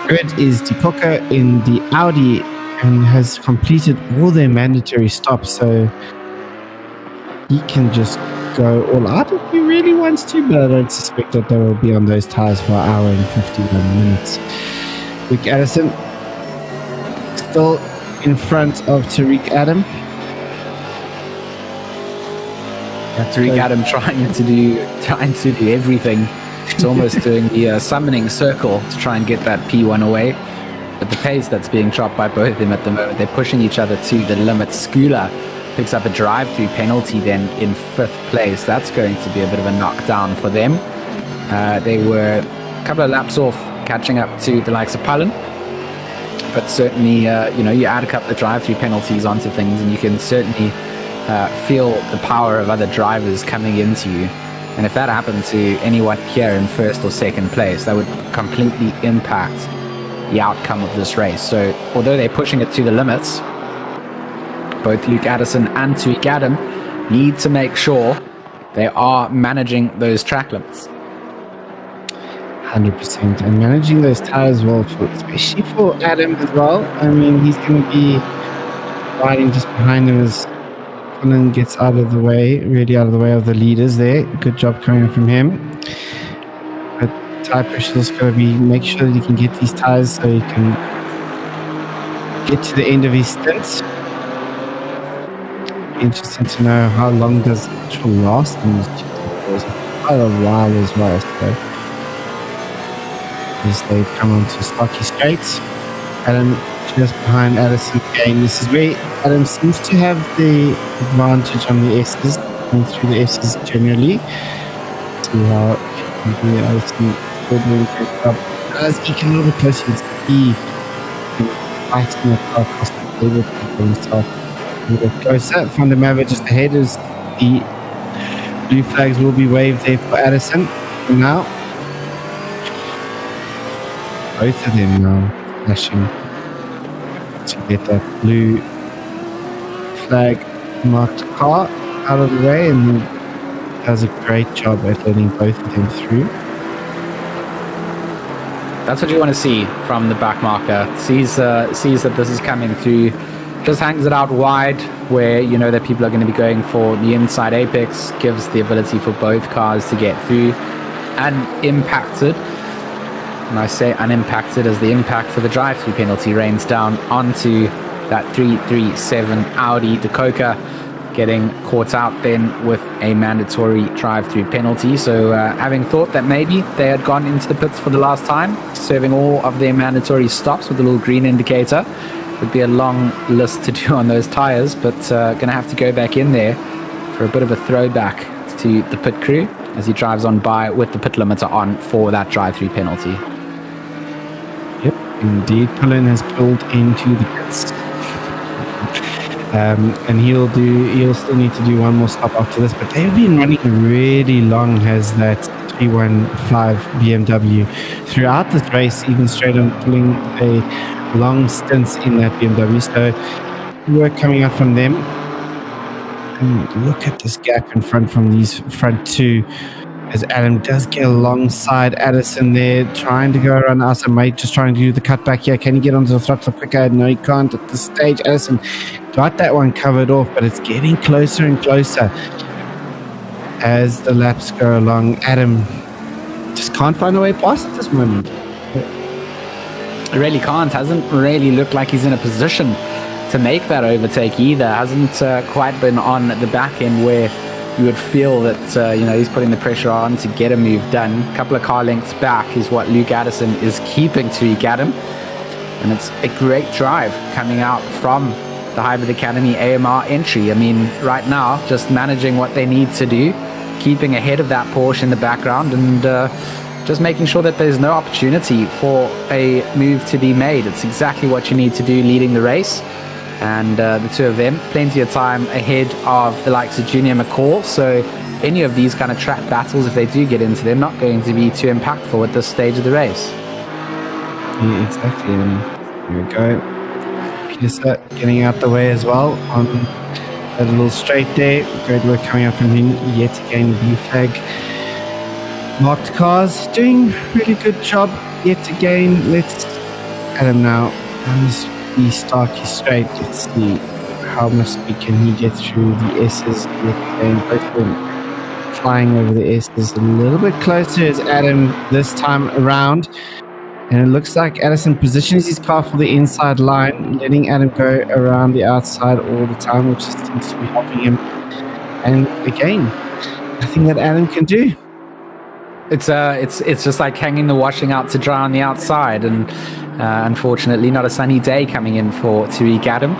grid is De Koker in the Audi and has completed all their mandatory stops, so he can just go all out if he really wants to, but I don't suspect that they will be on those tires for an hour and 51 minutes. Luke Addison still in front of Tariq Adam. Tariq Adam trying to do everything. It's almost doing the summoning circle to try and get that P1 away. But the pace that's being dropped by both of them at the moment, they're pushing each other to the limit. Skula picks up a drive-through penalty then in 5th place. That's going to be a bit of a knockdown for them. They were a couple of laps off catching up to the likes of Palin. But certainly, you add a couple of drive-through penalties onto things and you can certainly feel the power of other drivers coming into you. And if that happened to anyone here in 1st or 2nd place, that would completely impact the outcome of this race. So although they're pushing it to the limits, both Luke Addison and Tariq Adam need to make sure they are managing those track limits. 100%. And managing those tires well, especially for Adam as well. I mean, he's going to be riding just behind him as Colin gets really out of the way of the leaders there. Good job coming from him. But tire pressure is going to be make sure that he can get these tires so he can get to the end of his stint. Interesting to know how long does it actually last in these two. Quite a while as well. So as they come onto Stocky Straight, Adam just behind Addison again. This is where Adam seems to have the advantage on the S's, going through the S's generally. See how Addison still doing a great job. As he can a little bit closer, you see him fighting across the table to get himself a little bit closer. Van der Merwe just ahead as the blue flags will be waved there for Addison for now. Both of them now flashing to get that blue flag marked car out of the way, and does a great job at letting both of them through. That's what you want to see from the back marker. Sees that this is coming through, just hangs it out wide where you know that people are going to be going for the inside apex, gives the ability for both cars to get through unimpacted. And I say unimpacted as the impact of the drive-through penalty rains down onto that 337 Audi De Koker, getting caught out then with a mandatory drive-through penalty. So having thought that maybe they had gone into the pits for the last time, serving all of their mandatory stops with a little green indicator, would be a long list to do on those tires, but going to have to go back in there for a bit of a throwback to the pit crew as he drives on by with the pit limiter on for that drive-through penalty. Yep, indeed. Cullen has pulled into the pits. And he'll still need to do one more stop after this, but they've been running really long, has that 315 BMW throughout this race, even straight on pulling a long stints in that BMW. So work coming out from them. And look at this gap in front from these front two, as Adam does get alongside Addison there, trying to go around us, and mate just trying to do the cutback here. Can he get onto the throttle quicker? No, he can't at this stage. Addison got that one covered off, but it's getting closer and closer as the laps go along. Adam just can't find a way past at this moment. It really can't. Hasn't really looked like he's in a position to make that overtake either. Hasn't quite been on the back end where you would feel that he's putting the pressure on to get a move done. A couple of car lengths back is what Luke Addison is keeping to Adam, and it's a great drive coming out from the Hybrid Academy AMR entry. I mean, right now, just managing what they need to do, keeping ahead of that Porsche in the background, and just making sure that there's no opportunity for a move to be made. It's exactly what you need to do leading the race. And the two of them, plenty of time ahead of the likes of Junior McCall. So any of these kind of track battles, if they do get into them, not going to be too impactful at this stage of the race. Yeah, exactly. And here we go. Peter getting out the way as well on a little straight there. Great work coming out from him yet again. Blue flag marked cars doing really good job yet again. Let's Adam now down the Starkey straight. Let's see how much speed can he get through the S's yet again. Both of them flying over the S's a little bit closer as Adam this time around. And it looks like Addison positions his car for the inside line, letting Adam go around the outside all the time, which seems to be helping him. And again, nothing that Adam can do. It's just like hanging the washing out to dry on the outside, and unfortunately not a sunny day coming in for Tariq Adam.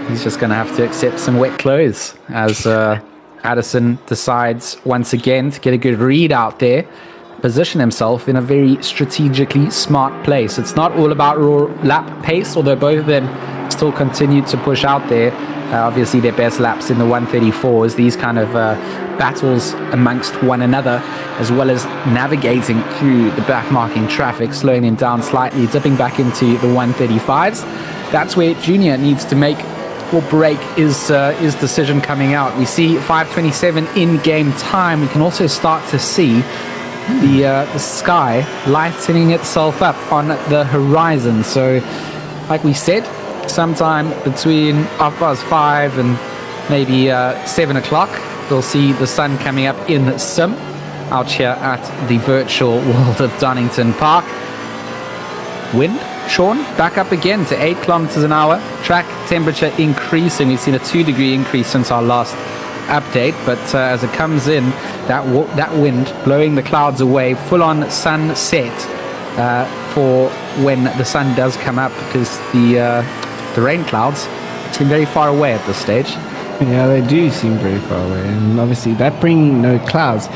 He's just going to have to accept some wet clothes as Addison decides once again to get a good read out there, position himself in a very strategically smart place. It's not all about raw lap pace, although both of them still continue to push out there. Obviously their best laps in the 134s, these kind of battles amongst one another, as well as navigating through the backmarking traffic, slowing him down slightly, dipping back into the 135s. That's where Junior needs to make or break his decision coming out. We see 5:27 in-game time. We can also start to see the sky lightening itself up on the horizon. So, like we said, sometime between 5:30 and maybe 7 o'clock, we'll see the sun coming up in sim out here at the virtual world of Donington Park. Wind, Sean, back up again to 8 kilometers an hour. Track temperature increasing. We've seen a 2-degree increase since our last update, but as it comes in, that wind blowing the clouds away, full-on sunset for when the sun does come up, because the rain clouds seem very far away at this stage. Yeah, they do seem very far away, and obviously that bringing no clouds,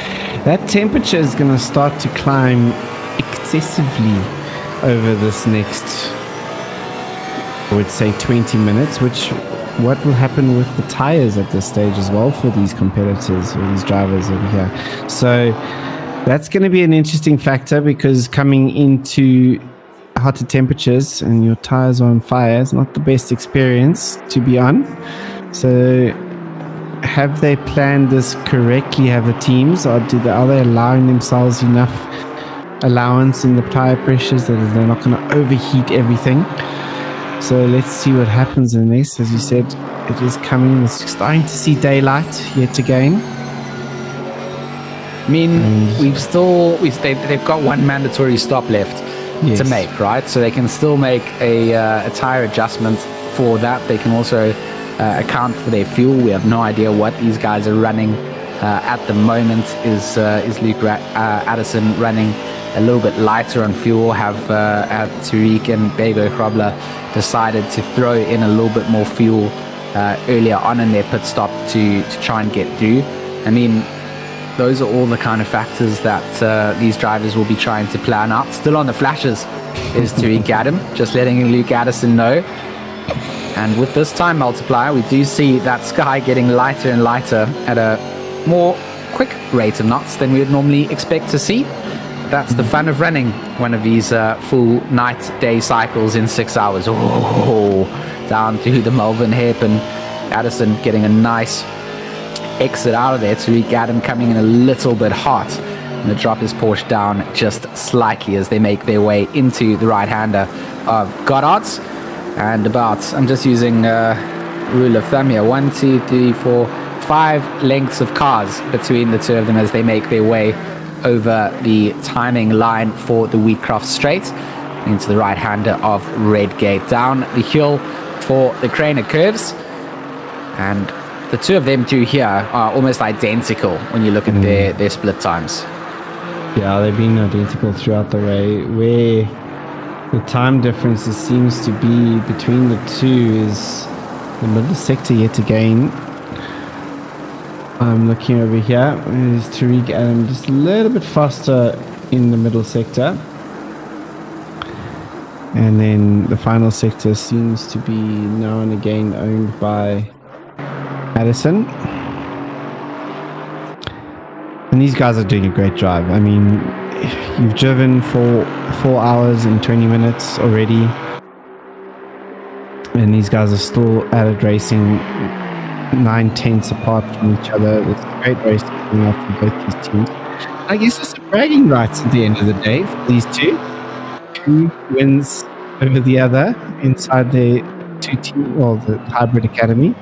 that temperature is going to start to climb excessively over this next, I would say, 20 minutes, what will happen with the tires at this stage as well for these competitors or these drivers over here. So that's going to be an interesting factor, because coming into hotter temperatures and your tires are on fire is not the best experience to be on. So have they planned this correctly? Have the teams, or are they allowing themselves enough allowance in the tire pressures that they're not going to overheat everything? So let's see what happens in this. As you said, it is coming. We're starting to see daylight yet again. I mean, they've got one mandatory stop left to make, right? So they can still make a tire adjustment for that. They can also account for their fuel. We have no idea what these guys are running at the moment. Is Luke Addison running a little bit lighter on fuel? Have Tariq and Bego Krobler decided to throw in a little bit more fuel earlier on in their pit stop to try and get through? I mean, those are all the kind of factors that these drivers will be trying to plan out. Still on the flashes is Tariq Adam, just letting Luke Addison know. And with this time multiplier, we do see that sky getting lighter and lighter at a more quick rate of knots than we would normally expect to see. That's the fun of running one of these full night-day cycles in 6 hours. Oh, down through the Melbourne hairpin. Addison getting a nice exit out of there. Tariq Adam coming in a little bit hot. And the drop is pushed down just slightly as they make their way into the right-hander of Goddard's. And I'm just using rule of thumb here, 1, 2, 3, 4, 5 lengths of cars between the two of them as they make their way over the timing line for the Wheatcroft Straight into the right-hander of Redgate, down the hill for the Craner Curves. And the two of them two here are almost identical when you look at their split times. Yeah, they've been identical throughout the way. Where the time difference seems to be between the two is the middle sector yet again. I'm looking over here. There's Tariq Adam just a little bit faster in the middle sector. And then the final sector seems to be now and again owned by Addison. And these guys are doing a great drive. I mean, you've driven for 4 hours and 20 minutes already. And these guys are still at it racing 9/10 apart from each other. It's a great race coming out from both these teams. I guess it's a bragging rights at the end of the day for these two. Who wins over the other inside the the hybrid academy.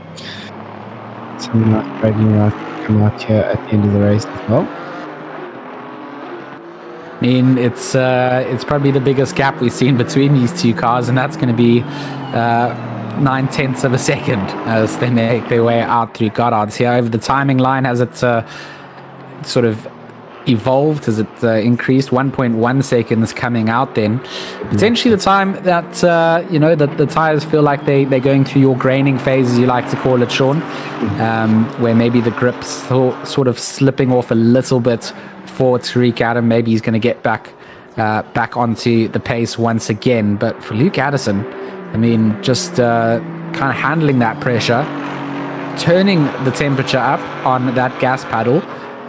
Some nice bragging rights come out here at the end of the race as well. I mean, it's probably the biggest gap we've seen between these two cars, and that's going to be 9/10 of a second as they make their way out through Goddard's here. Over the timing line, has it sort of evolved? Has it increased? 1.1 seconds coming out then. Potentially the time that, that the tyres feel like they're going through your graining phase, as you like to call it, Sean, where maybe the grip's sort of slipping off a little bit for Tariq Adam. Maybe he's going to get back onto the pace once again. But for Luke Addison, I mean, just kind of handling that pressure, turning the temperature up on that gas pedal,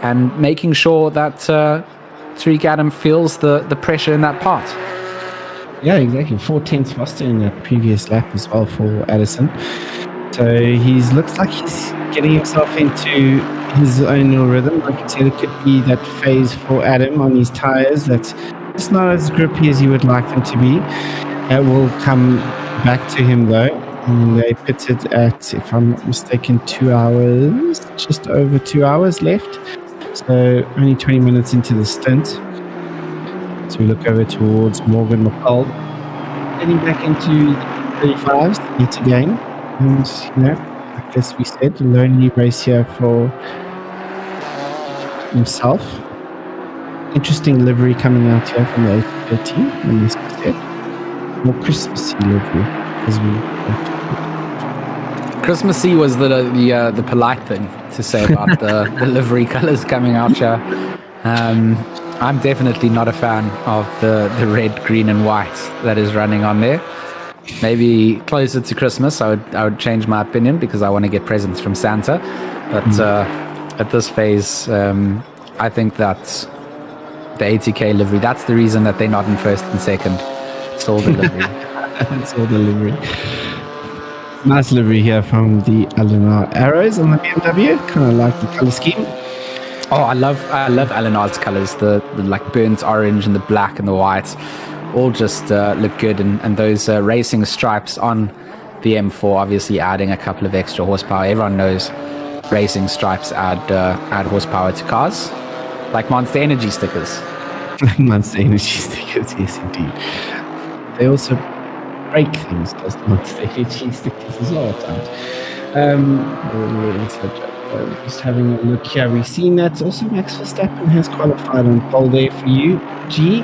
and making sure that Tariq Adam feels the pressure in that part. Yeah, exactly. 4/10 faster in the previous lap as well for Addison. So he looks like he's getting himself into his own little rhythm. Like I said, it could be that phase for Adam on his tyres that's just not as grippy as you would like them to be. That will come back to him though. And they pitted at, if I'm not mistaken, 2 hours, just over 2 hours left. So only 20 minutes into the stint. So we look over towards Morgan McCall, heading back into 35s yet again. And, like as we said, a lonely race here for himself. Interesting livery coming out here from the 813, and as we said, more Christmassy livery as we Christmassy was the polite thing to say about the livery colours coming out here. I'm definitely not a fan of the red, green and white that is running on there. Maybe closer to Christmas I would change my opinion because I want to get presents from Santa. But at this phase, I think that the ATK livery, that's the reason that they're not in first and second. It's all the livery. It's all the livery. Nice livery here from the Alunar arrows on the BMW. Kind of like the color scheme. Oh, I love Alunar's colors. The like burnt orange and the black and the white, all just look good. And those racing stripes on the M4, obviously adding a couple of extra horsepower. Everyone knows racing stripes add horsepower to cars, like Monster Energy stickers. Monster Energy stickers, yes indeed. They also break things, does the Monster Energy stickers as well at times. Just having a look here, we've seen that also Max Verstappen has qualified on pole there for you, G.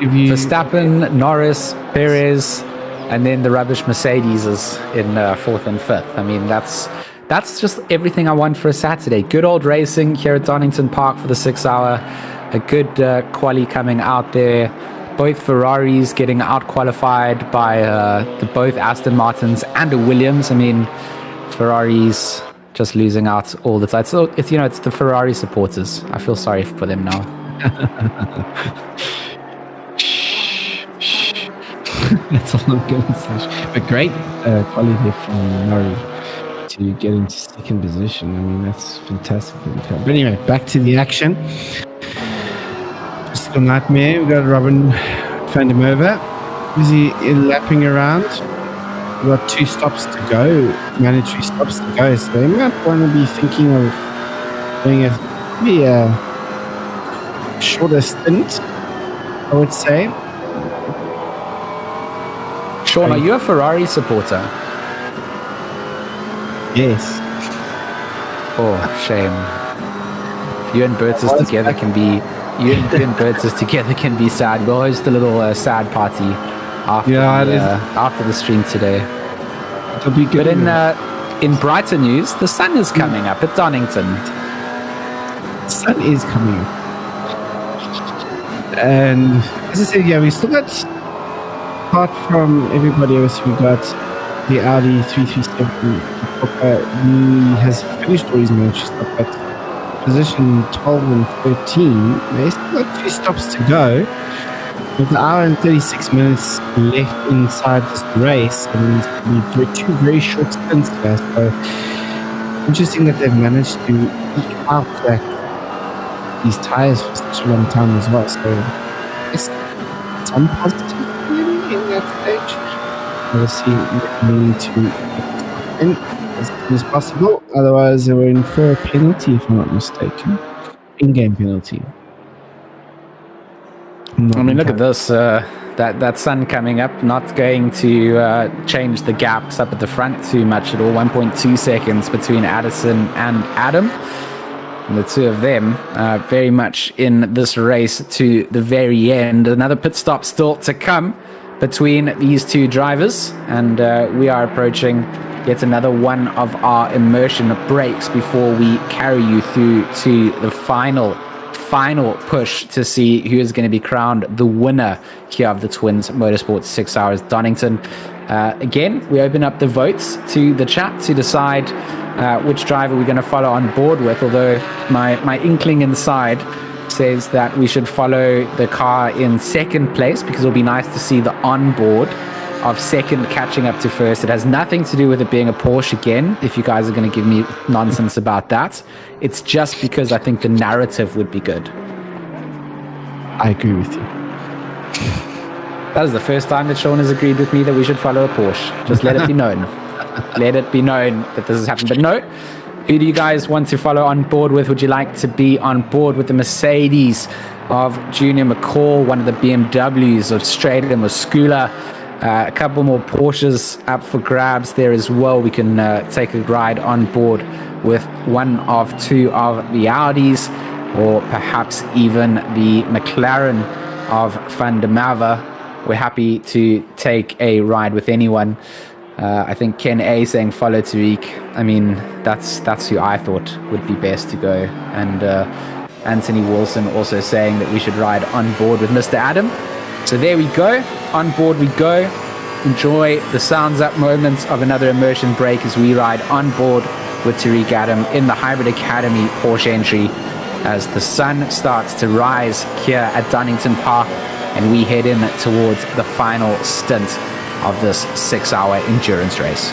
Verstappen, Norris, Perez, and then the rubbish Mercedes is in fourth and fifth. I mean, that's just everything I want for a Saturday. Good old racing here at Donington Park for the 6 hour. A good quali coming out there. Both Ferraris getting out qualified by both Aston Martins and a Williams. I mean, Ferraris just losing out all the time. So it's the Ferrari supporters. I feel sorry for them now. That's all I'm going to say. But great quality from Norris to get into second position. I mean, that's fantastic. But anyway, back to the action. Just a nightmare. We've got Robin van der Merwe. Busy lapping around. We've got 2 stops to go, mandatory stops to go. So they might want to be thinking of doing a shorter stint, I would say. Sean, are you a Ferrari supporter? Yes. Oh, shame. You and Bertus together can be. You and Bertus together can be sad. We'll host a little sad party after the stream today. It'll be good. But in brighter news, the sun is coming up at Donington. The sun is coming up. And as I said, yeah, we still got, apart from everybody else, we got the Audi 337. He has finished all his matches up at position 12 and 13. They still got 2 stops to go. With an hour and 36 minutes left inside this race, and we've 2 very short stints here. So interesting that they've managed to eke out these tires for such a long time as well. So it's some positive maybe in that stage. Obviously, we need to get in as soon as possible. Otherwise, they were in for a penalty, if I'm not mistaken. In-game penalty. I mean, look at this. That sun coming up, not going to change the gaps up at the front too much at all. 1.2 seconds between Addison and Adam. And the two of them very much in this race to the very end. Another pit stop still to come between these two drivers. And we are approaching yet another one of our immersion breaks before we carry you through to the final push to see who is going to be crowned the winner here of the TwinZ Motorsport 6 Hours Donington. Again, we open up the votes to the chat to decide which driver we're going to follow on board with, although my inkling inside says that we should follow the car in second place because it'll be nice to see the onboard of second catching up to first. It has nothing to do with it being a Porsche again, if you guys are going to give me nonsense about that. It's just because I think the narrative would be good. I agree with you. That is the first time that Sean has agreed with me that we should follow a Porsche. Just let it be known. Let it be known that this has happened. But no, who do you guys want to follow on board with? Would you like to be on board with the Mercedes of Junior McCall, one of the BMWs of Strader and Muscula? A couple more Porsches up for grabs there as well. We can take a ride on board with one of 2 of the Audis, or perhaps even the McLaren of Van der Merwe. We're happy to take a ride with anyone. I think Ken A saying follow Tariq. I mean, that's who I thought would be best to go. And Anthony Wilson also saying that we should ride on board with Mr. Adam. So there we go. On board we go. Enjoy the sounds up moments of another immersion break as we ride on board with Tariq Adam in the Hybrid Academy Porsche entry as the sun starts to rise here at Donington Park and we head in towards the final stint of this 6-hour endurance race.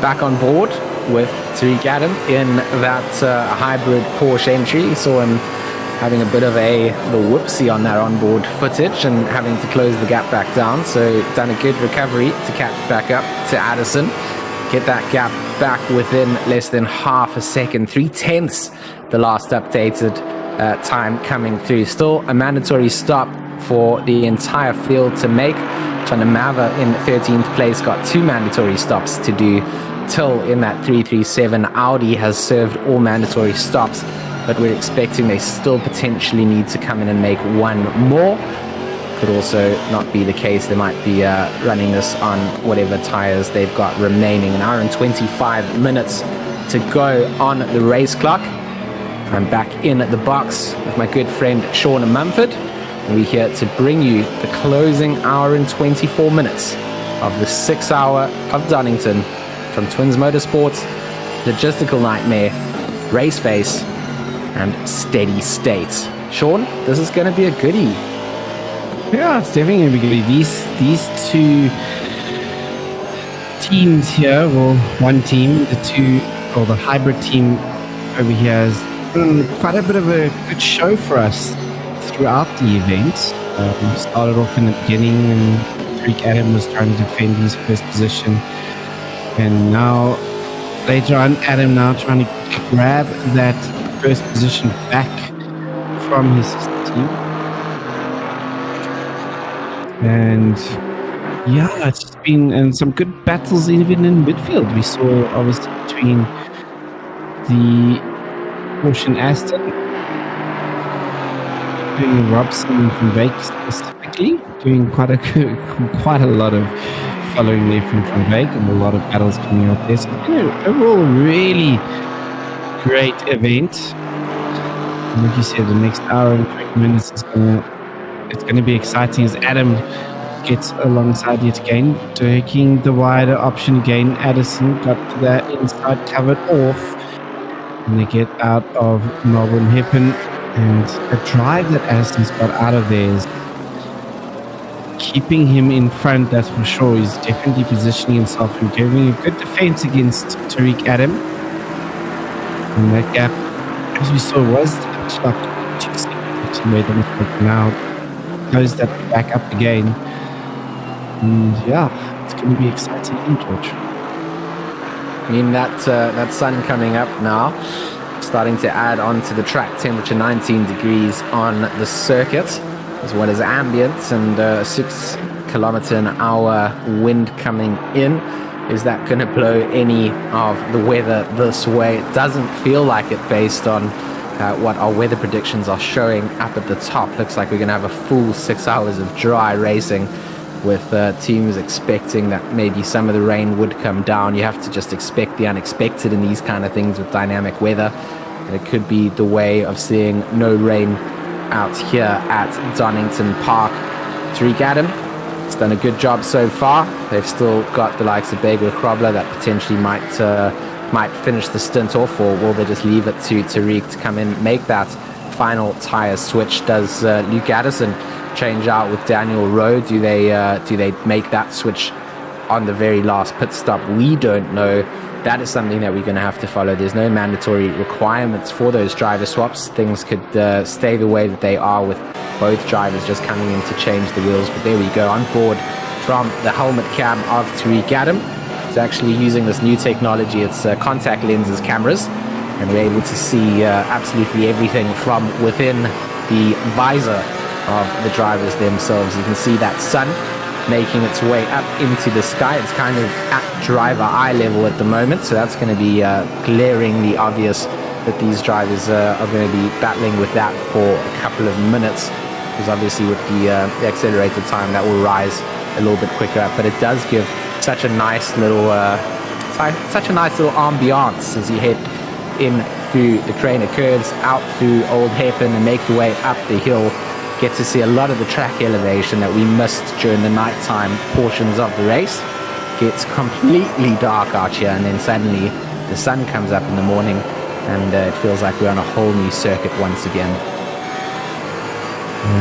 back on board with Tariq Adam in that hybrid Porsche entry. You saw him having a bit of a little whoopsie on that onboard footage and having to close the gap back down. So done a good recovery to catch back up to Addison. Get that gap back within less than half a second, 3/10 the last updated time coming through. Still a mandatory stop for the entire field to make. Mava in 13th place got 2 mandatory stops to do. Till in that 337 Audi has served all mandatory stops, but we're expecting they still potentially need to come in and make 1 more. Could also not be the case. They might be running this on whatever tires they've got remaining. An hour and 25 minutes to go on the race clock. I'm back in the box with my good friend Sean Mumford. We're here to bring you the closing hour and 24 minutes of the 6 hour of Donington from TwinZ Motorsport, Logistical Nightmare, Raceface, and Steady State. Sean, this is going to be a goodie. Yeah, it's definitely going to be goodie. These 2 teams here, well, one team, the hybrid team over here has done quite a bit of a good show for us throughout the event. Started off in the beginning and Tariq Adam was trying to defend his first position, and now later on Adam now trying to grab that first position back from his team. And yeah, it's just been some good battles even in midfield. We saw obviously between the Porsche and Aston, doing Robson from Veek specifically, doing quite a lot of following there from Veek, and a lot of battles coming out there. So overall, really great event. And like you said, the next hour and 20 minutes is gonna be exciting as Adam gets alongside yet again, taking the wider option again. Addison got to that inside, covered off, and they get out of Melbourne Hairpin. And the drive that Addison's got out of there is keeping him in front, that's for sure. He's definitely positioning himself and giving a good defense against Tariq Adam. And that gap, as we saw, was up 2 seconds. He made them now close that back up again. And yeah, it's going to be exciting, George. I mean, that sun coming up now, starting to add on to the track temperature, 19 degrees on the circuit, as well as ambient and 6 kilometer an hour wind coming in. Is that going to blow any of the weather this way? It doesn't feel like it based on what our weather predictions are showing up at the top. Looks like we're going to have a full 6 hours of dry racing, with teams expecting that maybe some of the rain would come down. You have to just expect the unexpected in these kind of things with dynamic weather. And it could be the way of seeing no rain out here at Donington Park. Tariq Adam has done a good job so far. They've still got the likes of Beggar Krobler that potentially might finish the stint off, or will they just leave it to Tariq to come in, make that final tyre switch? Does Luke Addison change out with Daniel Rowe? Do they make that switch on the very last pit stop? We don't know. That is something that we're going to have to follow. There's no mandatory requirements for those driver swaps. Things could stay the way that they are, with both drivers just coming in to change the wheels. But there we go, on board from the helmet cam of Tariq Adam. He's actually using this new technology. It's contact lenses cameras, and we're able to see absolutely everything from within the visor of the drivers themselves. You can see that sun making its way up into the sky. It's kind of at driver eye level at the moment, so that's going to be glaringly obvious that these drivers are going to be battling with that for a couple of minutes, because obviously with the accelerated time that will rise a little bit quicker. But it does give such a nice little ambiance as you head in through the Craner curves, out through Old Hairpin, and make your way up the hill. Get to see a lot of the track elevation that we missed during the nighttime portions of the race. Gets completely dark out here, and then suddenly the sun comes up in the morning, and it feels like we're on a whole new circuit once again.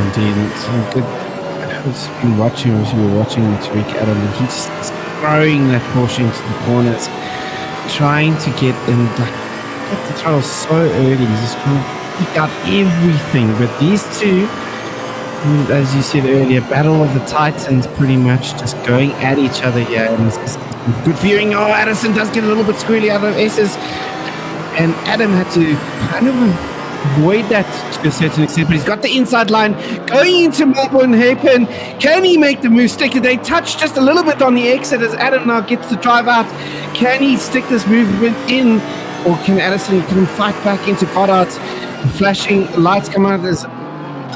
Indeed, it's good. I've just been watching, as you were watching Tariq Adam, and he's throwing that Porsche into the corners. trying to get in, get the throttle so early. He's just trying to pick out everything. But these two, as you said earlier, battle of the titans, pretty much just going at each other here. And it's just good viewing. Oh, Addison does get a little bit squirrely out of S's. And Adam had to kind of avoid that to a certain extent, but he's got the inside line going into Melbourne hairpin. Can he make the move stick? They touch just a little bit on the exit as Adam now gets to drive out. Can he stick this movement in, or can Addison fight back into Goddard? Flashing lights come out as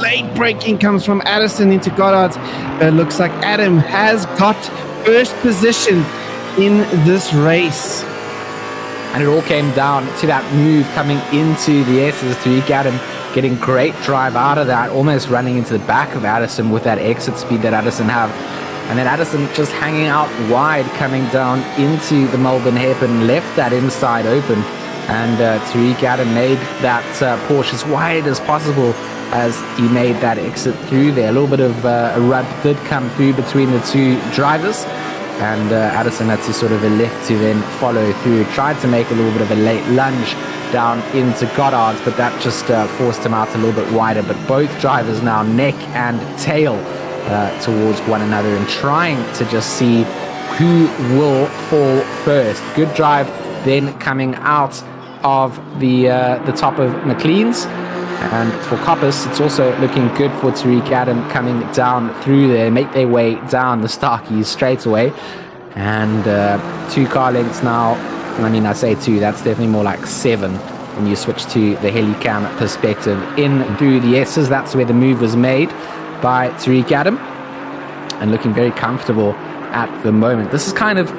late braking comes from Addison into Goddard. It looks like Adam has got first position in this race. And it all came down to that move coming into the S's. Tariq Adam getting great drive out of that, almost running into the back of Addison with that exit speed that Addison have. And then Addison just hanging out wide, coming down into the Melbourne hairpin, left that inside open. And Tariq Adam made that Porsche as wide as possible as he made that exit through there. A little bit of a rub did come through between the two drivers. And Addison had to sort of elect to then follow through. Tried to make a little bit of a late lunge down into Goddard's, but that just forced him out a little bit wider. But both drivers now neck and tail towards one another and trying to just see who will fall first. Good drive then coming out of the top of McLean's. And for Coppice, it's also looking good for Tariq Adam coming down through there, make their way down the Starkeys straight away. And 2 car lengths now. I mean, I say 2, that's definitely more like 7 when you switch to the Helicam perspective. In through the S's, that's where the move was made by Tariq Adam. And looking very comfortable at the moment. This is kind of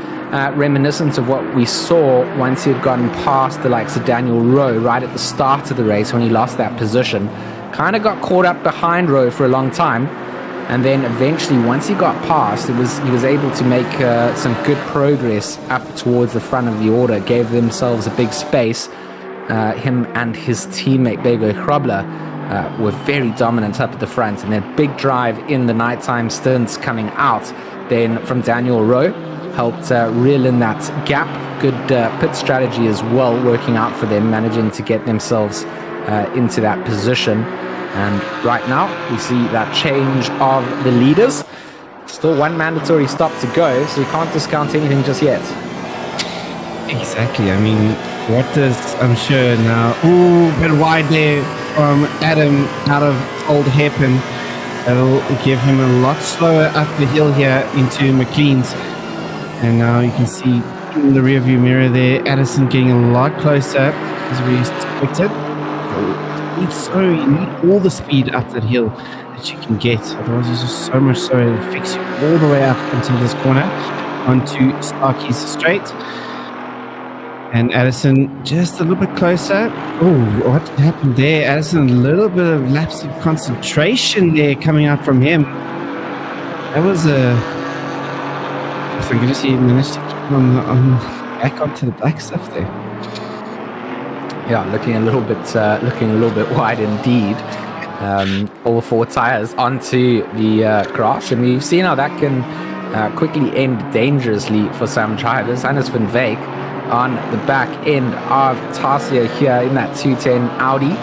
reminiscent of what we saw once he had gotten past the likes of Daniel Rowe right at the start of the race when he lost that position. Kind of got caught up behind Rowe for a long time, and then eventually once he got past, he was able to make some good progress up towards the front of the order, gave themselves a big space. Him and his teammate Bego Hrobler were very dominant up at the front, and then big drive in the nighttime stints coming out then from Daniel Rowe helped reel in that gap. Good pit strategy as well, working out for them, managing to get themselves into that position. And right now, we see that change of the leaders. Still one mandatory stop to go, so you can't discount anything just yet. Exactly. I mean, what does, I'm sure now, ooh, bit wide there from Adam out of old hairpin. That'll give him a lot slower up the hill here into McLean's. And now you can see in the rearview mirror there, Addison getting a lot closer as we expected. You need all the speed up that hill that you can get. Otherwise, there's just so much slower to fix you all the way up until this corner onto Starkeys Straight. And Addison just a little bit closer. Oh, what happened there? Addison, a little bit of lapse of concentration there coming out from him. That was I think he managed to keep on back onto the black stuff there. Yeah, looking a little bit wide indeed. All 4 tires onto the grass, and we've seen how that can quickly end dangerously for some drivers. Hannes van Veek on the back end of Tarsia here in that 210 Audi.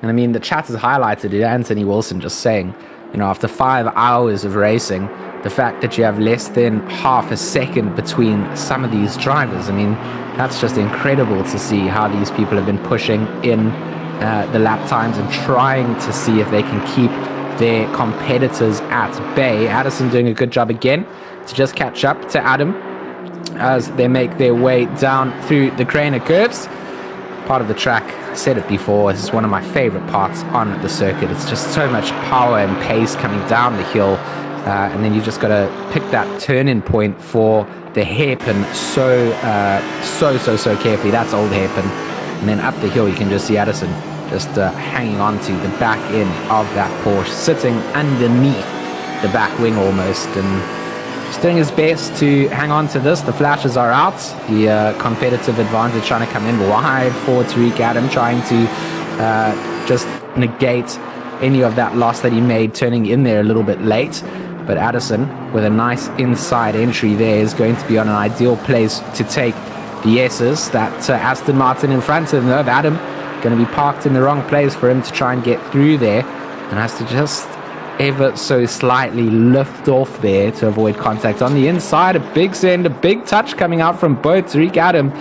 And I mean, the chat has highlighted it. Anthony Wilson just saying, you know, after 5 hours of racing, the fact that you have less than half a second between some of these drivers, I mean, that's just incredible to see how these people have been pushing in the lap times and trying to see if they can keep their competitors at bay. Addison doing a good job again to just catch up to Adam as they make their way down through the Craner curves. Part of the track, I said it before, this is one of my favorite parts on the circuit. It's just so much power and pace coming down the hill. And then you just got to pick that turn-in point for the hairpin so carefully. That's old hairpin. And then up the hill, you can just see Addison just hanging on to the back end of that Porsche, sitting underneath the back wing almost, and just doing his best to hang on to this. The flashes are out. The competitive advantage trying to come in wide for Tariq Adam, trying to just negate any of that loss that he made, turning in there a little bit late. But Addison, with a nice inside entry there, is going to be on an ideal place to take the S's. That Aston Martin in front of them, Adam, going to be parked in the wrong place for him to try and get through there, and has to just ever so slightly lift off there to avoid contact on the inside. A big send, a big touch coming out from both Tariq Adam,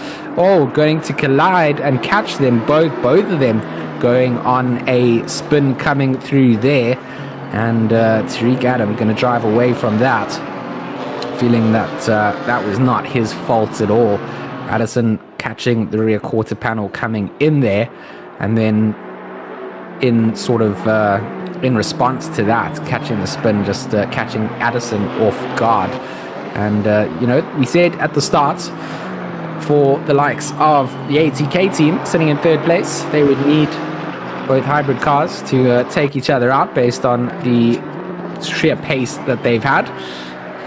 going to collide and catch them both of them going on a spin coming through there, and Tariq Adam going to drive away from that, feeling that that was not his fault at all. Addison catching the rear quarter panel coming in there, and then in sort of in response to that, catching the spin, just catching Addison off guard. And we said at the start, for the likes of the ATK team sitting in third place, they would need both hybrid cars to take each other out based on the sheer pace that they've had.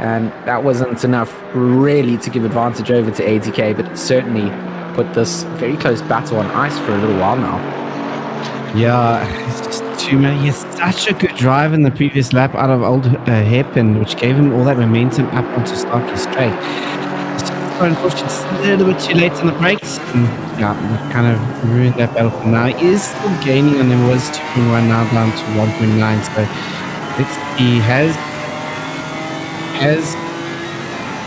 And that wasn't enough really to give advantage over to ATK, but it certainly put this very close battle on ice for a little while now. Yeah, it's just too many. He has such a good drive in the previous lap out of old hairpin, which gave him all that momentum up onto Starkey straight. It's just so unfortunate, it's a little bit too late on the brakes. And yeah, that kind of ruined that battle for now. He is still gaining on him, was 2.1 now down to 1.9. So he has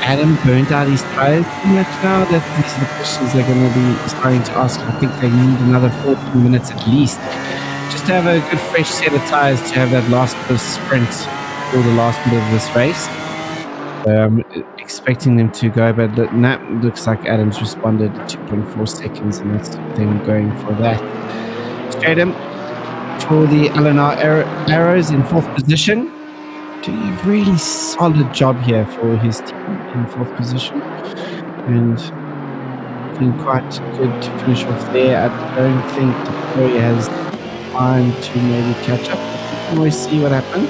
Adam burnt out his tires too much now? These are the questions they're going to be starting to ask. I think they need another 14 minutes at least, just to have a good fresh set of tires to have that last bit of sprint or the last bit of this race. Expecting them to go, but that looks like Adams responded 2.4 seconds, and that's them going for that. Straight in for the LNR Arrows in fourth position. Doing a really solid job here for his team in fourth position, and feeling quite good to finish off there. I don't think Victoria has time to maybe catch up. We can always see what happens.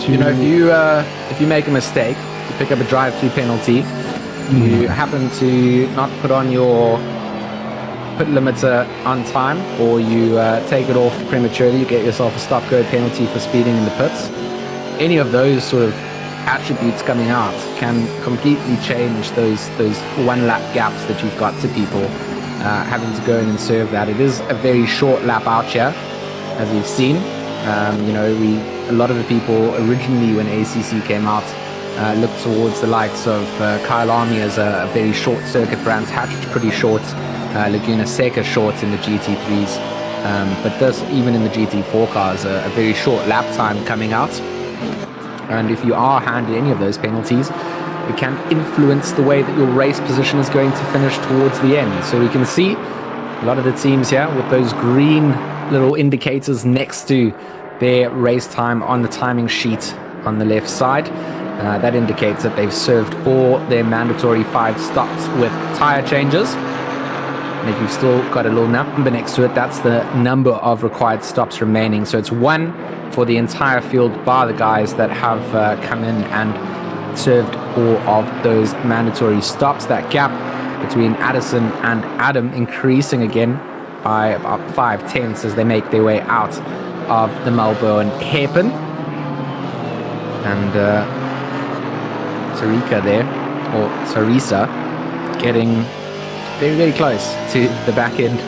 If you make a mistake, you pick up a drive-through penalty, you happen to not put on your pit limiter on time, or you take it off prematurely, you get yourself a stop-go penalty for speeding in the pits. Any of those sort of attributes coming out can completely change those one-lap gaps that you've got to people having to go in and serve that. It is a very short lap out here, as we've seen. A lot of the people originally, when ACC came out, looked towards the likes of Kyle Army as a very short circuit. Brands Hatch pretty short, Laguna Seca short in the GT3s, but this, even in the GT4 cars, a very short lap time coming out. And if you are handed any of those penalties, it can influence the way that your race position is going to finish towards the end. So we can see a lot of the teams here with those green little indicators next to their race time on the timing sheet on the left side. That indicates that they've served all their mandatory 5 stops with tire changes. And if you've still got a little number next to it, that's the number of required stops remaining. So it's 1 for the entire field, bar the guys that have come in and served all of those mandatory stops. That gap between Addison and Adam increasing again by about 5/10 as they make their way out of the Melbourne hairpin. And Teresa getting very, very close to the back end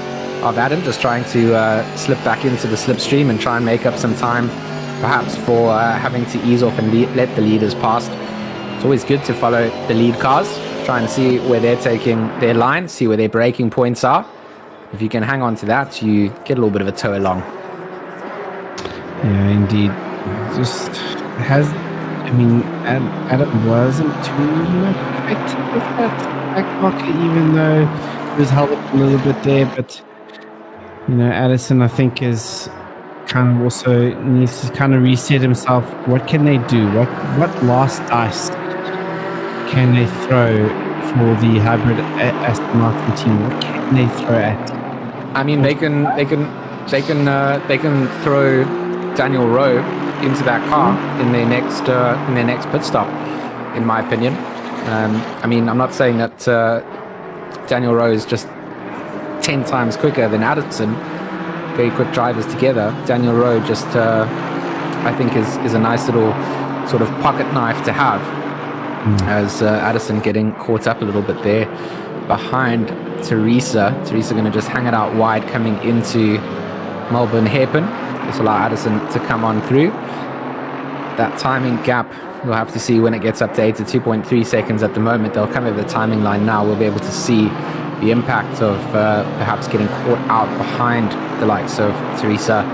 of Adam, just trying to slip back into the slipstream and try and make up some time, perhaps for having to ease off and let the leaders past. It's always good to follow the lead cars, try and see where they're taking their line, see where their braking points are. If you can hang on to that, you get a little bit of a tow along. Yeah, indeed. Just has, Adam wasn't too much affected with that back pocket, even though he was held up a little bit there. But, Addison, I think, is kind of also needs to kind of reset himself. What can they do? What last dice can they throw for the hybrid Aston Martin team? What can they throw at? They can throw Daniel Rowe into that car in their next pit stop, in my opinion. I'm not saying that Daniel Rowe is just 10 times quicker than Addison. Very quick drivers together. Daniel Rowe just, I think, is a nice little sort of pocket knife to have. as Addison getting caught up a little bit there behind Teresa. Teresa going to just hang it out wide coming into Melbourne hairpin. Just allow Addison to come on through. That timing gap, we'll have to see when it gets updated. 2.3 seconds at the moment. They'll come over the timing line now. We'll be able to see the impact of perhaps getting caught out behind the likes of Teresa.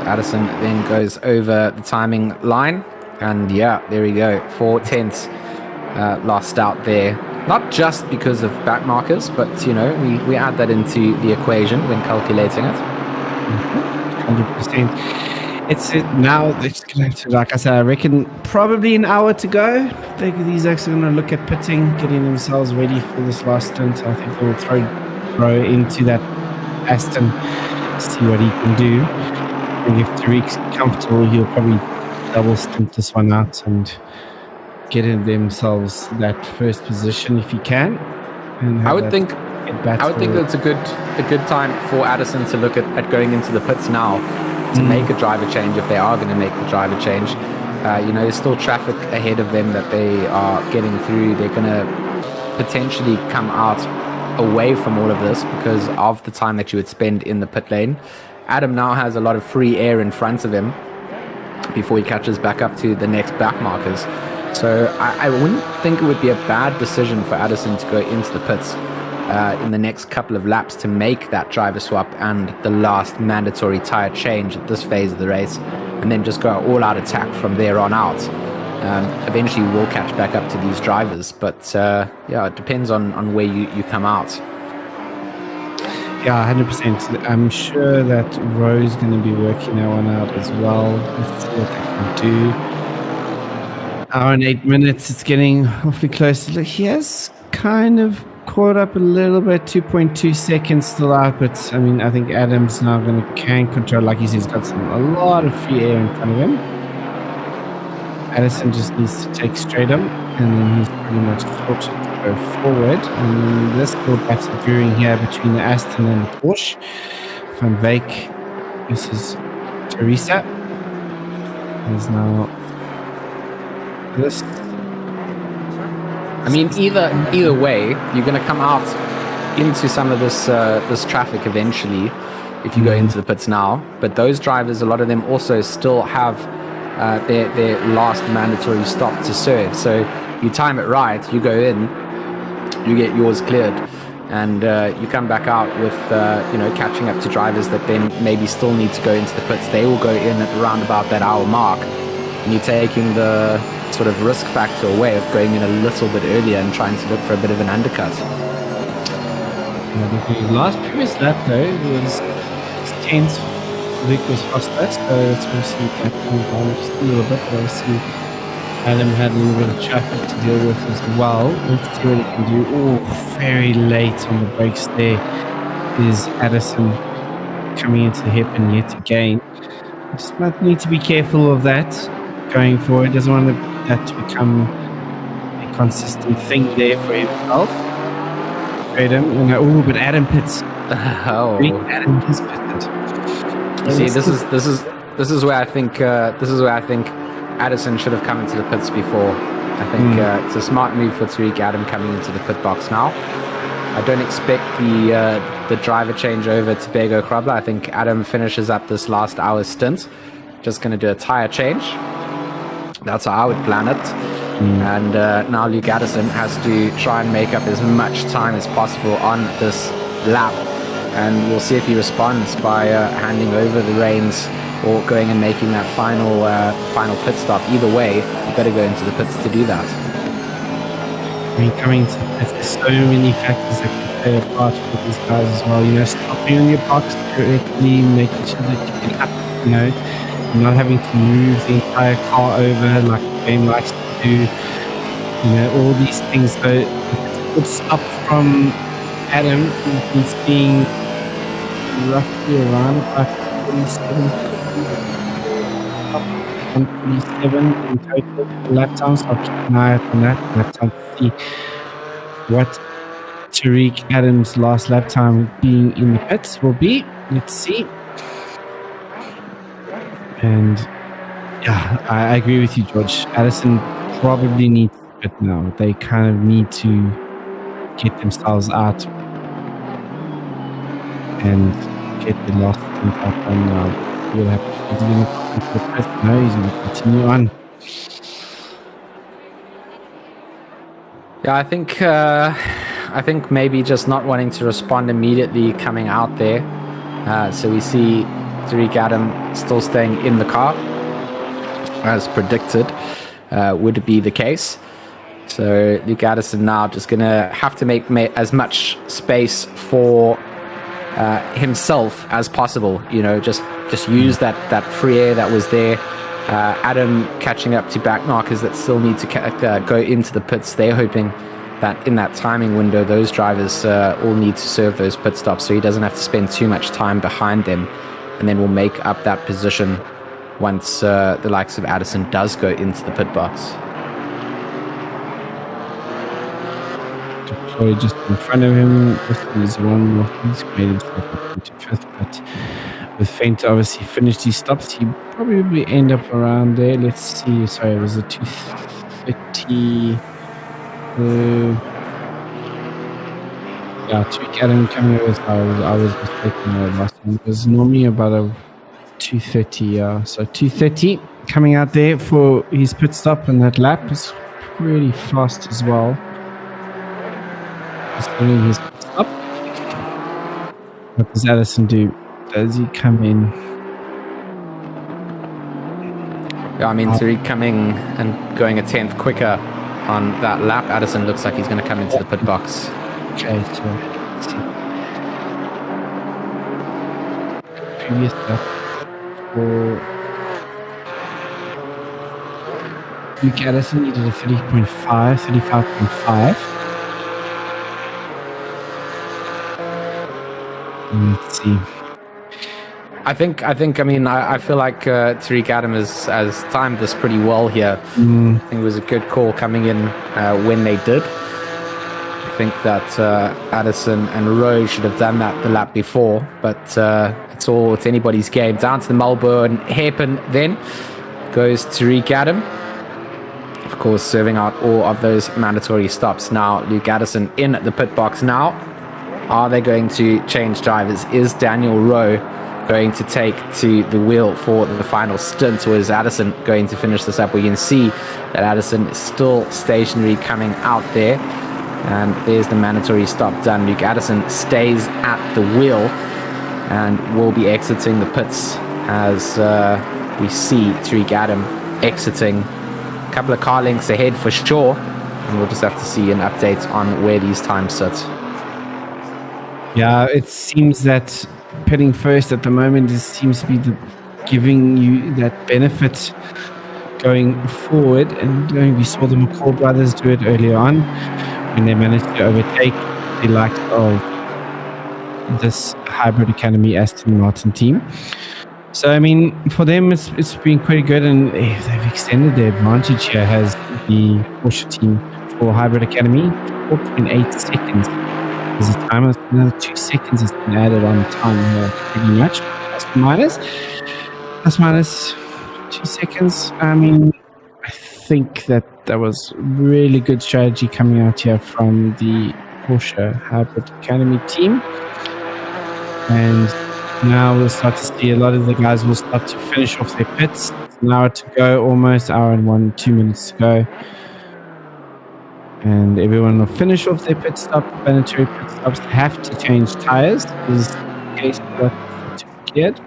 Addison then goes over the timing line. And yeah, there we go. 4 tenths lost out there. Not just because of back markers, but, you know, we add that into the equation when calculating it. 100%. It's now, they're just going to have to, like I said, I reckon probably an hour to go. These actually going to look at pitting, getting themselves ready for this last stint. I think they'll throw Bro into that Aston, see what he can do. And if Tariq's comfortable, he'll probably double stint this one out and get in themselves that first position if he can. And I would think that's a good time for Addison to look at going into the pits now to make a driver change if they are going to make the driver change. You know, there's still traffic ahead of them that they are getting through. They're going to potentially come out away from all of this because of the time that you would spend in the pit lane. Adam now has a lot of free air in front of him before he catches back up to the next back markers. So I wouldn't think it would be a bad decision for Addison to go into the pits in the next couple of laps to make that driver swap and the last mandatory tyre change at this phase of the race, and then just go all out attack from there on out. Eventually we'll catch back up to these drivers, but yeah, it depends on where you come out. Yeah, 100%. I'm sure that Ro's going to be working that one out as well. Let's see what they can do. Hour and 8 minutes. It's getting awfully close. Look, he has kind of caught up a little bit. 2.2 seconds still out, but I mean, I think Adam's now can control. Like he says, he's got a lot of free air in front of him. Addison just needs to take straight up, and then he's pretty much forced to go forward. And then this little battle brewing here between the Aston and the Porsche. Van Wyk versus Teresa. There's now this. I mean, either way, you're going to come out into some of this traffic eventually if you go into the pits now. But those drivers, a lot of them also still have their last mandatory stop to serve. So you time it right, you go in, you get yours cleared, and you come back out with catching up to drivers that then maybe still need to go into the pits. They will go in at around about that hour mark, and you're taking the sort of risk factor away of going in a little bit earlier and trying to look for a bit of an undercut. The last previous lap though was 10th. Luke was faster, so let's see that coming down just a little bit. But obviously Adam had a little bit of traffic to deal with as well. Let's see what he can do. Oh, very late on the brakes there is Addison coming into the hairpin yet again. Just might need to be careful of that going forward. Doesn't want that to become a consistent thing there for himself. But Adam pits. Oh, Adam has pitted. See, this is where I think Addison should have come into the pits before. I think it's a smart move for Tariq Adam coming into the pit box now. I don't expect the driver change over to Bego Krabla. I think Adam finishes up this last hour's stint. Just going to do a tyre change. That's how I would plan it. And now Luke Addison has to try and make up as much time as possible on this lap. And we'll see if he responds by handing over the reins or going and making that final pit stop. Either way, you've got to go into the pits to do that. I mean, coming to pits, there's so many factors that can play a part with these guys as well. Stopping on your box correctly, making sure that you get up, not having to move the entire car over like the game likes to do. All these things. So if it's a good stop from Adam, he's being roughly around about 147 in total lap time. So I'll keep an eye out on that lap time to see what Tariq Adams' last lap time being in the pits will be. Let's see. And yeah, I agree with you, George. Addison probably needs to bit now. They kind of need to get themselves out and get the last stint out done now. You'll have to continue into the press. No, he's going to continue on. Yeah, I think maybe just not wanting to respond immediately coming out there. So we see Tariq Adam still staying in the car, as predicted would be the case. So Luke Addison now just going to have to make as much space for himself as possible. You know, just use that free air that was there. Adam catching up to back markers that still need to go into the pits. They're hoping that in that timing window, those drivers all need to serve those pit stops, so he doesn't have to spend too much time behind them, and then we'll make up that position once the likes of Addison does go into the pit box. Deploy just in front of him. This is one more. He's made himself up into fifth, but with Faint to obviously finish these stops, he probably end up around there. Let's see. Sorry, it was a 230. Yeah, Tariq Adam coming over. I was mistaken there last time. It was normally about a 230. So 230 coming out there for his pit stop, and that lap is pretty fast as well. Just doing his pit stop. What does Addison do? Does he come in? Yeah, I mean, Tariq coming and going a 10th quicker on that lap. Addison looks like he's going to come into the pit box. Okay, so let's see. Previous lap for Luke Addison, he did a 35.5. Let's see. I feel like Tariq Adam has timed this pretty well here. I think it was a good call coming in when they did. I think that Addison and Rowe should have done that the lap before, but it's anybody's game. Down to the Marlboro and hairpin then goes Tariq Adam. Of course, serving out all of those mandatory stops. Now Luke Addison in the pit box now. Are they going to change drivers? Is Daniel Rowe going to take to the wheel for the final stint, or is Addison going to finish this up? We can see that Addison is still stationary coming out there, and there's the mandatory stop done. Luke Addison stays at the wheel and will be exiting the pits as we see Tariq Adam exiting a couple of car lengths ahead for sure, and we'll just have to see an update on where these times sit. Yeah, it seems that pitting first at the moment seems to be giving you that benefit going forward. And we saw the McCall brothers do it earlier on when they managed to overtake the likes of this Hybrid Academy Aston Martin team. So, I mean, for them, it's been pretty good, and they've extended their advantage here, has the Porsche team for Hybrid Academy, 4.8 seconds. There's a time of another 2 seconds has been added on time here, pretty much. Plus minus 2 seconds. I mean, I think that was really good strategy coming out here from the Porsche Hybrid Academy team. And now we'll start to see a lot of the guys will start to finish off their pits. It's an hour to go, almost hour and 2 minutes to go. And everyone will finish off their pit stop. Mandatory pit stops have to change tires. Is the case that cleared?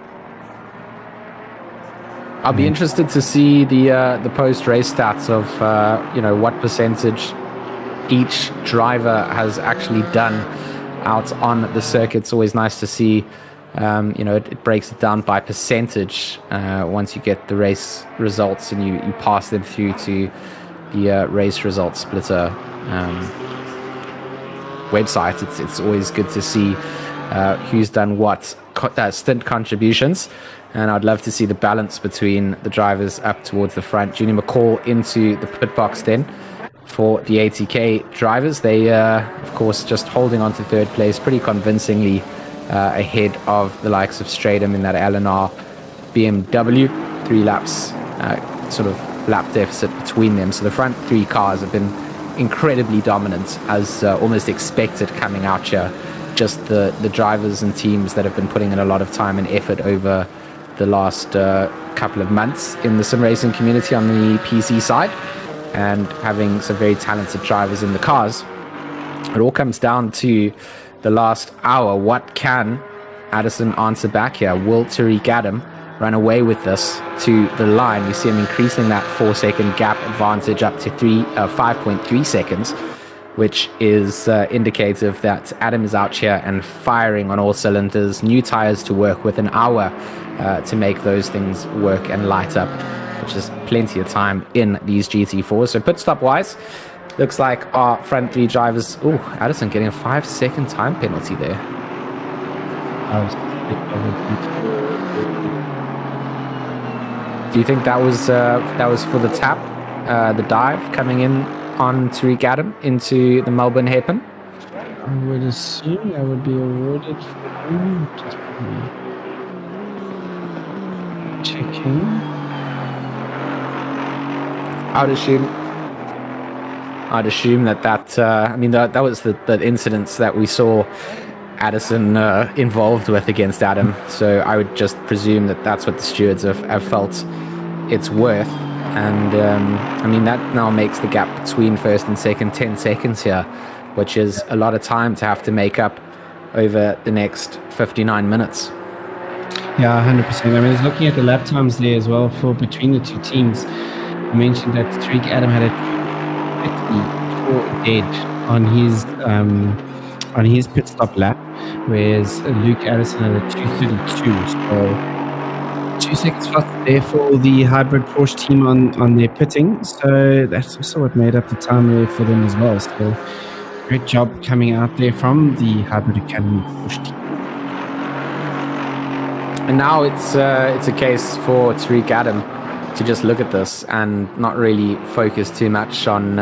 I'll be interested to see the post-race stats of what percentage each driver has actually done out on the circuit. It's always nice to see. It breaks it down by percentage once you get the race results and you pass them through to the race results splitter website. It's always good to see who's done what stint contributions, and I'd love to see the balance between the drivers up towards the front. Junior McCall into the pit box then for the ATK drivers. They of course just holding on to third place pretty convincingly ahead of the likes of Stratham in that LNR BMW. 3 laps sort of lap deficit between them, so the front 3 cars have been incredibly dominant, as almost expected coming out here. Just the drivers and teams that have been putting in a lot of time and effort over the last couple of months in the sim racing community on the PC side, and having some very talented drivers in the cars. It all comes down to the last hour. What can Addison answer back here? Will Tariq Adam run away with this to the line? We see him increasing that 4-second gap advantage up to 5.3 seconds, which is indicative that Adam is out here and firing on all cylinders. New tires to work with, an hour to make those things work and light up, which is plenty of time in these GT4s. So pit stop wise, looks like our front three drivers. Oh, Addison getting a 5-second time penalty there. Do you think that was for the tap, the dive coming in on Tariq Adam into the Melbourne hairpin? I would assume that would be awarded for him. Just checking. I'd assume that I mean, that was the incidents that we saw Addison involved with against Adam. So I would just presume that that's what the stewards have felt it's worth. And I mean, that now makes the gap between first and second 10 seconds here, which is a lot of time to have to make up over the next 59 minutes. Yeah, 100%. I mean, it's looking at the lap times there as well for between the two teams. I mentioned that Tariq Adam had a 54 dead on his pit stop lap, whereas Luke Addison had a 232. So 2 seconds faster there for the hybrid Porsche team on their pitting. So that's also what made up the time there for them as well. So great job coming out there from the Hybrid Academy Porsche team. And now it's a case for Tariq Adam to just look at this and not really focus too much on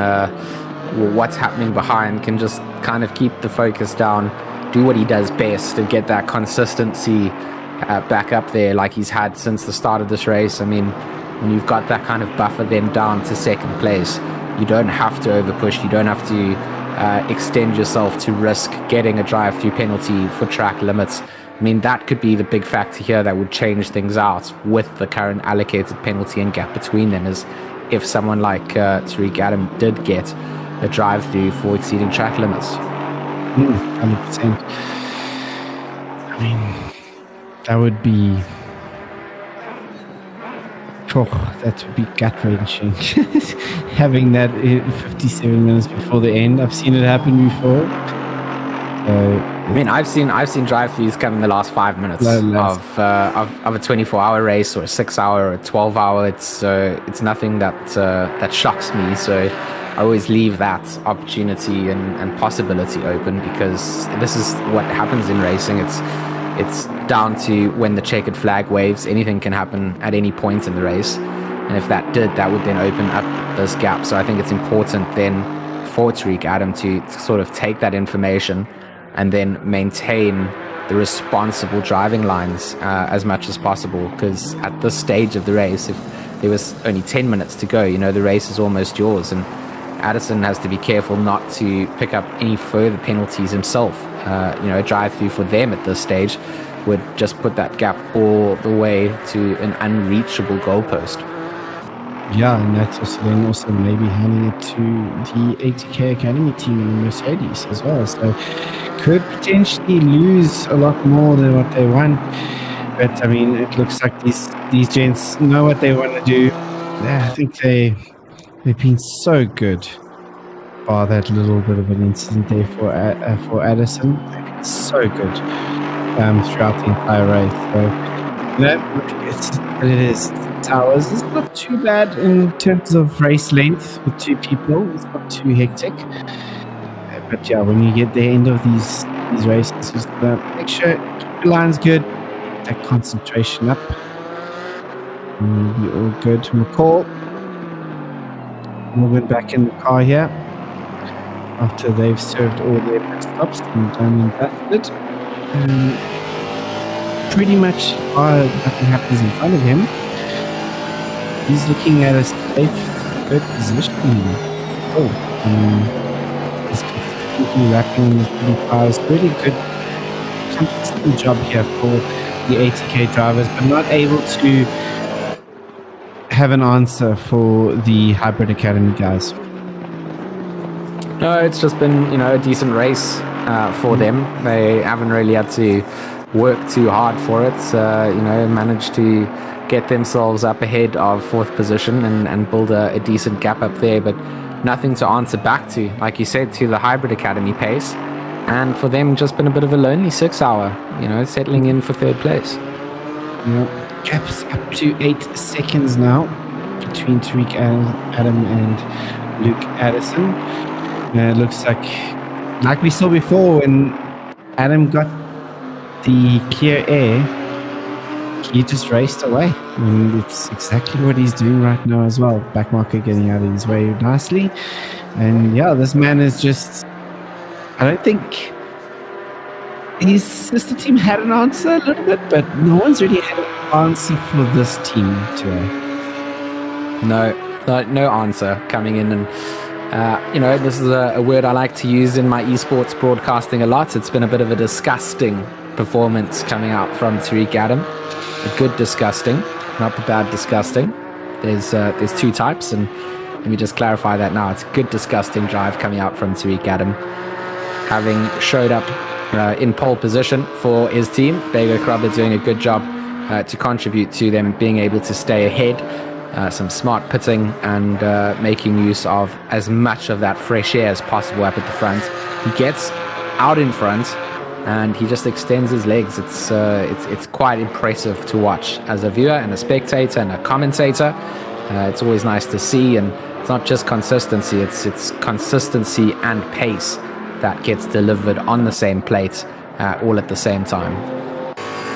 what's happening behind. Can just kind of keep the focus down, do what he does best, and get that consistency back up there like he's had since the start of this race. I mean, when you've got that kind of buffer then down to second place, you don't have to overpush, you don't have to extend yourself to risk getting a drive-through penalty for track limits. I mean, that could be the big factor here that would change things out with the current allocated penalty and gap between them, is if someone like Tariq Adam did get a drive-through for exceeding track limits. 100%. I mean, that would be gut-wrenching. Having that 57 minutes before the end. I've seen it happen before. I mean, I've seen drive-throughs come in the last 5 minutes of a 24-hour race, or a 6-hour, or a 12-hour. It's nothing that shocks me. So I always leave that opportunity and possibility open, because this is what happens in racing. It's down to when the checkered flag waves. Anything can happen at any point in the race, and if that would then open up this gap. So I think it's important then for Tariq Adam to sort of take that information and then maintain the responsible driving lines as much as possible, because at this stage of the race, if there was only 10 minutes to go, the race is almost yours, and Addison has to be careful not to pick up any further penalties himself. A drive-through for them at this stage would just put that gap all the way to an unreachable goalpost. Yeah, and that's also maybe handing it to the ATK Academy team in the Mercedes as well. So could potentially lose a lot more than what they want. But I mean, it looks like these gents know what they want to do. I think they've been so good. Bar that little bit of an incident there for Addison. They've been so good throughout the entire race. So it's what it is. Towers, it's not too bad in terms of race length with two people. It's not too hectic. But yeah, when you get the end of these races, just make sure keep your lines good, that concentration up, and you'll be all good. McCall, Morgan back in the car here after they've served all their pit stops and done and dusted. Pretty much nothing happens in front of him. He's looking at a safe, good position. Oh, Just consistently wrapping in the 35s. Really good, consistent job here for the ATK drivers, but not able to have an answer for the Hybrid Academy guys. No, it's just been, a decent race for them. They haven't really had to work too hard for it. Managed to get themselves up ahead of 4th position and build a decent gap up there, but nothing to answer back to, like you said, to the Hybrid Academy pace. And for them, just been a bit of a lonely 6 hour, settling in for 3rd place. Gaps up to 8 seconds now between Tariq Adam and Luke Addison. It looks like we saw before, when Adam got the clear air, he just raced away. And it's exactly what he's doing right now as well. Backmarker getting out of his way nicely. And yeah, this man is just, I don't think his sister team had an answer a little bit, but no one's really had an answer for this team today. No answer coming in. And this is a word I like to use in my esports broadcasting a lot. It's been a bit of a disgusting performance coming out from Tariq Adam. A good disgusting, not the bad disgusting. There's 2 types, and let me just clarify that now. It's a good disgusting drive coming out from Tariq Adam, having showed up in pole position for his team. Bego Krubber doing a good job to contribute to them being able to stay ahead. Some smart pitting and making use of as much of that fresh air as possible up at the front. He gets out in front and he just extends his legs. It's quite impressive to watch as a viewer and a spectator and a commentator. It's always nice to see, and it's not just consistency, it's consistency and pace that gets delivered on the same plate all at the same time.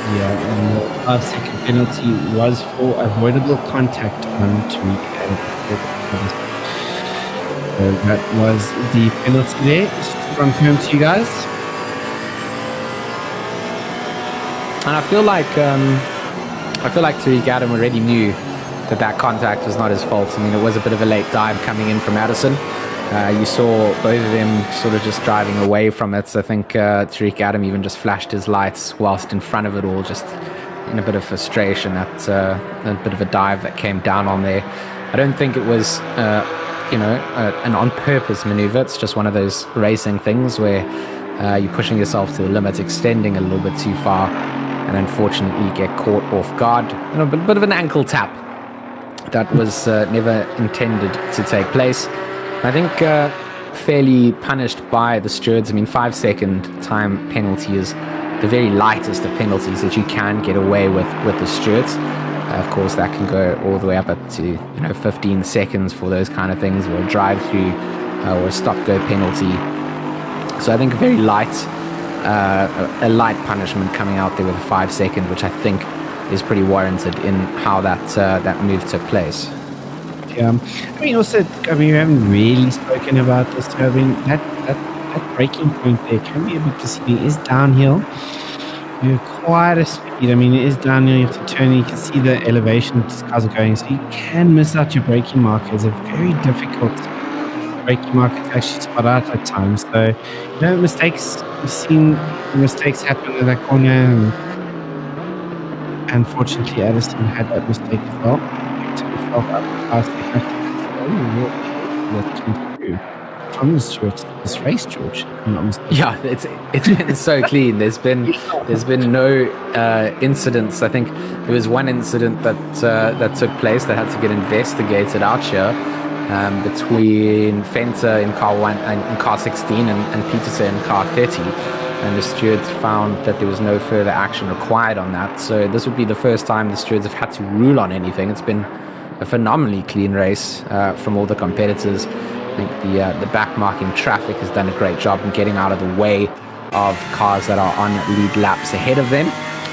Yeah, and the 5-second penalty was for avoidable contact on Tariq Adam. So that was the penalty there. Just to confirm to you guys. And I feel like Tariq Adam already knew that contact was not his fault. I mean, it was a bit of a late dive coming in from Addison. You saw both of them sort of just driving away from it. So I think Tariq Adam even just flashed his lights whilst in front of it all, just in a bit of frustration at a bit of a dive that came down on there. I don't think it was, an on-purpose maneuver. It's just one of those racing things where you're pushing yourself to the limit, extending a little bit too far, and unfortunately you get caught off guard. A bit of an ankle tap that was never intended to take place. I think fairly punished by the stewards. I mean, 5-second time penalty is the very lightest of penalties that you can get away with the stewards. Of course, that can go all the way up to 15 seconds for those kind of things, or a drive-through or a stop-go penalty. So I think a very light punishment coming out there with a 5-second, which I think is pretty warranted in how that move took place. I mean, we haven't really spoken about this. I mean, that braking point there can be a bit deceiving. It is downhill. You're quite a speed. I mean, it is downhill. You have to turn. You can see the elevation these cars are going. So you can miss out your braking marker. It's a very difficult braking marker to actually spot out at times. So, mistakes. We've seen mistakes happen in that corner. And unfortunately, Addison had that mistake as well. Up past the that came through from this race, George. I'm not mistaken. Yeah, it's been so clean. There's been no incidents. I think there was one incident that took place that had to get investigated out here between Fenter in car 1 and in car 16 and Peterson in car 30. And the stewards found that there was no further action required on that. So this would be the first time the stewards have had to rule on anything. It's been a phenomenally clean race from all the competitors. I think the back-marking traffic has done a great job in getting out of the way of cars that are on lead laps ahead of them.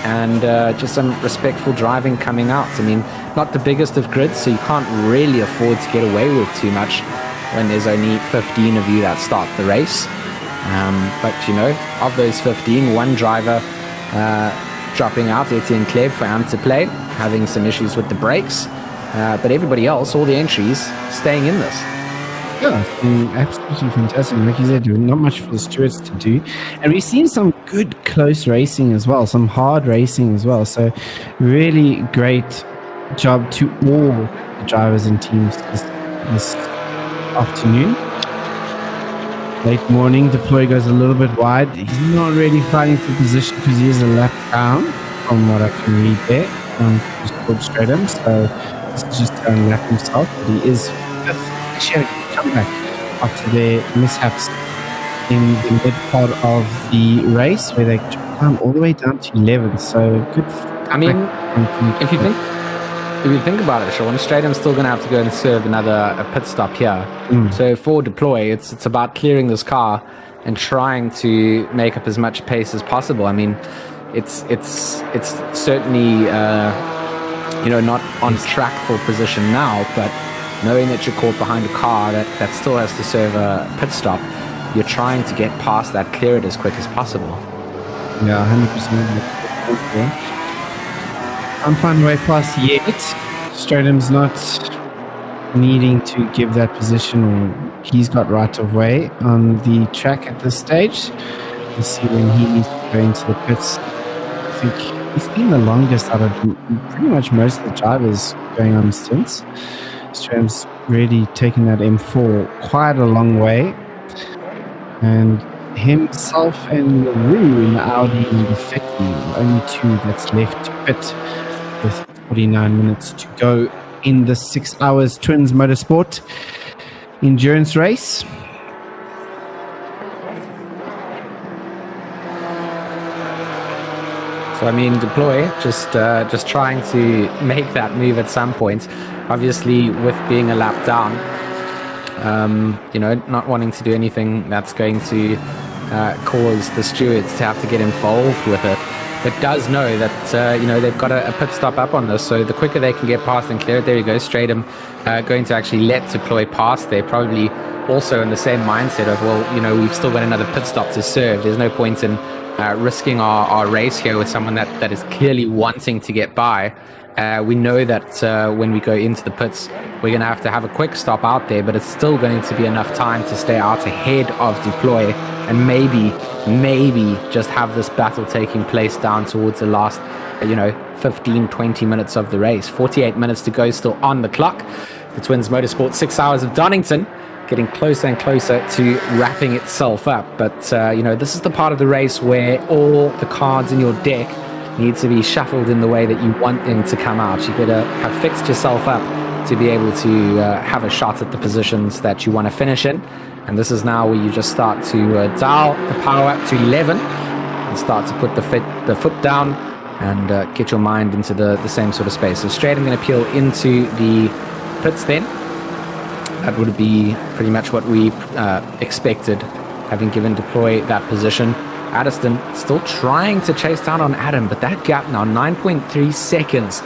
And just some respectful driving coming out. I mean, not the biggest of grids, so you can't really afford to get away with too much when there's only 15 of you that start the race. But, of those 15, one driver dropping out, Etienne Kleb for Multiplier, having some issues with the brakes. But everybody else, all the entries, staying in this. Yeah, it's been absolutely fantastic. Like you said, not much for the stewards to do. And we've seen some good close racing as well, some hard racing as well. So really great job to all the drivers and teams this afternoon. Late morning, Deploy goes a little bit wide. He's not really fighting for position because he is a lap down from what I can read there. Just called straight in. So this is just to unlap himself, but he is fifth. Actually, comeback after their mishaps in the mid part of the race where they climb all the way down to 11th. So good. I mean, if you think about it, Sean, Stratum's still going to have to go and serve a pit stop here. So for Deploy, it's about clearing this car and trying to make up as much pace as possible. I mean, it's certainly not on track for position now, but knowing that you're caught behind a car that still has to serve a pit stop, you're trying to get past that, clear it as quick as possible. Yeah, 100%. Can't find a way past yet. Stratum's not needing to give that position, or he's got right of way on the track at this stage. We'll see when he needs to go into the pits. I think he's been the longest out of pretty much most of the drivers going on stints. Stratum's really taken that M4 quite a long way. And himself and LaRue in the Audi in the 50, only two that's left to pit with 49 minutes to go in the 6 hours TwinZ Motorsport endurance race. So I mean, Deploy just trying to make that move at some point. Obviously, with being a lap down, not wanting to do anything that's going to cause the stewards to have to get involved with it, but does know that they've got a pit stop up on this. So the quicker they can get past and clear it, there you go. Stratum going to actually let Deploy pass. They're probably also in the same mindset of, we've still got another pit stop to serve. There's no point in risking our race here with someone that is clearly wanting to get by. We know that when we go into the pits, we're going to have a quick stop out there, but it's still going to be enough time to stay out ahead of Deploy and maybe just have this battle taking place down towards the last 15-20 minutes of the race. 48 minutes to go still on the clock. The TwinZ Motorsport 6 hours of Donington getting closer and closer to wrapping itself up. But this is the part of the race where all the cards in your deck need to be shuffled in the way that you want them to come out. You've got to have fixed yourself up to be able to have a shot at the positions that you want to finish in. And this is now where you just start to dial the power up to 11 and start to put the foot down and get your mind into the same sort of space. So straight, I'm going to peel into the pits then. That would be pretty much what we expected, having given Deploy that position. Addiston still trying to chase down on Adam, but that gap now 9.3 seconds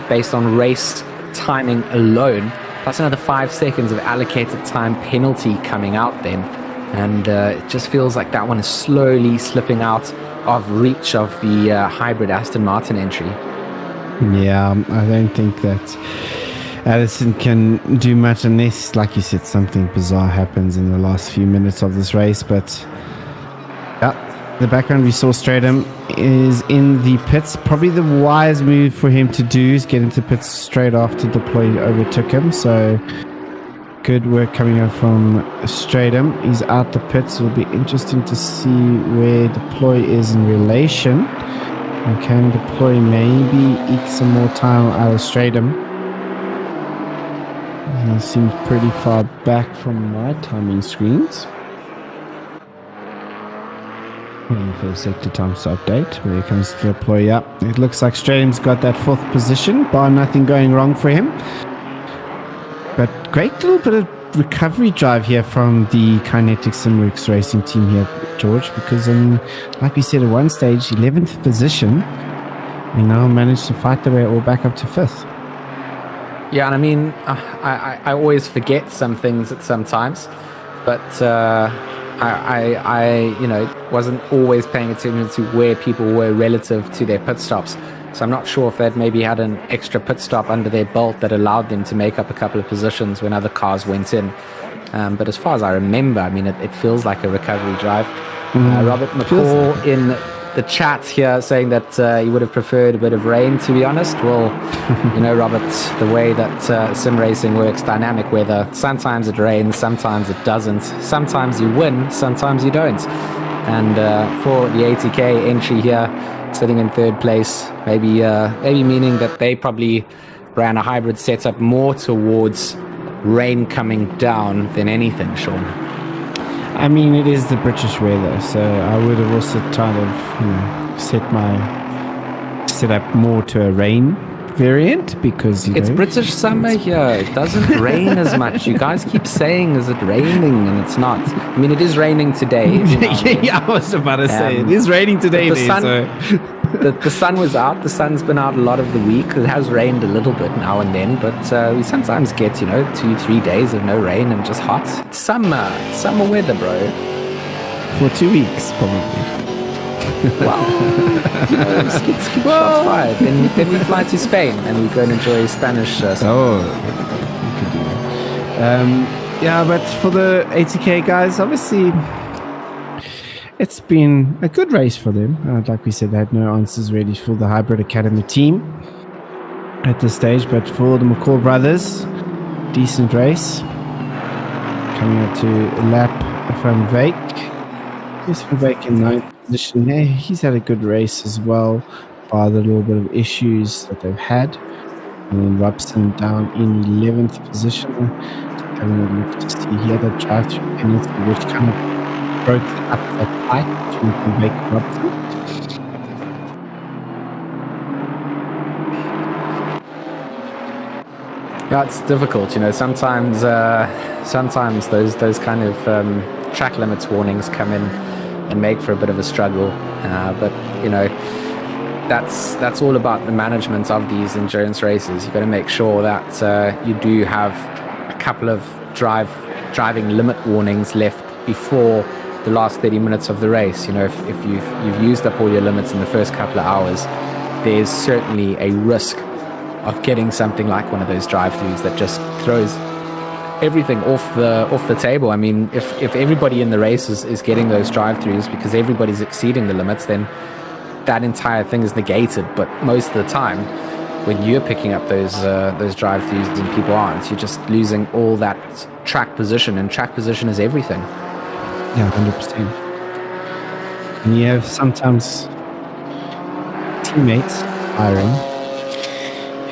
based on race timing alone, plus another 5 seconds of allocated time penalty coming out then. And it just feels like that one is slowly slipping out of reach of the hybrid Aston Martin entry. Yeah, I don't think that Addison can do much unless, like you said, something bizarre happens in the last few minutes of this race. But the background we saw, Stratum is in the pits. Probably the wise move for him to do is get into pits straight after Deploy overtook him. So good work coming out from Stratum. He's out the pits. It'll be interesting to see where Deploy is in relation. And can Deploy maybe eke some more time out of Stratum? He seems pretty far back from my timing screens. For the sector times to update, where it comes to Deploy up. It looks like Stratum's got that fourth position, bar nothing going wrong for him. But great little bit of recovery drive here from the Kinetic Simworks racing team here, George, because like we said at one stage, 11th position, we now managed to fight their way all back up to 5th. Yeah, and I mean, I always forget some things at some times, but I wasn't always paying attention to where people were relative to their pit stops. So I'm not sure if they'd maybe had an extra pit stop under their belt that allowed them to make up a couple of positions when other cars went in. But as far as I remember, I mean, it feels like a recovery drive. Robert Feels McCall like in the chat here saying that he would have preferred a bit of rain, to be honest. Well, Robert, the way that sim racing works, dynamic weather, sometimes it rains, sometimes it doesn't. Sometimes you win, sometimes you don't. And for the 80K entry here, sitting in third place, maybe meaning that they probably ran a hybrid setup more towards rain coming down than anything, Sean. I mean, it is the British weather, so I would have also kind of, set up more to a rain variant because it's British summer here. It doesn't rain as much. You guys keep saying, is it raining? And it's not. I mean, it is raining today. Yeah, I was about to say, it is raining today. The sun was out. The sun's been out a lot of the week. It has rained a little bit now and then, but we sometimes get, 2-3 days of no rain and just hot. It's summer weather, bro. For 2 weeks, probably. Well, let's get shots fired. Then we fly to Spain and we go and enjoy Spanish. We could do that. Yeah, but for the 80K guys, obviously, it's been a good race for them. Like we said, they had no answers really for the Hybrid Academy team at this stage. But for the McCall brothers, decent race. Coming up to a lap from Vake. Yes, Van Vake in 9th position. Yeah, he's had a good race as well, by the little bit of issues that they've had. And then Robson down in 11th position. Having a look to see he had a drive-through penalty, which kind of broke up that fight between Van Vake and Robson. Yeah, it's difficult, sometimes those kind of track limits warnings come in and make for a bit of a struggle, but that's all about the management of these endurance races. You've got to make sure that you do have a couple of driving limit warnings left before the last 30 minutes of the race. If you've used up all your limits in the first couple of hours, there's certainly a risk of getting something like one of those drive-throughs that just throws everything off the table. I mean, if everybody in the race is getting those drive-throughs because everybody's exceeding the limits, then that entire thing is negated. But most of the time, when you're picking up those drive-throughs and people aren't, you're just losing all that track position, and track position is everything. Yeah, 100%. And you have sometimes teammates hiring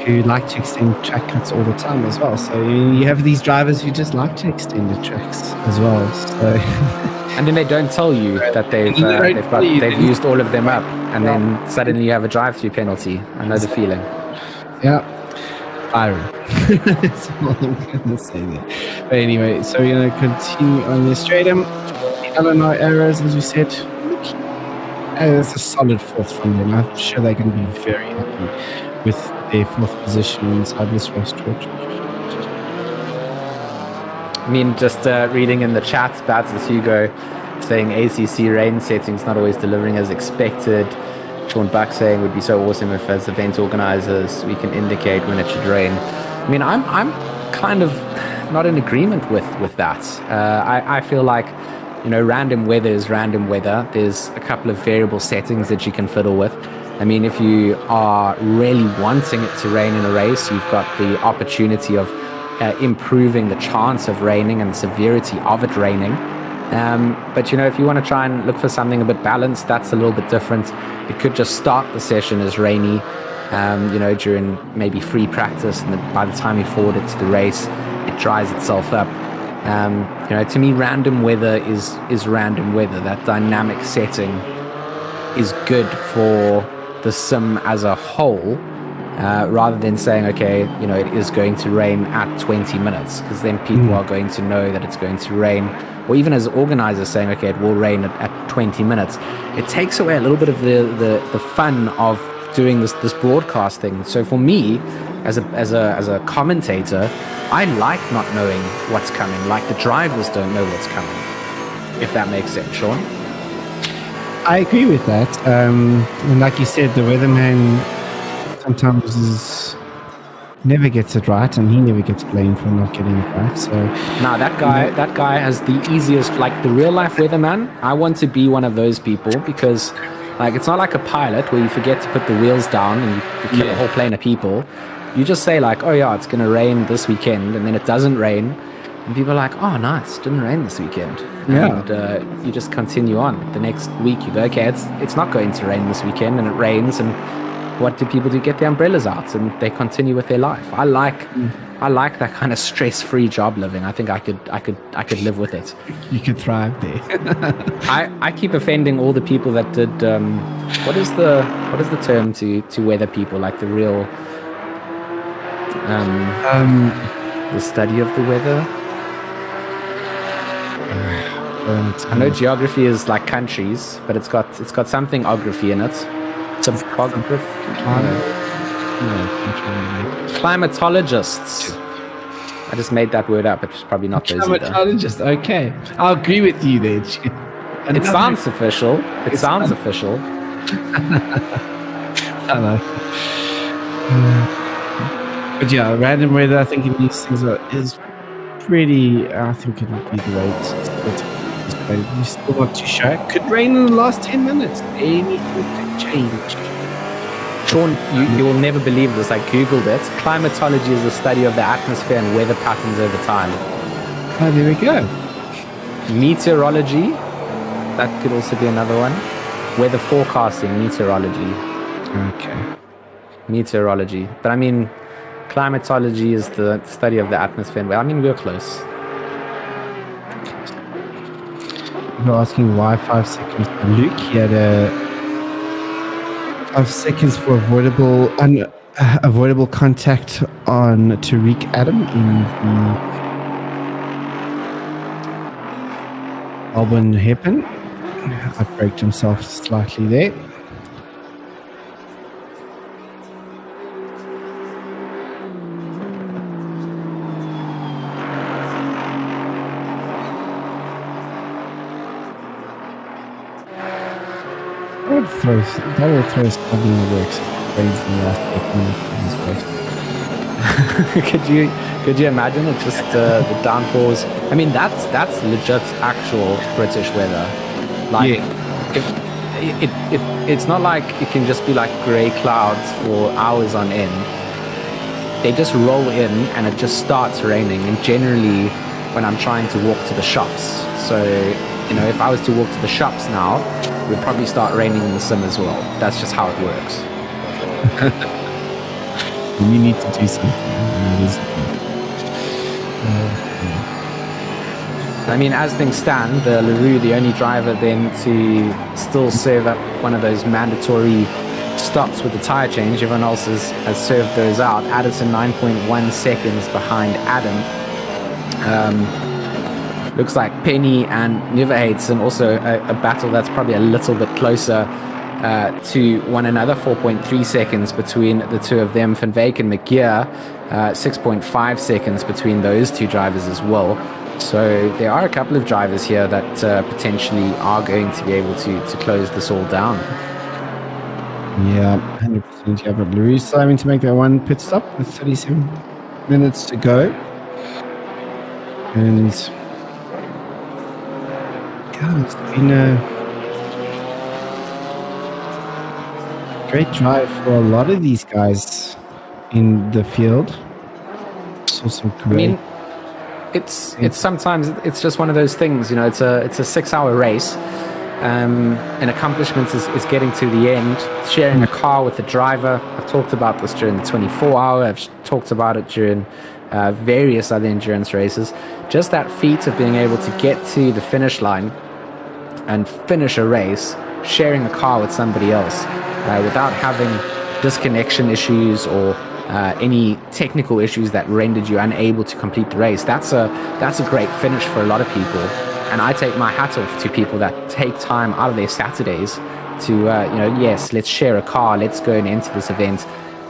who like to extend track cuts all the time as well. So you have these drivers who just like to extend the tracks as well. So and then they don't tell you that they've used all of them up, and then suddenly you have a drive-through penalty. I know the feeling. Yeah, firing. That's all I'm gonna say there. But anyway, so we're gonna continue on the stratum. The Illinois errors, as we said, it's a solid fourth from them. I'm sure they're going to be very happy with their fourth position inside this race, George. I mean, just reading in the chat, Bats as Hugo saying ACC rain settings not always delivering as expected. Sean Buck saying would be so awesome if, as event organizers, we can indicate when it should rain. I mean, I'm kind of not in agreement with that. I feel like, random weather is random weather. There's a couple of variable settings that you can fiddle with. I mean, if you are really wanting it to rain in a race, you've got the opportunity of improving the chance of raining and the severity of it raining. But, if you want to try and look for something a bit balanced, that's a little bit different. It could just start the session as rainy, during maybe free practice, and then by the time you forward it to the race, it dries itself up. To me, random weather is random weather. That dynamic setting is good for the sim as a whole, rather than saying, okay, it is going to rain at 20 minutes, because then people are going to know that it's going to rain. Or even as organizers saying, okay, it will rain at 20 minutes. It takes away a little bit of the fun of doing this broadcasting. So for me, as a commentator, I like not knowing what's coming. Like the drivers don't know what's coming, if that makes sense, Sean. I agree with that. And like you said, the weatherman sometimes is never gets it right, and he never gets blamed for not getting it right. So now that guy has the easiest, like the real life weatherman. I want to be one of those people because, like, it's not like a pilot where you forget to put the wheels down and you kill a whole plane of people. You just say like, oh yeah, it's gonna rain this weekend, and then it doesn't rain, and people are like, oh nice, it didn't rain this weekend. And you just continue on. The next week you go, okay, it's not going to rain this weekend, and it rains, and what do people do? Get the umbrellas out and they continue with their life. I like that kind of stress-free job living. I think I could live with it. You could thrive there. I keep offending all the people that did what is the term to weather people, like the real the study of the weather. I know geography is like countries, but it's got something ography in it. Climatologists. I just made that word up. It's probably not those either. Climatologist. Okay, I'll agree with you there. It sounds official. It sounds official. I know. But yeah, random weather, I think in these things is pretty. I think it would be the way it's you still not too sure. It could rain in the last 10 minutes. Anything could change. Sean, you will never believe this. I googled it. Climatology is the study of the atmosphere and weather patterns over time. Oh, there we go. Meteorology, that could also be another one. Weather forecasting, meteorology. Okay. Meteorology. But I mean, climatology is the study of the atmosphere and weather. I mean, we're close. You're asking why 5 seconds for Luke. He had 5 seconds for avoidable contact on Tariq Adam in the Albon hairpin. Outbraked himself slightly there. That will throw something in the works. Brains in the last 8 minutes. Could you imagine it? Just the downpours. I mean, that's legit actual British weather. Like, it's not like it can just be like grey clouds for hours on end. They just roll in and it just starts raining. And generally, when I'm trying to walk to the shops, so you know, if I was to walk to the shops now, it would probably start raining in the sim as well. That's just how it works. You need to do something. I mean, as things stand, LaRue, the only driver then to still serve up one of those mandatory stops with the tyre change. Everyone else has served those out. Addison 9.1 seconds behind Adam. Looks like Penny and Nieuwenhuizen also a battle that's probably a little bit closer to one another. 4.3 seconds between the two of them. Van Wyk and McGeer, 6.5 seconds between those two drivers as well. So there are a couple of drivers here that potentially are going to be able to close this all down. Yeah, 100%. Yeah, but LaRue's having to make that one pit stop with 37 minutes to go. And it's been a great drive for a lot of these guys in the field. So some great. I mean, it's sometimes it's just one of those things, you know. It's a 6-hour race. An accomplishment is getting to the end. Sharing a car with the driver. I've talked about this during the 24-hour. I've talked about it during various other endurance races. Just that feat of being able to get to the finish line and finish a race, sharing a car with somebody else without having disconnection issues or any technical issues that rendered you unable to complete the race. That's a great finish for a lot of people. And I take my hat off to people that take time out of their Saturdays to, yes, let's share a car, let's go and enter this event.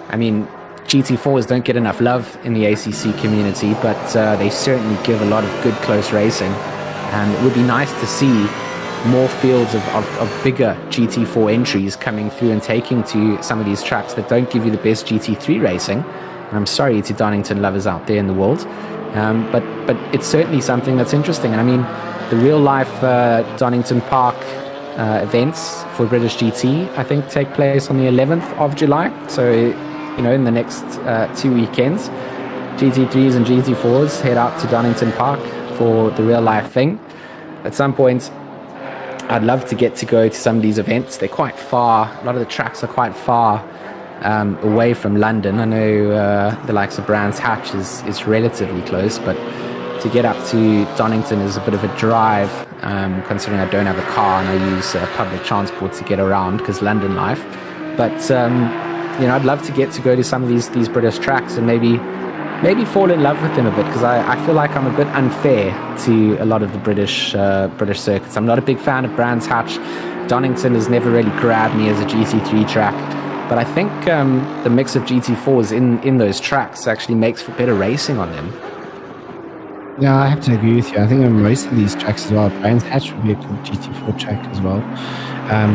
I mean, GT4s don't get enough love in the ACC community, but they certainly give a lot of good close racing. And it would be nice to see more fields of bigger GT4 entries coming through and taking to some of these tracks that don't give you the best GT3 racing, And I'm sorry to Donington lovers out there in the world, but it's certainly something that's interesting. And I mean, the real life Donington Park events for British GT, I think, take place on the 11th of July. So, in the next 2 weekends, GT3s and GT4s head out to Donington Park for the real life thing. At some point, I'd love to get to go to some of these events. They're quite far. A lot of the tracks are quite far away from London. I know the likes of Brands Hatch is relatively close, but to get up to Donington is a bit of a drive, considering I don't have a car and I use public transport to get around because London life. But I'd love to get to go to some of these British tracks and maybe fall in love with them a bit, because I feel like I'm a bit unfair to a lot of the British circuits. I'm not a big fan of Brands Hatch. Donington has never really grabbed me as a GT3 track, but I think the mix of GT4s in those tracks actually makes for better racing on them. Yeah, I have to agree with you. I think on most of these tracks as well, Brands Hatch would be a good GT4 track as well.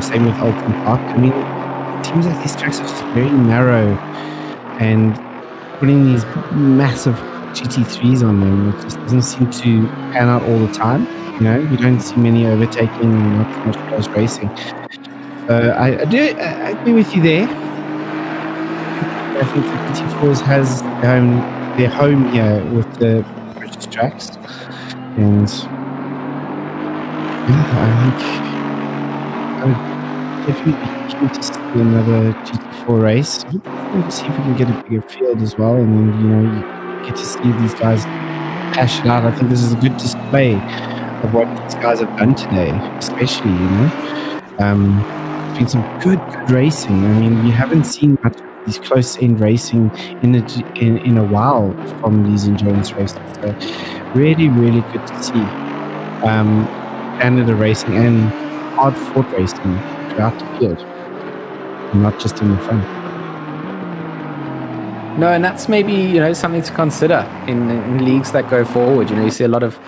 Same with Alton Park. I mean, it seems like these tracks are just very narrow, and putting these massive GT3s on them, it just doesn't seem to pan out all the time. You don't see many overtaking, not too much close racing. So I agree with you there. I think the GT4s has their home here with the British tracks, and I think I would definitely be keen to see another GT4 race. We'll see if we can get a bigger field as well, and then you get to see these guys hash it out. I think this is a good display of what these guys have done today, especially. It's been some good racing. I mean, you haven't seen much of these close-end racing in a while from these endurance races. So really, really good to see standard of racing and hard-fought racing throughout the field, not just in the front. No, and that's maybe something to consider in leagues that go forward. You see a lot of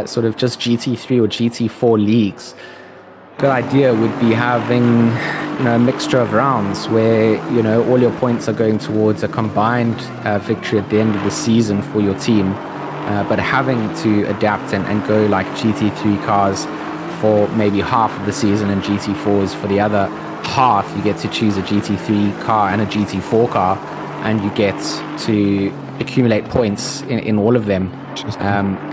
sort of just GT3 or GT4 leagues. Good idea would be having a mixture of rounds where all your points are going towards a combined victory at the end of the season for your team, but having to adapt and go like GT3 cars for maybe half of the season and GT4s for the other half. You get to choose a GT3 car and a GT4 car, and you get to accumulate points in all of them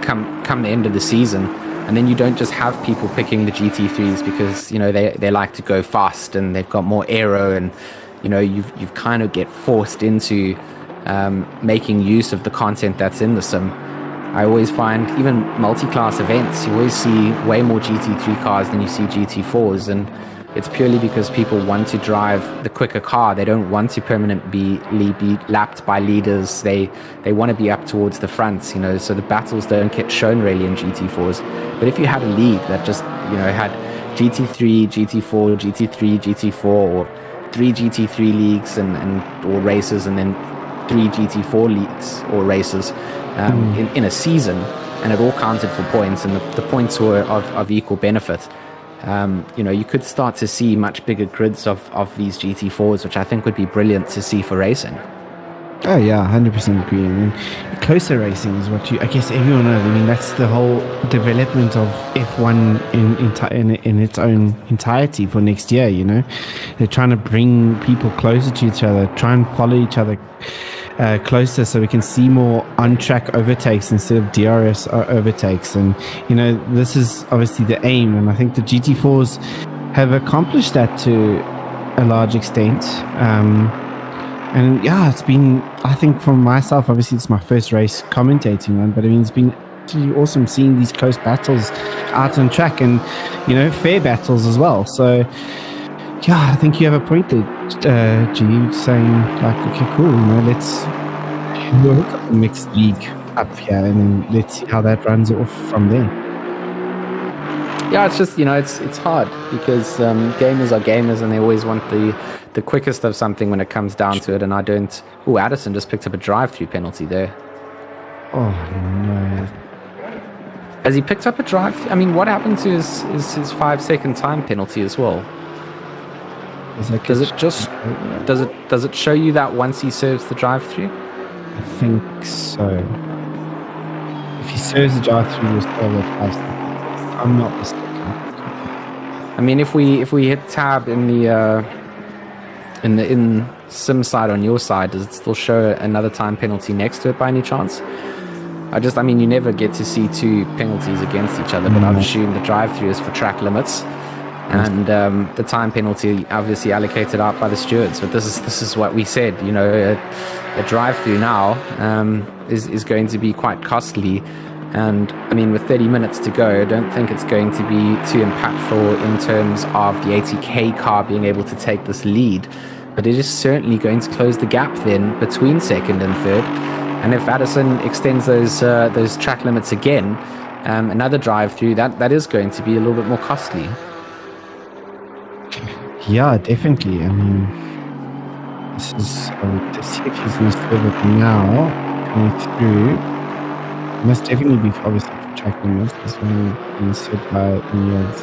come the end of the season. And then you don't just have people picking the GT3s because they like to go fast and they've got more aero, and you've kind of get forced into making use of the content that's in the sim. I always find even multi-class events, you always see way more GT3 cars than you see GT4s, and it's purely because people want to drive the quicker car. They don't want to permanently be lapped by leaders. They want to be up towards the front, so the battles don't get shown really in GT4s. But if you had a league that just, had GT3, GT4, GT3, GT4, or 3 GT3 leagues or races, and then 3 GT4 leagues or races in a season, and it all counted for points, and the points were of equal benefit. You could start to see much bigger grids of these GT4s, which I think would be brilliant to see for racing. Oh yeah, 100% agree. I mean, closer racing is what I guess everyone knows. I mean, that's the whole development of F1 in its own entirety for next year. They're trying to bring people closer to each other, try and follow each other closer, so we can see more on-track overtakes instead of DRS overtakes. And this is obviously the aim, and I think the GT4s have accomplished that to a large extent. And yeah, it's been, I think, for myself, obviously it's my first race commentating one, but I mean, it's been absolutely awesome seeing these close battles out on track, and fair battles as well. So yeah, I think you have a point there, G, saying like, okay, cool, let's work up a mixed league up here, and then let's see how that runs off from there. Yeah, it's just, it's hard because gamers are gamers, and they always want the quickest of something when it comes down to it, and I don't. Oh, Addison just picked up a drive-through penalty there. Oh no. Has he picked up a drive? I mean, what happened to his 5-second time penalty as well? Does it show you that once he serves the drive-through? I think so. If he serves the drive-through, we'll still have 5 seconds. I'm not mistaken. I mean, if we hit tab in the in sim side on your side, does it still show another time penalty next to it by any chance? I mean, you never get to see two penalties against each other, but I've assumed the drive-through is for track limits, and the time penalty obviously allocated out by the stewards. But this is what we said. You know, a drive-through now is going to be quite costly. And I mean, with 30 minutes to go, I don't think it's going to be too impactful in terms of the 80k car being able to take this lead. But it is certainly going to close the gap then between second and third. And if Addison extends those track limits again, another drive-through, that is going to be a little bit more costly. Yeah, definitely. I mean, this is to see if he's going to serve it now, coming through. Must definitely be obviously for track limits. This one being said by any of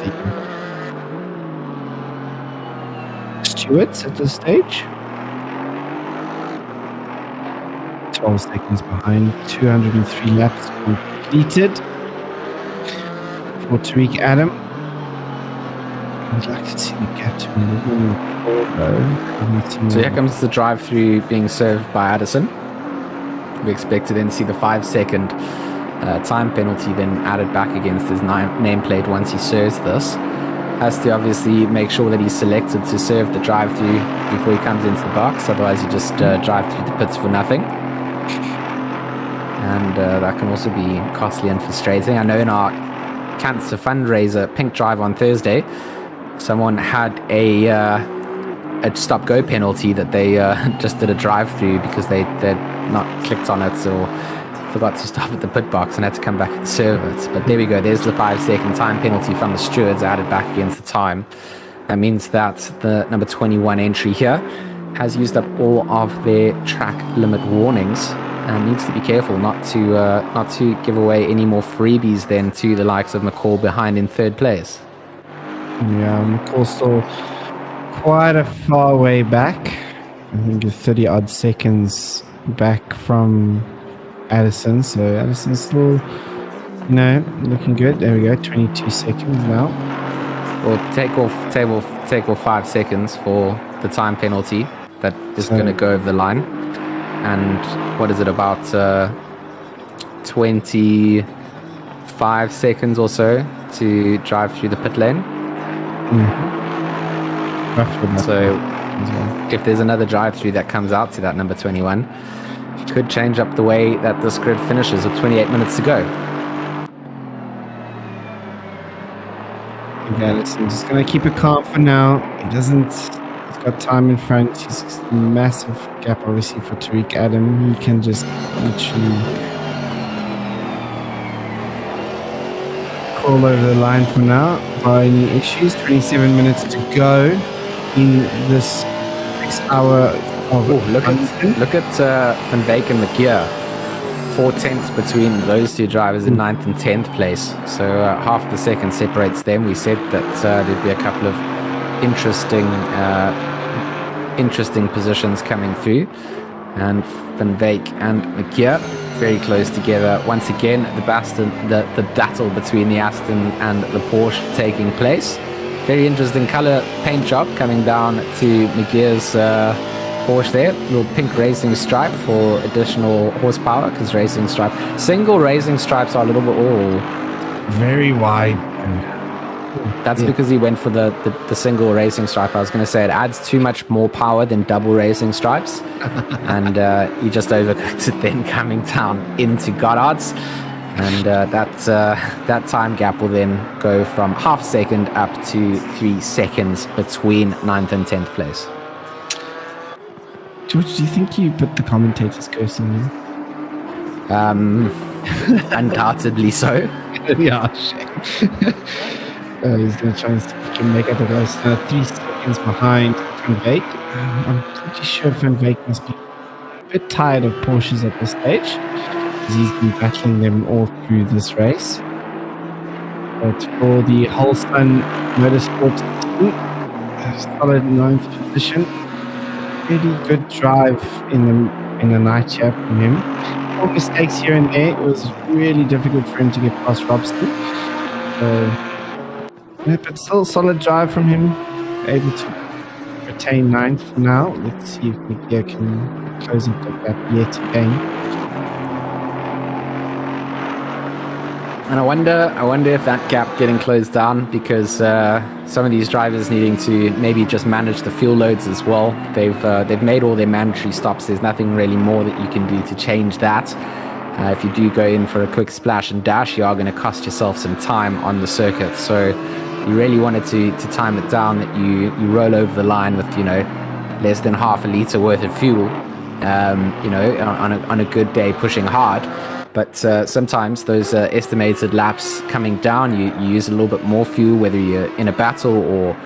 the stewards at this stage. 12 seconds behind, 203 laps completed for Tariq Adam. I'd like to see the gap to a little more though. So here comes the drive-through being served by Addison. We expect to then see the 5-second time penalty then added back against his nameplate once he serves this. Has to obviously make sure that he's selected to serve the drive-through before he comes into the box, otherwise you just drive through the pits for nothing. And that can also be costly and frustrating. I know in our cancer fundraiser Pink Drive on Thursday, someone had a stop-go penalty that they just did a drive-through because they'd not clicked on it or forgot to stop at the pit box and had to come back and serve it. But there we go, there's the 5-second time penalty from the stewards added back against the time. That means that the number 21 entry here has used up all of their track limit warnings and needs to be careful not to give away any more freebies then to the likes of McCall behind in third place. Yeah, McCall still quite a far way back. I think 30 odd seconds back from Addison, so Addison's still, looking good. There we go, 22 seconds now. Well, take off 5 seconds for the time penalty that is going to go over the line. And what is it, about 25 seconds or so to drive through the pit lane? So if there's another drive-through that comes out to that number 21, could change up the way that this grid finishes with 28 minutes to go. Yeah, listen, just going to keep it calm for now. He's got time in front. He's a massive gap, obviously, for Tariq Adam. He can just literally crawl over the line for now. By any issues, 27 minutes to go in this 6 hour. Look at Van Beek and McGeer. 4 tenths between those two drivers in 9th and 10th place. So half the second separates them. We said that there'd be a couple of interesting positions coming through. And Van Beek and McGeer very close together. Once again, the battle between the Aston and the Porsche taking place. Very interesting color paint job coming down to McGeer's Porsche there. Little pink racing stripe for additional horsepower, because single racing stripes are a little bit very wide. That's because he went for the single racing stripe. I was going to say it adds too much more power than double racing stripes. And he just overcooked it then coming down into Goddard's. And that time gap will then go from half second up to 3 seconds between 9th and 10th place. George, do you think you put the commentator's curse on him? Undoubtedly so. Yeah, shame. He's going to try and make otherwise 3 seconds behind Van Beek. I'm pretty sure Van Beek must be a bit tired of Porsches at this stage, because he's been battling them all through this race. But for the Holston Motorsport team, solid 9th position. Really good drive in the been a night here from him. All mistakes here and there. It was really difficult for him to get past Robson. But still solid drive from him. Able to retain 9th for now. Let's see if McGear can close up the gap yet again. And I wonder if that gap getting closed down, because some of these drivers needing to maybe just manage the fuel loads as well. They've made all their mandatory stops. There's nothing really more that you can do to change that. If you do go in for a quick splash and dash, you are going to cost yourself some time on the circuit. So you really wanted to time it down, that you roll over the line with less than half a litre worth of fuel. On a good day pushing hard. But sometimes those estimated laps coming down, you use a little bit more fuel, whether you're in a battle or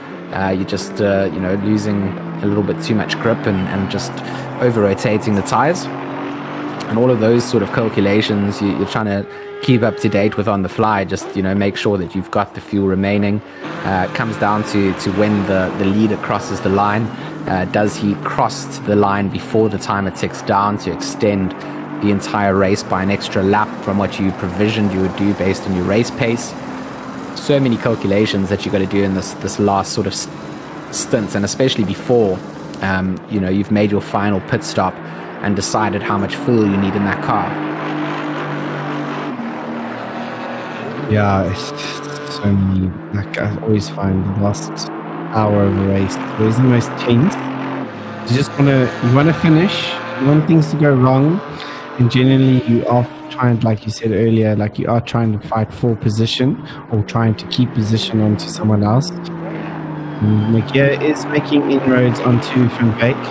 you're just losing a little bit too much grip and just over-rotating the tyres. And all of those sort of calculations you're trying to keep up to date with on the fly. Just make sure that you've got the fuel remaining. It comes down to when the leader crosses the line. Does he cross the line before the timer ticks down to extend the entire race by an extra lap from what you provisioned you would do based on your race pace? So many calculations that you got to do in this last sort of stint, and especially before you've made your final pit stop and decided how much fuel you need in that car. Yeah, it's just so many. Like, I always find the last hour of the race is the most tense. You want to finish. You want things to go wrong. And generally you are trying, like you said earlier, like you are trying to fight for position or trying to keep position onto someone else. McGear is making inroads onto Van Wyk.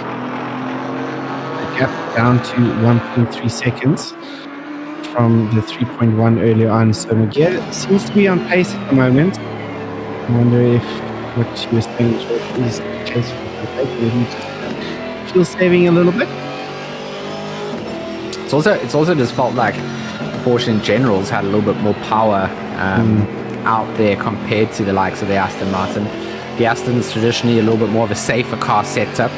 The gap down to 1.3 seconds from the 3.1 earlier on. So McGear seems to be on pace at the moment. I wonder if what you were saying is the case for Van Wyk, where he just feels saving a little bit. It's also just felt like Porsche in general's had a little bit more power out there compared to the likes of the Aston Martin. The Aston's traditionally a little bit more of a safer car setup,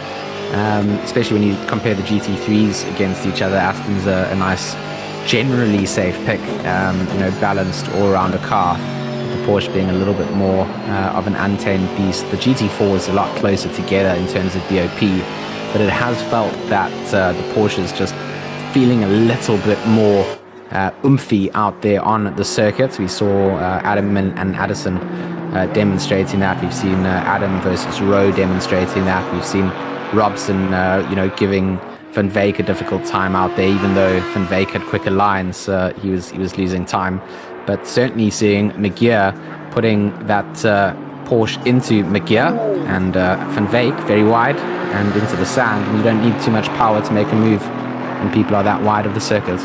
especially when you compare the GT3s against each other. Aston's a nice, generally safe pick, balanced all-rounder car. The Porsche being a little bit more of an untamed beast. The GT4 is a lot closer together in terms of BOP, but it has felt that the Porsche is just feeling a little bit more oomphy out there on the circuit. We saw Adam and Addison demonstrating that. We've seen Adam versus Rowe demonstrating that. We've seen Robson, giving Van Wyk a difficult time out there, even though Van Wyk had quicker lines. He was losing time. But certainly seeing McGear putting that Porsche into McGear and Van Wyk very wide and into the sand. And you don't need too much power to make a move when people are that wide of the circuit.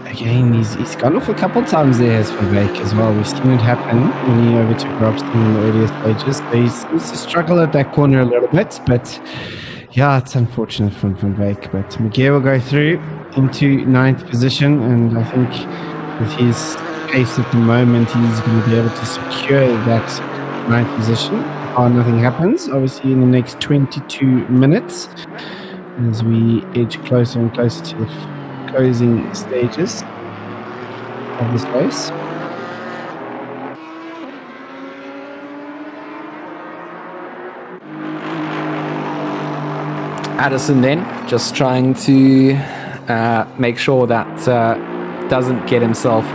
Again, he's gone off a couple times there as Van Wyk as well. We've seen it happen when he overtook Robson in the earlier stages. So he seems to struggle at that corner a little bit, but yeah, it's unfortunate for Van Wyk. But McGear will go through into 9th position, and I think with his pace at the moment, he's going to be able to secure that 9th position. Nothing happens, obviously, in the next 22 minutes. As we edge closer and closer to the closing stages of this race. Addison then, just trying to make sure that doesn't get himself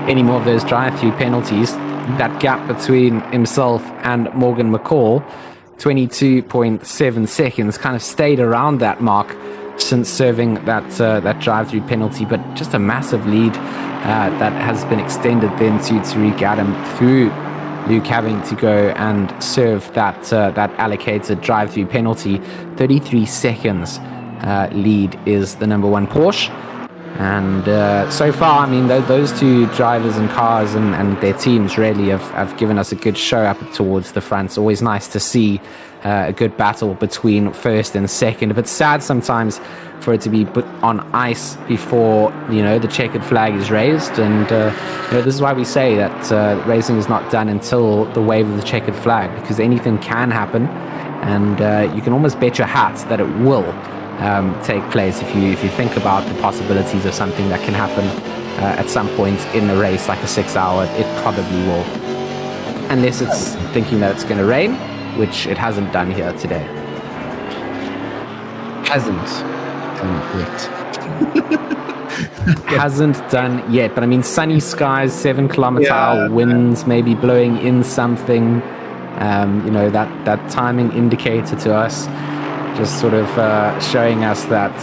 any more of those drive-through penalties. That gap between himself and Morgan McCall, 22.7 seconds, kind of stayed around that mark since serving that drive-through penalty, but just a massive lead that has been extended then to Tariq Adam through Luke having to go and serve that allocated drive-through penalty. 33 seconds lead is the number one Porsche. And so far, I mean, those two drivers and cars and their teams really have given us a good show up towards the front. It's always nice to see a good battle between first and second. But sad sometimes for it to be put on ice before, the checkered flag is raised. And, this is why we say that racing is not done until the wave of the checkered flag, because anything can happen. And you can almost bet your hat that it will. take place. If you think about the possibilities of something that can happen at some point in a race like a 6 hour, it probably will, unless it's thinking that it's going to rain, which it hasn't done here today. Hasn't done yet, but I mean, sunny skies, 7 kilometer hour winds, maybe blowing in something, that timing indicator to us, just sort of showing us that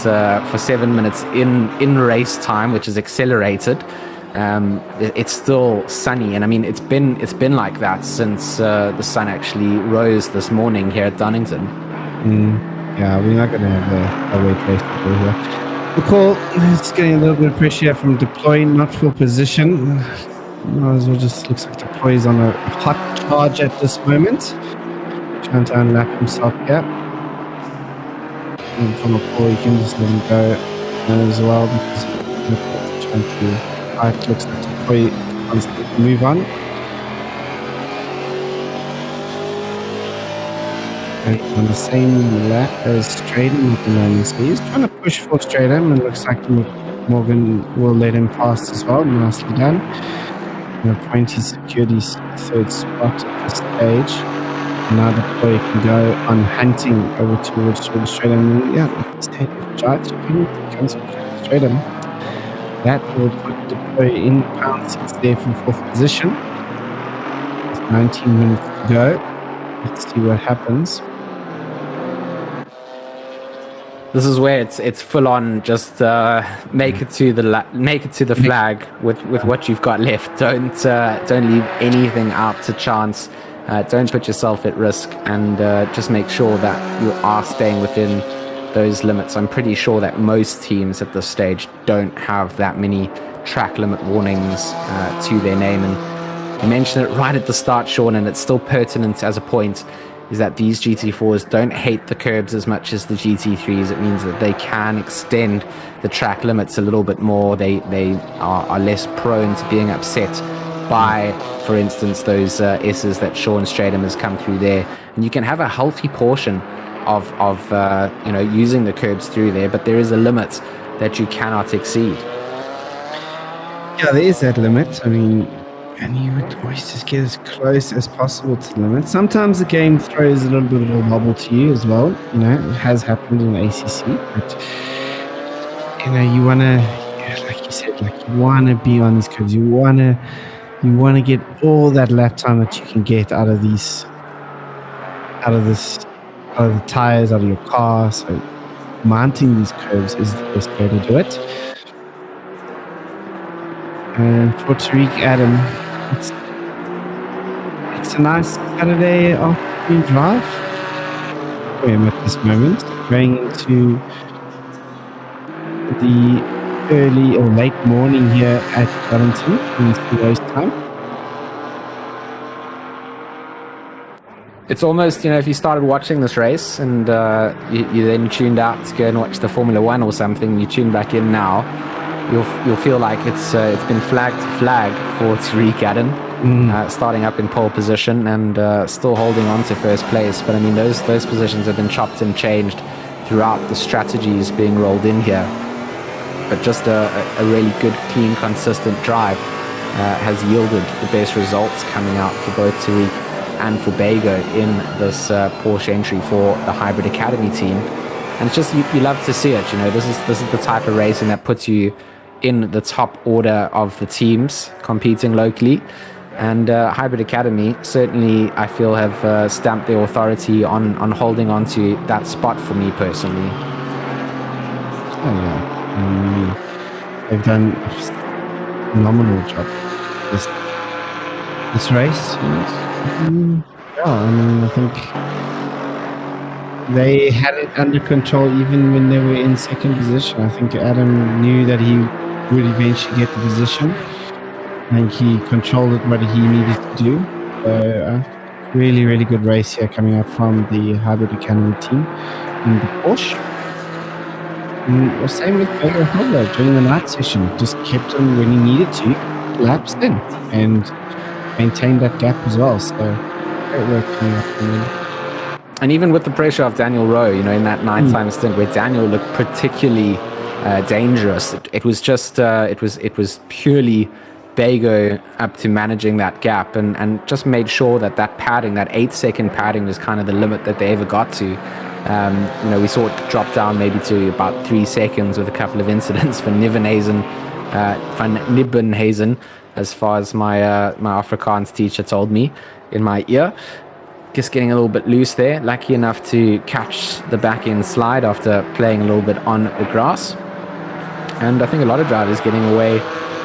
for 7 minutes in race time, which is accelerated, it's still sunny. And I mean, it's been like that since the sun actually rose this morning here at Donington. Yeah, we're not going to have a weight race to do here. Nicole is getting a little bit of pressure from deploying, not full position. Might as well just looks like deploy is on a hot charge at this moment. Trying to unlap himself here. And from a pole, you can just let him go as well because he's trying to. It looks like deploy wants to move on. And on the same lap as Stratham at the moment. So he's trying to push for Stratham, and looks like Morgan will let him pass as well. Nicely done. Point, he secured his third spot at this stage. Now the boy can go on hunting over towards Stratham. Yeah, let's take the drive to comes Stratham. That will put the boy in pound seats there from 4th position. With 19 minutes to go. Let's see what happens. This is where it's full on. Just make it to the flag with what you've got left. Don't leave anything out to chance. Don't put yourself at risk, and just make sure that you are staying within those limits. I'm pretty sure that most teams at this stage don't have that many track limit warnings to their name. And you mentioned it right at the start, Sean, and it's still pertinent as a point. Is that these GT4s don't hate the curbs as much as the GT3s. It means that they can extend the track limits a little bit more. They are less prone to being upset by, for instance, those S's that Sean Stratham has come through there. And you can have a healthy portion of using the curbs through there, but there is a limit that you cannot exceed. Yeah, there is that limit. I mean, and you would always just get as close as possible to the limit. Sometimes the game throws a little bit of a bubble to you as well. It has happened in the ACC, but you want to, like you said, you want to be on these curves. You want to get all that lap time that you can get out of the tires, out of your car. So mounting these curves is the best way to do it. And for Tariq Adam, it's a nice Saturday afternoon drive for him at this moment, going into the early or late morning here at Donington in the race time. It's almost, if you started watching this race and you then tuned out to go and watch the Formula One or something, you tune back in now, you'll feel like it's been flag to flag for Tariq Adam, starting up in pole position and still holding on to first place. But I mean, those positions have been chopped and changed throughout the strategies being rolled in here. But just a really good, clean, consistent drive has yielded the best results coming out for both Tariq and for Bago in this Porsche entry for the Hybrid Academy team. And it's just, you love to see it. This is the type of racing that puts you in the top order of the teams competing locally. And Hybrid Academy certainly, I feel, have stamped their authority on holding on to that spot for me personally. Oh yeah, they've done a phenomenal job this race. I think they had it under control even when they were in second position. I think Adam knew that he would eventually get the position. I think he controlled it what he needed to do. Really, really good race here coming out from the Hybrid Academy team in the Porsche. And the same with Bago Holder during the night session. Just kept him when he needed to, laps in, and maintained that gap as well. So great work coming up from him. And even with the pressure of Daniel Rowe, in that nighttime stint where Daniel looked particularly dangerous, it was just it was purely Bago up to managing that gap and just made sure that padding, that 8-second padding, was kind of the limit that they ever got to. We saw it drop down maybe to about 3 seconds with a couple of incidents for Van Nibbenhazen, as far as my Afrikaans teacher told me in my ear. Just getting a little bit loose there. Lucky enough to catch the back end slide after playing a little bit on the grass. And I think a lot of drivers getting away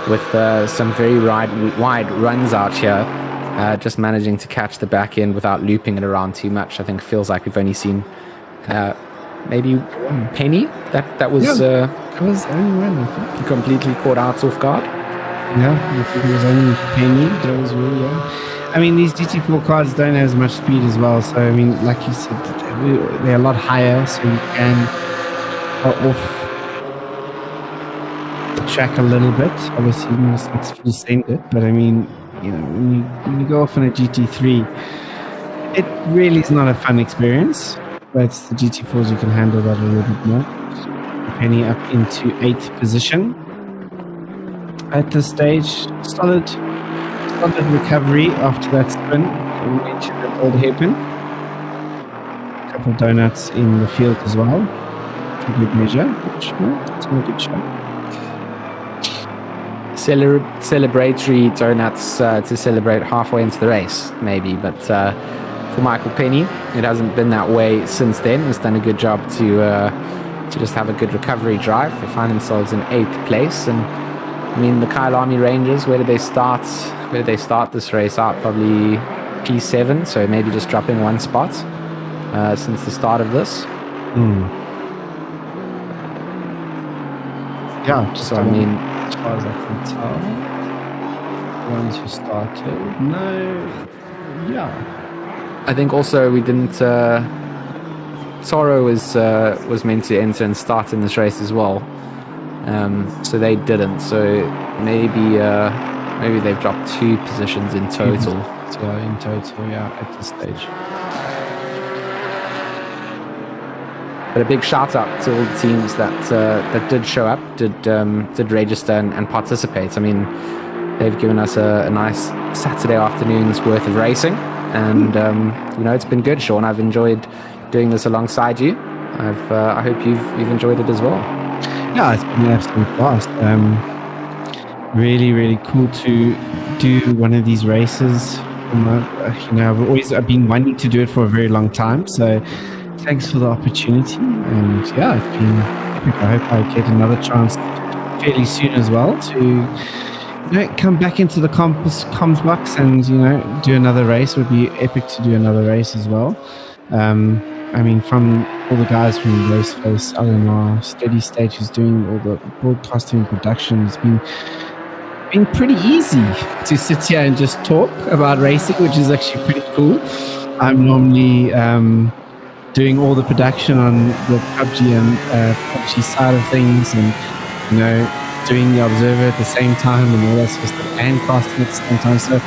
with some very wide runs out here, just managing to catch the back end without looping it around too much. I think it feels like we've only seen maybe Penny. That was that was the only one, I think. Completely caught out off guard. Yeah, I think it was only Penny. That was really I mean, these GT4 cars don't have as much speed as well. So, I mean, like you said, they're a lot higher, so you can go off the track a little bit. Obviously, it's full sended, but I mean, when you go off on a GT3, it really is not a fun experience. But it's the GT4s you can handle that a little bit more. Penny up into 8th position at this stage. Solid recovery after that spin. We mentioned that old hairpin. A couple of donuts in the field as well. A good measure. It's a good show. Celebratory donuts to celebrate halfway into the race, maybe. But for Michael Penny, it hasn't been that way since then. He's done a good job to just have a good recovery drive. They find themselves in 8th place. And I mean, the Kyle Army Rangers, where did they start this race out? Probably P7, so maybe just dropping 1 spot since the start of this. Yeah, just so I mean, as far as I can tell, ones who started, no, yeah. I think also we didn't. Sorrow was meant to enter and start in this race as well, so they didn't. So maybe they've dropped 2 positions in total. At this stage. But a big shout out to all the teams that did show up, did register and participate. I mean, they've given us a nice Saturday afternoon's worth of racing, and it's been good, Sean. I've enjoyed doing this alongside you. I hope you've enjoyed it as well. Yeah, it's been an absolute blast. Really, really cool to do one of these races. I've been wanting to do it for a very long time. So thanks for the opportunity. And yeah, it's been epic. I hope I get another chance fairly soon as well to come back into the comms box and do another race. It would be epic to do another race as well. I mean, from all the guys from Raceface, LMR, Steady State, who's doing all the broadcasting and production, it's been pretty easy to sit here and just talk about racing, which is actually pretty cool. I'm normally doing all the production on the PUBG and PUBG side of things, and doing the Observer at the same time and all that sort of stuff, and casting at the same time. So it's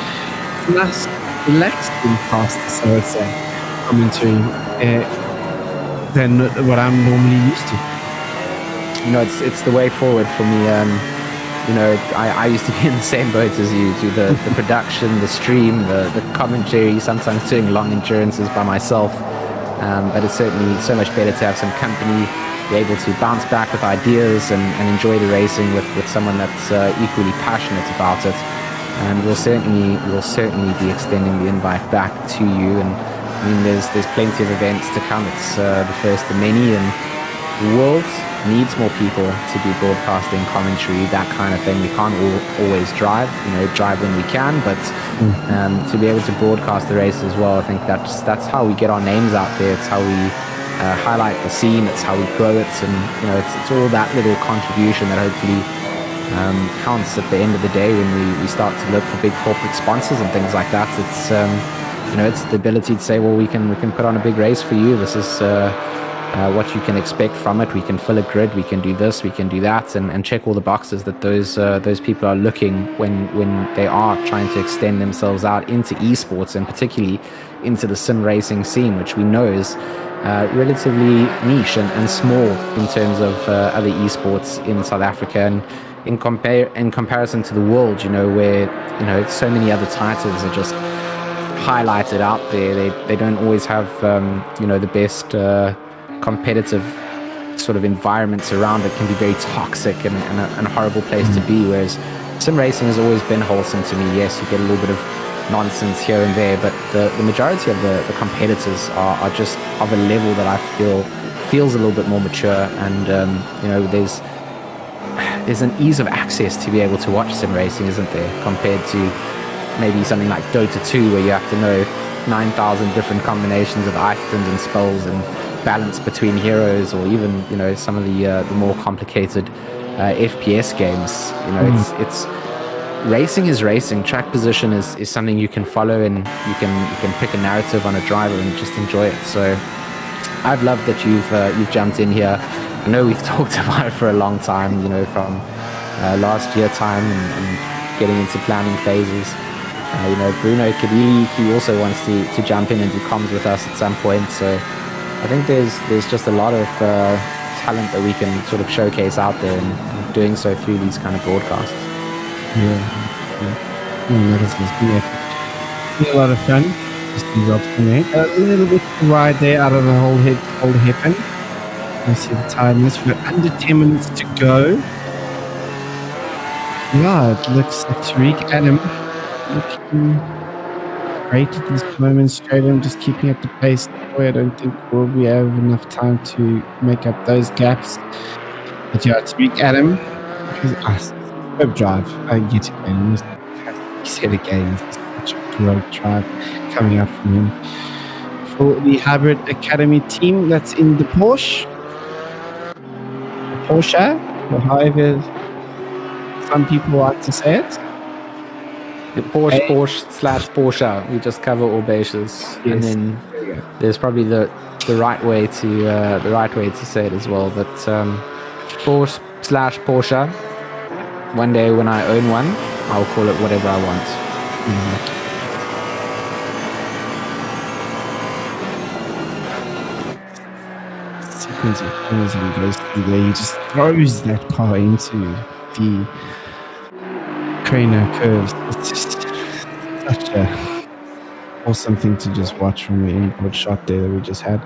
a nice, relaxed cast, I would say, commentary than what I'm normally used to. It's the way forward for me. I used to be in the same boat as you, do the production, the stream, the commentary, sometimes doing long endurances by myself. But it's certainly so much better to have some company, be able to bounce back with ideas and enjoy the racing with someone that's equally passionate about it. And we'll certainly be extending the invite back to you. And I mean, there's plenty of events to come. It's the first of many, and the world needs more people to do broadcasting, commentary, that kind of thing. We can't always drive when we can, but to be able to broadcast the race as well, I think that's how we get our names out there. It's how we highlight the scene. It's how we grow it, and it's all that little contribution that hopefully counts at the end of the day when we start to look for big corporate sponsors and things like that. It's it's the ability to say, well, we can put on a big race for you. This is what you can expect from it. We can fill a grid. We can do this. We can do that, and check all the boxes that those people are looking when they are trying to extend themselves out into esports, and particularly into the sim racing scene, which we know is relatively niche and small in terms of other esports in South Africa, and in comparison to the world, where so many other titles are just highlighted out there. They don't always have the best competitive sort of environments around. It can be very toxic and a horrible place to be, whereas sim racing has always been wholesome to me. Yes, you get a little bit of nonsense here and there, but the majority of the competitors are just of a level that I feel feels a little bit more mature, and there's an ease of access to be able to watch sim racing, isn't there, compared to maybe something like Dota 2, where you have to know 9,000 different combinations of items and spells and balance between heroes, or even some of the more complicated FPS games. It's racing is racing. Track position is something you can follow, and you can pick a narrative on a driver and just enjoy it. So I've loved that you've jumped in here. I know we've talked about it for a long time, from last year time and getting into planning phases. Bruno Kabili, he also wants to jump in and do comms with us at some point. So I think there's just a lot of talent that we can sort of showcase out there, and doing so through these kind of broadcasts. It's been a lot of fun. Just a little bit right there out of the whole happen. I see the tiredness. We've got under 10 minutes to go. Yeah, it looks like Tariq Adam looking great at this moment. Straight in, just keeping at the pace. Boy, I don't think we'll be have enough time to make up those gaps. But yeah, Tariq Adam, superb drive. Yet again, he said again, such a great drive coming out from him. For the Hybrid Academy team that's in the Porsche, or however some people like to say it. The Porsche/Porsche. We just cover all bases, yes. And then there's probably the right way to say it as well. But Porsche/Porsche. One day when I own one, I'll call it whatever I want. Sequence of corners and goes through there. He just throws that car into the Craner curves. It's just such a awesome thing to just watch from the inboard shot there that we just had.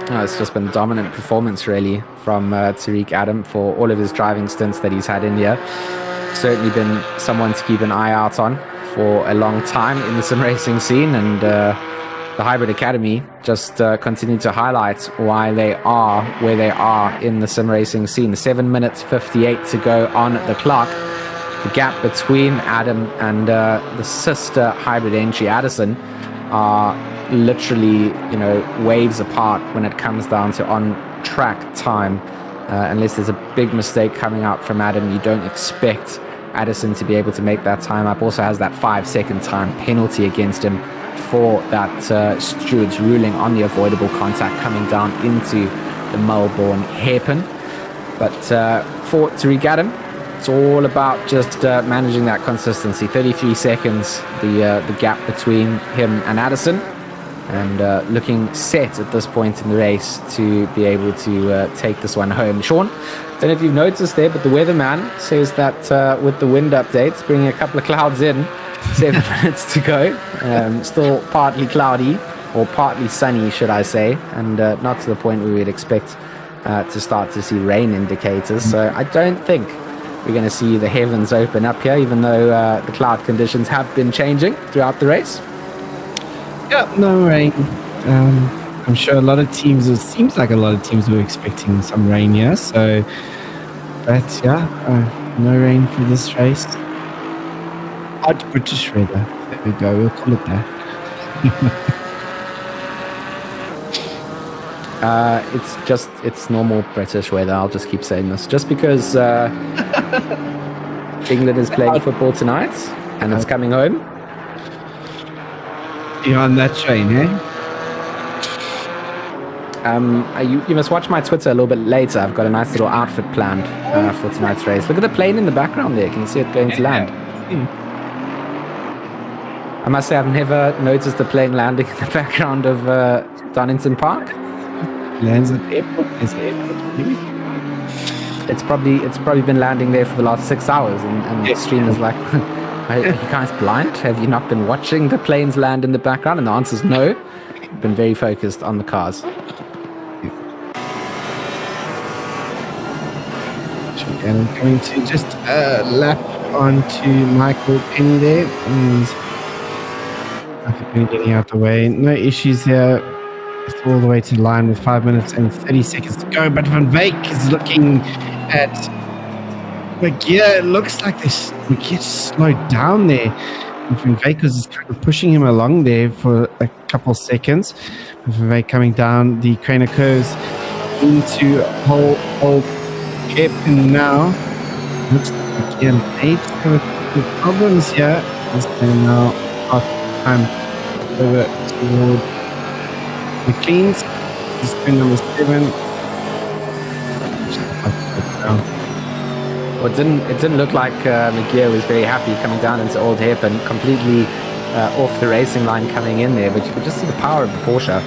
It's just been a dominant performance, really, from Tariq Adam for all of his driving stints that he's had in here. Certainly been someone to keep an eye out on for a long time in the sim racing scene, and the Hybrid Academy just continue to highlight why they are where they are in the sim racing scene. 7 minutes 58 to go on the clock. The gap between Adam and the sister hybrid entry Addison are literally waves apart when it comes down to on track time. Unless there's a big mistake coming out from Adam, you don't expect Addison to be able to make that time up. Also has that 5-second time penalty against him for that steward's ruling on the avoidable contact coming down into the Melbourne hairpin. But for Tariq Adam, it's all about just managing that consistency. 33 seconds, the gap between him and Addison, and looking set at this point in the race to be able to take this one home. Sean, I don't know if you've noticed there, but the weatherman says that with the wind updates, bringing a couple of clouds in, 7 minutes to go. Still partly cloudy, or partly sunny, should I say, and not to the point where we'd expect to start to see rain indicators. So I don't think we're going to see the heavens open up here, even though the cloud conditions have been changing throughout the race. Yeah, no rain. I'm sure a lot of teams, it seems like a lot of teams were expecting some rain here. So, but yeah, no rain for this race. Hot British weather. There we go. We'll call it that. It's normal British weather. I'll just keep saying this. Just because England is playing football tonight and it's coming home. You're on that train, eh? You must watch my Twitter a little bit later. I've got a nice little outfit planned for tonight's race. Look at the plane in the background there. Can you see it going to land? I must say I've never noticed a plane landing in the background of Donington Park. Lands at the airport. There's the airport. It's probably been landing there for the last 6 hours, and the stream is like, are you guys blind? Have you not been watching the planes land in the background? And the answer is no. Been very focused on the cars. And I'm going to just lap onto Michael Penny there. And getting out the way. No issues here. It's all the way to the line with 5 minutes and 30 seconds to go. But Van Wyk is looking at McGear. It looks like McGear slowed down there. And Van Wyk was just kind of pushing him along there for a couple seconds. Van Wyk coming down the Craner curves into whole hairpin now. Looks like McGear may have a couple of problems here. As they now are time over toward McLean's. This is pin number 7. Well, it didn't look like McGear was very happy coming down into Old Hairpin, completely off the racing line coming in there, but you could just see the power of the Porsche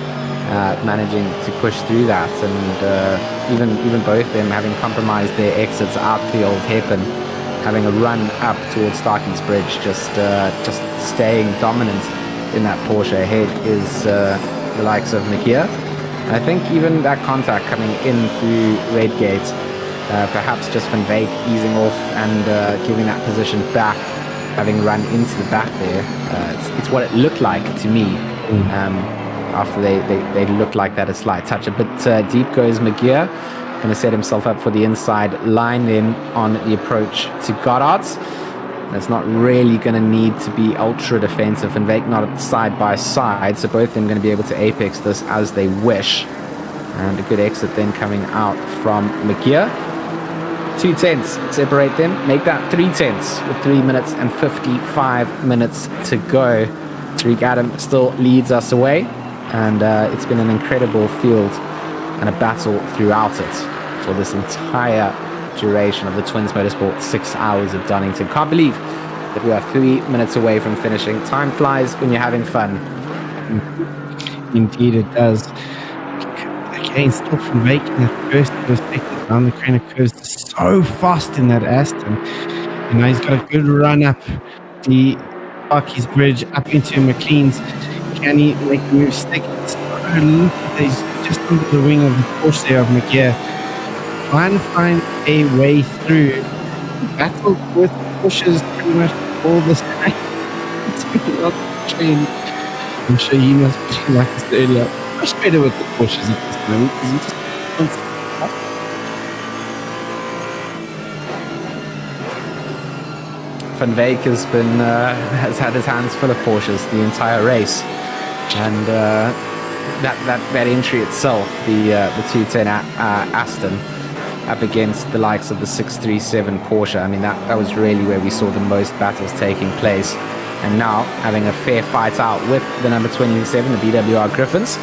managing to push through that, and even both of them having compromised their exits out the Old Hairpin, having a run up towards Starkey's Bridge, just staying dominant in that Porsche ahead is the likes of McGear. And I think even that contact coming in through Redgate, perhaps just Van Wyk easing off and giving that position back, having run into the back there. It's what it looked like to me after they looked like that a slight touch. A bit deep goes McGear. Going to set himself up for the inside line then on the approach to Goddard's. That's not really going to need to be ultra defensive, and Wyk not side by side, so both of them going to be able to apex this as they wish. And a good exit then coming out from McGear. 2 tenths separate them, make that 3 tenths with 3 minutes and 55 minutes to go. Tariq Adam still leads us away, and it's been an incredible field and a battle throughout it for this entire duration of the TwinZ Motorsport 6 hours of Donington. Can't believe that we are 3 minutes away from finishing. Time flies when you're having fun. Indeed it does. Again, still from Wyk in the first perspective down the Craner curves, so fast in that Aston. And now he's got a good run up the Starkey's Bridge up into McLean's. Can he make the move stick? He's just under the wing of the Porsche there of McGear, trying to find a way through. Battled with Porsches pretty much all this time. I'm sure he must be, like I said earlier, frustrated with the Porsches at this moment because he just wants to Van Wyk has had his hands full of Porsches the entire race, and that entry itself, the 210 Aston up against the likes of the 637 Porsche, I mean that was really where we saw the most battles taking place. And now having a fair fight out with the number 27, the BWR Griffins.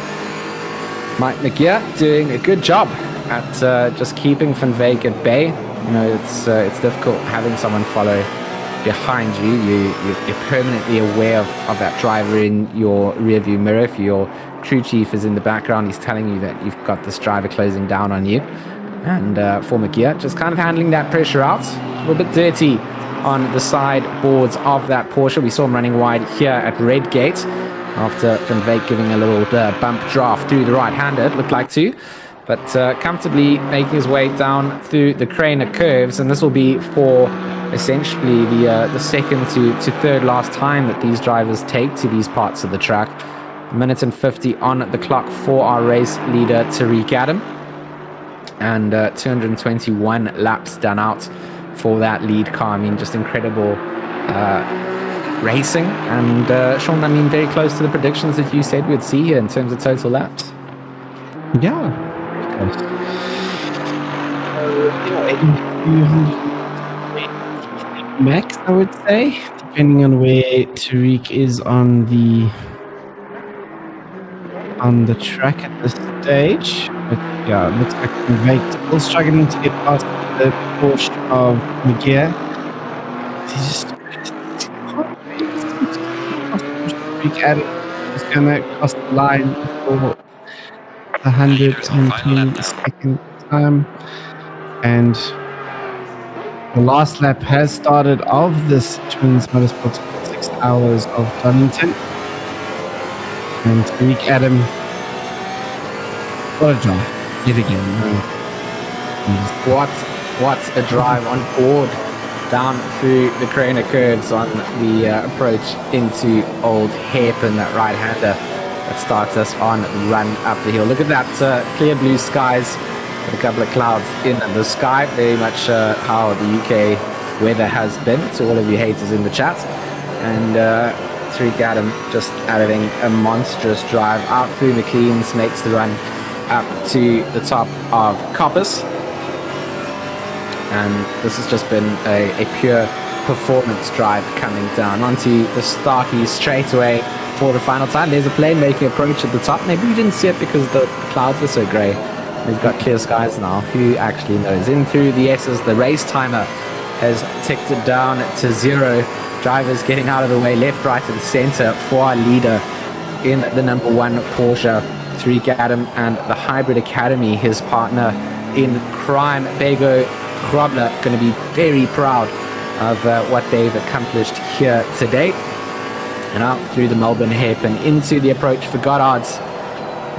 Mike McGear doing a good job at just keeping Van Wyk at bay. You know, it's difficult having someone follow behind you. You're permanently aware of that driver in your rearview mirror. If your crew chief is in the background, he's telling you that you've got this driver closing down on you. And for McGear, just kind of handling that pressure out. A little bit dirty on the side boards of that Porsche. We saw him running wide here at Redgate after Van Wyk giving a little bump draft through the right-hander, it looked like too. But comfortably making his way down through the Craner curves, and this will be for essentially the second to third last time that these drivers take to these parts of the track. 1 minute and 50 on the clock for our race leader Tariq Adam, and 221 laps done out for that lead car. I mean, just incredible racing, and Sean, I mean, very close to the predictions that you said we'd see here in terms of total laps. Yeah. Max, I would say, depending on where Tariq is on on the track at this stage. But yeah, it looks like Vake still struggling to get past the Porsche of McGear. He's just is going to cross the line for the 122nd time. And the last lap has started of this TwinZ Motorsport 6 hours of Donington. And Tariq Adam, what a drive, yet again. What a drive on board down through the corner curves on the approach into Old Hairpin, that right-hander that starts us on the run up the hill. Look at that clear blue skies with a couple of clouds in the sky. Very much how the UK weather has been, to all of you haters in the chat. And Tariq Adam just adding a monstrous drive out through McLean's, makes the run up to the top of Coppice. And this has just been a pure performance drive coming down onto the Starkey straightaway for the final time. There's a plane making approach at the top. Maybe we didn't see it because the clouds were so grey. We've got clear skies now. Who actually knows? In through the S's, the race timer has ticked it down to 0. Drivers getting out of the way, left, right, and centre for our leader in the number 1 Porsche. Tariq Adam and the Hybrid Academy, his partner in crime, Bego Grobler, going to be very proud of what they've accomplished here today. And out through the Melbourne hairpin into the approach for Goddard's,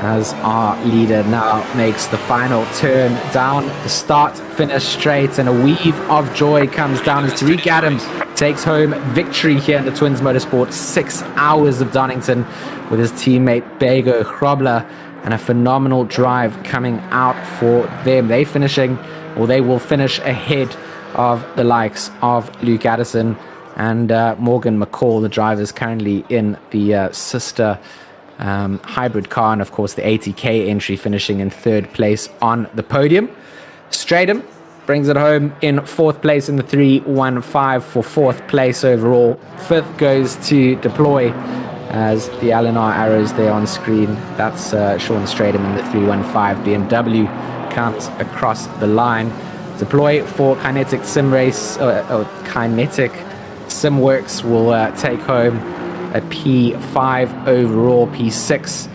as our leader now makes the final turn down the start finish straight, and a weave of joy comes down as Tariq Adam takes home victory here in the TwinZ Motorsport 6 hours of Donington with his teammate Bego Grobler, and a phenomenal drive coming out for them. They will finish ahead of the likes of Luke Addison and Morgan McCall, the drivers currently in the sister hybrid car, and of course the 80k entry, finishing in 3rd place on the podium. Stratham brings it home in 4th place in the 315 for 4th place overall. 5th goes to Deploy, as the LNR arrows there on screen. That's Sean Stratham in the 315 BMW comes across the line. Deploy for Kinetic Simworks will take home a P5 overall. P6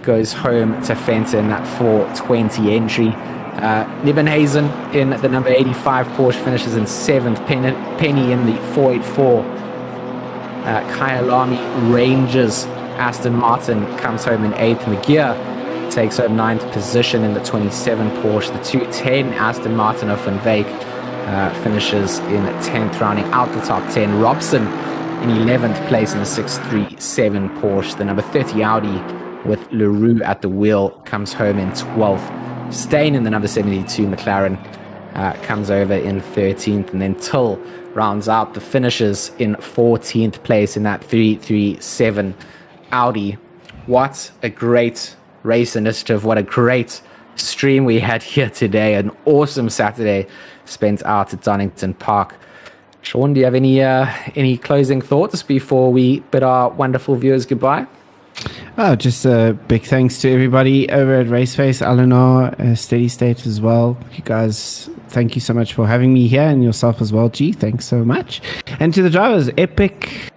goes home to Fenton, that 420 entry. Nibbenhazen in the number 85 Porsche finishes in 7th. Penny in the 484 Kyalami Rangers Aston Martin comes home in 8th. McGear takes home 9th position in the 27 Porsche. The 210 Aston Martin of Van Wyk finishes in 10th, rounding out the top 10. Robson in 11th place in the 637 Porsche. The number 30 Audi with LaRue at the wheel comes home in 12th. Stain in the number 72 McLaren comes over in 13th, and then Till rounds out the finishes in 14th place in that 337 Audi. What a great race initiative. What a great stream we had here today. An awesome Saturday spent out at Donington Park. Sean, do you have any closing thoughts before we bid our wonderful viewers goodbye? Oh, just a big thanks to everybody over at Raceface, Eleanor, Steady State as well. You guys, thank you so much for having me here, and yourself as well, G. Thanks so much. And to the drivers, epic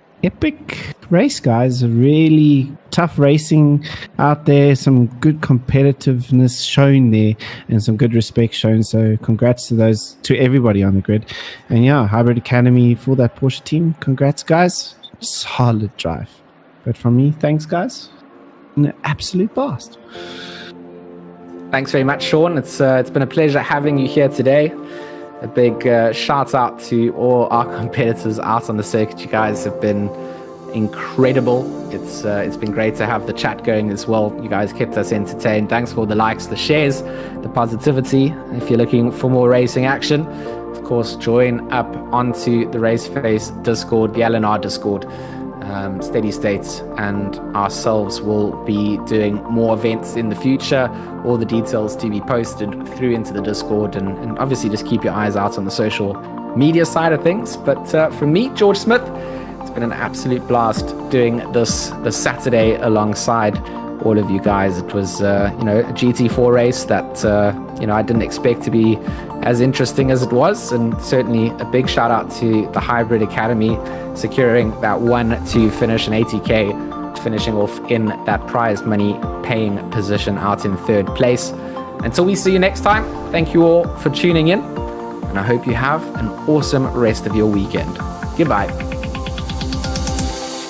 race, guys. Really tough racing out there. Some good competitiveness shown there, and some good respect shown. So congrats to everybody on the grid. And yeah, Hybrid Academy for that Porsche team. Congrats, guys. Solid drive. But from me, thanks, guys. An absolute blast. Thanks very much, Sean. It's been a pleasure having you here today. A big shout out to all our competitors out on the circuit. You guys have been incredible. It's been great to have the chat going as well. You guys kept us entertained. Thanks for the likes, the shares, the positivity. If you're looking for more racing action, of course, join up onto the Raceface Discord, the LNR Discord. Steady States and ourselves will be doing more events in the future. All the details to be posted through into the Discord, and obviously just keep your eyes out on the social media side of things. But from me, George Smith, it's been an absolute blast doing this Saturday alongside all of you guys. It was, a GT4 race that, I didn't expect to be as interesting as it was. And certainly a big shout out to the Hybrid Academy, securing that 1-2 finish in 80K, finishing off in that prize money paying position out in 3rd place. Until we see you next time, thank you all for tuning in, and I hope you have an awesome rest of your weekend. Goodbye.